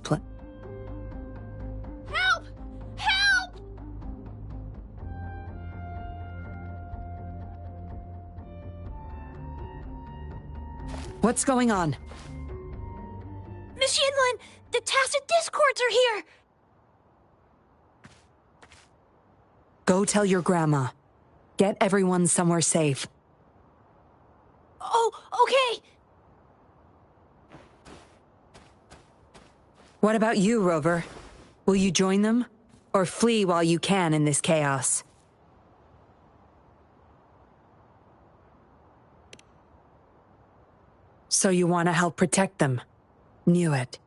Help! Help! What's going on? Miss Yinlin, the Tacit Discords are here! Go tell your grandma. Get everyone somewhere safe. Oh, okay! What about you, Rover? Will you join them? Or flee while you can in this chaos? So you want to help protect them? Knew it.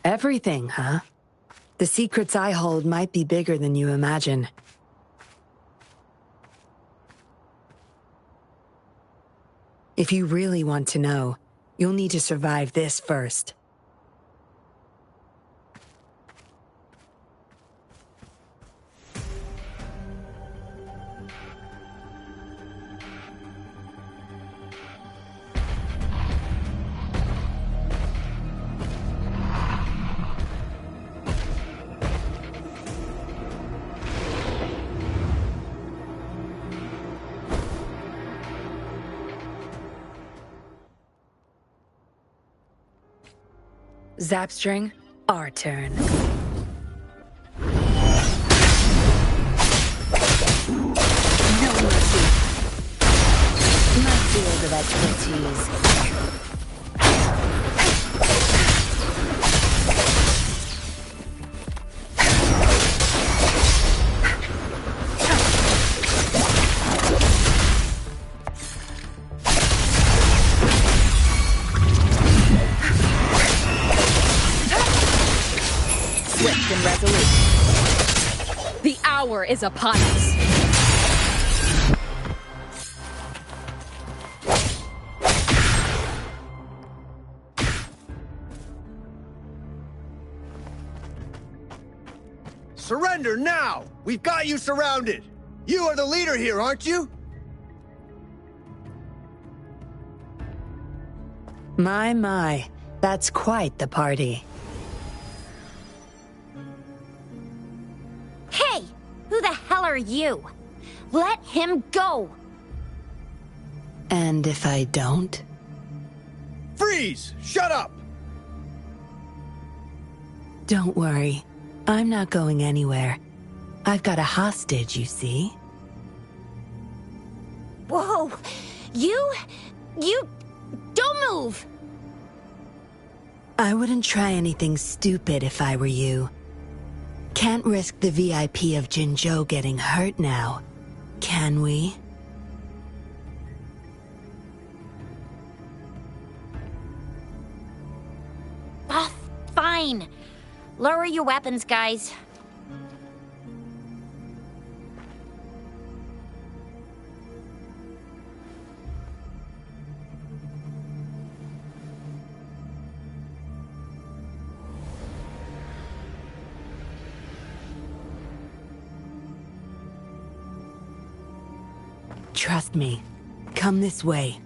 Everything, huh? The secrets I hold might be bigger than you imagine. If you really want to know, you'll need to survive this first. Zapstring, our turn. No mercy. My field of expertise. The hour is upon us. Surrender now! We've got you surrounded! You are the leader here, aren't you? My, that's quite the party. Hey! Who the hell are you? Let him go! And if I don't? Freeze! Shut up! Don't worry. I'm not going anywhere. I've got a hostage, you see. Whoa! You... don't move! I wouldn't try anything stupid if I were you. Can't risk the VIP of Jinzhou getting hurt now, can we? Ah, fine. Lower your weapons, guys. Trust me. Come this way.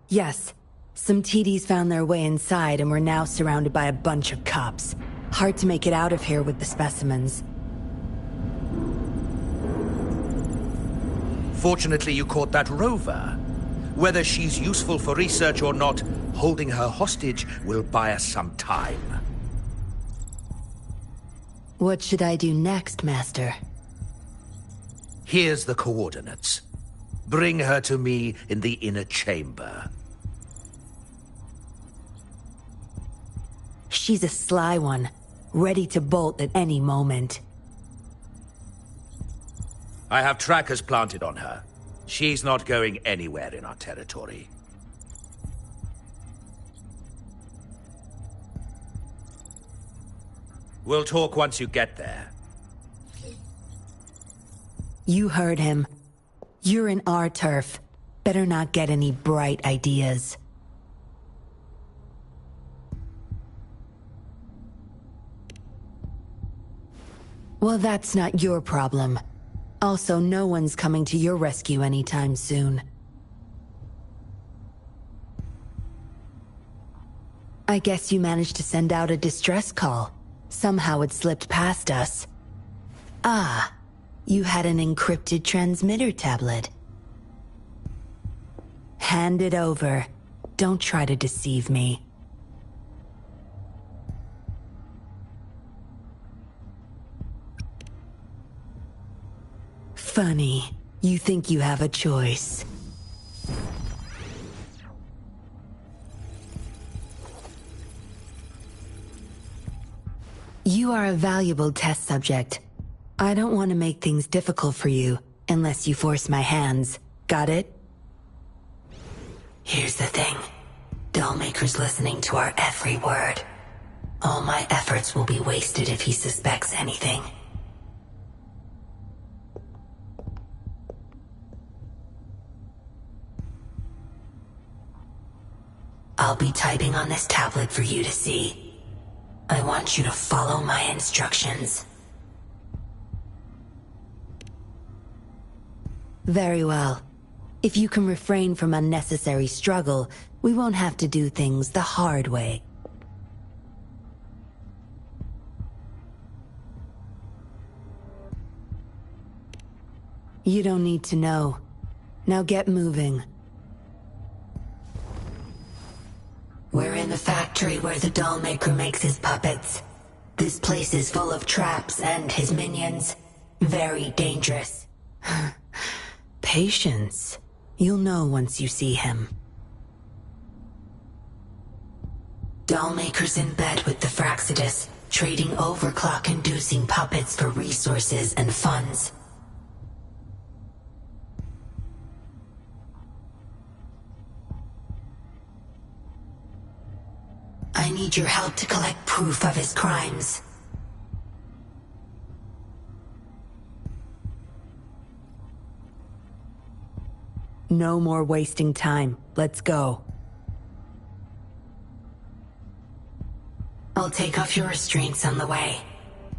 Yes. Some TDs found their way inside and we're now surrounded by a bunch of cops. Hard to make it out of here with the specimens. Fortunately, you caught that rover. Whether she's useful for research or not, holding her hostage will buy us some time. What should I do next, Master? Here's the coordinates. Bring her to me in the inner chamber. She's a sly one, ready to bolt at any moment. I have trackers planted on her. She's not going anywhere in our territory. We'll talk once you get there. You heard him. You're in our turf. Better not get any bright ideas. Well, that's not your problem. Also, no one's coming to your rescue anytime soon. I guess you managed to send out a distress call. Somehow it slipped past us. Ah, you had an encrypted transmitter tablet. Hand it over. Don't try to deceive me. Funny. You think you have a choice. You are a valuable test subject. I don't want to make things difficult for you, unless you force my hands. Got it? Here's the thing. Dollmaker's listening to our every word. All my efforts will be wasted if he suspects anything. I'll be typing on this tablet for you to see. I want you to follow my instructions. Very well. If you can refrain from unnecessary struggle, we won't have to do things the hard way. You don't need to know. Now get moving. We're in the factory where the Dollmaker makes his puppets. This place is full of traps and his minions. Very dangerous. Patience. You'll know once you see him. Dollmaker's in bed with the Fraxidus, trading overclock-inducing puppets for resources and funds. I need your help to collect proof of his crimes. No more wasting time. Let's go. I'll take off your restraints on the way.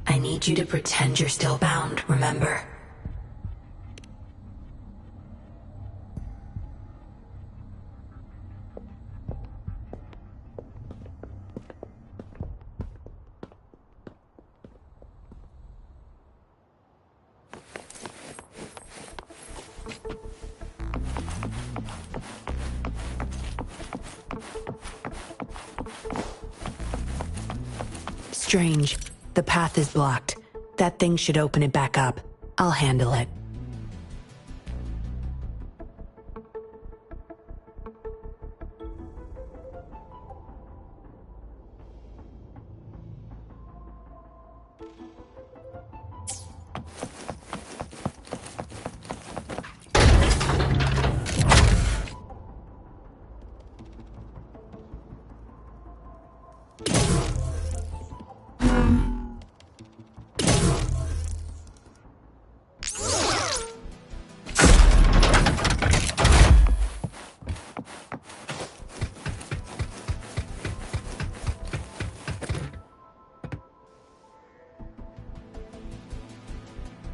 I need you to pretend you're still bound, remember? Strange. The path is blocked. That thing should open it back up. I'll handle it.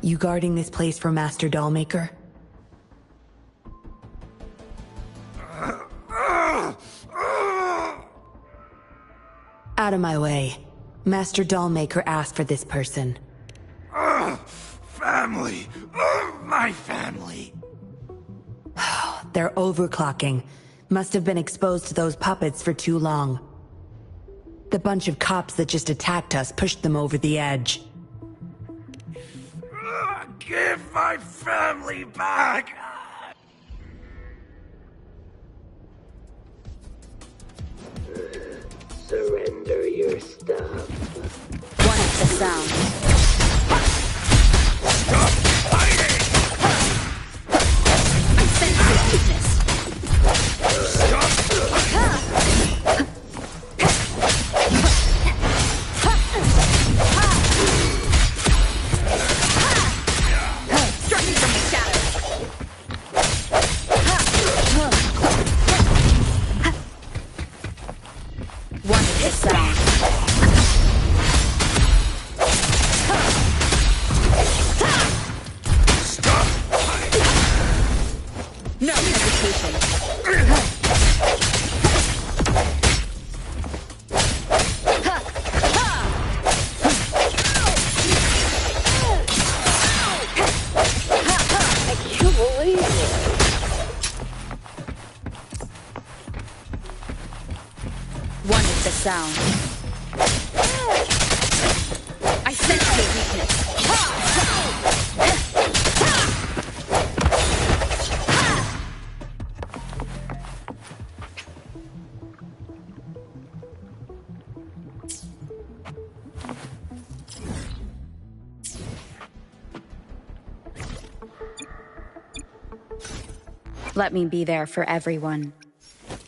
You guarding this place for Master Dollmaker? Out of my way. Master Dollmaker asked for this person. Family! My family! They're overclocking. Must have been exposed to those puppets for too long. The bunch of cops that just attacked us pushed them over the edge. Give my family back! Surrender your stuff. One of the sounds. Stop fighting! I sense your weakness. Striking from the shadows. One of the sounds. No hesitation. I can't believe it. One is the sound. I sense your weakness. Let me be there for everyone,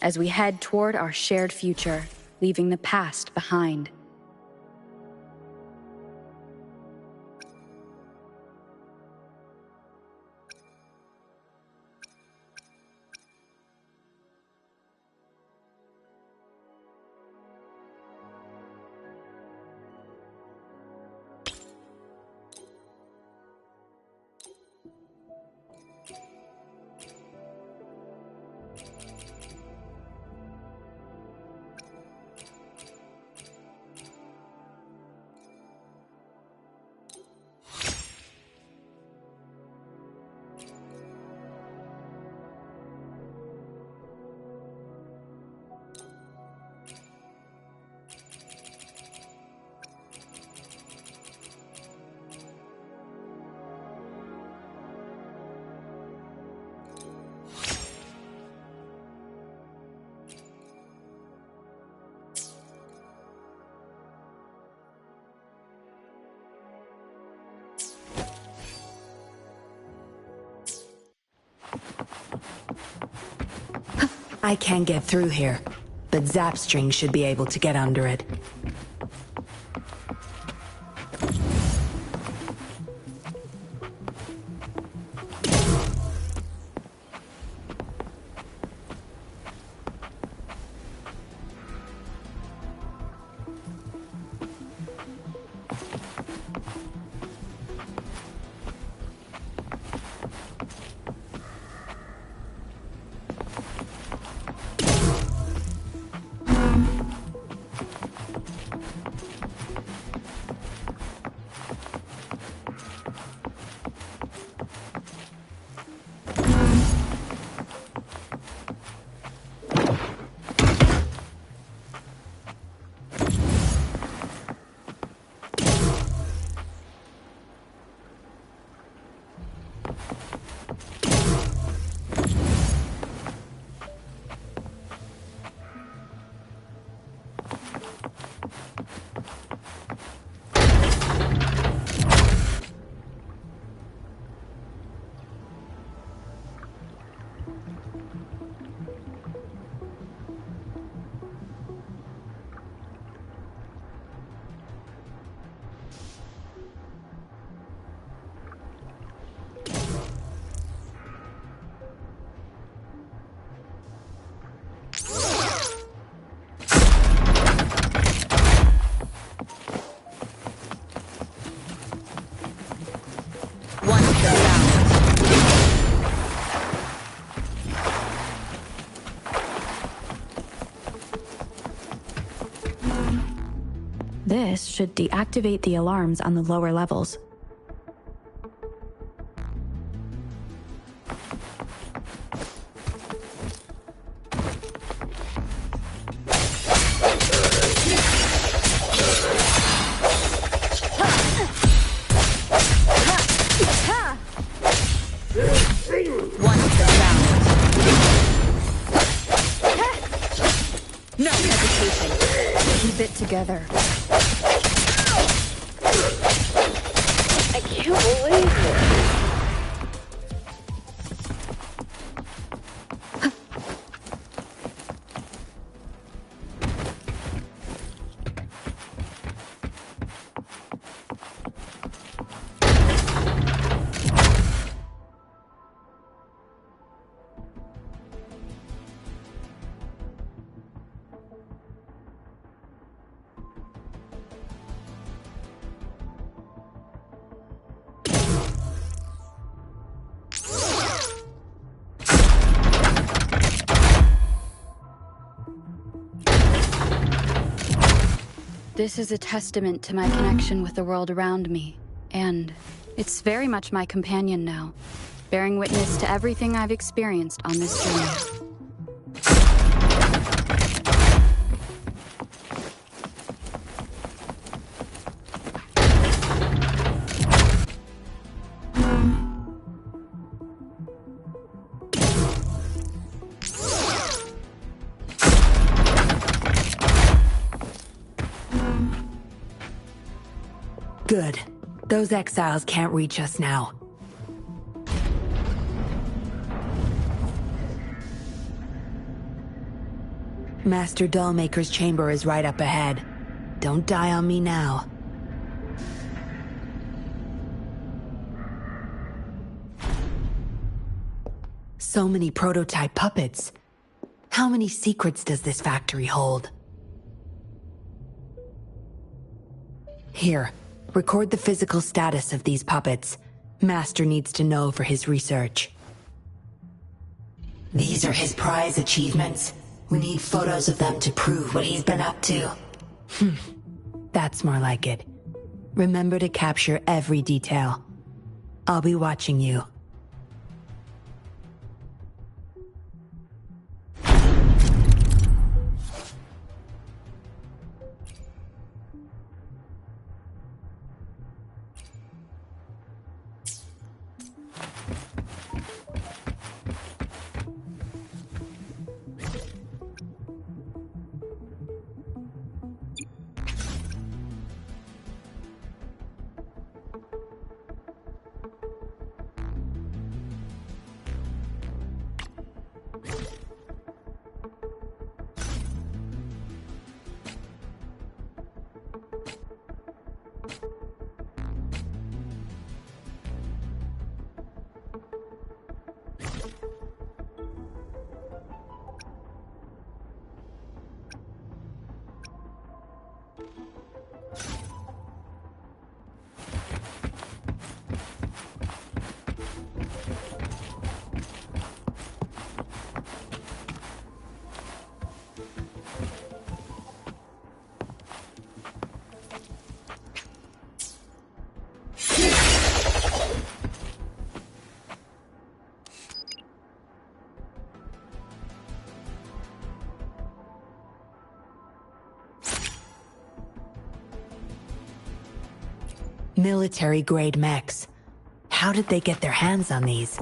as we head toward our shared future, leaving the past behind. I can't get through here, but Zapstring should be able to get under it. This should deactivate the alarms on the lower levels. No hesitation. Keep it together. I can't believe it. This is a testament to my connection with the world around me, and it's very much my companion now, bearing witness to everything I've experienced on this journey. Good. Those exiles can't reach us now. Master Dollmaker's chamber is right up ahead. Don't die on me now. So many prototype puppets. How many secrets does this factory hold? Here, record the physical status of these puppets. Master needs to know for his research. These are his prize achievements. We need photos of them to prove what he's been up to. That's more like it. Remember to capture every detail. I'll be watching you. Military-grade mechs. How did they get their hands on these?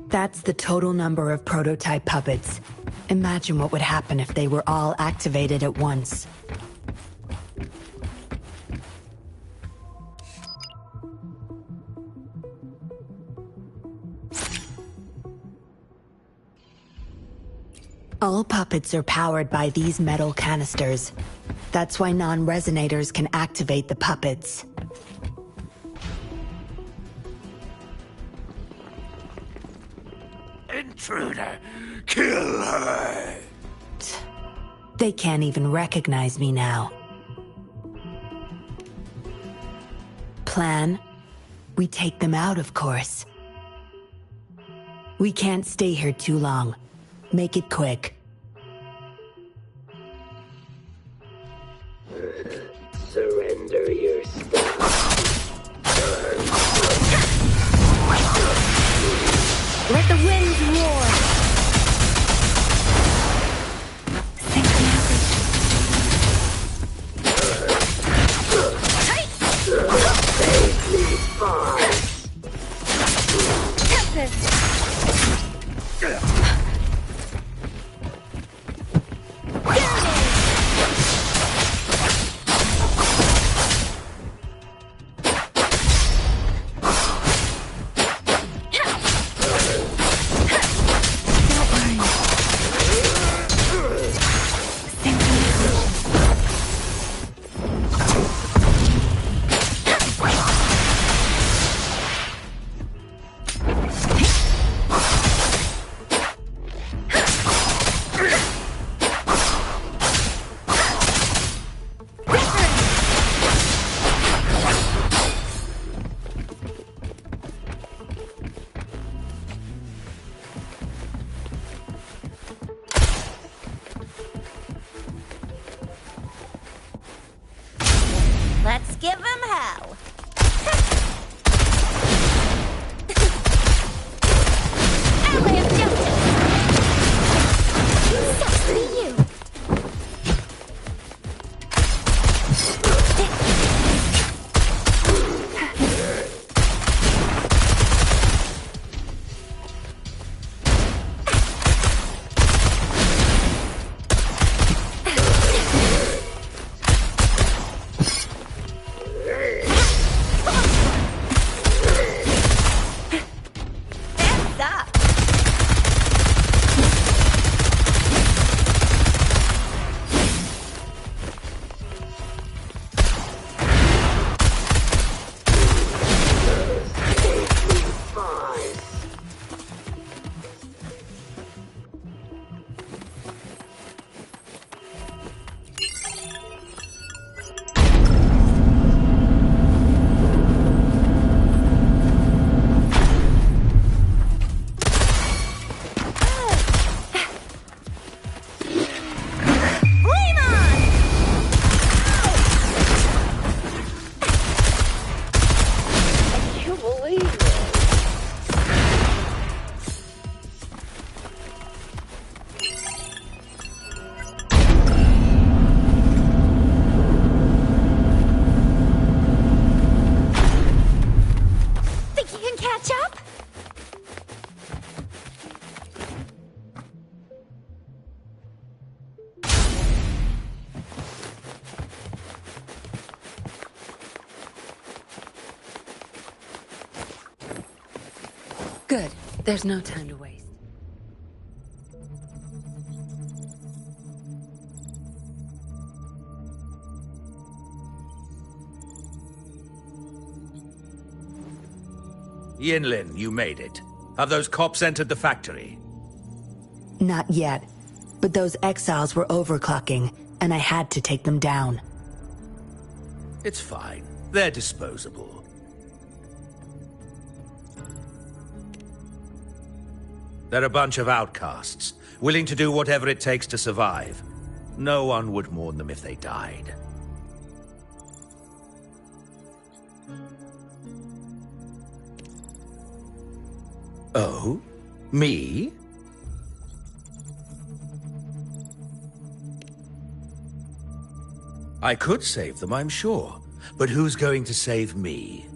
That's the total number of prototype puppets. Imagine what would happen if they were all activated at once. All puppets are powered by these metal canisters. That's why non-resonators can activate the puppets. Intruder! Kill her! They can't even recognize me now. Plan? We take them out, of course. We can't stay here too long. Make it quick. Surrender your stuff. Let the winds roar. Let's give him hell. Ally of justice. Sucks for you. Good. There's no time to waste. Yinlin, you made it. Have those cops entered the factory? Not yet. But those exiles were overclocking, and I had to take them down. It's fine. They're disposable. They're a bunch of outcasts, willing to do whatever it takes to survive. No one would mourn them if they died. Oh? Me? I could save them, I'm sure. But who's going to save me?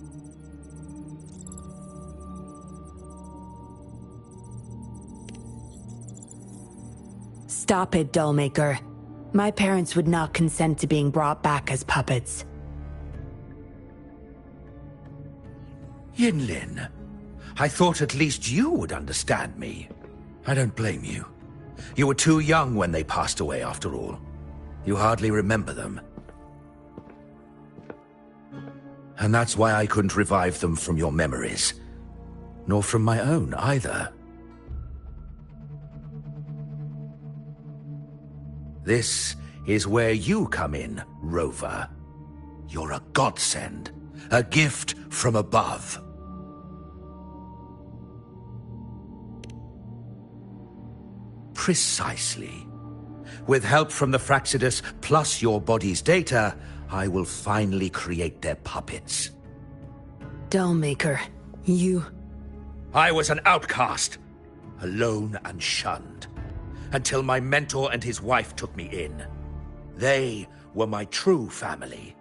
Stop it, Dollmaker. My parents would not consent to being brought back as puppets. Yinlin, I thought at least you would understand me. I don't blame you. You were too young when they passed away, after all. You hardly remember them. And that's why I couldn't revive them from your memories. Nor from my own, either. This is where you come in, Rover. You're a godsend. A gift from above. Precisely. With help from the Fraxidus plus your body's data, I will finally create their puppets. Dollmaker, you... I was an outcast, alone and shunned, until my mentor and his wife took me in. They were my true family.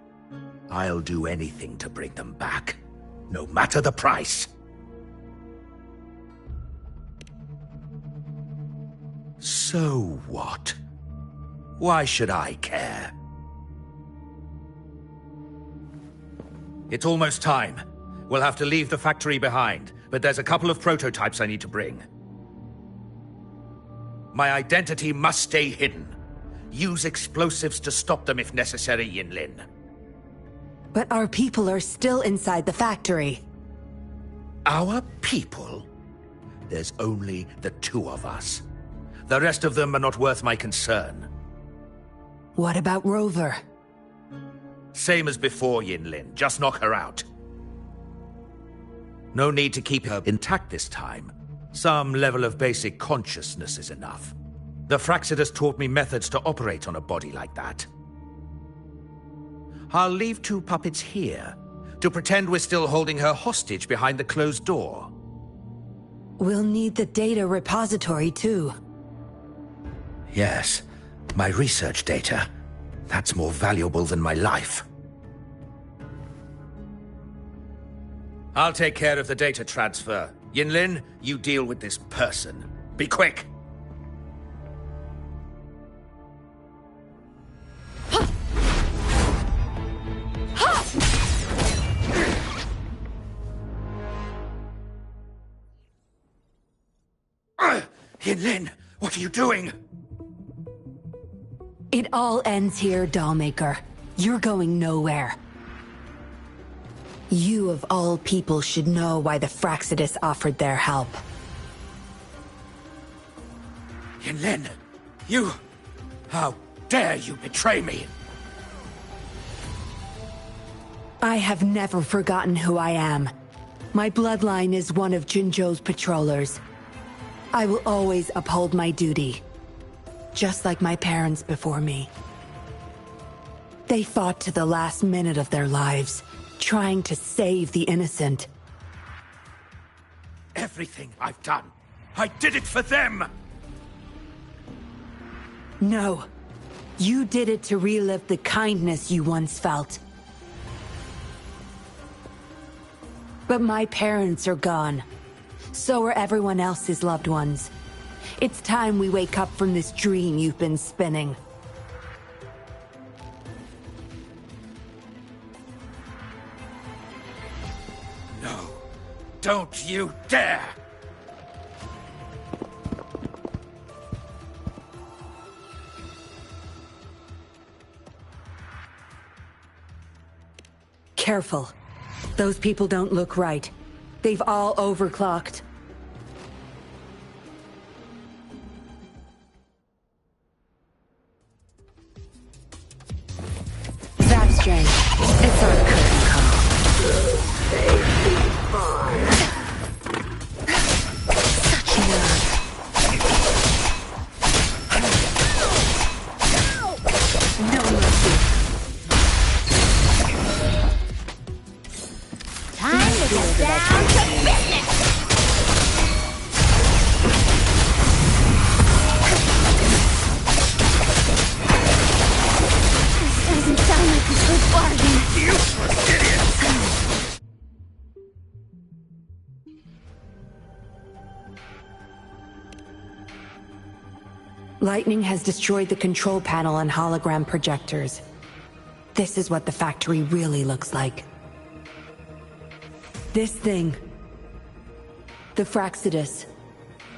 I'll do anything to bring them back, no matter the price. So what? Why should I care? It's almost time. We'll have to leave the factory behind, but there's a couple of prototypes I need to bring. My identity must stay hidden. Use explosives to stop them if necessary, Yinlin. But our people are still inside the factory. Our people? There's only the two of us. The rest of them are not worth my concern. What about Rover? Same as before, Yinlin. Just knock her out. No need to keep her intact this time. Some level of basic consciousness is enough. The Fraxidus taught me methods to operate on a body like that. I'll leave two puppets here, to pretend we're still holding her hostage behind the closed door. We'll need the data repository, too. Yes, my research data. That's more valuable than my life. I'll take care of the data transfer. Yinlin, you deal with this person. Be quick! Yinlin, what are you doing? It all ends here, Dollmaker. You're going nowhere. You of all people should know why the Fraxidus offered their help. Yinlin, you... How dare you betray me? I have never forgotten who I am. My bloodline is one of Jinzhou's patrollers. I will always uphold my duty. Just like my parents before me. They fought to the last minute of their lives, trying to save the innocent. Everything I've done, I did it for them! No. You did it to relive the kindness you once felt. But my parents are gone. So are everyone else's loved ones. It's time we wake up from this dream you've been spinning. No. Don't you dare! Careful. Those people don't look right. They've all overclocked. That's strange. It's our curtain call. Such nerve. No mercy. Time to get down to business! This doesn't sound like a good bargain. Lightning has destroyed the control panel and hologram projectors. This is what the factory really looks like. This thing. The Fraxidus.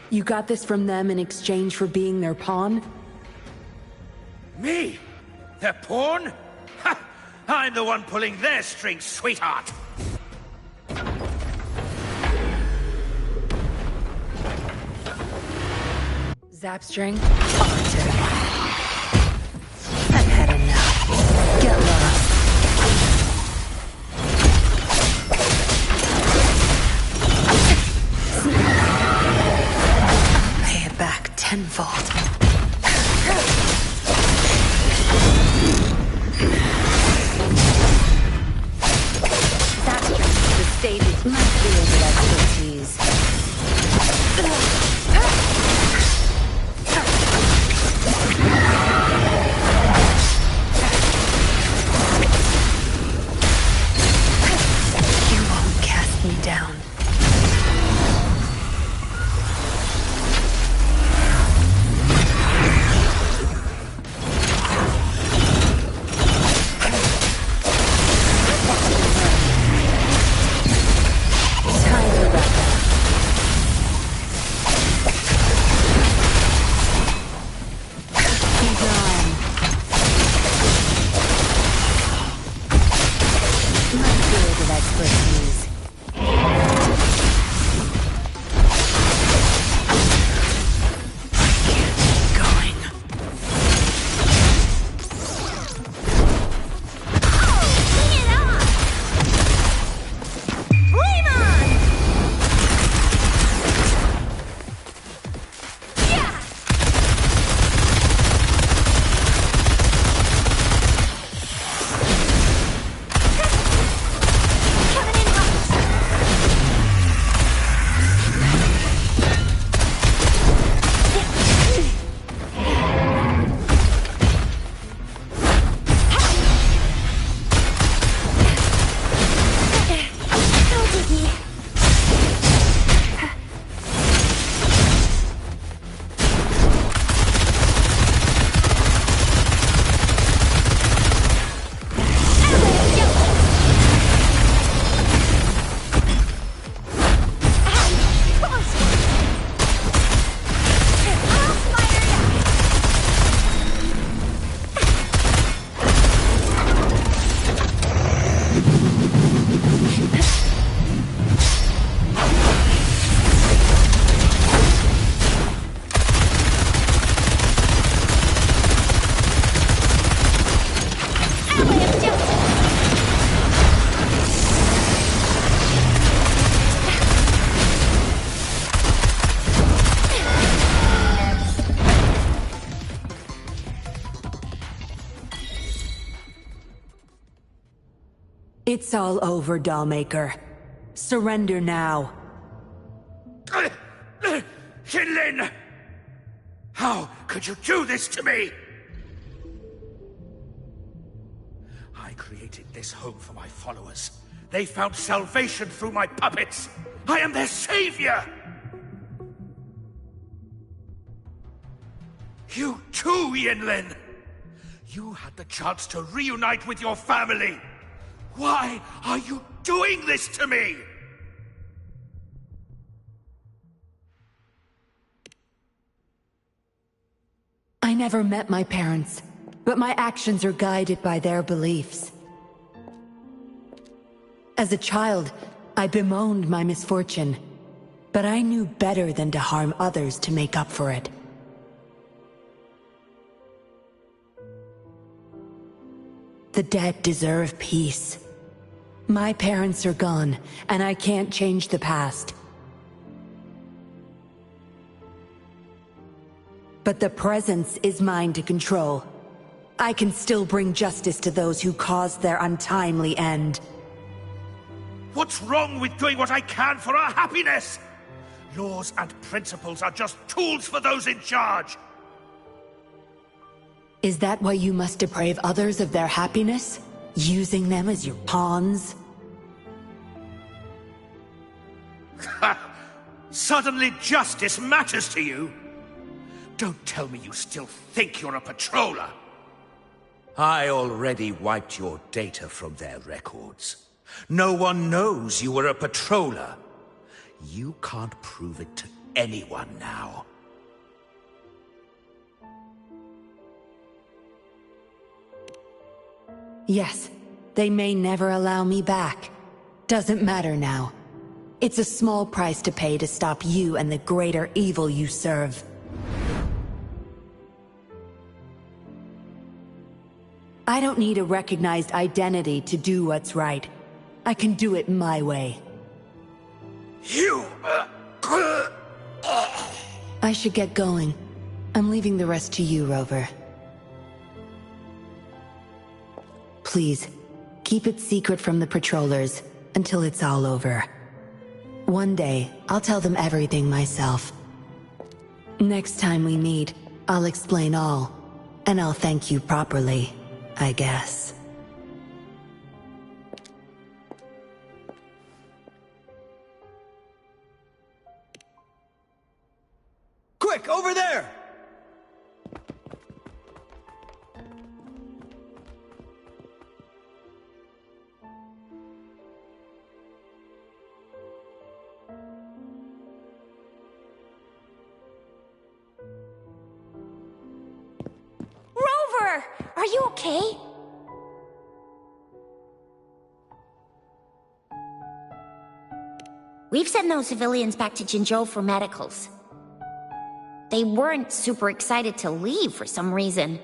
You got this from them in exchange for being their pawn? Me? Their pawn? Ha! I'm the one pulling their strings, sweetheart! Zapstring? Onto. I've had enough. Get lost. I'll pay it back tenfold. The stage is my field of expertise. You won't cast me down. It's all over, Dollmaker. Surrender now. Jinlin! How could you do this to me? I created this home for my followers. They found salvation through my puppets. I am their savior! You too, Yinlin! You had the chance to reunite with your family! Why are you doing this to me? I never met my parents, but my actions are guided by their beliefs. As a child, I bemoaned my misfortune, but I knew better than to harm others to make up for it. The dead deserve peace. My parents are gone, and I can't change the past. But the presence is mine to control. I can still bring justice to those who caused their untimely end. What's wrong with doing what I can for our happiness? Laws and principles are just tools for those in charge. Is that why you must deprave others of their happiness? Using them as your pawns? Suddenly justice matters to you? Don't tell me you still think you're a patroller! I already wiped your data from their records. No one knows you were a patroller. You can't prove it to anyone now. Yes, they may never allow me back. Doesn't matter now. It's a small price to pay to stop you and the greater evil you serve. I don't need a recognized identity to do what's right. I can do it my way. I should get going. I'm leaving the rest to you, Rover. Please, keep it secret from the patrollers until it's all over. One day, I'll tell them everything myself. Next time we meet, I'll explain all, and I'll thank you properly, I guess. Quick, over there! Rover! Are you okay? We've sent those civilians back to Jinzhou for medicals. They weren't super excited to leave for some reason.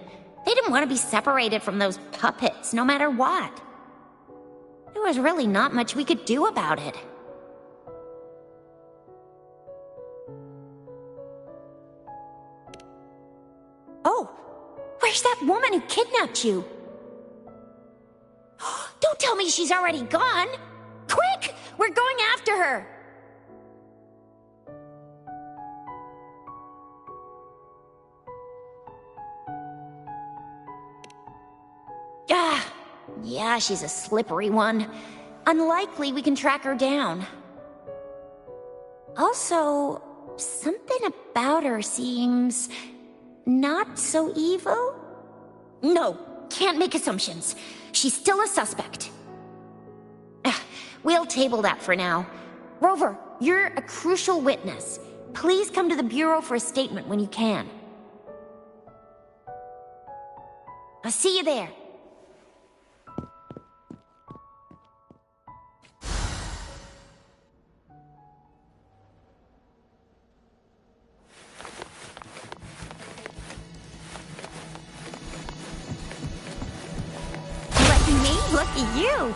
They didn't want to be separated from those puppets, no matter what. There was really not much we could do about it. Oh, where's that woman who kidnapped you? Don't tell me she's already gone! Quick! We're going after her! Yeah, she's a slippery one. Unlikely we can track her down. Also, something about her seems not so evil? No, can't make assumptions. She's still a suspect. We'll table that for now. Rover, you're a crucial witness. Please come to the Bureau for a statement when you can. I'll see you there. Lucky me, lucky you.